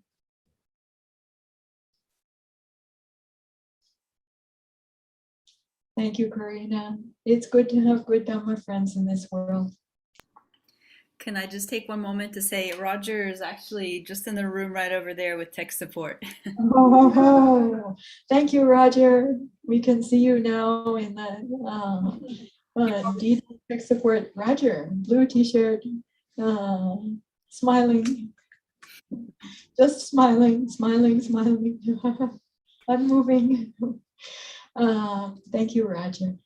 Thank you, Karina. It's good to have good Dhamma friends in this world. Can I just take one moment to say Roger is actually just in the room right over there with tech support. Oh, thank you, Roger. We can see you now in the D tech support. Roger, blue t-shirt, smiling, just smiling, smiling, smiling, unmoving. Thank you, Roger.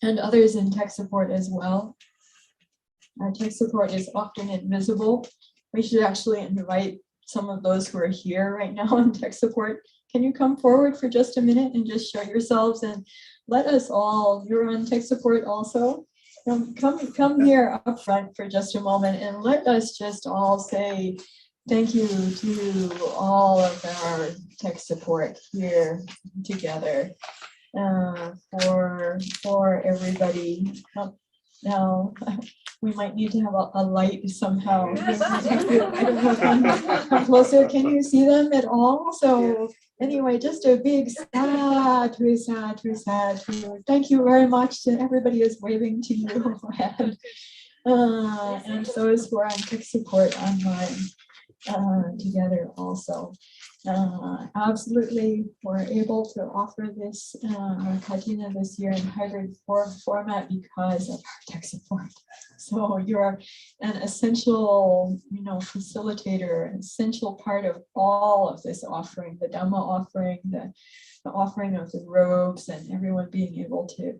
And others in tech support as well. Our tech support is often invisible. We should actually invite some of those who are here right now in tech support. Can you come forward for just a minute and just show yourselves and let us all, you're on tech support also. Come here up front for just a moment and let us just all say thank you to all of our tech support here together for everybody. Now, we might need to have a light somehow. I don't know if I'm come closer. Can you see them at all? So anyway, just a big sadhu, sadhu, sadhu. Thank you very much. Everybody is waving to you. And those who are on tech support online together also. Absolutely, we're able to offer this Kathina this year in hybrid format because of our tech support. So you're an essential, facilitator, an essential part of all of this offering, the Dhamma offering, the offering of the robes, and everyone being able to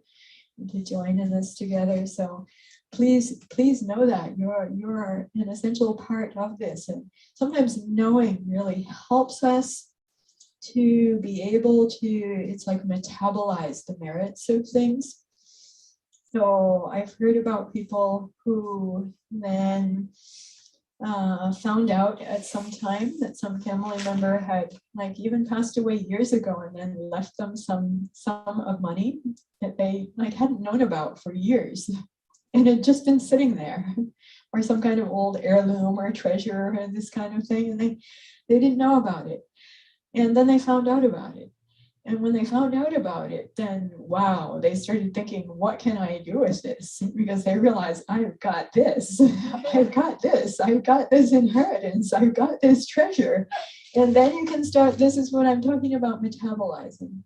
join in this together. So please know that you're an essential part of this, and sometimes knowing really helps us to be able to, it's like metabolize the merits of things. So I've heard about people who then found out at some time that some family member had even passed away years ago and then left them some sum of money that they hadn't known about for years. And it had just been sitting there, or some kind of old heirloom or treasure or this kind of thing. And they didn't know about it. And then they found out about it. And when they found out about it, then wow, they started thinking, what can I do with this? Because they realized, I've got this, I've got this, I've got this inheritance, I've got this treasure. And then you can start, this is what I'm talking about, metabolizing.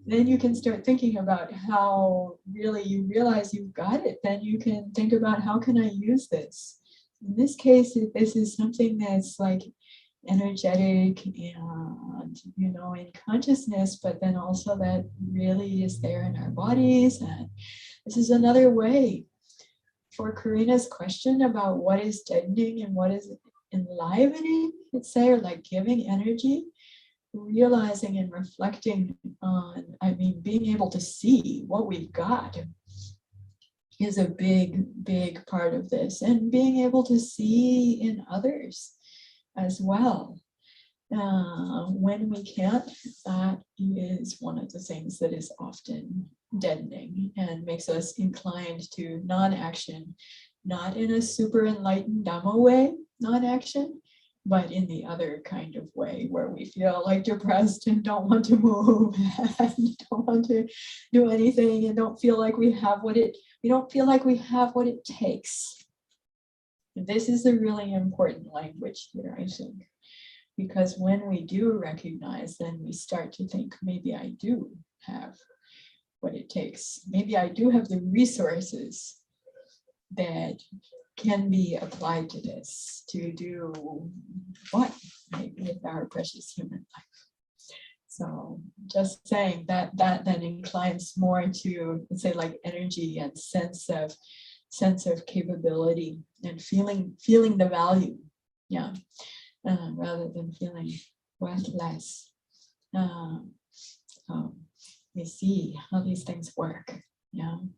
Then you can start thinking about how really you realize you've got it. Then you can think about, how can I use this? In this case, this is something that's like energetic and, in consciousness, but then also that really is there in our bodies. And this is another way for Karina's question about what is deadening and what is enlivening, let's say, or like giving energy. Realizing and reflecting on, being able to see what we've got is a big part of this, and being able to see in others as well. When we can't, that is one of the things that is often deadening and makes us inclined to non-action, not in a super enlightened Dhamma way, non-action, but in the other kind of way where we feel like depressed and don't want to move and don't want to do anything and don't feel like we have what it takes. This is a really important language here, I think, because when we do recognize, then we start to think, maybe I do have what it takes. Maybe I do have the resources that can be applied to this, to do what with our precious human life. So just saying that then inclines more to, let's say, like energy and sense of capability and feeling the value, rather than feeling worthless. We see how these things work.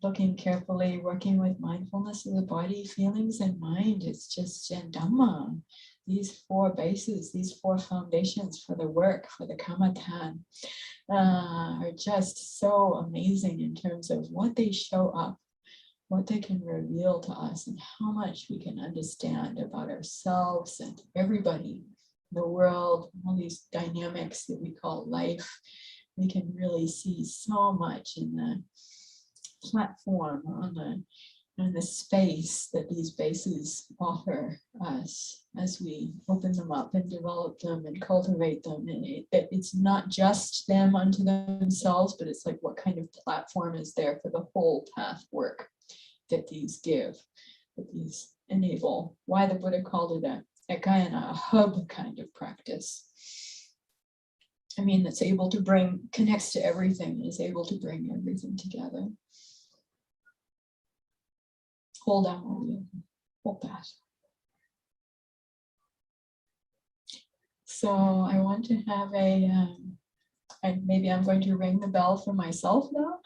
Looking carefully, working with mindfulness of the body, feelings, and mind. It's just Dhamma. These 4 bases, these 4 foundations for the work, for the Kamatan, are just so amazing in terms of what they show up, what they can reveal to us, and how much we can understand about ourselves and everybody, the world, all these dynamics that we call life. We can really see so much in the platform on and the space that these bases offer us as we open them up and develop them and cultivate them. And it's not just them unto themselves, but it's like what kind of platform is there for the whole path work that these give, that these enable. Why the Buddha called it a ekayana, a hub kind of practice. I mean, that's able to bring, connects to everything, is able to bring everything together. Hold on, hold that. So I want to have maybe I'm going to ring the bell for myself now.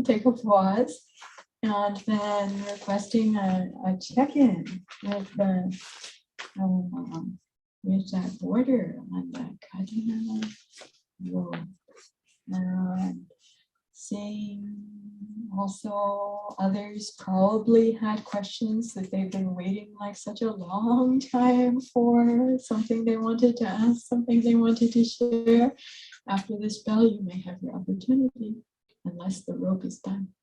Take a pause, and then requesting a check-in with that border on the Kathina robe. And saying also others probably had questions that they've been waiting like such a long time for, something they wanted to ask, something they wanted to share. After this bell, you may have your opportunity, unless the rope is done.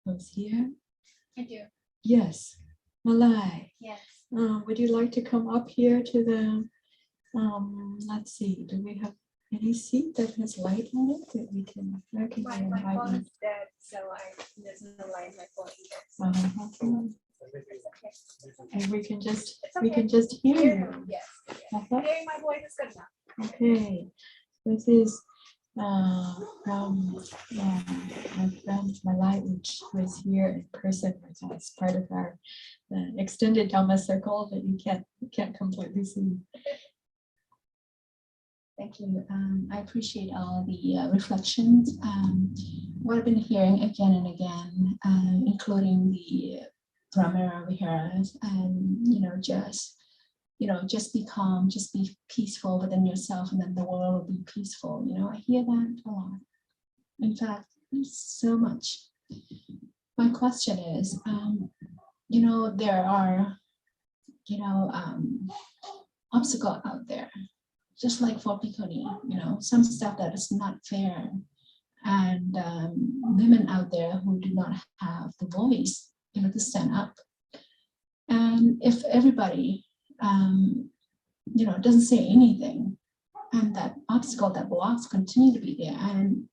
Who's here? I do. Yes, Malai. Yes. Would you like to come up here to the, let's see, do we have any seat that has light on it that we can recognize? My phone is dead, so there's no light on my phone either. And we can just hear you. Yes. Uh-huh. Hearing my voice is good enough. Okay, this is from my friend Malai, who is here in person with us, part of our extended Dhamma circle that you can't completely see. Thank you. I appreciate all the reflections. What I've been hearing again and again, including the Brahmara Viharas, and just be calm, just be peaceful within yourself, and then the world will be peaceful. I hear that a lot. In fact, there's so much. My question is, there are, obstacles out there, just like for Bhikkhuni, some stuff that is not fair, and women out there who do not have the voice, to stand up. And if everybody, doesn't say anything, and that obstacle, that blocks continue to be there, and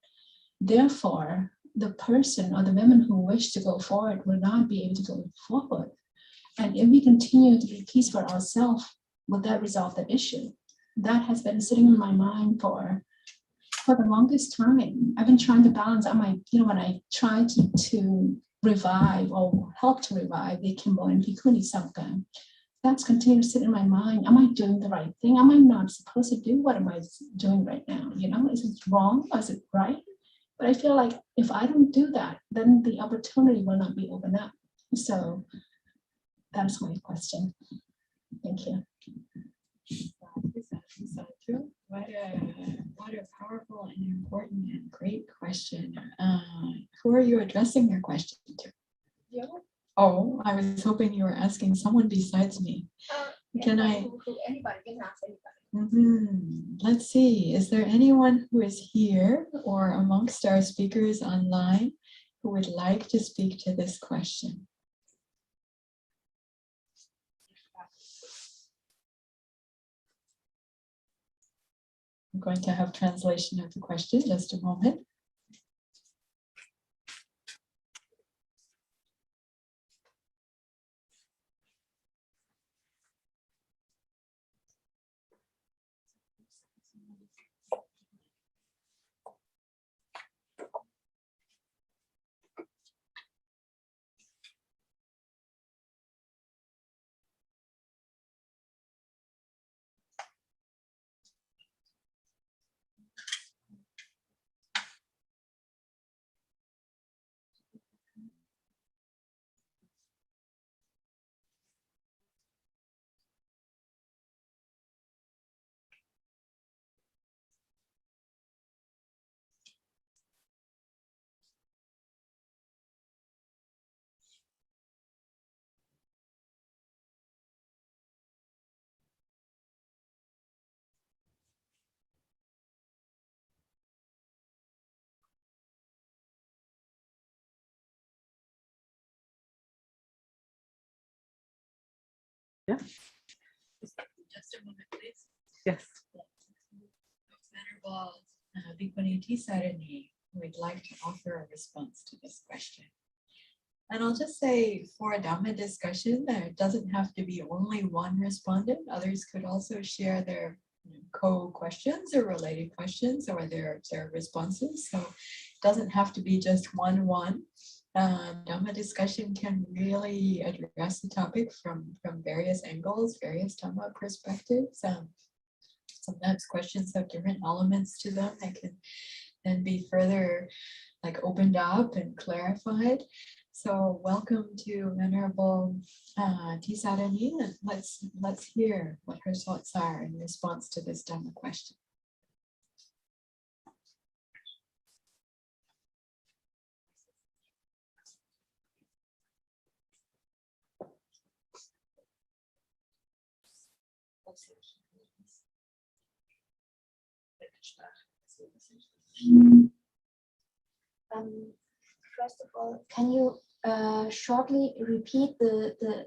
therefore the person or the women who wish to go forward will not be able to go forward. And if we continue to be peaceful ourselves, will that resolve the issue? That has been sitting in my mind for the longest time. I've been trying to balance on my, when I try to revive or help to revive the Kimbo and Bhikkhuni Sangha, that's continuing to sit in my mind. Am I doing the right thing? Am I not supposed to do what am I doing right now? Is it wrong or is it right? But I feel like if I don't do that, then the opportunity will not be opened up. So that's my question. Thank you. What a powerful and important and great question. Who are you addressing your question to? You? Oh, I was hoping you were asking someone besides me. Can I? Anybody can ask anybody. Let's see. Is there anyone who is here or amongst our speakers online who would like to speak to this question? I'm going to have translation of the question, just a moment. Just a moment, please. Yes. Venerable Bhikkhuni Sangha would like to offer a response to this question. And I'll just say for a Dhamma discussion, there doesn't have to be only one respondent. Others could also share their co-questions or related questions or their responses. So it doesn't have to be just one. Dhamma discussion can really address the topic from various angles, various Dhamma perspectives. Sometimes questions have different elements to them that can then be further opened up and clarified. So welcome to Venerable Dhammadharini, and let's hear what her thoughts are in response to this Dhamma question. First of all, can you shortly repeat the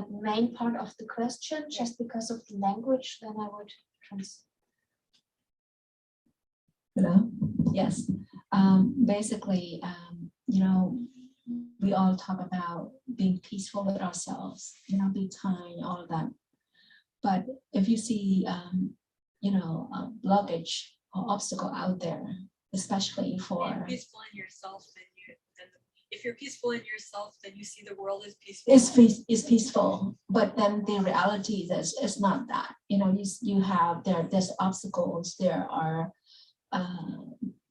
main part of the question, just because of the language? Then I would translate. Hello. Yes. Basically, we all talk about being peaceful with ourselves, be kind, all of that. But if you see, blockage or obstacle out there, especially for Peaceful in yourself, if you're peaceful in yourself, then you see the world as peaceful. It's peaceful, but then the reality is it's not that. You have there's obstacles, there are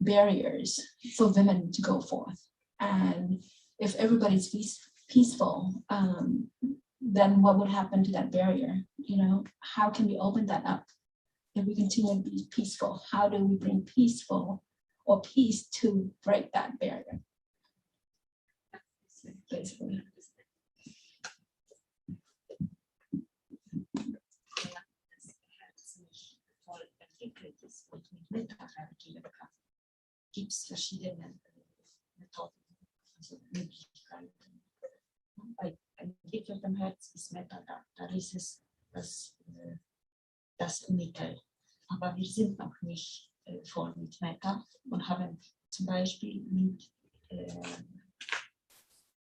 barriers for women to go forth, and if everybody's peaceful, then what would happen to that barrier? How can we open that up if we continue to be peaceful? How do we bring peaceful or peace to break that barrier? Basically. Gibt es verschiedene Methoden, also Möglichkeiten. Bei entwickeltem Herz ist Metta da ist es das Mittel. Aber wir sind noch nicht voll mit Metta und haben zum Beispiel mit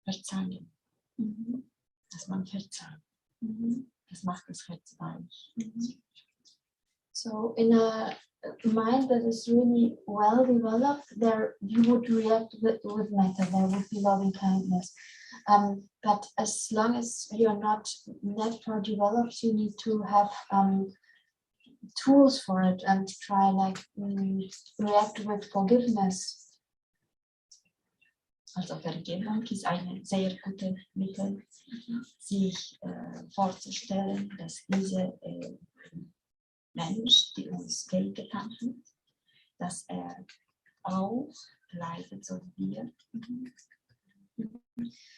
Verzeihen, dass man verzeiht. Das macht das Herz weich. So in a mind that is really well developed, there you would react with metta, there would be loving kindness. But as long as you're not that far developed, you need to have tools for it and try react with forgiveness. Also Vergebung ist eine sehr gute Mittel, sich vorzustellen, dass diese Mensch, die uns getan hat, dass auch leidet, so wie wir.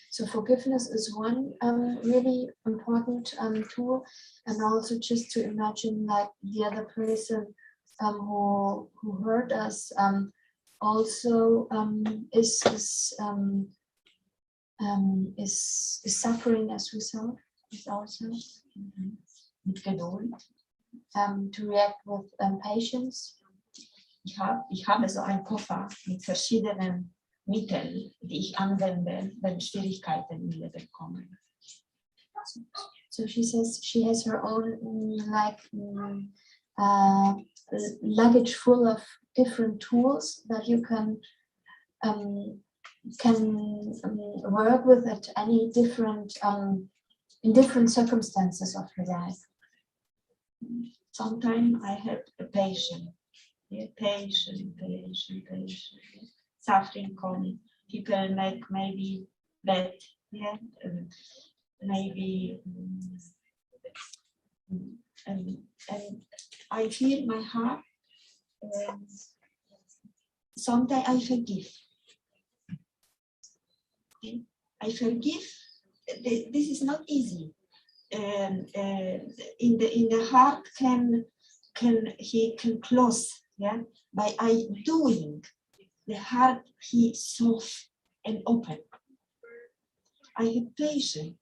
So forgiveness is one really important tool, and also just to imagine the other person who hurt us also is suffering as result with ourselves. Mit Geduld. To react with patience. Ich habe so einen Koffer mit verschiedenen Mitteln, die ich anwende, wenn Schwierigkeiten im Leben kommen. So she says she has her own luggage full of different tools that you can work with at any different in different circumstances of your life. Sometimes I have a patient. Suffering coming. People make maybe bad, maybe, and I feel my heart. Sometimes I forgive. I forgive. This is not easy. In the heart can close, by I doing. The heart is soft and open. I have patience.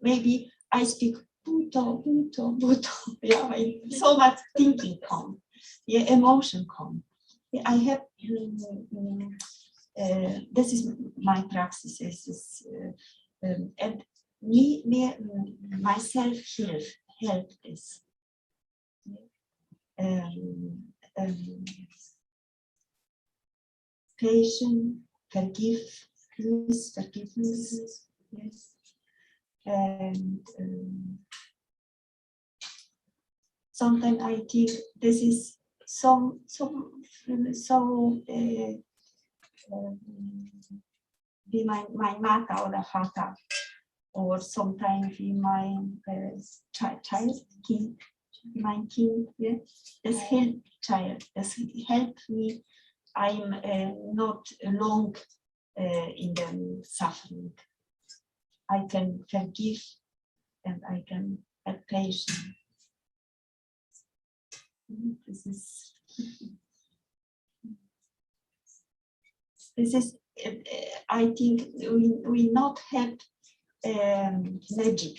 Maybe I speak Buddha, Buddha, Buddha. Yeah, so much thinking come, yeah, emotion come. Yeah, I have. This is my practice. And myself help this. Patience, forgiveness, yes. And sometimes I think this is be my mata or the hatha, or sometimes be my child king, my king. Yeah, this help child. This help me. I'm not long in the suffering. I can forgive and I can have patience. This is I think we not have magic.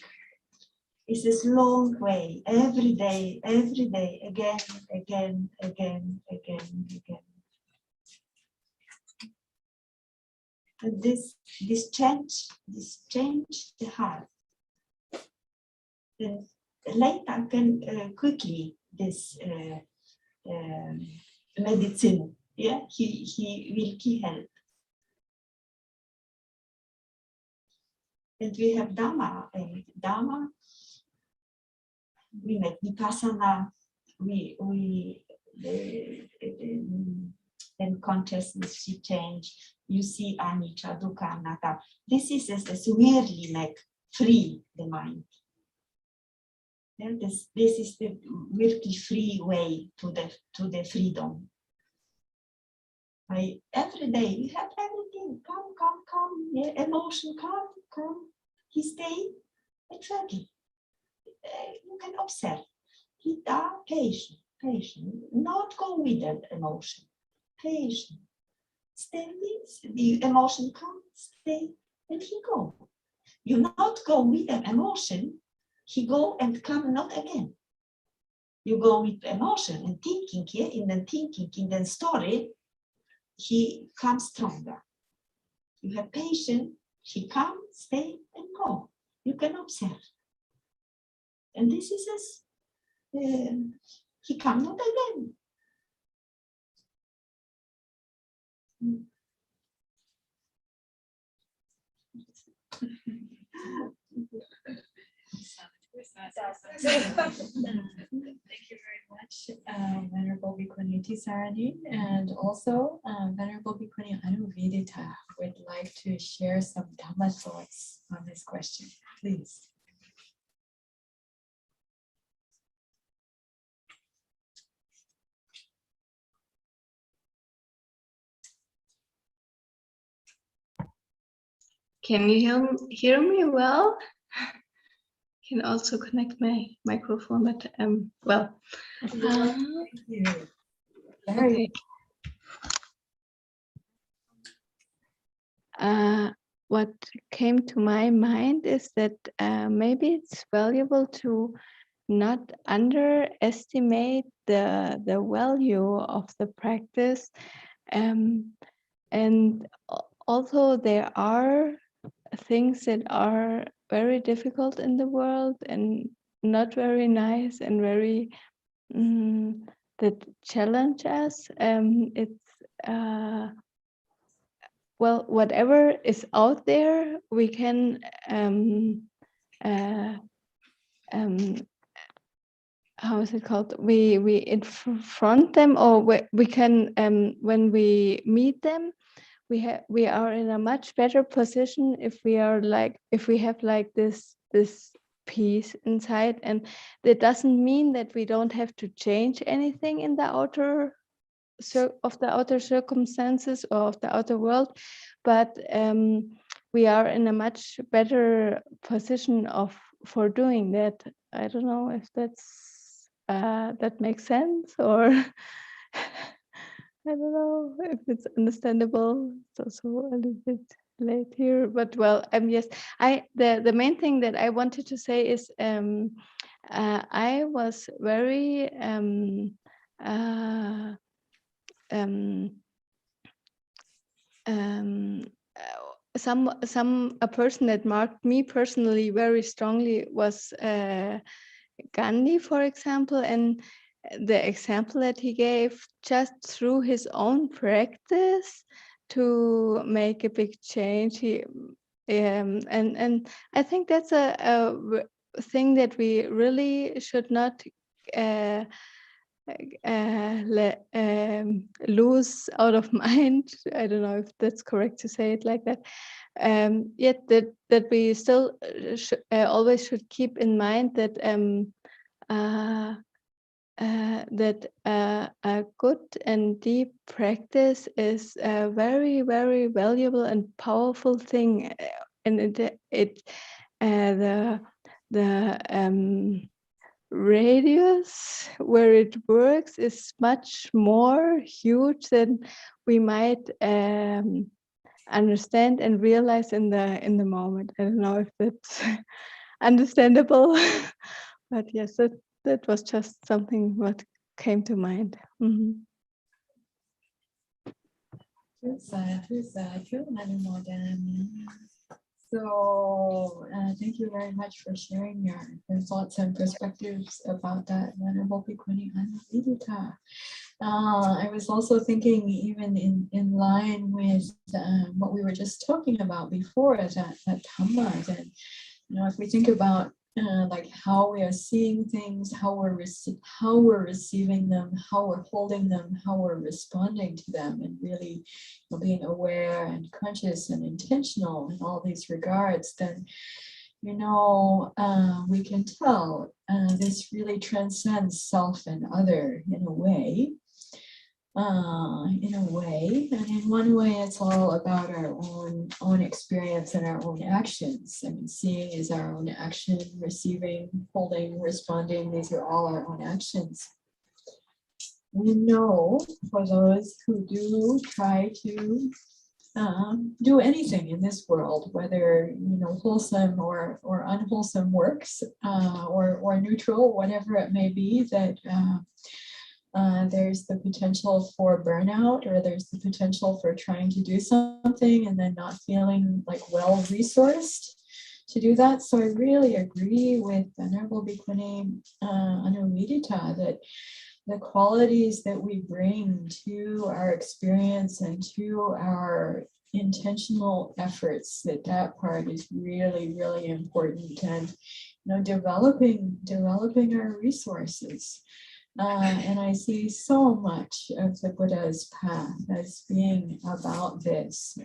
It's this long way, every day, again. And this change the heart. Then later I can quickly this medicine. Yeah, he will help. And we have Dhamma, and Dhamma. We make Vipassana. And consciousness she change. You see anicca, dukkha, anatta. This is just a severely make free the mind. And this is the really free way to the freedom. Every day we have everything. Come. Yeah, emotion, come. He stay. It's ready. You can observe. He patient. Not go with the emotion. Patient. Stay with the emotion. Come, stay, and he go. You not go with the emotion. He go and come not again. You go with emotion and thinking here, in the story. He comes stronger. You have patience. He come, stay, and go. You can observe. And this is as he come not again. Thank you very much, Venerable Bhikkhuni Tisarani, and also Venerable Bhikkhuni Anuvedita would like to share some Dhamma thoughts on this question, please. Can you hear me well? Can also connect my microphone, but well. Thank you. Okay. What came to my mind is that maybe it's valuable to not underestimate the value of the practice, and also there are things that are very difficult in the world and not very nice and very that challenge us. It's well, whatever is out there, we can how is it called? We confront them, or we can when we meet them, we are in a much better position if we have like this peace inside. And that doesn't mean that we don't have to change anything in the outer circumstances or of the outer world, but we are in a much better position for doing that. I don't know if that makes sense, or I don't know if it's understandable. It's also a little bit late here, but well, yes, the main thing that I wanted to say is I was very a person that marked me personally very strongly was Gandhi, for example, and the example that he gave just through his own practice to make a big change. He and I think that's a thing that we really should not lose out of mind. I don't know if that's correct to say it like that. Yet that we still always should keep in mind that a good and deep practice is a very, very valuable and powerful thing, and the radius where it works is much more huge than we might understand and realize in the moment. I don't know if that's understandable, but yes, that was just something what came to mind. So thank you very much for sharing your thoughts and perspectives about that, Venerable Bhikkhuni Anandita. I was also thinking, even in line with what we were just talking about before, that Dhamma, that if we think about like how we are seeing things, how we're receiving them, how we're holding them, how we're responding to them, and really being aware and conscious and intentional in all these regards, then we can tell this really transcends self and other in a way. And in one way, it's all about our own experience and our own actions. I mean, seeing is our own action, receiving, holding, responding, these are all our own actions. We know for those who do try to do anything in this world, whether wholesome or unwholesome works, or neutral, whatever it may be, that there's the potential for burnout, or there's the potential for trying to do something and then not feeling like well resourced to do that. So I really agree with Venerable Bhikkhuni Anandita that the qualities that we bring to our experience and to our intentional efforts, that part is really, really important, and developing our resources. And I see so much of the Buddha's path as being about this,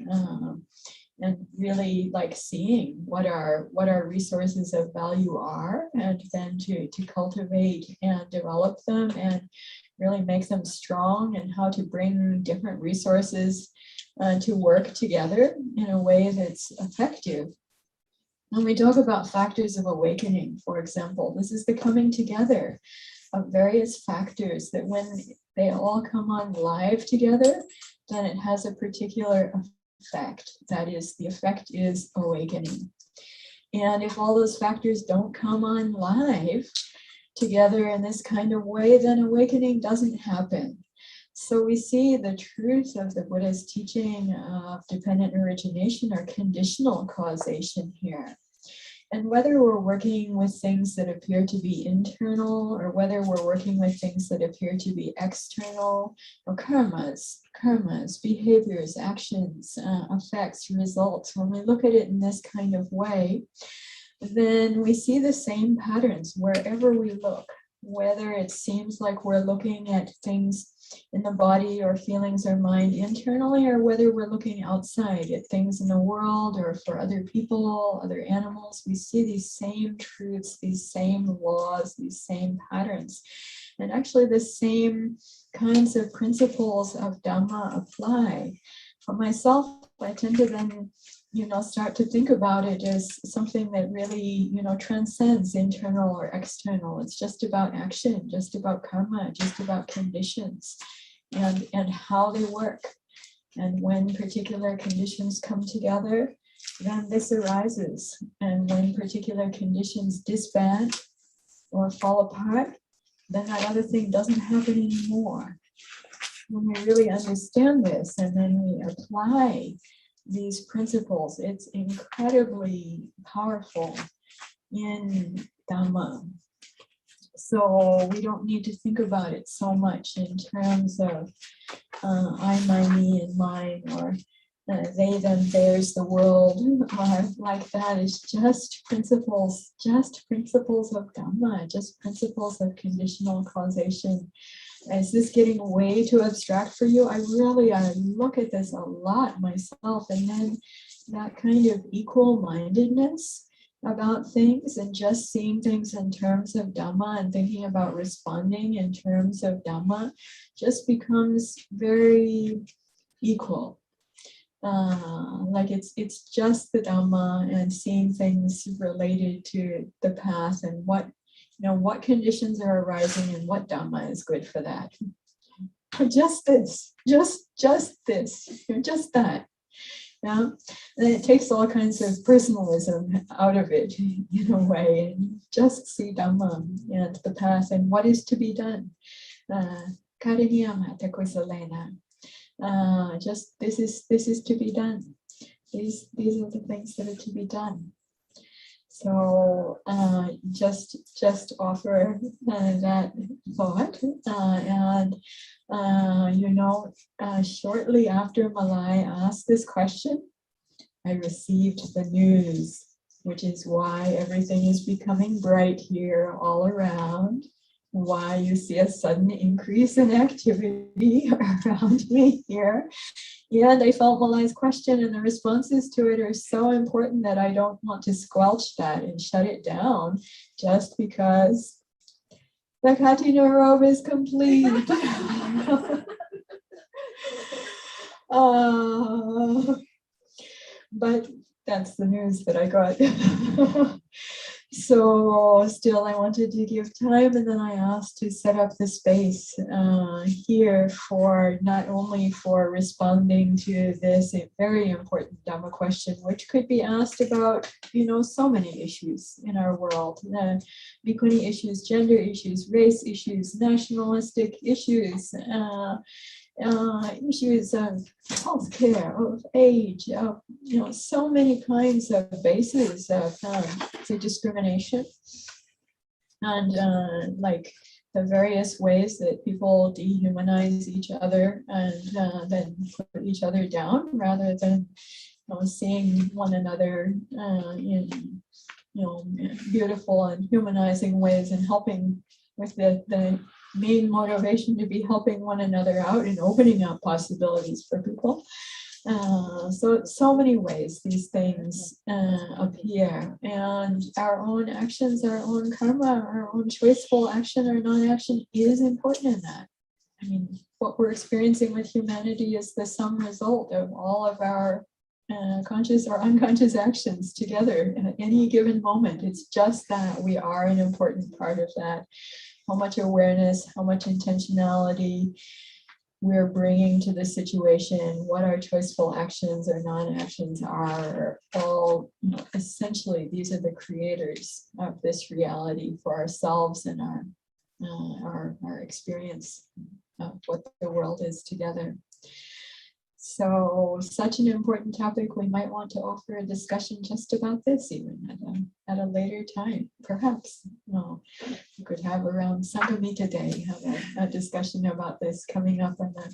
and really like seeing what our resources of value are, and then to cultivate and develop them and really make them strong, and how to bring different resources to work together in a way that's effective. When we talk about factors of awakening, for example, this is the coming together of various factors that when they all come on live together, then it has a particular effect. That is, the effect is awakening. And if all those factors don't come on live together in this kind of way, then awakening doesn't happen. So we see the truth of the Buddha's teaching of dependent origination or conditional causation here. And whether we're working with things that appear to be internal, or whether we're working with things that appear to be external, or karmas, behaviors, actions, effects, results, when we look at it in this kind of way, then we see the same patterns wherever we look, whether it seems like we're looking at things in the body or feelings or mind internally, or whether we're looking outside at things in the world or for other people, other animals. We see these same truths, these same laws, these same patterns. And actually the same kinds of principles of Dhamma apply. For myself, I tend to then start to think about it as something that really, transcends internal or external. It's just about action, just about karma, just about conditions and how they work. And when particular conditions come together, then this arises. And when particular conditions disband or fall apart, then that other thing doesn't happen anymore. When we really understand this and then we apply these principles, it's incredibly powerful in Dhamma. So we don't need to think about it so much in terms of I, my, me, and mine, or they, them, theirs, the world, like that. It's just principles of Dhamma, just principles of conditional causation. Is this getting way too abstract for you? I look at this a lot myself, and then that kind of equal-mindedness about things and just seeing things in terms of Dhamma and thinking about responding in terms of Dhamma just becomes very equal. Like it's just the Dhamma and seeing things related to the path and what conditions are arising and what Dhamma is good for that. Just this, just this, just that. Yeah, and it takes all kinds of personalism out of it in a way, and just see Dhamma and the path and what is to be done. Just this is to be done. These are the things that are to be done. So just offer that thought, and shortly after Malai asked this question, I received the news, which is why everything is becoming bright here all around, why you see a sudden increase in activity around me here. And I felt Malai's question and the responses to it are so important that I don't want to squelch that and shut it down just because the Kathina robe is complete. But that's the news that I got. So still I wanted to give time, and then I asked to set up the space here for not only for responding to this very important Dhamma question, which could be asked about, so many issues in our world, Bhikkhuni issues, gender issues, race issues, nationalistic issues, issues of healthcare, of age, of so many kinds of bases of discrimination, and like the various ways that people dehumanize each other and then put each other down rather than seeing one another in beautiful and humanizing ways and helping with the main motivation to be helping one another out and opening up possibilities for people. So many ways these things appear, and our own actions, our own karma, our own choiceful action or non-action is important in that. I mean, what we're experiencing with humanity is the sum result of all of our conscious or unconscious actions together at any given moment. It's just that we are an important part of that. How much awareness, how much intentionality we're bringing to the situation, what our choiceful actions or non-actions are, all essentially these are the creators of this reality for ourselves and our experience of what the world is together. So such an important topic, we might want to offer a discussion just about this even at a later time, perhaps. We could have around Sanghamita Day, have a discussion about this coming up on the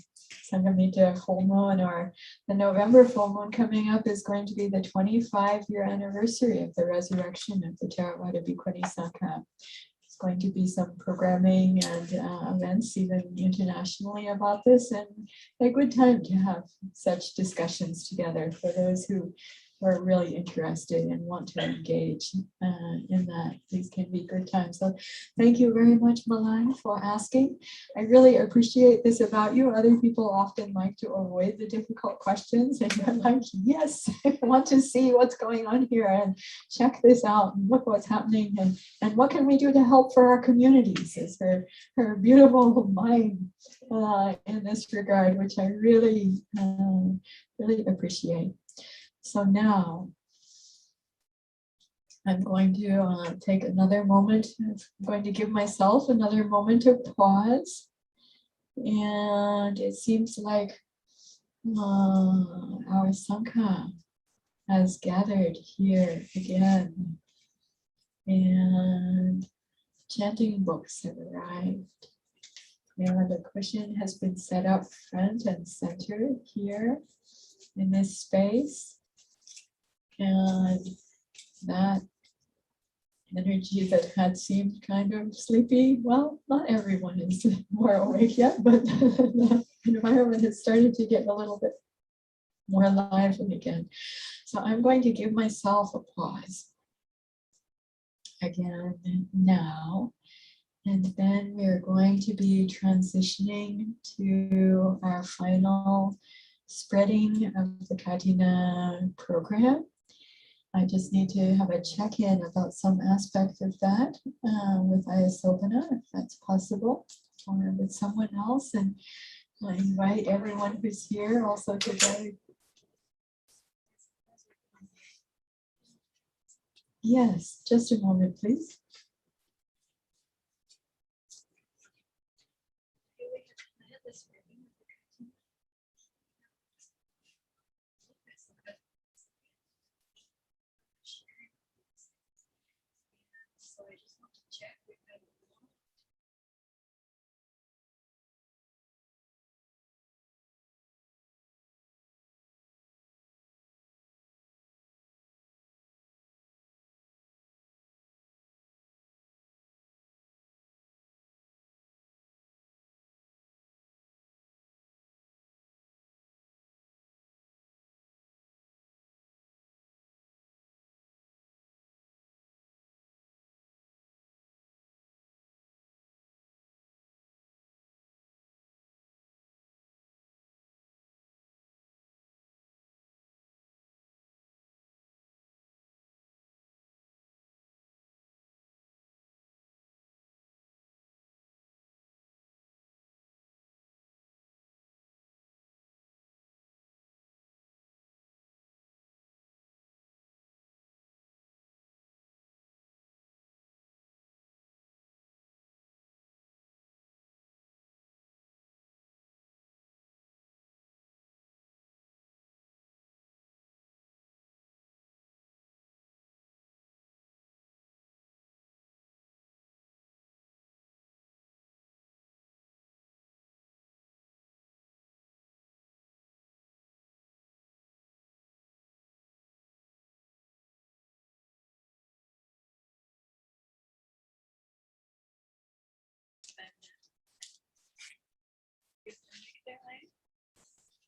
Sanghamita full moon, or the November full moon coming up is going to be the 25-year anniversary of the resurrection of the Theravada Bhikkhuni Sangha. Going to be some programming and events even internationally about this, and a good time to have such discussions together for those who are really interested and want to engage in that, these can be good times. So thank you very much, Malai, for asking. I really appreciate this about you. Other people often like to avoid the difficult questions, and you're like, yes, I want to see what's going on here and check this out and look what's happening and what can we do to help for our communities, is her beautiful mind in this regard, which I really, really appreciate. So now I'm going to take another moment. I'm going to give myself another moment of pause. And it seems like our Sangha has gathered here again. And chanting books have arrived. And the cushion has been set up front and center here in this space. And that energy that had seemed kind of sleepy, well, not everyone is more awake yet, but the environment has started to get a little bit more lively again. So I'm going to give myself a pause again now, and then we're going to be transitioning to our final Spreading of the Kathina program. I just need to have a check-in about some aspect of that with Ayasopana, if that's possible, or with someone else. And I invite everyone who's here also to go. Yes, just a moment, please. So I just want to check with everyone.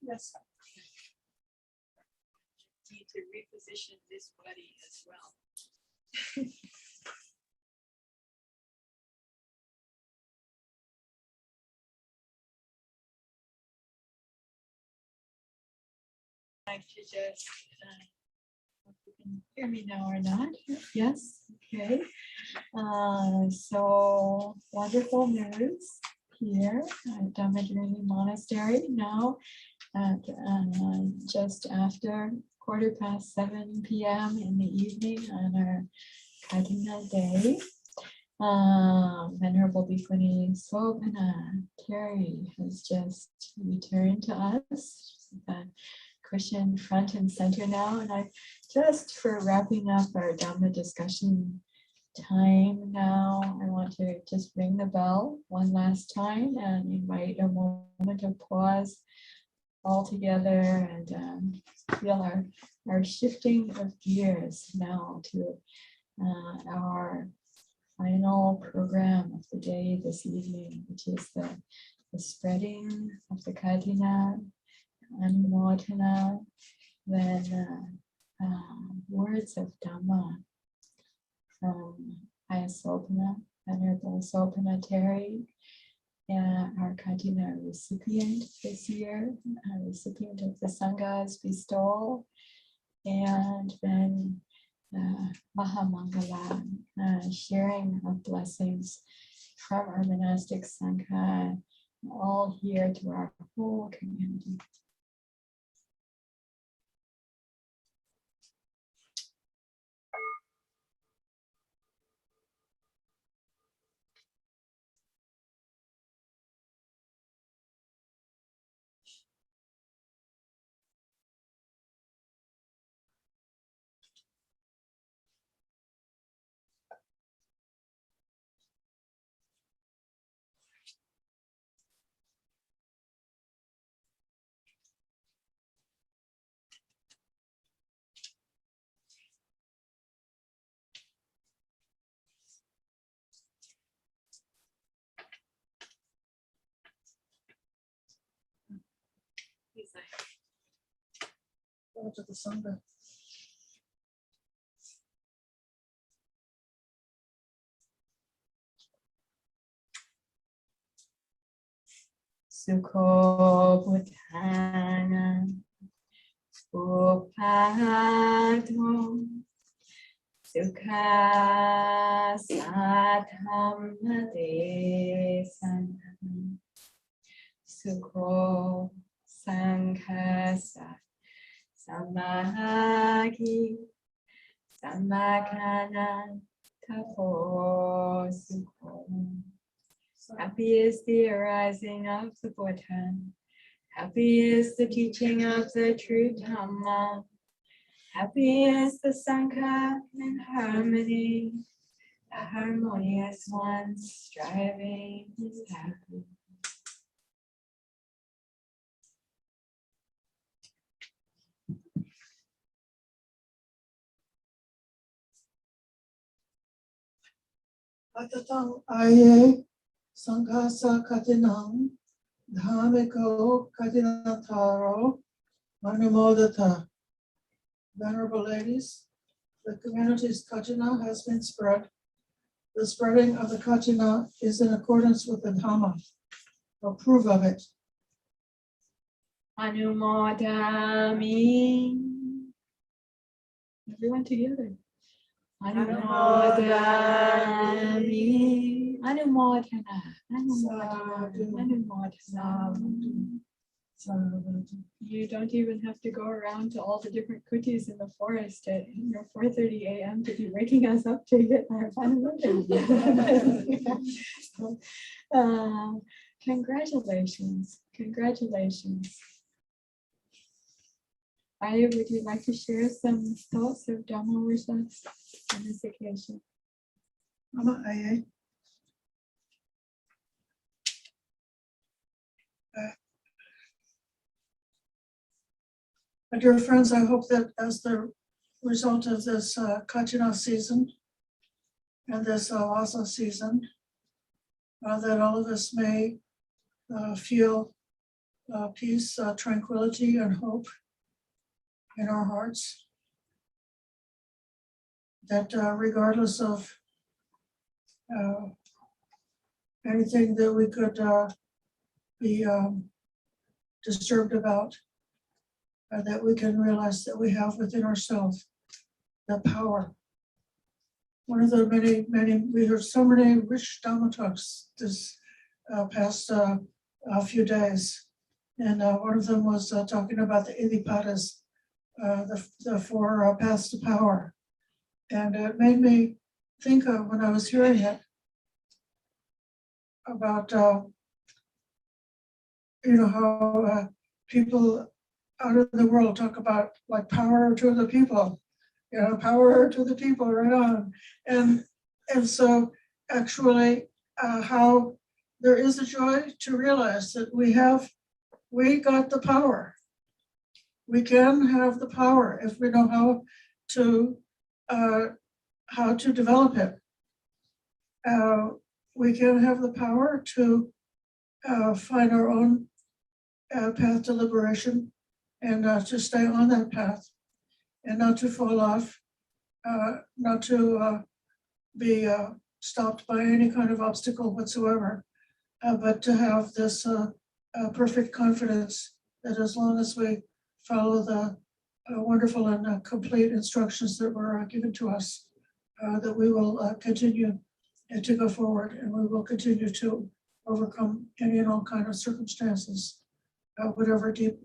Yes. Need to reposition this body as well. I'd like to just, if you can hear me now or not. Yes, okay. So wonderful news here at Dhammadharini Monastery now at just after 7:15 p.m. in the evening on our Kathina day. Venerable Bhikkhuni Sangha Terry has just returned to us. The cushion front and center now, and I just for wrapping up our Dhamma discussion time now, I want to just ring the bell one last time and invite a moment of pause all together and feel our shifting of gears now to our final program of the day this evening, which is the spreading of the Kathina, Anumodhana, then words of Dhamma from Ayasopana, Venerable Sopana Terry, and our Kathina recipient this year, recipient of the Sangha's bestowal, and then Mahamangala, sharing of blessings from our monastic Sangha, all here to our whole community. Go to the Sangha. Sukho Bhutana Upado Sukha Saddhammadesan Sukho Sanghasa Samahagi Samakana Tapo Sukho. Happy is the arising of the Buddha. Happy is the teaching of the true Dhamma. Happy is the Sangha in harmony. The harmonious ones striving is happy. Atatang aye Sanghasa Katinam Dhammiko Katinataro Manumodata. Venerable ladies, the community's Kathina has been spread. The spreading of the Kathina is in accordance with the Dhamma. Approve of it. Anumodami. Everyone together. Anumodami. Anumodana. Anumodana. Anumodana. You don't even have to go around to all the different kutis in the forest at 4:30 a.m. to be waking us up to get our congratulations. Congratulations. Aya, would you like to share some thoughts of Dhamma with us on this occasion? Mama Aya. My dear friends, I hope that as the result of this Kathina season and this Vasa season, that all of us may feel peace, tranquility, and hope in our hearts. That regardless of anything that we could be disturbed about, that we can realize that we have within ourselves the power. One of the many, we heard so many rich Dhamma talks this past few days. And one of them was talking about the Idipadas, the four paths to power. And it made me think of, when I was hearing it, about, how people out of the world talk about like power to the people, power to the people, right on. And so actually how there is a joy to realize that we got the power. We can have the power if we know how to develop it. We can have the power to find our own path to liberation and to stay on that path. and not to fall off, not to be stopped by any kind of obstacle whatsoever, but to have this perfect confidence that as long as we follow the wonderful and complete instructions that were given to us, that we will continue to go forward, and we will continue to overcome any and all kind of circumstances, whatever deep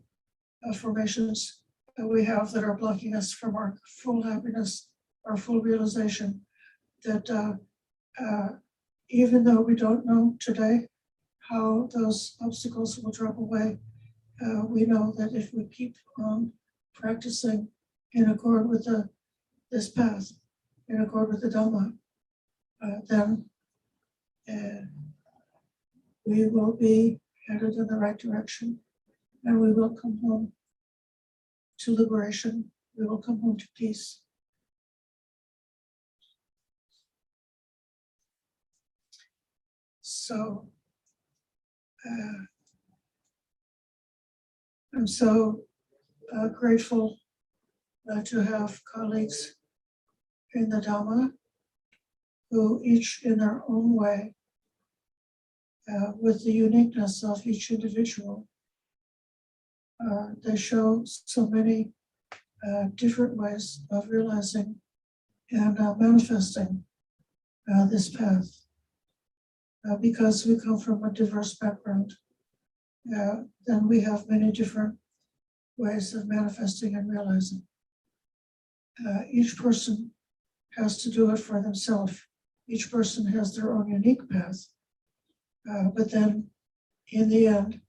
formations that we have that are blocking us from our full happiness, our full realization, that even though we don't know today how those obstacles will drop away, we know that if we keep on practicing in accord with this path, in accord with the Dhamma, then we will be headed in the right direction, and we will come home to liberation. We will come home to peace. So I'm so grateful to have colleagues in the Dhamma who each in their own way, with the uniqueness of each individual, they show so many different ways of realizing and manifesting this path. Because we come from a diverse background, then we have many different ways of manifesting and realizing. Each person has to do it for themselves. Each person has their own unique path. But then in the end,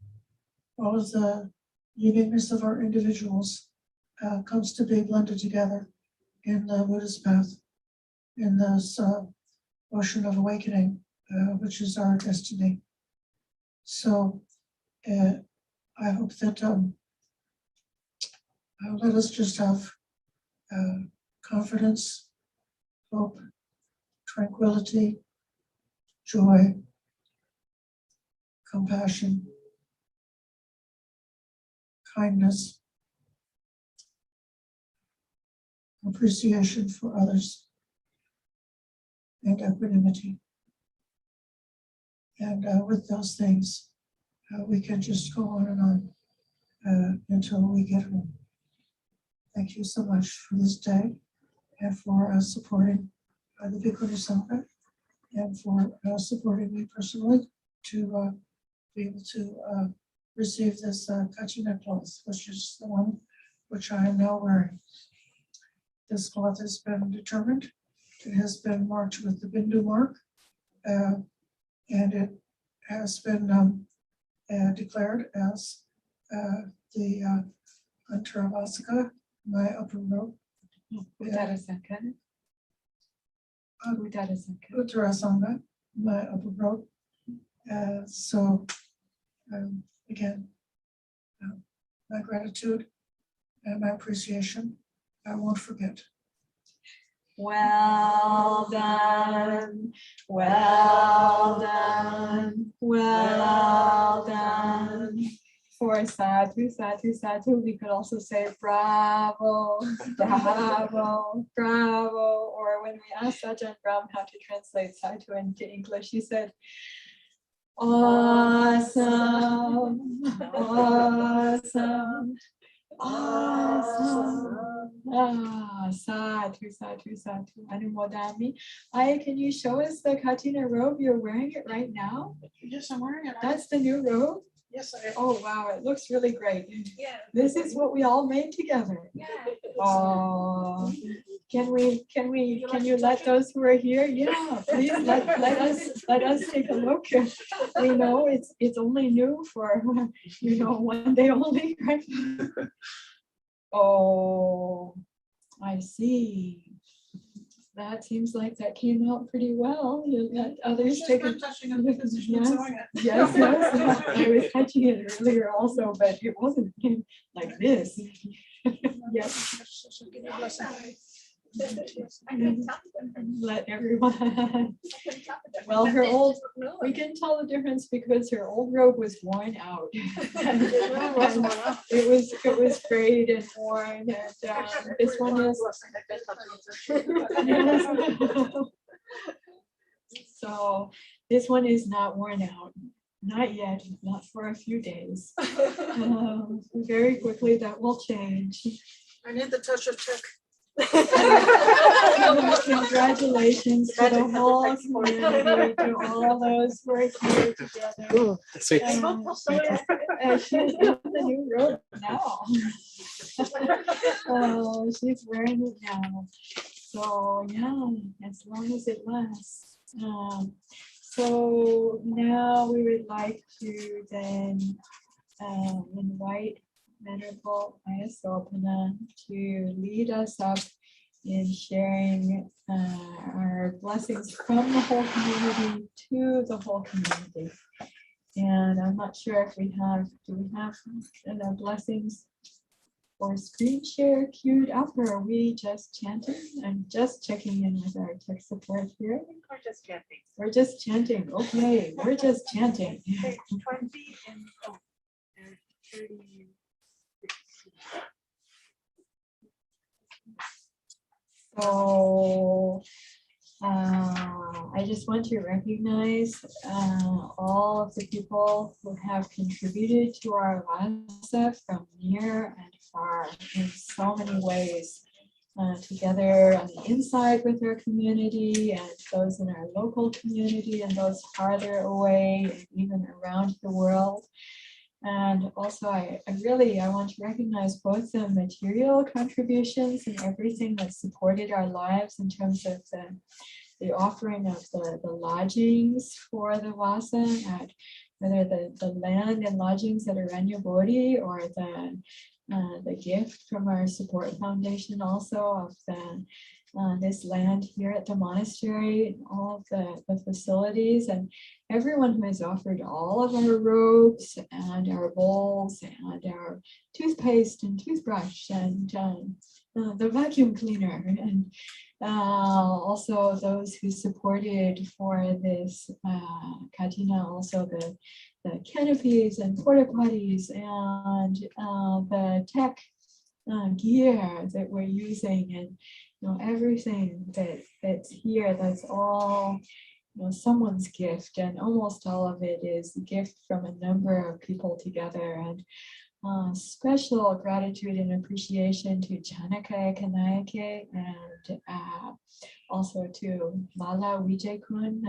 all of the uniqueness of our individuals comes to be blended together in the Buddhist path, in this ocean of awakening, which is our destiny. So I hope that let us just have confidence, hope, tranquility, joy, compassion, kindness, appreciation for others, and equanimity. And with those things, we can just go on and on until we get home. Thank you so much for this day, and for supporting the Bhikkhuni Sangha, and for supporting me personally to be able to receive this Kathina cloth, which is the one which I am now wearing. This cloth has been determined. It has been marked with the Bindu mark, and it has been declared as the Antaravasika, my upper robe. Uttarasanga. Uttarasanga, my upper robe. So again, my gratitude and my appreciation, I won't forget. Well done, well done, well done. For sadhu, sadhu, sadhu, we could also say bravo, bravo, bravo. Or when we asked Ajahn Brahm how to translate sadhu into English, he said, awesome, awesome, awesome. Ah, sadhu, sadhu, sadhu. Anumodami. Aya, can you show us the Kathina robe? You're wearing it right now? Yes, I'm wearing it. That's the new robe? Yes, I am. Oh, wow, it looks really great. Yeah. This is what we all made together. Yeah. Oh, can you let those who are here? Yeah, please let us take a look. We know it's only new for, one day only, right? Oh, I see. That seems like that came out pretty well. You let others take a touching it because you yes, yes, yes. I was touching it earlier also, but it wasn't like this. Yes. Let everyone. Well, we can tell the difference because her old robe was worn out. It was frayed and worn, and this one is. So this one is not worn out. Not yet, not for a few days. Very quickly that will change. I need the touch of check. Congratulations to the whole community, to all those who are here together. Sweet. She's in the new robe now. She's wearing it now. So yeah, as long as it lasts. So now we would like to then invite Venerable Ayasopana to lead us up in sharing our blessings from the whole community to the whole community. And I'm not sure if we have, do we have the blessings or screen share queued up, or are we just chanting? I'm just checking in with our tech support here. We're just chanting. We're just chanting. Okay, we're just chanting. Page 20 and 30. So I just want to recognize all of the people who have contributed to our Vasa from near and far in so many ways. Together on the inside with our community and those in our local community and those farther away and even around the world. And also I want to recognize both the material contributions and everything that supported our lives in terms of the offering of the lodgings for the Vasa, at whether the land and lodgings at Aranya Bodhi or the gift from our support foundation also of this land here at the monastery, and all of the facilities, and everyone who has offered all of our robes and our bowls and our toothpaste and toothbrush and the vacuum cleaner, and also those who supported for this Kathina, also the canopies and porta potties and the tech gear that we're using, and everything that's here, that's all someone's gift, and almost all of it is a gift from a number of people together. And special gratitude and appreciation to Janaka Kanayake and also to Mala Vijay-kun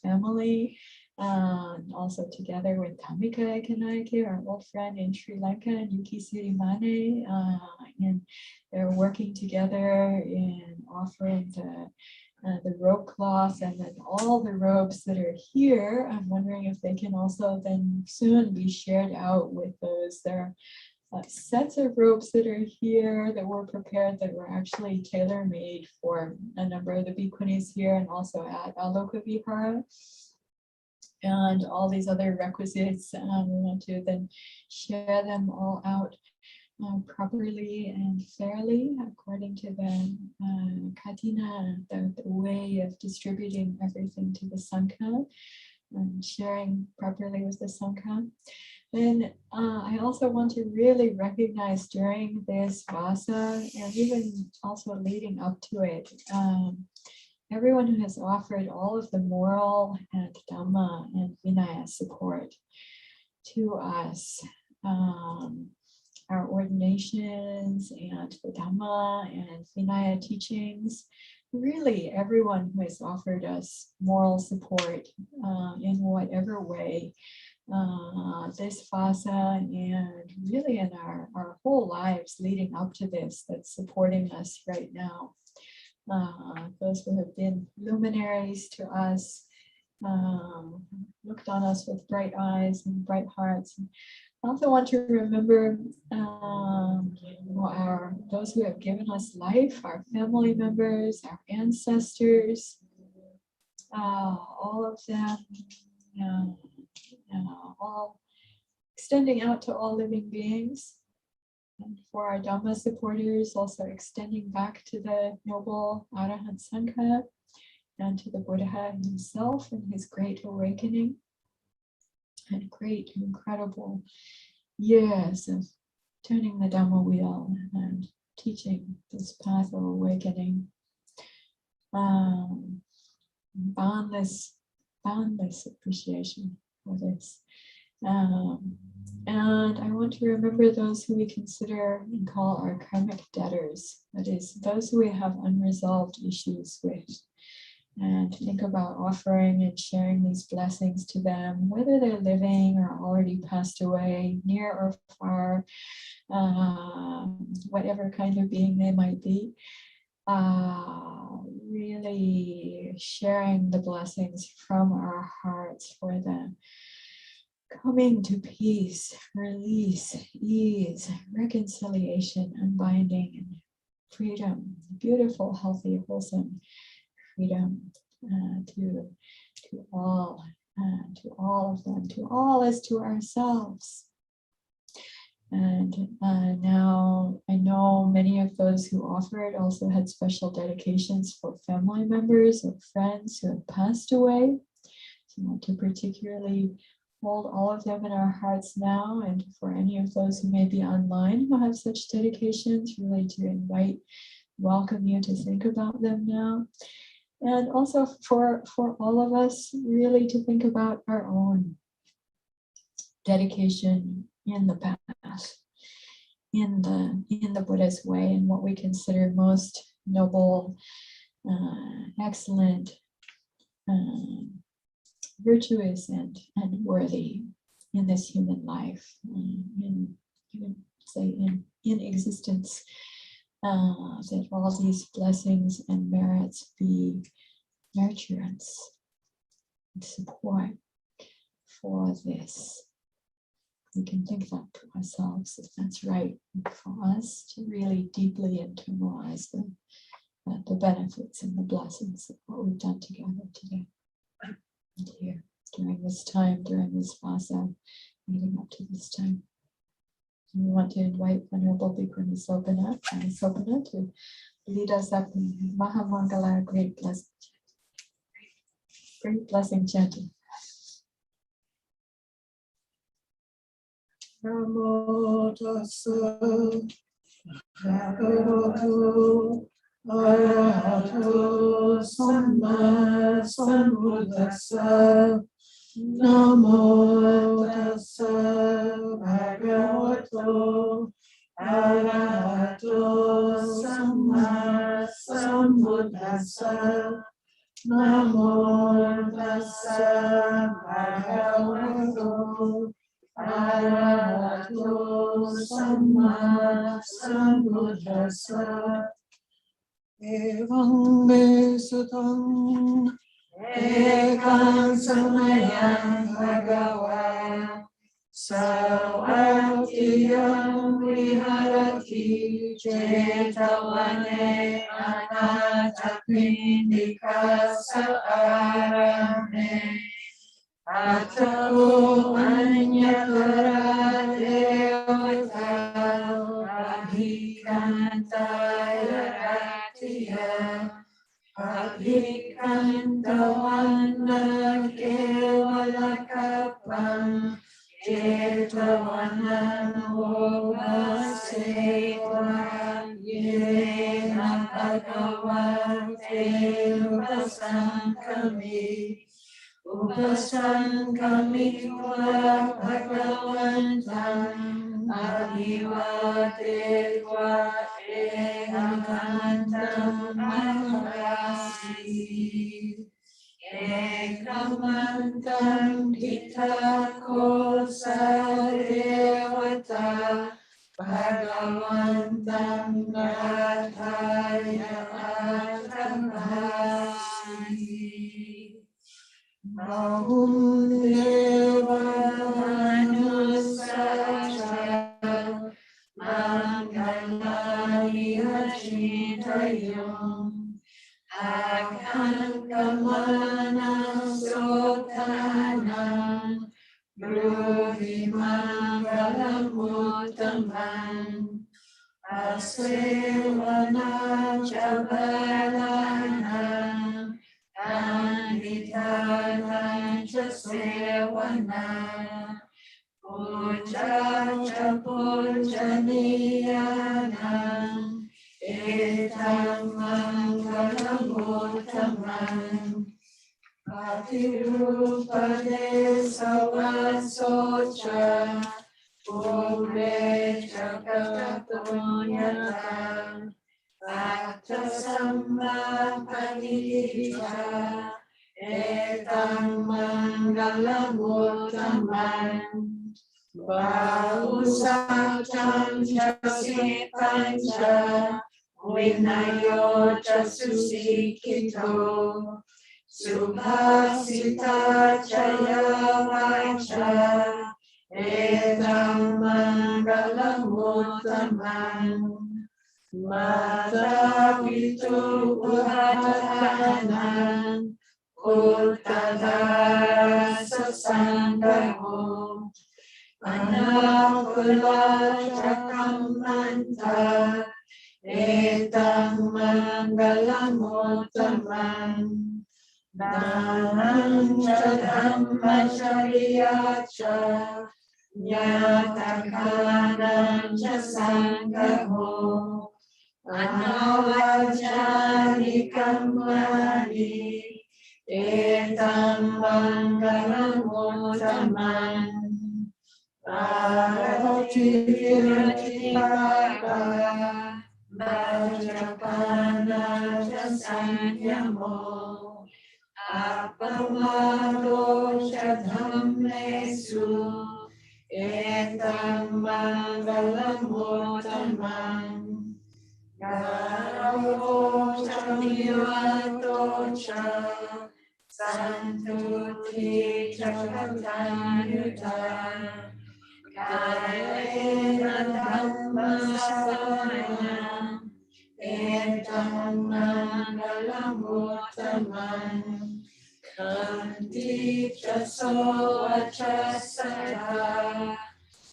family, also together with Tamika Kanayake, our old friend in Sri Lanka, and Yuki Sirimane, and they're working together in offering the robe cloth and then all the robes that are here. I'm wondering if they can also then soon be shared out with those. There are sets of robes that are here that were prepared that were actually tailor-made for a number of the bhikkhunis here and also at Aloka Vihara. And all these other requisites, we want to then share them all out properly and fairly according to the Kathina, the way of distributing everything to the Sangha and sharing properly with the Sangha. Then I also want to really recognize during this Vasa and even also leading up to it, everyone who has offered all of the moral and Dhamma and Vinaya support to us, our ordinations and the Dhamma and Vinaya teachings, really everyone who has offered us moral support in whatever way, this Vasa and really in our whole lives leading up to this, that's supporting us right now. Those who have been luminaries to us, looked on us with bright eyes and bright hearts. I also want to remember those who have given us life, our family members, our ancestors, all of them, all extending out to all living beings. And for our Dhamma supporters, also extending back to the noble Arahant Sangha and to the Buddha himself and his great awakening and great, incredible years of turning the Dhamma wheel and teaching this path of awakening. Boundless appreciation for this. And I want to remember those who we consider and call our karmic debtors, that is, those who we have unresolved issues with, and think about offering and sharing these blessings to them, whether they're living or already passed away, near or far, whatever kind of being they might be. Really sharing the blessings from our hearts for them. Coming to peace, release, ease, reconciliation, unbinding, and freedom. Beautiful, healthy, wholesome freedom to all of them, to all as to ourselves. And now I know many of those who offered also had special dedications for family members or friends who have passed away. So I want to particularly hold all of them in our hearts now, and for any of those who may be online who have such dedications, really to welcome you to think about them now. And also for all of us, really to think about our own dedication in the path, in the Buddha's way, and what we consider most noble, excellent, virtuous, and worthy in this human life, in existence. That all these blessings and merits be nurturance and support for this. We can think that to ourselves, if that's right, for us to really deeply internalize the benefits and the blessings of what we've done together today and here during this time, during this vasa, leading up to this time. And we want to invite Venerable Bhikkhuni Sopana to lead us up in Mahamangala, great blessing chanting. Namo tassa bhagavato arahato samma sambuddhassa. Namo tassa bhagavato arahato samma sambuddhassa. Namo tassa bhagavato arahato samma sambuddhassa. Evam me sutam ekam samayam bhagava savatiyam viharati jetavane anatapindika saarame. Atako anyatara devata abhikantaya ratiya abhikantavanna kevalakapam jetavana vogasetva yena bhagavate upasankami. Upasankamitva bhagavantam abhivadetva ekamantam mahasi. Ekamantam dhitako sarevata bhagavantam nathaya atamhasi. Ahum deva manusatra mangalani achitayam akankamana sotanam bruhi mangalam uttamam Asevana Chabalana Anidana Chasevana Puja Chapujaniyana Etam Mangalamuttamam Atirupade Savasocha Purve Chakatonyata Aktasamma Panidija Etam Mangalamuttamam Bahusatam Chasipancha Vinayo Chasusikito Subhasita Chaya Vacha Etam Mangalamuttamam Mata Pitu Upatanam Uttadara Sasangaho Anakula Chakamanta Etam Mangalamuttamam Dhanam cha Dhammacharya cha Nyatakanam cha Sanghaho Anavajani Kamani Etam Mangalamuttamam Bhagavati-viratipaka Vajrapana Sanyamo Apamado Shadhammesu Etam Mangalamuttamam Garo Chamivato Cha Santuti Chakatanyuta Kayena Dhammasavaya Etam Mangalamuttamam Kanti Chaso Vachasaya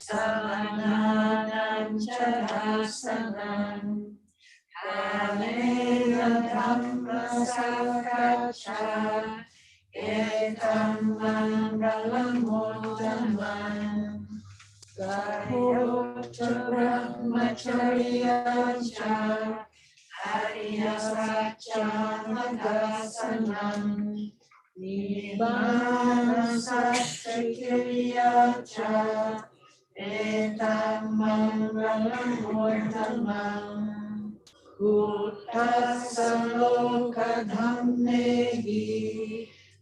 Samananam Charasanam Kamena Dhammasakacha Etam Mangalamuttamam Gayocha Brahmacharya cha Ariyasacha Madasanam Nibbana Satyakiriya cha Etam Mangalamuttamam Uttasaloka Dhammehi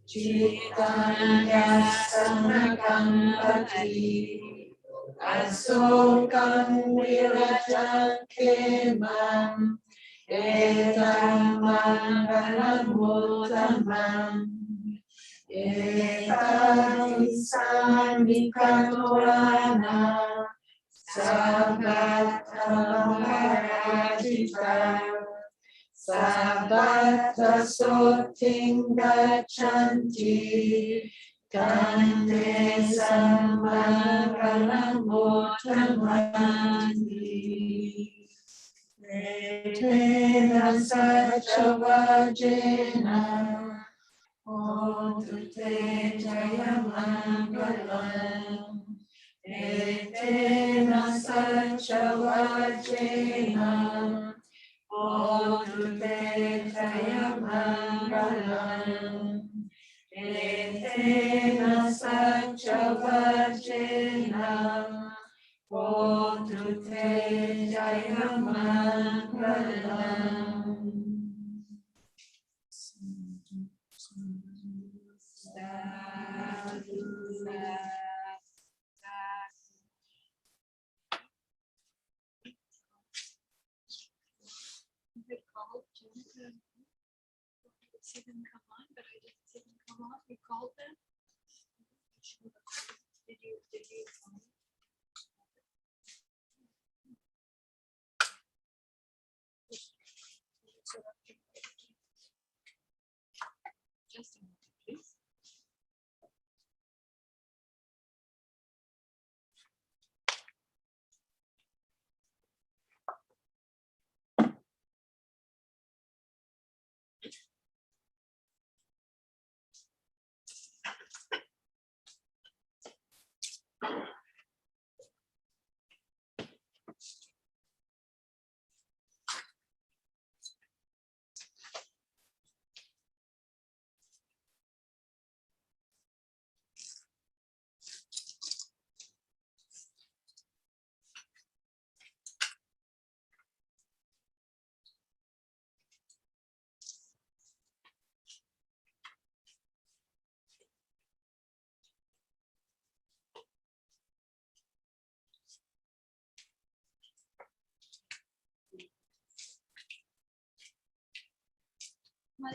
Chitanyasanakamati Asokam Virajankemam Etam Mangalamuttamam Etadisandikatorana Sabbatamarajita Sabbata sotingachanti Kante Sammangalamuttamani Etena Sachavajena Hotu te Jayamangalam Etena Sachavajena Hotu te Jayamangalam Etena Sachavajena Hotu te Jayamangalam Sadhu, see them come on, but I didn't see them come on. You called them? Did you? Just a moment, please.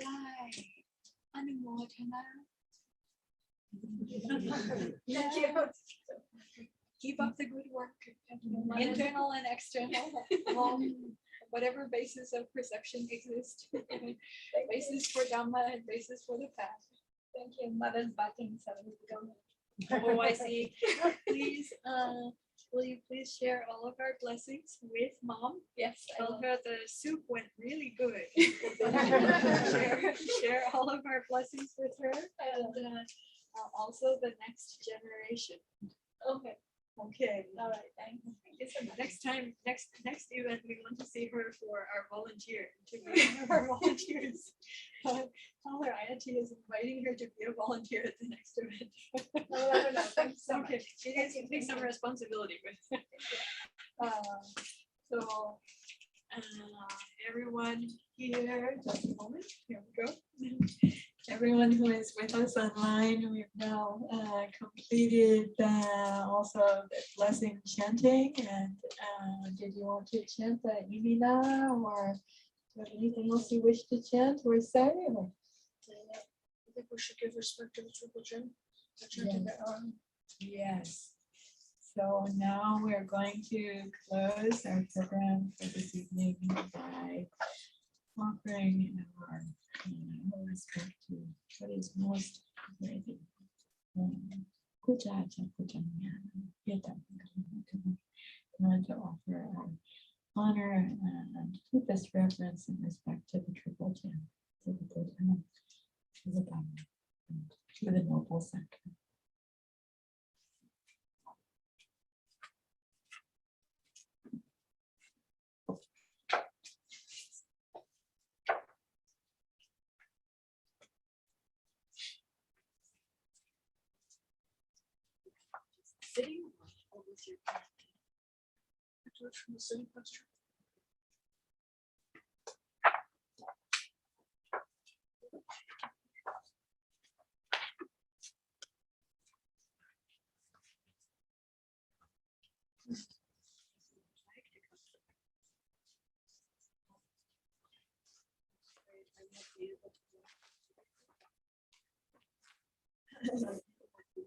Malay. Anumodhana. Thank you. Keep up the good work, internal and external, on whatever basis of perception exists. Basis for Dhamma and basis for the path. Thank you. Mother's backing, so Oh, I see. Please, will you please share all of our blessings with Mom? Yes. Tell her the soup went really good. share all of our blessings with her, and also the next generation. Okay. Okay. All right. Thank you. Next time, next event, we want to see her for our volunteer, to be one of our volunteers. Tell her Ayati is inviting her to be a volunteer at the next event. No. Thanks so Okay, much. she needs to take some responsibility with. So, everyone here, just a moment, here we go. Everyone who is with us online, we've now completed also the blessing chanting. And did you want to chant the Imina, or do you have anything else you wish to chant or say? Or? I think we should give respect to the Triple Gym. Yes. So now we're going to close our program for this evening by offering our respect to what is most worthy. Want to offer our honor and deepest reverence and respect to the Triple Gem, to the Buddha, to the Dhamma, and to the Noble Sangha. Sitting or with your Do it from the sitting posture.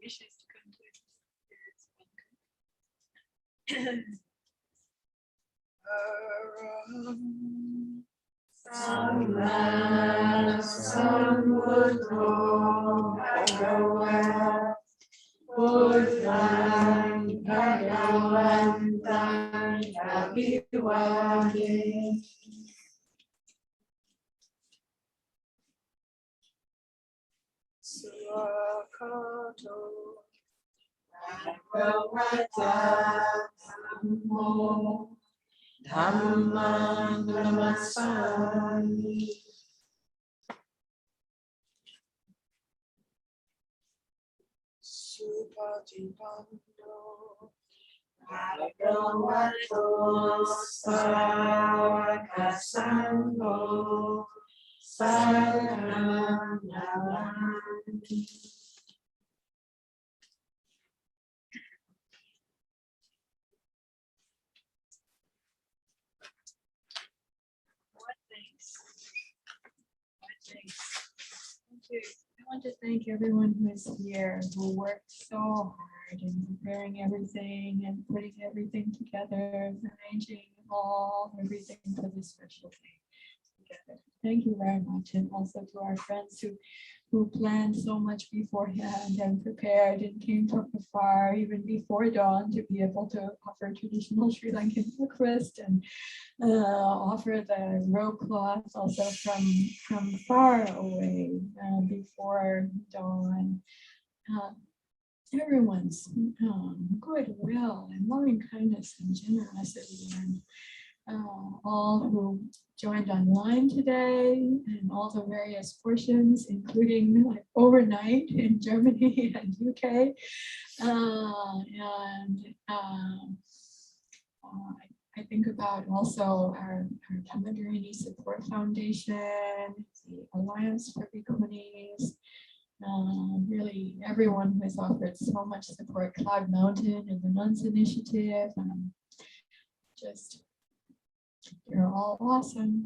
Wishes to come to Samma Sambuddho Bhagava Buddhaṃ Bhagavantaṃ Abhivādami. Swakato Bhagavata Dhammo Dhammam Namasami. Supatipando Bhagavato Sangha Sangho Saranam Namami. I want to thank everyone who is here, who worked so hard in preparing everything and putting everything together, arranging everything for this special day together. Thank you very much. And also to our friends who planned so much beforehand and prepared and came from afar, even before dawn, to be able to offer traditional Sri Lankan breakfast and offer the robe cloth also from far away before dawn. Everyone's goodwill and loving kindness and generosity, and all who joined online today, and all the various portions, including like overnight in Germany and UK. I think about also our Dhammadharini Support Foundation, the Alliance for Bhikkhunis, really everyone who has offered so much support, Cloud Mountain and the Nuns Initiative. Just, you're all awesome.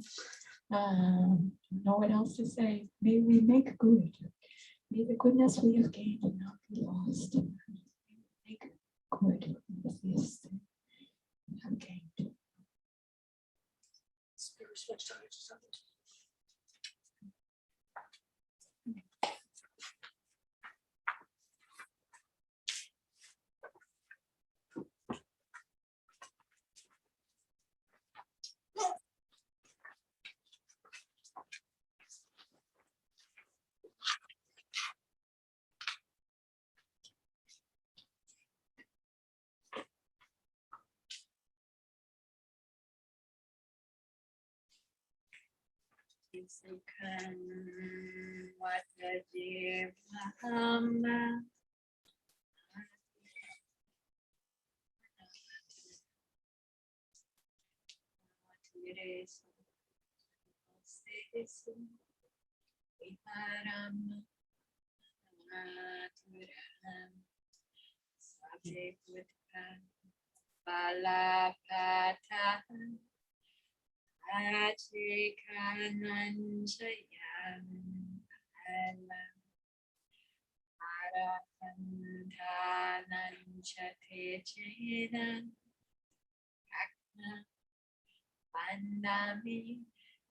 No one else to say. May we make good. May the goodness we have gained not be lost. Make good with this we have gained. Sukan wajib hamba balapatahan Ajikanan Jayam Alam Arahantanan Chatejinan Akna Andami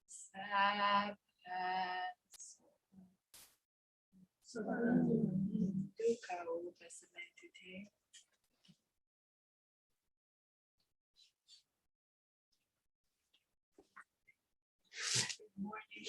Sabas Duka Upasamentite. Morning.